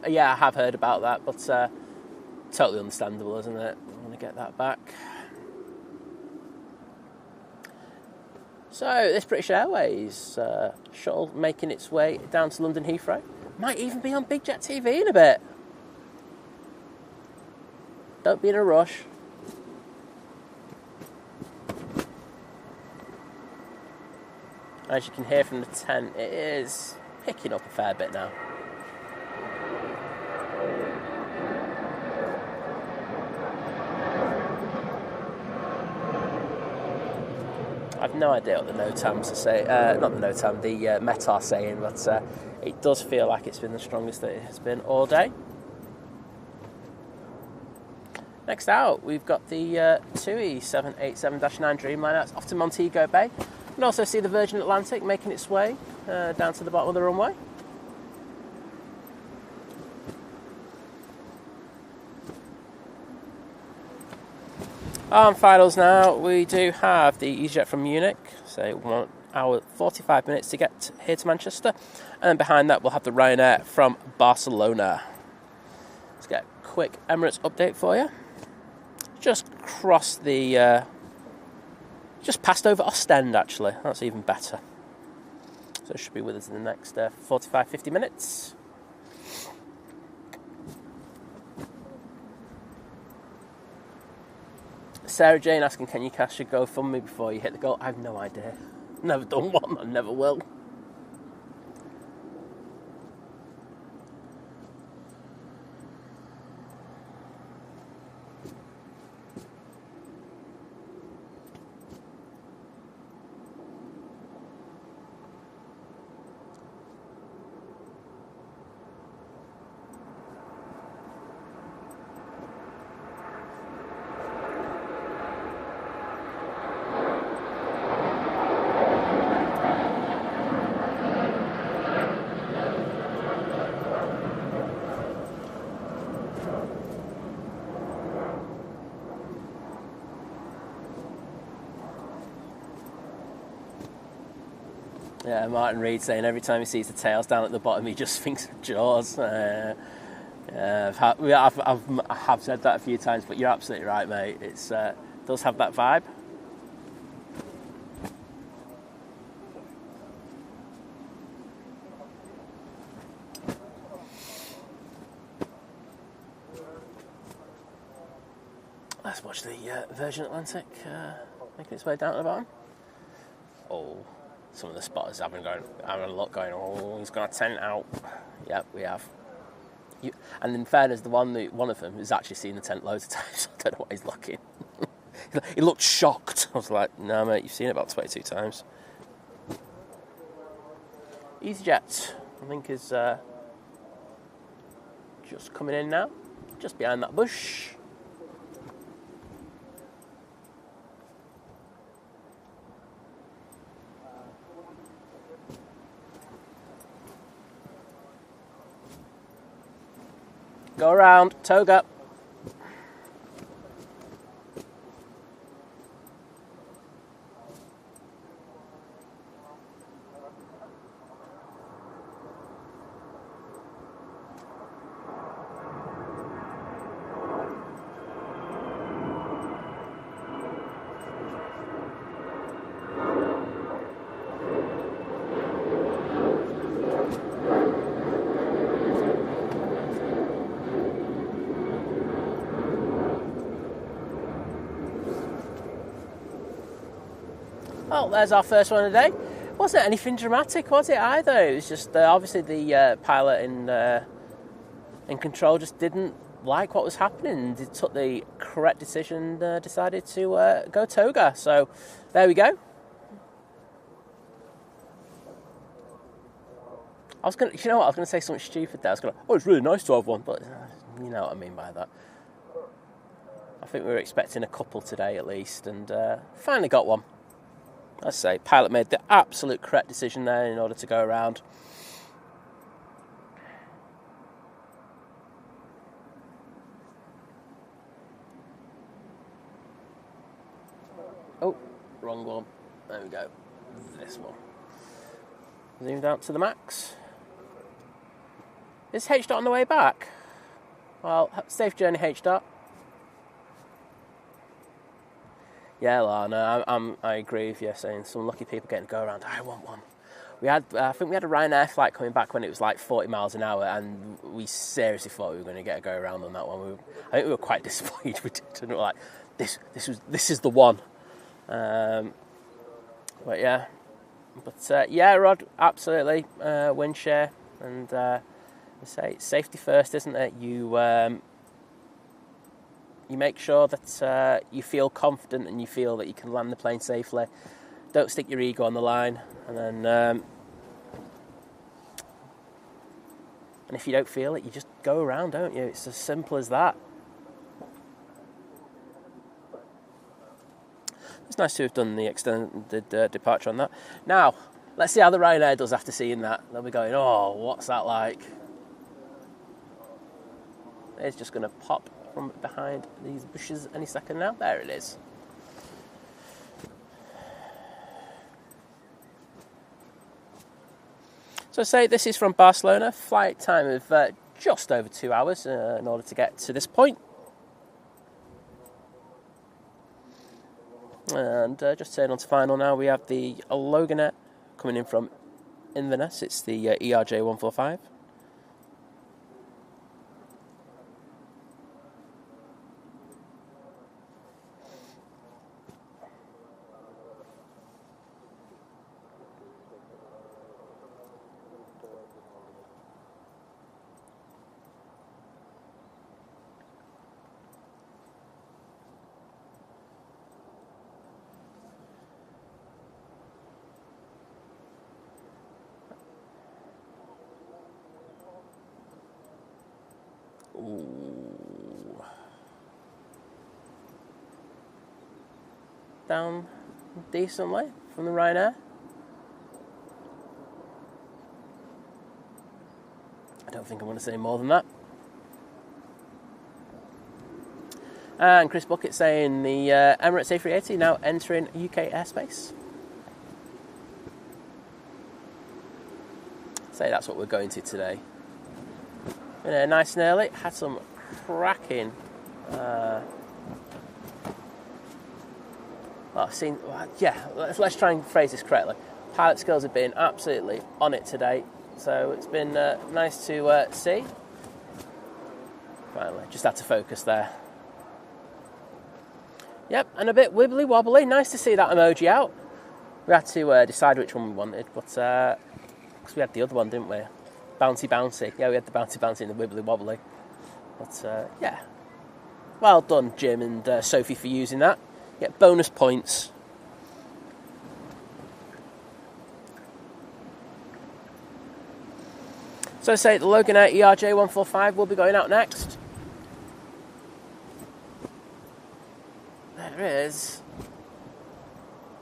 yeah, I have heard about that, but totally understandable, isn't it? I want to get that back. So, this British Airways shuttle making its way down to London Heathrow. Might even be on Big Jet TV in a bit. Don't be in a rush. As you can hear from the tent, it is picking up a fair bit now. I've no idea what the NOTAMs are saying. Not the NOTAM, the Met are saying, but it does feel like it's been the strongest that it has been all day. Next out, we've got the TUI 787-9 Dreamliner. That's off to Montego Bay. You can also see the Virgin Atlantic making its way down to the bottom of the runway. On finals now, we do have the EasyJet from Munich, so 1 hour 45 minutes to get here to Manchester, and behind that we'll have the Ryanair from Barcelona. Let's get a quick Emirates update for you. Just crossed the, just passed over Ostend actually, that's even better. So it should be with us in the next 45-50 minutes. Sarah Jane asking, can you cash your GoFundMe before you hit the goal? I have no idea. Never done one, I never will. Yeah, Martin Reed saying every time he sees the tails down at the bottom, he just thinks of Jaws. I have said that a few times, but you're absolutely right, mate. It does have that vibe. Let's watch the Virgin Atlantic making its way down to the bottom. Oh. Some of the spotters having a look going, oh, he's got a tent out. Yep, we have. And in fairness, one of them has actually seen the tent loads of times. I don't know what he's looking. He looked shocked. I was like, no, mate, you've seen it about 22 times. EasyJet, I think, is just coming in now, just behind that bush. Go around, toga. Well, there's our first one today. Wasn't anything dramatic, was it, either? It was just obviously the pilot in control just didn't like what was happening. He took the correct decision, decided to go toga. So there we go. I was going to say something stupid there. I was going to, it's really nice to have one, but you know what I mean by that. I think we were expecting a couple today at least, and finally got one. I say, pilot made the absolute correct decision there in order to go around. Oh, wrong one. There we go. This one. Zoomed out to the max. Is H-Dot on the way back? Well, safe journey, H-Dot. Yeah, Lana, I agree with you saying some lucky people getting to go around. I want one. I think we had a Ryanair flight coming back when it was like 40 miles an hour, and we seriously thought we were going to get a go around on that one. I think we were quite disappointed. We didn't. We were like, this is the one. But yeah, Rod, absolutely. Wind share, and I say safety first, isn't it? You make sure that you feel confident and you feel that you can land the plane safely. Don't stick your ego on the line. And then, and if you don't feel it, you just go around, don't you? It's as simple as that. It's nice to have done the extended departure on that. Now, let's see how the Ryanair does after seeing that. They'll be going, oh, what's that like? It's just going to pop from behind these bushes any second now. There it is. So say this is from Barcelona, flight time of just over 2 hours in order to get to this point. And just turn on to final now, we have the Loganair coming in from Inverness. It's the ERJ145. Ooh. Down decently from the Ryanair. I don't think I want to say more than that. And Chris Bucket saying the Emirates A380 now entering UK airspace. Say that's what we're going to today. Nice and early. Had some cracking. Let's try and phrase this correctly. Pilot skills have been absolutely on it today, so it's been nice to see. Finally, just had to focus there. Yep, and a bit wibbly wobbly. Nice to see that emoji out. We had to decide which one we wanted, but because we had the other one, didn't we? bouncy. Yeah, we had the bouncy and the wibbly wobbly. But yeah, well done, Jim and Sophie, for using that. Get bonus points. So say the Loganair ERJ145 will be going out next. There is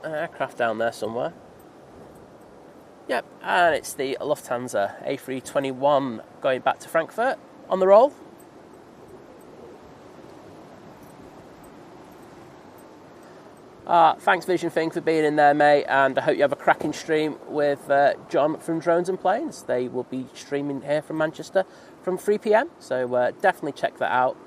an aircraft down there somewhere. Yep, and it's the Lufthansa A321 going back to Frankfurt on the roll. Thanks Vision Thing for being in there, mate, and I hope you have a cracking stream with John from Drones and Planes. They will be streaming here from Manchester from 3 PM, so definitely check that out.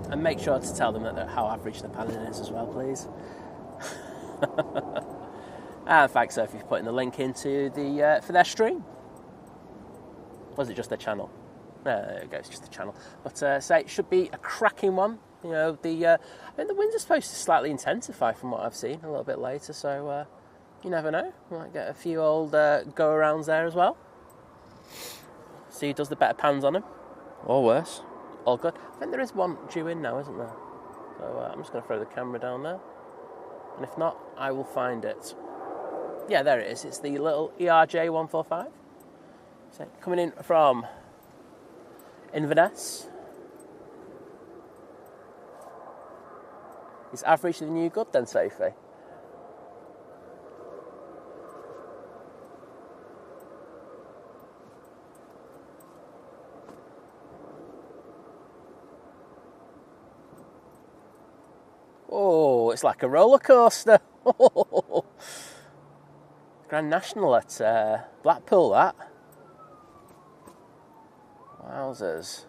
And make sure to tell them that how average the panning is as well, please. And thanks, Sophie, for putting the link into the for their stream. Was it just their channel? No, there it goes, just the channel. But say it should be a cracking one. You know, I mean, the winds are supposed to slightly intensify from what I've seen a little bit later, so you never know. We might get a few old go-arounds there as well. See who does the better pans on them, or worse. All good. I think there is one due in now, isn't there? So I'm just going to throw the camera down there. And if not, I will find it. Yeah, there it is. It's the little ERJ145. So coming in from Inverness. Is average the new good then, Sophie? Oh, it's like a roller coaster. Grand National at Blackpool, that. Wowzers.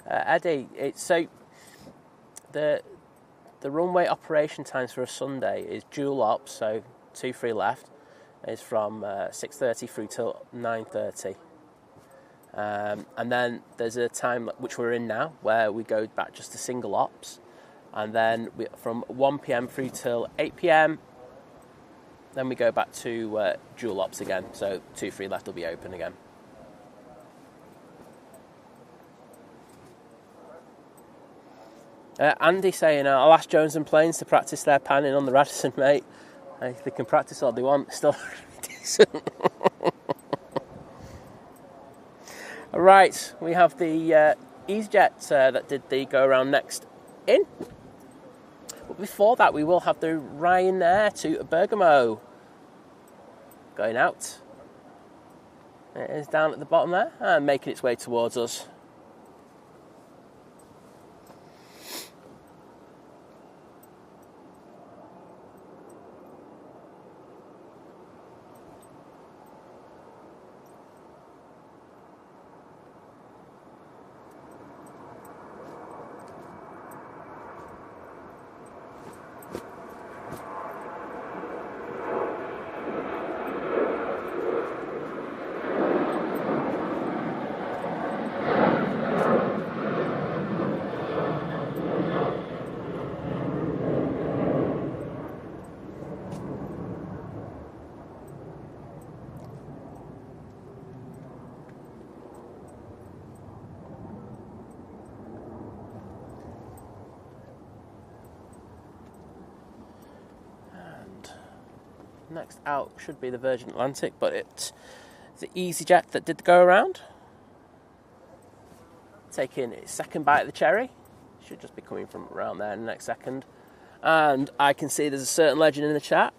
Eddie, it's so the runway operation times for a Sunday is dual ops, so 2-3 left, is from 6:30 through till 9:30, and then there's a time which we're in now where we go back just to single ops, and then from 1 PM through till 8 PM, then we go back to dual ops again. So 2-3 left will be open again. Andy saying, I'll ask Jones and Planes to practice their panning on the Radisson, mate. They can practice all they want, still decent. Right, we have the EasyJet that did the go-around next in. But before that, we will have the Ryanair to Bergamo going out. It is down at the bottom there and making its way towards us. Next out should be the Virgin Atlantic, but it's the EasyJet that did the go-around. Taking its second bite of the cherry. Should just be coming from around there in the next second. And I can see there's a certain legend in the chat.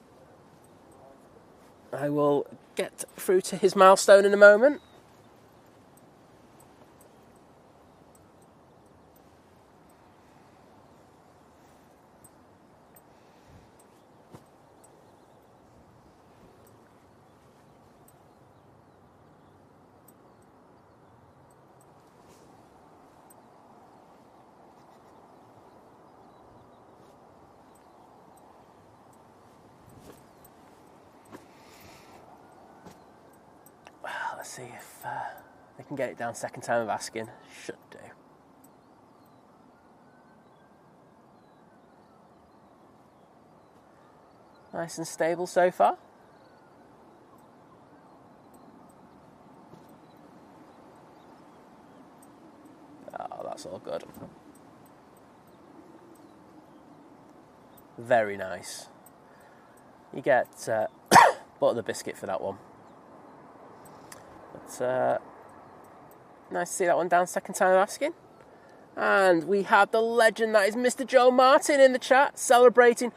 I will get through to his milestone in a moment. Let's see if they can get it down second time of asking. Should do. Nice and stable so far. Oh, that's all good. Very nice. You get butter the biscuit for that one. But nice to see that one down second time of asking. And we have the legend that is Mr. Joe Martin in the chat, celebrating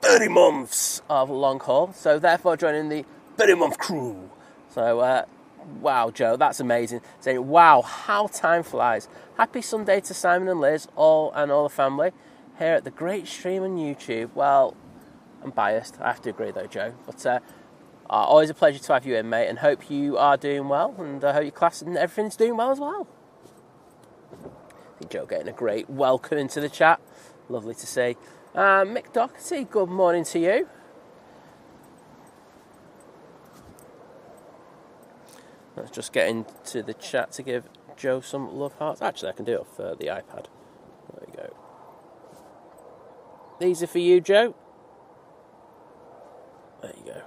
30 months of long haul. So therefore joining the 30 month crew. So wow, Joe, that's amazing. Saying, wow, how time flies. Happy Sunday to Simon and Liz, all the family, here at the great stream on YouTube. Well, I'm biased, I have to agree though, Joe. But always a pleasure to have you in, mate, and hope you are doing well, and I hope your class and everything's doing well as well. I think Joe getting a great welcome into the chat. Lovely to see. Mick Doherty, good morning to you. Let's just get into the chat to give Joe some love hearts. Actually, I can do it off the iPad. There we go. These are for you, Joe. There you go.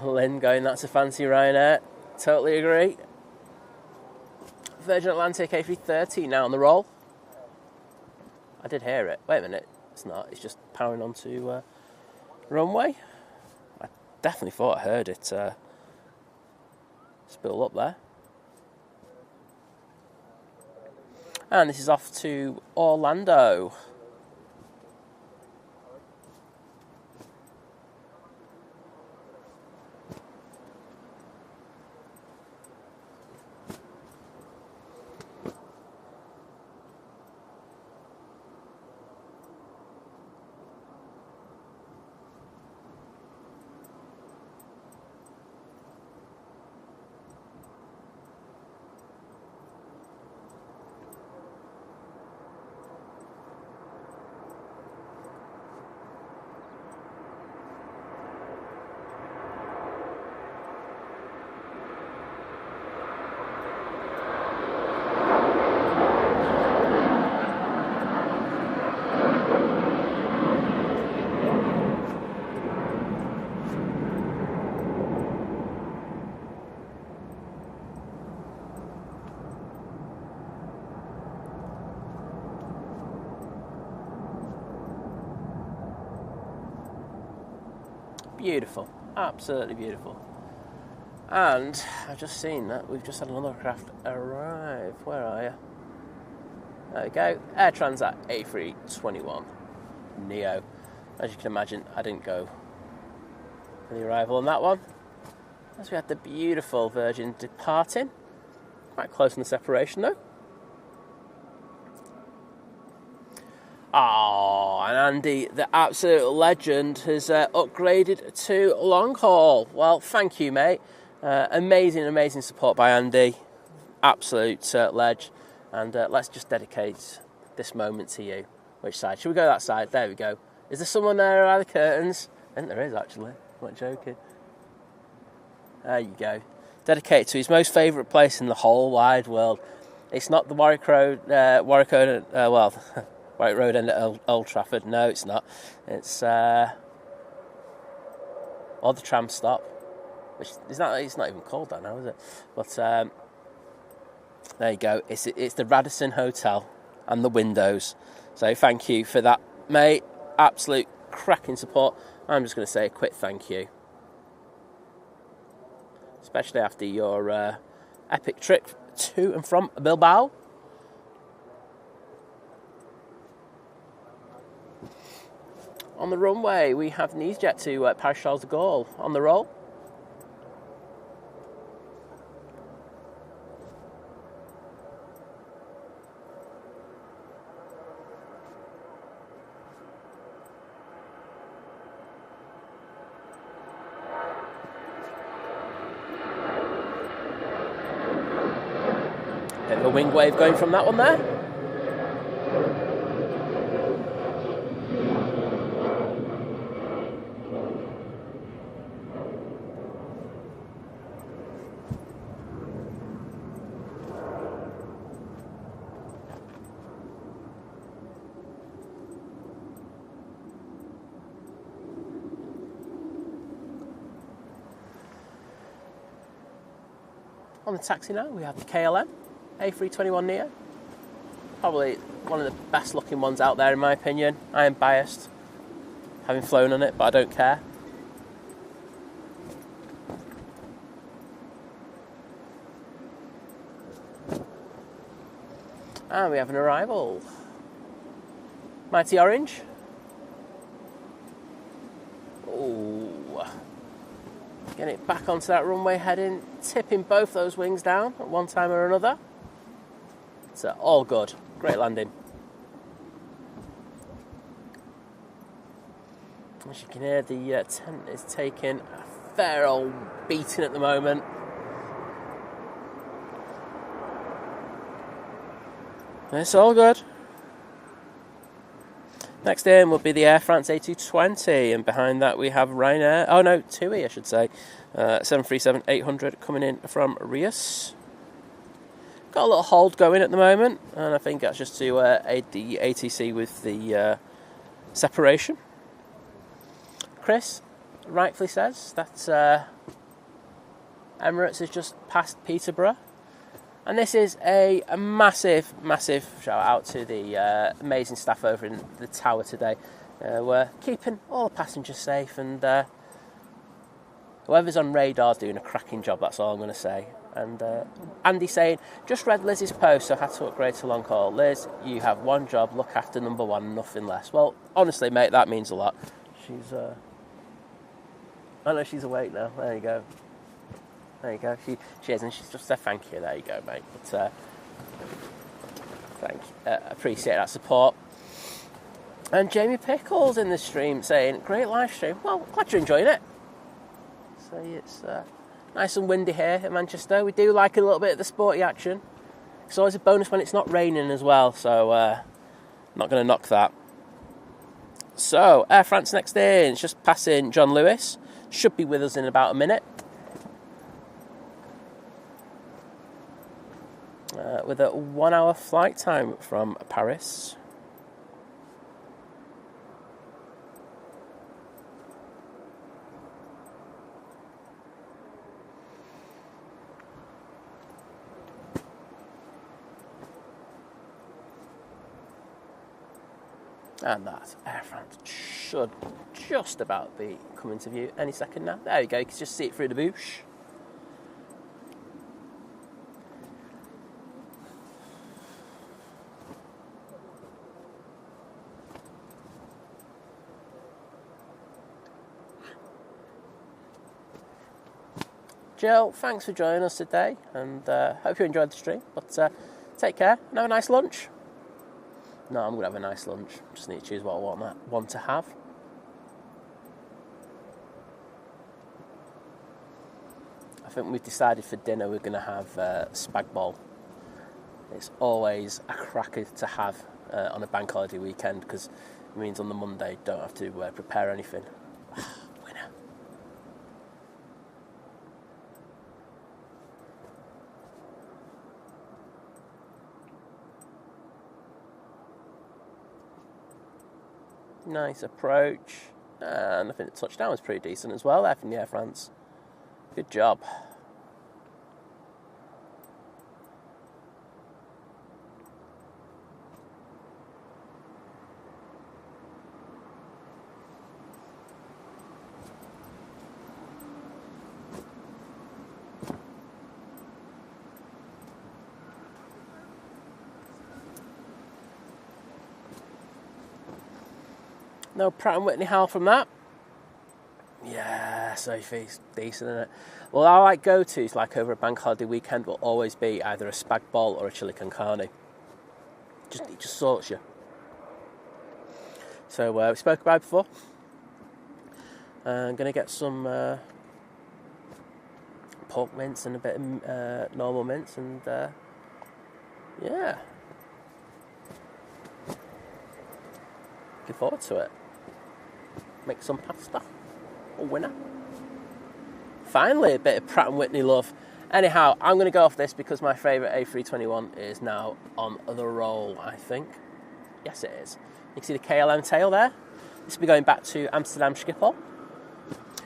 Lynn going, that's a fancy Ryanair. Totally agree. Virgin Atlantic A330 now on the roll. I did hear it. Wait a minute. It's not. It's just powering onto runway. I definitely thought I heard it spill up there. And this is off to Orlando. Beautiful, absolutely beautiful. And I've just seen that we've just had another craft arrive. Where are you? There we go. Air Transat A321 Neo. As you can imagine, I didn't go for the arrival on that one, as we had the beautiful Virgin departing. Quite close in the separation though. Oh, and Andy, the absolute legend, has upgraded to long haul. Well, thank you, mate. Amazing support by Andy. Absolute ledge. And let's just dedicate this moment to you. Which side? Should we go that side? There we go. Is there someone there around the curtains? I think there is, actually. I'm not joking. There you go. Dedicated to his most favourite place in the whole wide world. It's not the Warwick Road, Warwick Road end at Old Trafford. No, it's not. It's or the tram stop, which is not. It's not even called that now, is it? But There you go. It's the Radisson Hotel and the windows. So thank you for that, mate. Absolute cracking support. I'm just going to say a quick thank you. Especially after your epic trip to and from Bilbao. On the runway, we have an EasyJet to Paris Charles de Gaulle on the roll. Bit of a wing wave going from that one there. On the taxi now, we have the KLM A321neo. Probably one of the best looking ones out there in my opinion. I am biased, having flown on it, but I don't care. And we have an arrival. Mighty Orange. Ooh. Getting it back onto that runway heading, tipping both those wings down at one time or another. It's all good. Great landing. As you can hear, the tent is taking a fair old beating at the moment. It's all good. Next in will be the Air France A220, and behind that we have Ryanair. Oh no, TUI I should say. 737-800 coming in from Rias. Got a little hold going at the moment, and I think that's just to aid the ATC with the separation. Chris rightfully says that Emirates has just passed Peterborough. And this is a massive, massive shout out to the amazing staff over in the tower today. We're keeping all the passengers safe, and whoever's on radar is doing a cracking job, that's all I'm going to say. And Andy saying, just read Liz's post, so I had to upgrade to long haul. Liz, you have one job, look after number one, nothing less. Well, honestly, mate, that means a lot. She's, I know she's awake now, there you go. There you go. She is, and she's just said thank you. There you go, mate. But thank you. Appreciate that support. And Jamie Pickles in the stream saying, great live stream. Well, glad you're enjoying it. So it's nice and windy here in Manchester. We do like a little bit of the sporty action. It's always a bonus when it's not raining as well, so not going to knock that. So, Air France next in. It's just passing John Lewis. Should be with us in about a minute. With a 1 hour flight time from Paris. And that Air France should just about be coming to view any second now. There you go, you can just see it through the bush. Jill, thanks for joining us today, and hope you enjoyed the stream. But take care and have a nice lunch. No, I'm going to have a nice lunch. Just need to choose what I want to have. I think we've decided for dinner we're going to have spag bol. It's always a cracker to have on a bank holiday weekend, because it means on the Monday don't have to prepare anything. Winner. Nice approach, and I think the touchdown was pretty decent as well there from the Air France. Good job. No Pratt & Whitney howl from that. Yeah, Sophie's decent, isn't it? Well, I like go-tos, like over a bank holiday weekend, will always be either a spag bol or a chili con carne. It just sorts you. So we spoke about it before. I'm going to get some pork mince and a bit of normal mince, and yeah, looking forward to it. Make some pasta. A winner. Finally, a bit of Pratt & Whitney love. Anyhow, I'm going to go off this because my favourite A321 is now on the roll, I think. Yes, it is. You can see the KLM tail there. This will be going back to Amsterdam Schiphol.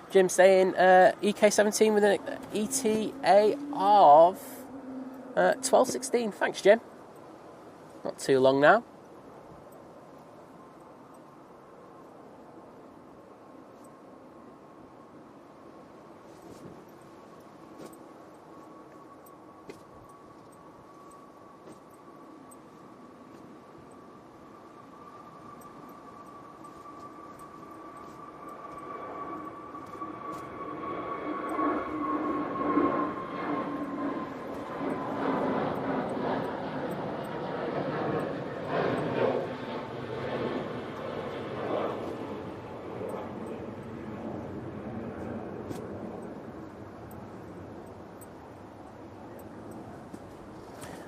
Jim saying EK17 with an ETA of 12:16. Thanks, Jim. Not too long now.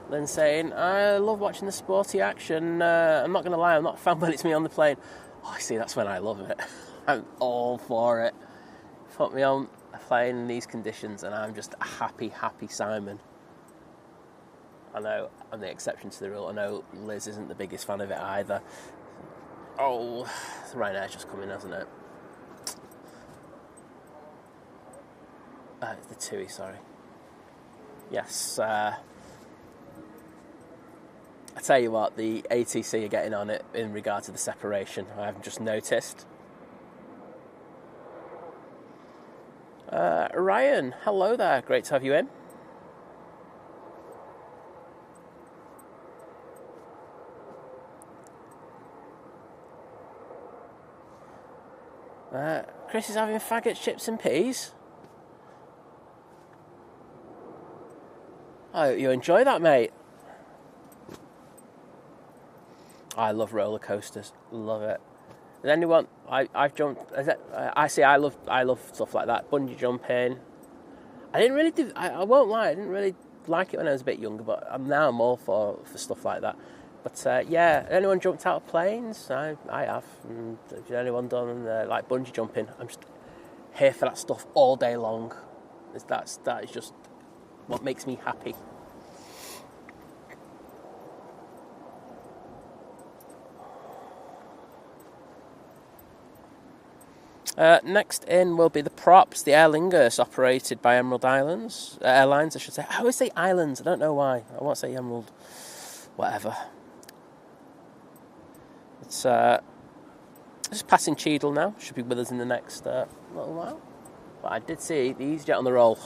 Then saying, I love watching the sporty action. I'm not going to lie, I'm not a fan when it's me on the plane. Oh, see, that's when I love it. I'm all for it. Put me on a plane in these conditions and I'm just a happy Simon. I know I'm the exception to the rule. I know Liz isn't the biggest fan of it either. Oh, Ryanair's just come in, hasn't it? It's the TUI, sorry. Yes, I tell you what, the ATC are getting on it in regard to the separation. I've just noticed. Ryan, hello there. Great to have you in. Chris is having faggot chips and peas. I hope you enjoy that, mate. I love roller coasters. Love it. And anyone, I've jumped. I love stuff like that. Bungee jumping. I didn't really do. I won't lie. I didn't really like it when I was a bit younger, but now I'm all for stuff like that. But yeah, anyone jumped out of planes? I have. And if anyone done like bungee jumping, I'm just here for that stuff all day long. That is just what makes me happy. Next in will be the props, the Aer Lingus, operated by Emerald Airlines, I should say. I always say Islands, I don't know why. I won't say Emerald, whatever. It's just passing Cheadle now, should be with us in the next little while. But I did see the EasyJet on the roll.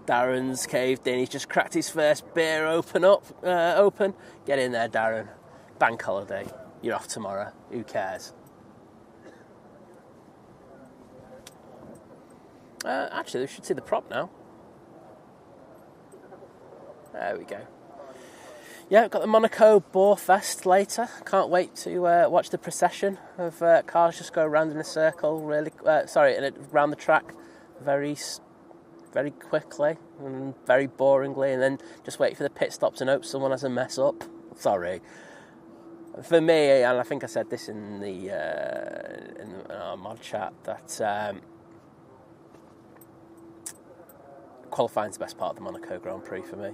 Darren's caved in. He's just cracked his first beer open. Get in there, Darren. Bank holiday. You're off tomorrow. Who cares? Actually, we should see the prop now. There we go. Yeah, we've got the Monaco Boar Fest later. Can't wait to watch the procession of cars just go around in a circle. Around the track, very quickly and very boringly, and then just wait for the pit stops and hope someone has a mess up. Sorry. For me, and I think I said this in our mod chat, that qualifying's the best part of the Monaco Grand Prix for me.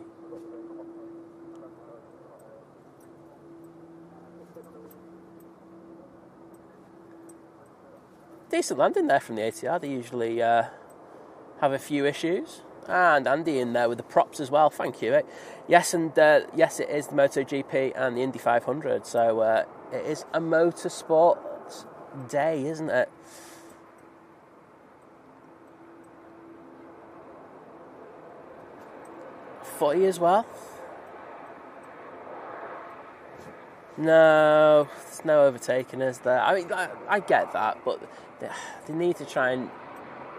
Decent landing there from the Etihad. They usually have a few issues. And Andy in there with the props as well. Thank you. Yes, and yes, it is the MotoGP and the Indy 500. So it is a motorsport day, isn't it? Footy as well. No, there's no overtaking, is there? I mean, I get that, but they need to try and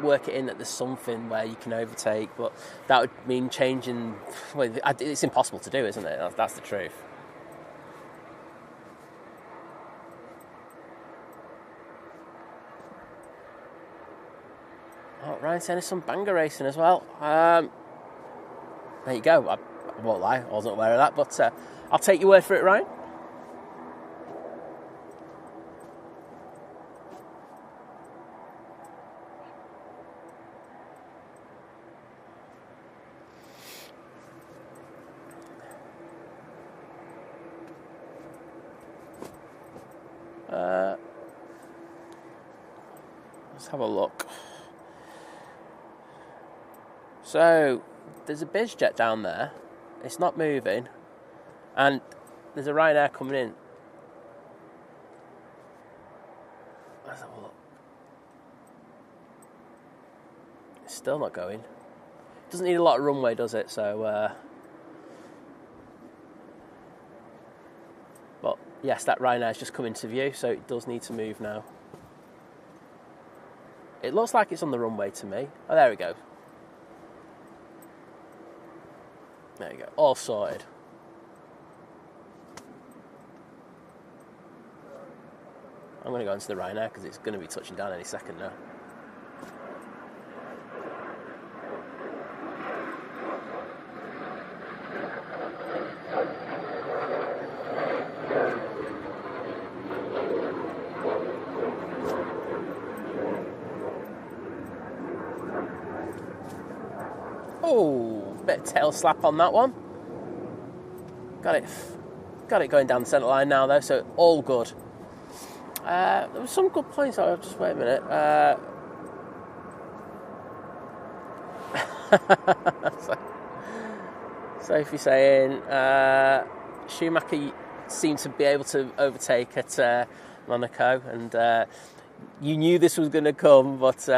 work it in that there's something where you can overtake, but that would mean changing. Well, it's impossible to do, isn't it? That's the truth. Oh, Ryan saying there's some banger racing as well. There you go. I won't lie, I wasn't aware of that, but I'll take your word for it, Ryan. Let's have a look. So there's a EasyJet down there. It's not moving, and there's a Ryanair coming in. Let's have a look. It's still not going. Doesn't need a lot of runway, does it? So, but yes, that Ryanair's just come into view, so it does need to move now. It looks like it's on the runway to me. Oh, there we go. There you go. All sorted. I'm going to go into the Ryanair because it's going to be touching down any second now. Oh, bit of tail slap on that one. Got it going down the centre line now though, so all good. There was some good points. Just wait a minute. Sophie saying Schumacher seemed to be able to overtake at Monaco, and you knew this was going to come, but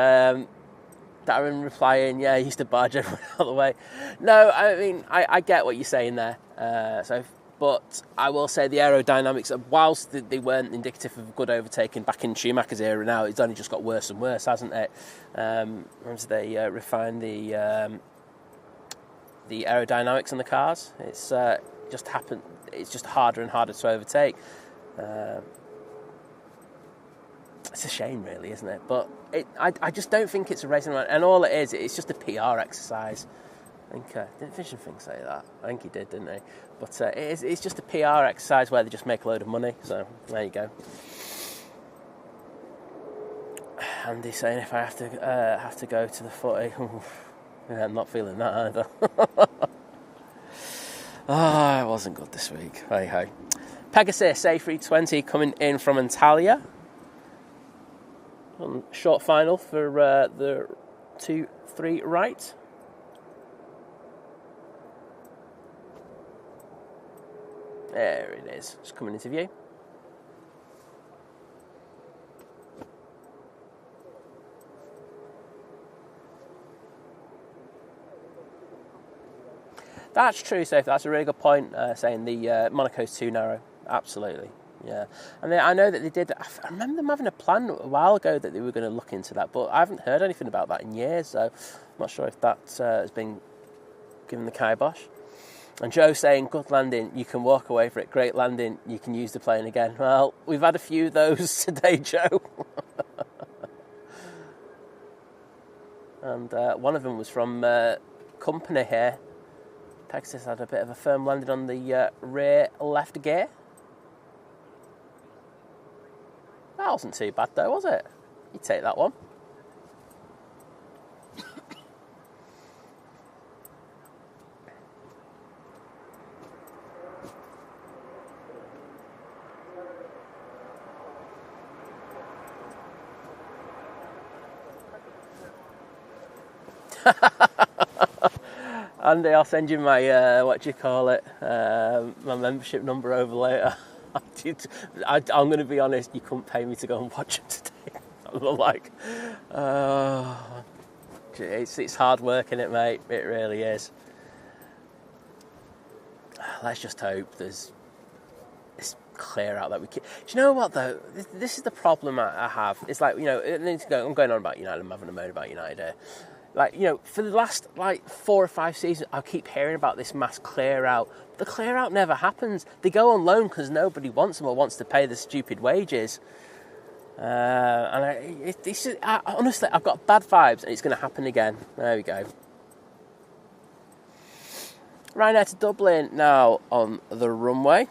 Darren replying, yeah, he used to barge everyone out of the way. No, I mean, I get what you're saying there, but I will say the aerodynamics, whilst they weren't indicative of good overtaking back in Schumacher's era now, it's only just got worse and worse, hasn't it? As they refine the aerodynamics in the cars, it's just happened. It's just harder and harder to overtake. It's a shame, really, isn't it? But I just don't think it's a racing one. And all it is, it's just a PR exercise. I think, didn't Vision Thing say that? I think he did, didn't he? But it's just a PR exercise where they just make a load of money. So, there you go. Andy's saying if I have to go to the footy, yeah, I'm not feeling that either. It wasn't good this week. Hey. Pegasus A320 coming in from Antalya. Short final for the 2-3 right. There it is. It's coming into view. That's true, Sophie. That's a really good point, saying the Monaco's too narrow. Absolutely. Yeah, and I know that they did. I remember them having a plan a while ago that they were going to look into that, but I haven't heard anything about that in years, so I'm not sure if that has been given the kibosh. And Joe saying, good landing, you can walk away for it. Great landing, you can use the plane again. Well, we've had a few of those today, Joe. And one of them was from company here. Pegasus had a bit of a firm landing on the rear left gear. wasn't too bad though, was it? You take that one. Andy, I'll send you my, what do you call it, my membership number over later. I'm going to be honest, you couldn't pay me to go and watch them today. I'm like, it's hard work, innit, mate? It really is. Let's just hope there's this clear out that we can. Do you know what, though? This is the problem I have. It's like, you know, I'm going on about United, I'm having a moan about United here. Like, you know, for the last, 4 or 5 seasons, I keep hearing about this mass clear-out. The clear-out never happens. They go on loan because nobody wants them or wants to pay the stupid wages. Honestly, I've got bad vibes, and it's going to happen again. There we go. Ryanair to Dublin now on the runway.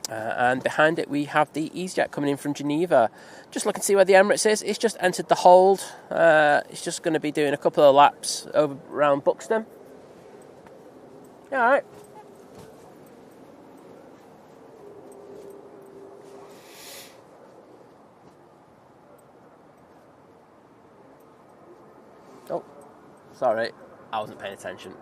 And behind it we have the EasyJet coming in from Geneva. Just looking to see where the Emirates is. It's just entered the hold. It's just going to be doing a couple of laps over around Buxton. Yeah, all right. Oh, sorry, I wasn't paying attention.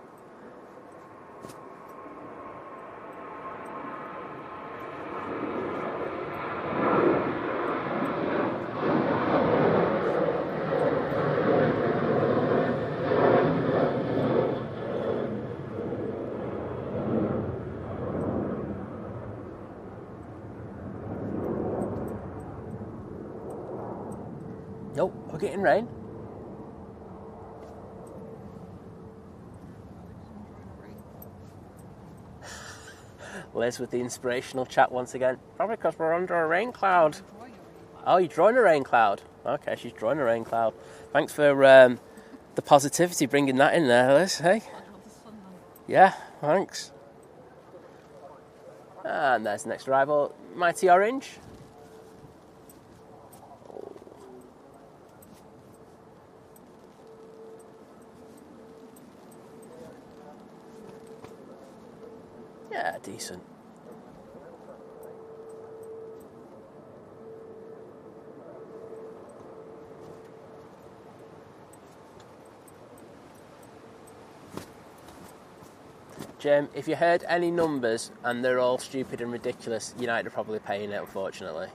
Nope, we're getting rain. Liz with the inspirational chat once again. Probably because we're under a rain cloud. Oh, you're drawing a rain cloud. Okay, she's drawing a rain cloud. Thanks for the positivity, bringing that in there, Liz. Hey? Yeah, thanks. And there's the next arrival. Mighty Orange. Yeah, decent. Jim, if you heard any numbers and they're all stupid and ridiculous, United are probably paying it, unfortunately.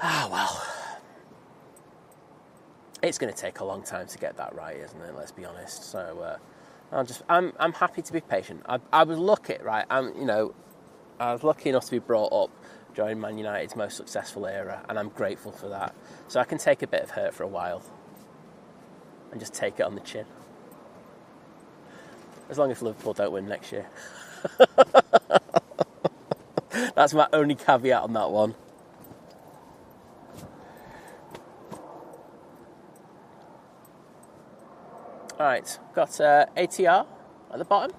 Ah, well. It's going to take a long time to get that right, isn't it? Let's be honest. So I'm happy to be patient. I was lucky, right? I was lucky enough to be brought up during Man United's most successful era, and I'm grateful for that. So I can take a bit of hurt for a while and just take it on the chin. As long as Liverpool don't win next year. That's my only caveat on that one. Alright, got ATR at the bottom.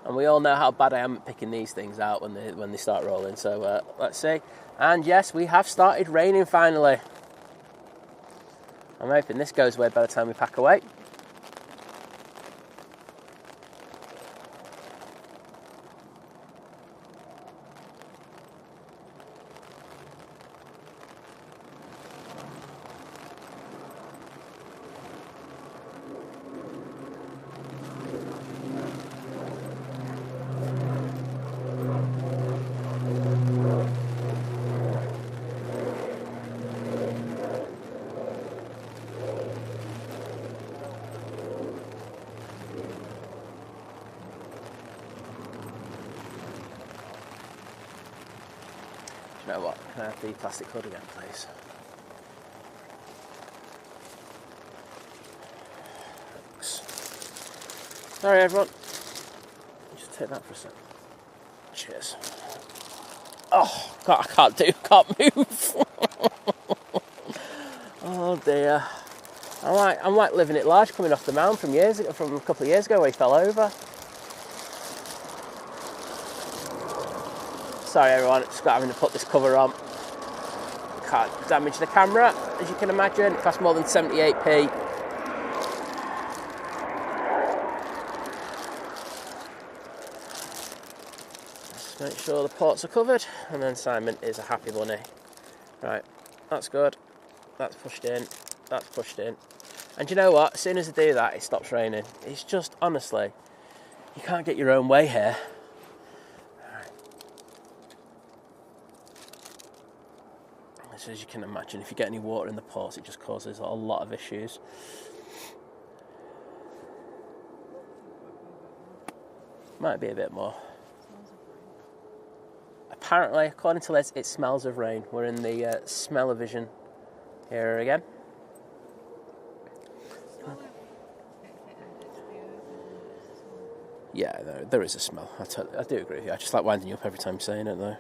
And we all know how bad I am at picking these things out when they start rolling. So let's see. And yes, we have started raining finally. I'm hoping this goes away by the time we pack away. You know what? Can I have the plastic hood again, please? Thanks. Sorry, everyone. Just take that for a second. Cheers. Oh, God, I can't move. Oh dear. I'm like living it large, coming off the mound from a couple of years ago where he fell over. Sorry everyone, just got having to put this cover on. Can't damage the camera, as you can imagine. It costs more than 78p. Just make sure the ports are covered, and then Simon is a happy bunny. Right, that's good. That's pushed in. That's pushed in. And you know what? As soon as I do that, it stops raining. It's just, honestly, you can't get your own way here. As you can imagine, if you get any water in the ports, it just causes a lot of issues. Might be a bit more. Apparently, according to Liz, it smells of rain. We're in the smell-o-vision here again. Yeah, there is a smell. I do agree with you. I just like winding you up every time saying it, though.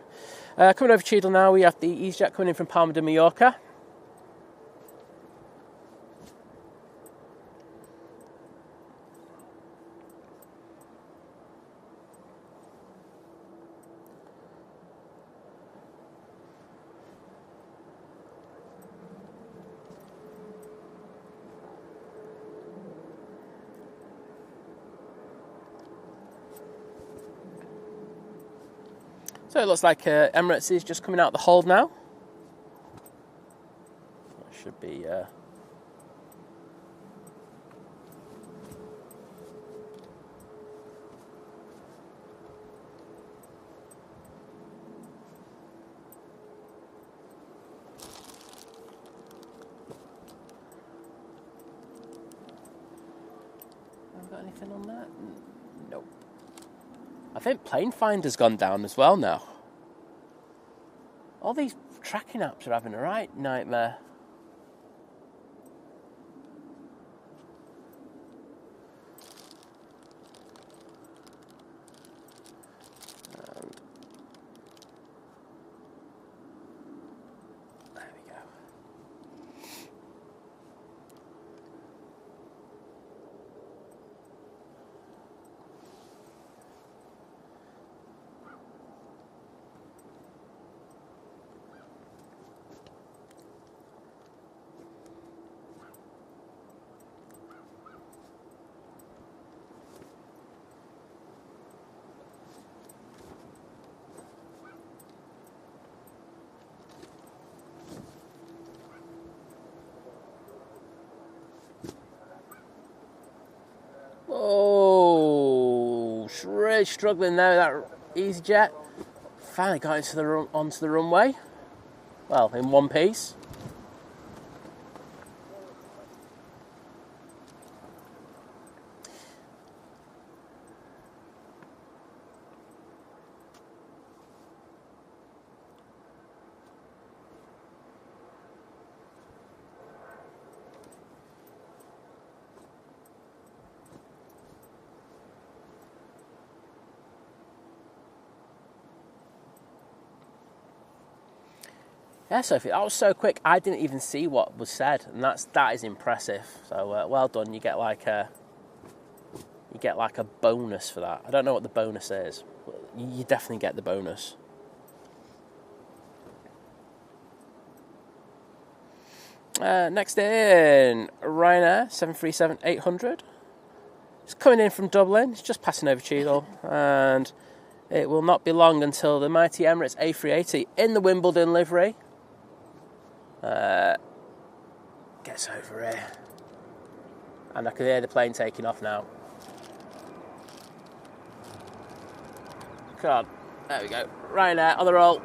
Coming over Cheadle now, we have the EasyJet coming in from Palma de Mallorca. So it looks like Emirates is just coming out the hold now. That should be... Have I got anything on that? Nope. I think Plane Finder's gone down as well now. All these tracking apps are having a right nightmare. And there we go. Oh, really struggling there, that EasyJet. Finally got onto the runway. Well, in one piece. Yeah, Sophie, that was so quick. I didn't even see what was said, and that is impressive. So well done. You get like a bonus for that. I don't know what the bonus is, but you definitely get the bonus. Next in, Ryanair 737-800. It's coming in from Dublin. It's just passing over Cheadle, and it will not be long until the mighty Emirates A380 in the Wimbledon livery gets over here. And I can hear the plane taking off now. Come on. There we go. Ryanair on the roll.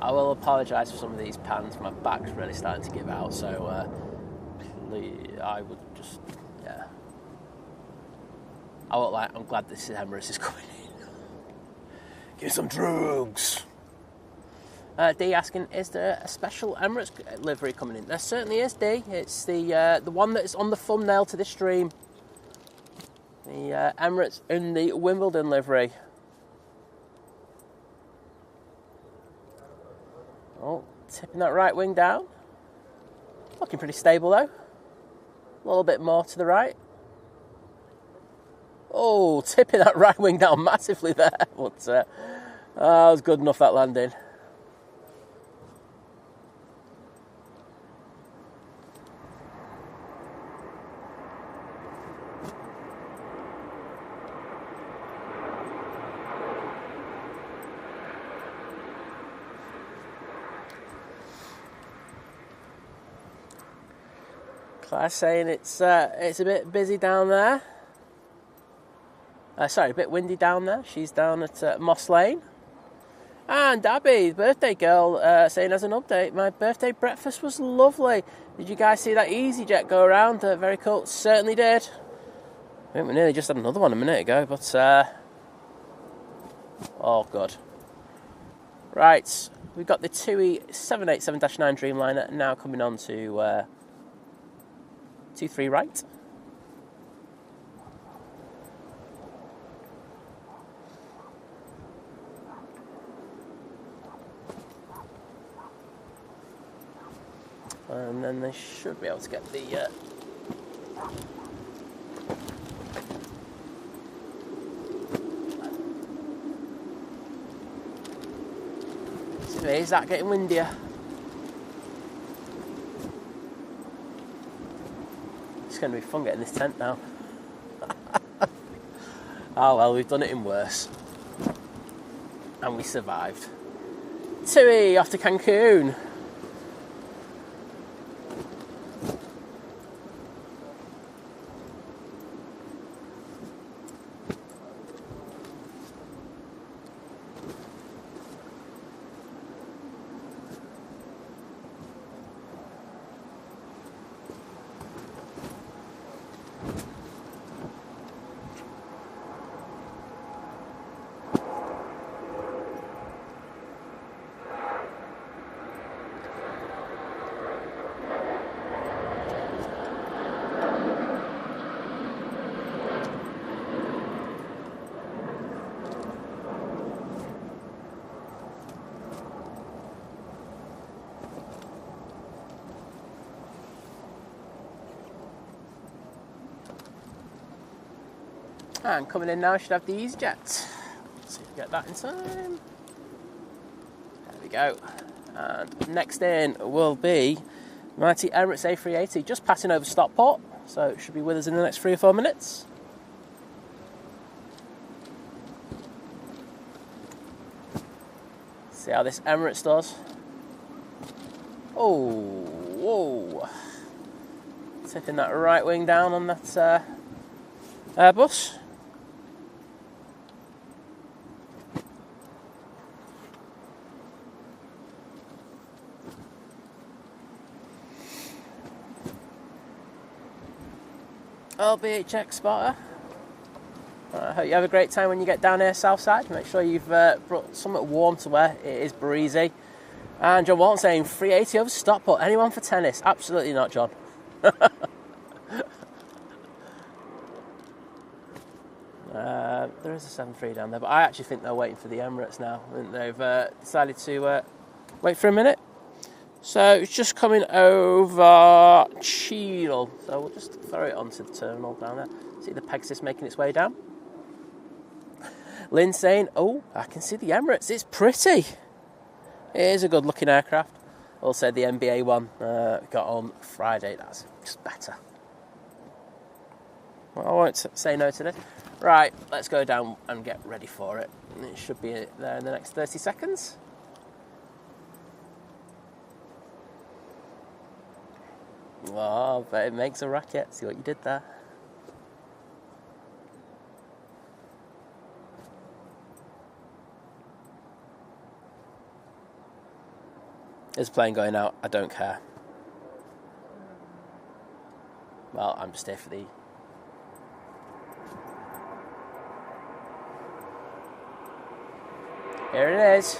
I will apologise for some of these pans. My back's really starting to give out, so I would just, yeah. I won't lie, I'm glad this Emirates is coming in. Give me some drugs. D asking, is there a special Emirates livery coming in? There certainly is, D. It's the one that is on the thumbnail to this stream. The Emirates in the Wimbledon livery. Oh, tipping that right wing down. Looking pretty stable though. A little bit more to the right. Oh, tipping that right wing down massively there. But that was good enough, that landing. Claire's saying it's a bit busy down there. Sorry, a bit windy down there. She's down at Moss Lane. And Abby, the birthday girl, saying as an update, my birthday breakfast was lovely. Did you guys see that EasyJet go around? Very cool. Certainly did. I think we nearly just had another one a minute ago, but oh, good. Right, we've got the TUI 787-9 Dreamliner now coming on to 23 right. And then they should be able to get the is that getting windier? It's going to be fun getting this tent now. Oh well, we've done it in worse. And we survived. TUI off to Cancun. And coming in now, should have the EasyJet. Let's see if we get that in time. There we go. And next in will be mighty Emirates A380, just passing over Stockport, so it should be with us in the next 3 or 4 minutes. See how this Emirates does. Oh, whoa. Tipping that right wing down on that Airbus. LBHX spotter. I hope you have a great time when you get down here south side. Make sure you've brought something warm to wear. It is breezy. And John Walton saying 380 over Stockport. Anyone for tennis? Absolutely not, John. There is a 7.3 down there, but I actually think they're waiting for the Emirates now. And they've decided to wait for a minute. So it's just coming over Cheadle. So we'll just throw it onto the terminal down there. See the Pegasus making its way down. Lynn saying, oh, I can see the Emirates. It's pretty. It is a good looking aircraft. Also the NBA one got on Friday. That's just better. Well, I won't say no to this. Right, let's go down and get ready for it. It should be there in the next 30 seconds. Oh, but it makes a racket. See what you did there? There's a plane going out. I don't care. Well, I'm just here for the... Here it is.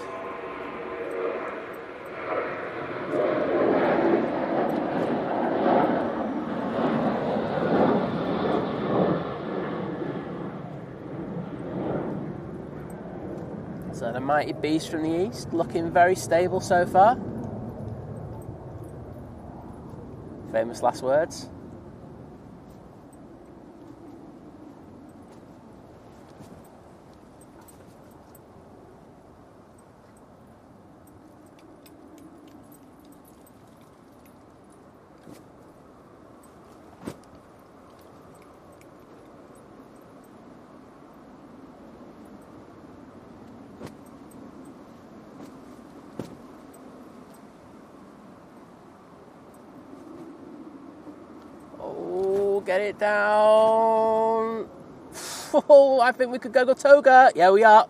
mighty beast from the east, looking very stable so far. Famous last words. Get it down. Oh, I think we could go Toga. Yeah, we are.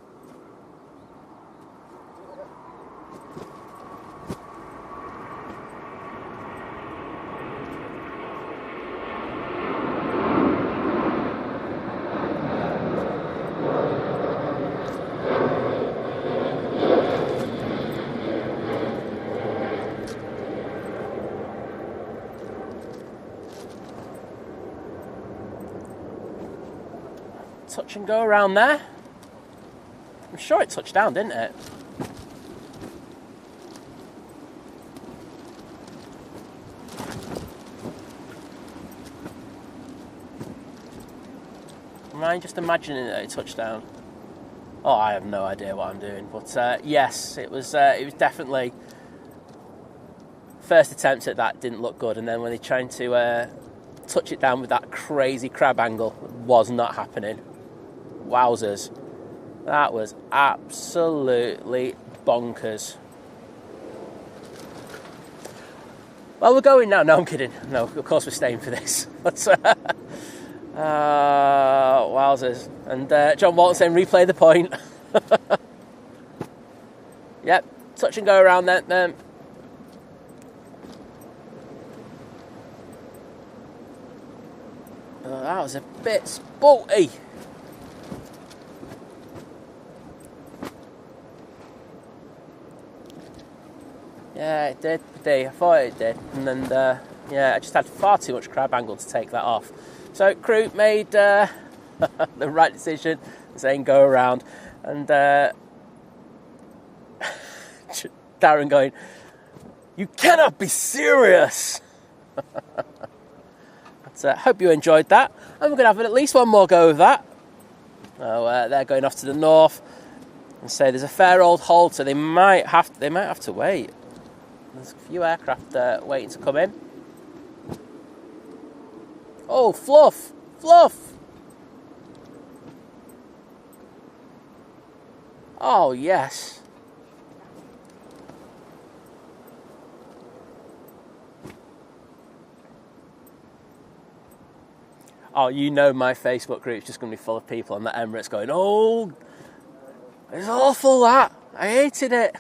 Touch and go around there. I'm sure it touched down, didn't it? Am I just imagining that it touched down? Oh, I have no idea what I'm doing. But yes, it was definitely... First attempt at that didn't look good, and then when they tried to touch it down with that crazy crab angle, it was not happening. Wowzers. That was absolutely bonkers. Well, we're going now. No, I'm kidding. No, of course we're staying for this. But, wowzers. And John Walton saying, replay the point. Yep, touch and go around then. That was a bit sporty. Yeah, it did. I thought it did. And then, I just had far too much crab angle to take that off. So, crew made the right decision, saying go around. And Darren going, you cannot be serious! But, hope you enjoyed that. And we're going to have at least one more go of that. Oh, they're going off to the north. And say there's a fair old hold, so they might have to wait. There's a few aircraft waiting to come in. Oh, fluff! Oh, yes. Oh, you know my Facebook group's just going to be full of people on the Emirates going, oh, it's awful that. I hated it.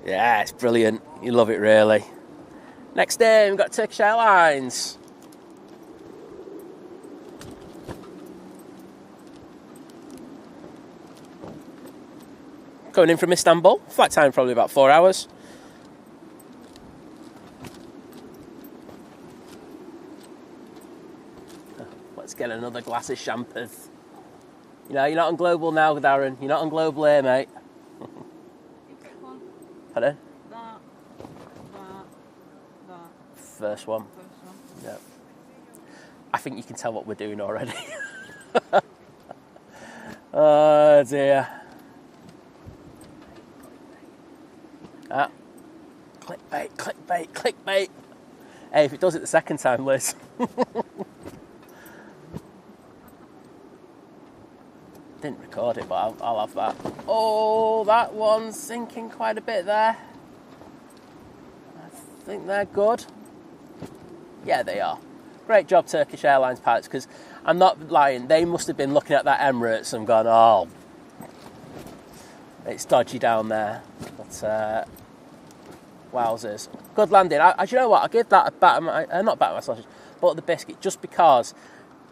Yeah, it's brilliant. You love it, really. Next in, we've got Turkish Airlines. Going in from Istanbul. Flight time probably about 4 hours. Let's get another glass of champers. You know, you're not on Global now, Darren. You're not on Global here, mate. Pardon? That. First one. Yeah. I think you can tell what we're doing already. Oh dear. Clickbait. Hey, if it does it the second time, Liz. Didn't record it, but I'll have that. Oh, that one's sinking quite a bit there. I think they're good. Yeah, they are. Great job, Turkish Airlines pilots, because I'm not lying, they must have been looking at that Emirates and gone, oh, it's dodgy down there. But, wowzers. Good landing. Do you know what? I'll give that a bat, not bat my sausage, but the biscuit, just because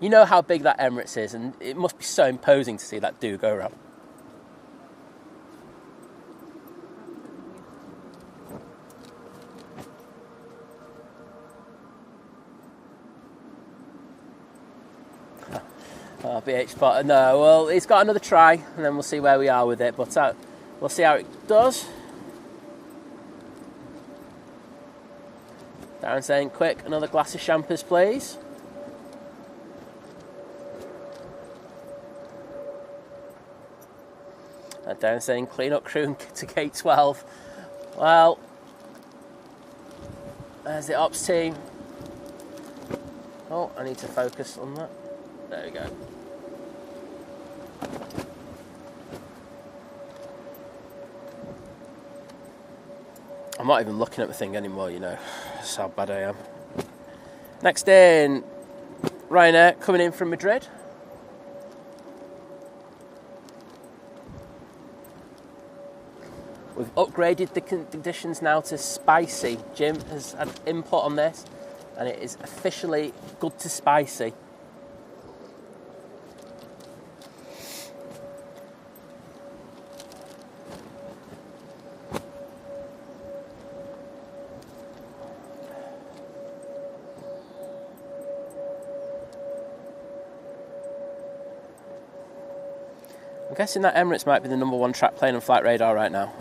you know how big that Emirates is, and it must be so imposing to see that do go around. Oh, BH spot. No, well, he's got another try, and then we'll see where we are with it. But we'll see how it does. Darren saying, quick, another glass of champers, please. And Darren saying, clean up crew to gate 12. Well, there's the ops team. Oh, I need to focus on that. There we go. I'm not even looking at the thing anymore, you know. That's how bad I am. Next in, Ryanair coming in from Madrid. We've upgraded the conditions now to spicy. Jim has had input on this, and it is officially good to spicy. I'm guessing that Emirates might be the number one track plane on flight radar right now.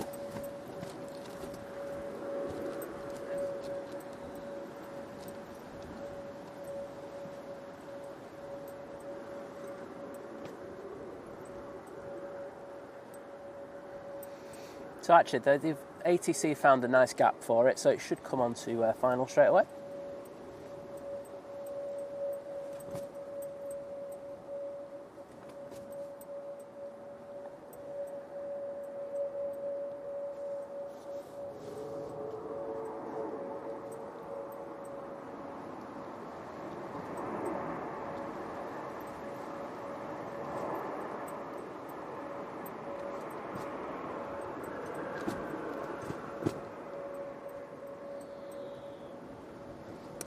So actually, the ATC found a nice gap for it, so it should come on to final straight away.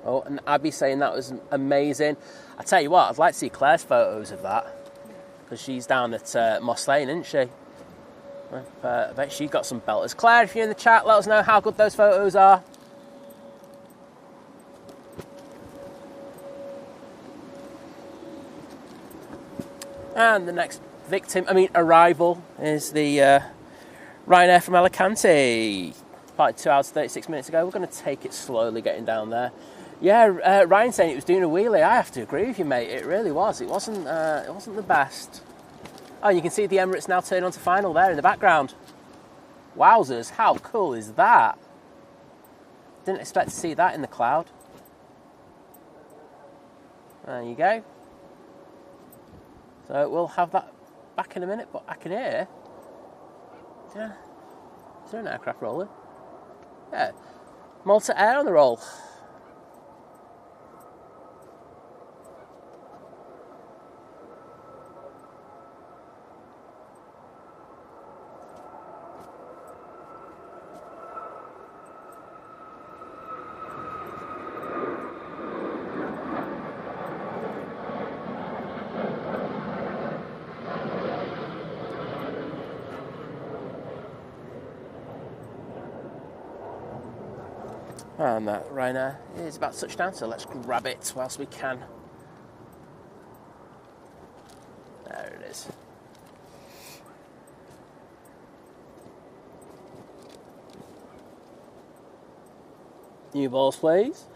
Oh, and Abby saying that was amazing. I tell you what, I'd like to see Claire's photos of that, because she's down at Moss Lane, isn't she? I bet she got some belters. Claire, if you're in the chat, let us know how good those photos are. And the next arrival is the Ryanair from Alicante. About 2 hours 36 minutes ago. We're going to take it slowly getting down there. Yeah, Ryan saying it was doing a wheelie. I have to agree with you, mate. It really was. It wasn't the best. Oh, you can see the Emirates now turn on to final there in the background. Wowzers, how cool is that? Didn't expect to see that in the cloud. There you go. So we'll have that back in a minute, but I can hear. Yeah. Is there an aircraft rolling? Yeah. Malta Air on the roll. And that Ryanair is about to touch down, so let's grab it whilst we can. There it is. New balls, please.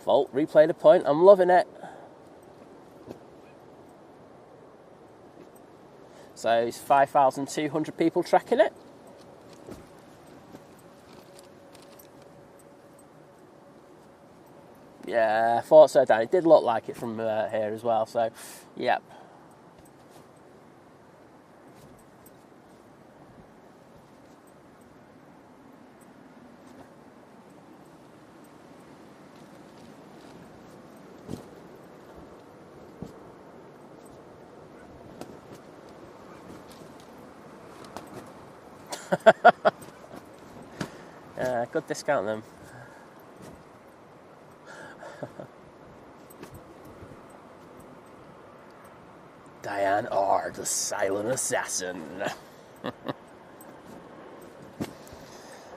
Vault, replay the point. I'm loving it. So it's 5,200 people tracking it. Yeah, I thought so, Dan. It did look like it from here as well, so, yep. Yeah, good discount them. Diane R, the silent assassin.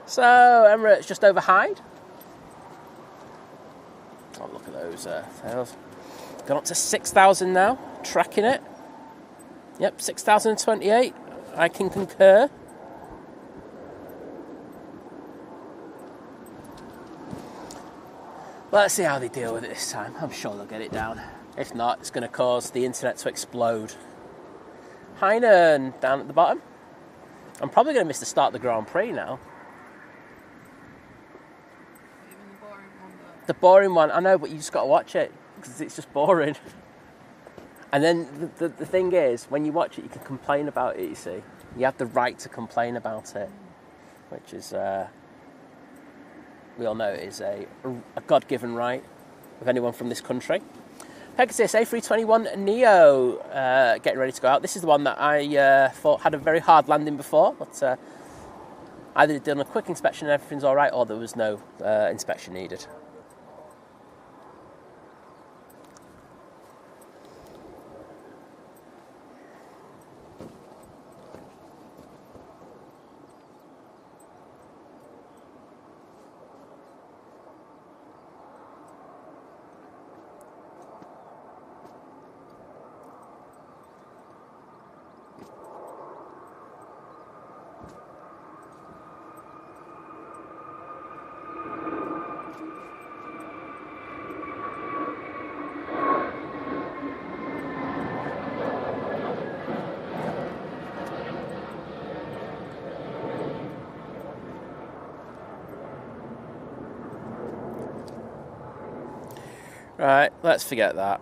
So, Emirates just over Hyde. Oh, look at those tails. Gone up to 6,000 now, tracking it. Yep, 6,028. I can concur. Let's see how they deal with it this time. I'm sure they'll get it down. If not, it's going to cause the internet to explode. Hainan down at the bottom. I'm probably going to miss the start of the Grand Prix now. Even the boring one, though. The boring one, I know, but you just got to watch it because it's just boring. And then the thing is, when you watch it, you can complain about it, you see. You have the right to complain about it, which is, we all know, is a God-given right of anyone from this country. Pegasus A321neo getting ready to go out. This is the one that I thought had a very hard landing before, but either done a quick inspection and everything's all right, or there was no inspection needed. Right, let's forget that.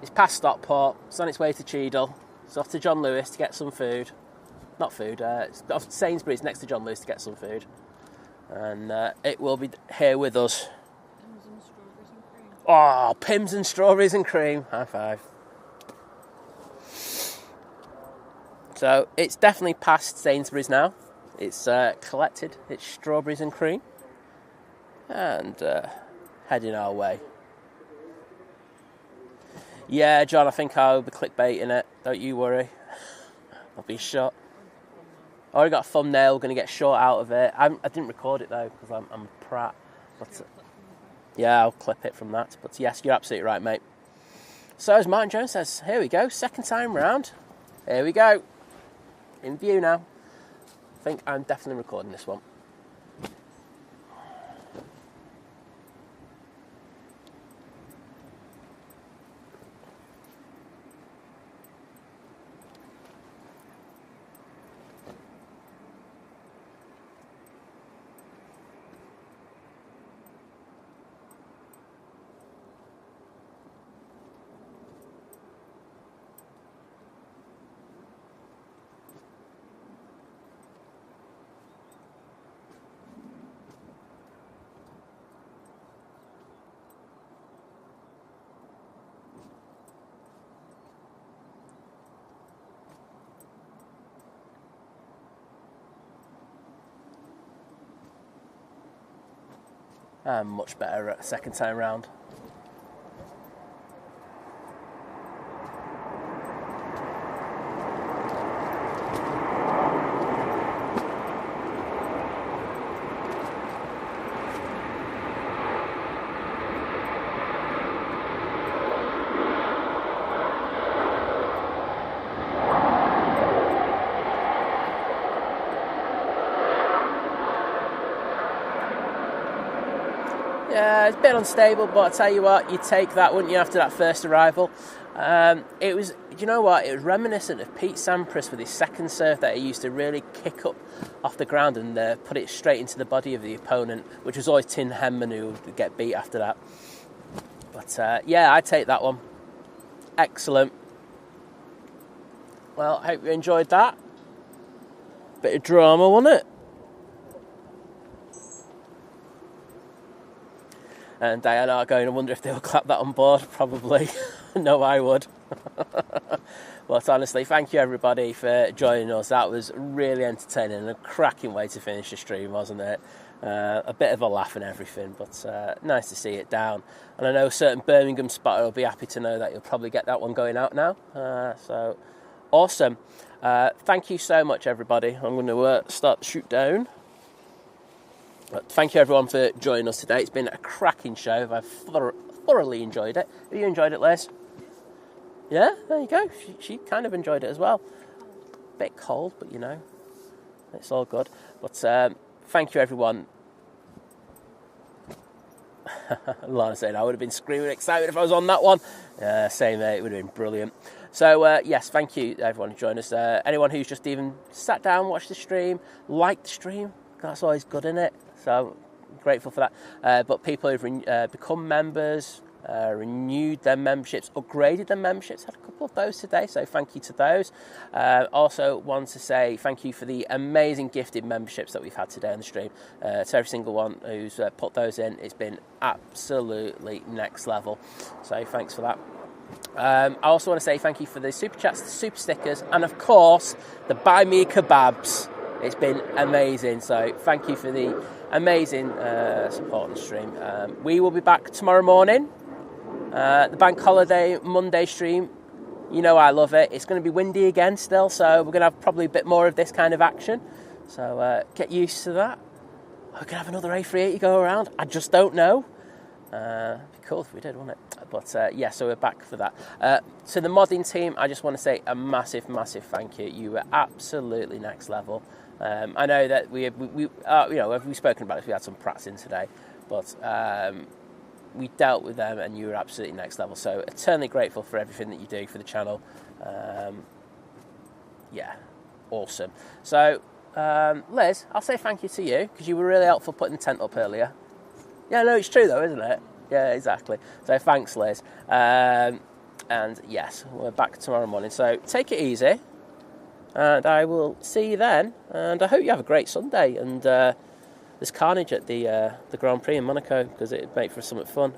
It's past Stockport, it's on its way to Cheadle, it's off to John Lewis to get some food. Not food, it's off to Sainsbury's next to John Lewis to get some food. And it will be here with us. Pims and strawberries and cream. Oh, Pims and strawberries and cream. High five. So it's definitely past Sainsbury's now. It's collected its strawberries and cream. And heading our way. Yeah, John, I think I'll be clickbaiting it. Don't you worry. I'll be shot. I already got a thumbnail, going to get short out of it. I didn't record it though, because I'm a prat. But, yeah, I'll clip it from that. But yes, you're absolutely right, mate. So as Martin Jones says, here we go, second time round. Here we go. In view now. I think I'm definitely recording this one. I'm much better at second time round. Yeah, it's a bit unstable, but I tell you what, you take that, wouldn't you, after that first arrival? It was, you know what, it was reminiscent of Pete Sampras with his second serve that he used to really kick up off the ground and put it straight into the body of the opponent, which was always Tin Henman who would get beat after that. But yeah, I take that one. Excellent. Well, I hope you enjoyed that. Bit of drama, wasn't it? And Diana are going, I wonder if they'll clap that on board. Probably. No, I would. But honestly, thank you everybody for joining us. That was really entertaining and a cracking way to finish the stream, wasn't it? A bit of a laugh and everything, but nice to see it down. And I know a certain Birmingham spotter will be happy to know that you'll probably get that one going out now. So awesome. Thank you so much, everybody. I'm going to start the shoot down. But thank you everyone for joining us today. It's been a cracking show. I've thoroughly enjoyed it. Have you enjoyed it, Liz? Yeah, there you go. She kind of enjoyed it as well. Bit cold, but you know, it's all good. But thank you, everyone. Lana saying I would have been screaming excited if I was on that one. Same, mate. It would have been brilliant. So, yes, thank you, everyone, who joined us. Anyone who's just even sat down, watched the stream, liked the stream, that's always good, isn't it? So, grateful for that. But people who've become members, renewed their memberships, upgraded their memberships, had a couple of those today, so thank you to those. Also want to say thank you for the amazing gifted memberships that we've had today on the stream. To every single one who's put those in, it's been absolutely next level, so thanks for that. I also want to say thank you for the super chats, the super stickers, and of course the buy me kebabs. It's been amazing, so thank you for the amazing support on the stream. We will be back tomorrow morning. The bank holiday Monday stream, you know I love it. It's going to be windy again still, so we're going to have probably a bit more of this kind of action. So get used to that. We're going to have another A380 go around. I just don't know. It'd be cool if we did, wouldn't it? But yeah, so we're back for that. To the modding team, I just want to say a massive, massive thank you. You were absolutely next level. I know that we you know, we've spoken about it. We had some prats in today, but we dealt with them, and you were absolutely next level. So eternally grateful for everything that you do for the channel. Yeah, awesome. So Liz, I'll say thank you to you because you were really helpful putting the tent up earlier. Yeah, no, it's true though, isn't it? Yeah, exactly. So thanks, Liz. And yes, we're back tomorrow morning. So take it easy. And I will see you then. And I hope you have a great Sunday. And there's carnage at the Grand Prix in Monaco because it'd make for something fun.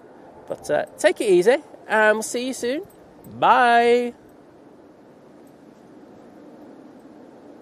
But take it easy. And we'll see you soon. Bye.